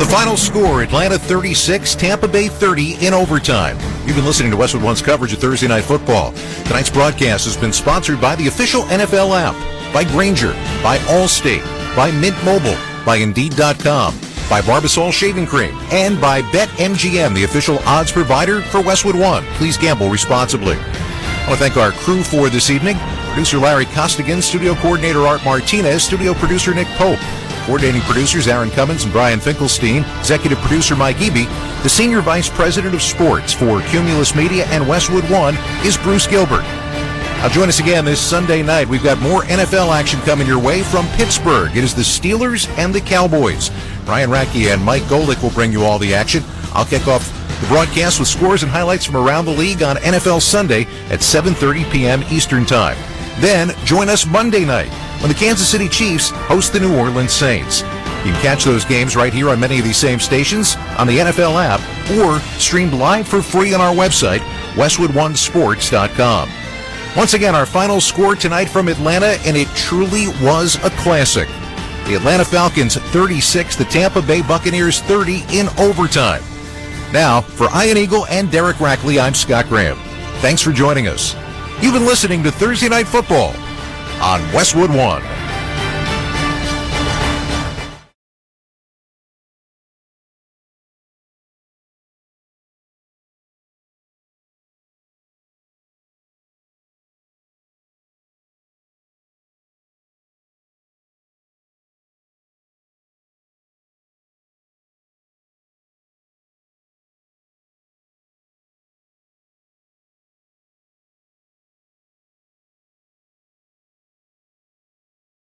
The final score, Atlanta 36, Tampa Bay 30 in overtime. You've been listening to Westwood One's coverage of Thursday Night Football. Tonight's broadcast has been sponsored by the official NFL app, by Grainger, by Allstate, by Mint Mobile, by Indeed.com, by Barbasol Shaving Cream, and by BetMGM, the official odds provider for Westwood One. Please gamble responsibly. I want to thank our crew for this evening. Producer Larry Costigan, studio coordinator Art Martinez, studio producer Nick Pope. Coordinating producers Aaron Cummins and Brian Finkelstein, executive producer Mike Eby. The senior vice president of sports for Cumulus Media and Westwood One is Bruce Gilbert. Now join us again this Sunday night. We've got more NFL action coming your way from Pittsburgh. It is the Steelers and the Cowboys. Ryan Radke and Mike Golick will bring you all the action. I'll kick off the broadcast with scores and highlights from around the league on NFL Sunday at 7:30 p.m. Eastern Time. Then join us Monday night when the Kansas City Chiefs host the New Orleans Saints. You can catch those games right here on many of these same stations, on the NFL app, or streamed live for free on our website, westwoodonesports.com. Once again, our final score tonight from Atlanta, and it truly was a classic. The Atlanta Falcons 36, the Tampa Bay Buccaneers 30 in overtime. Now, for Ian Eagle and Derek Rackley, I'm Scott Graham. Thanks for joining us. You've been listening to Thursday Night Football on Westwood One.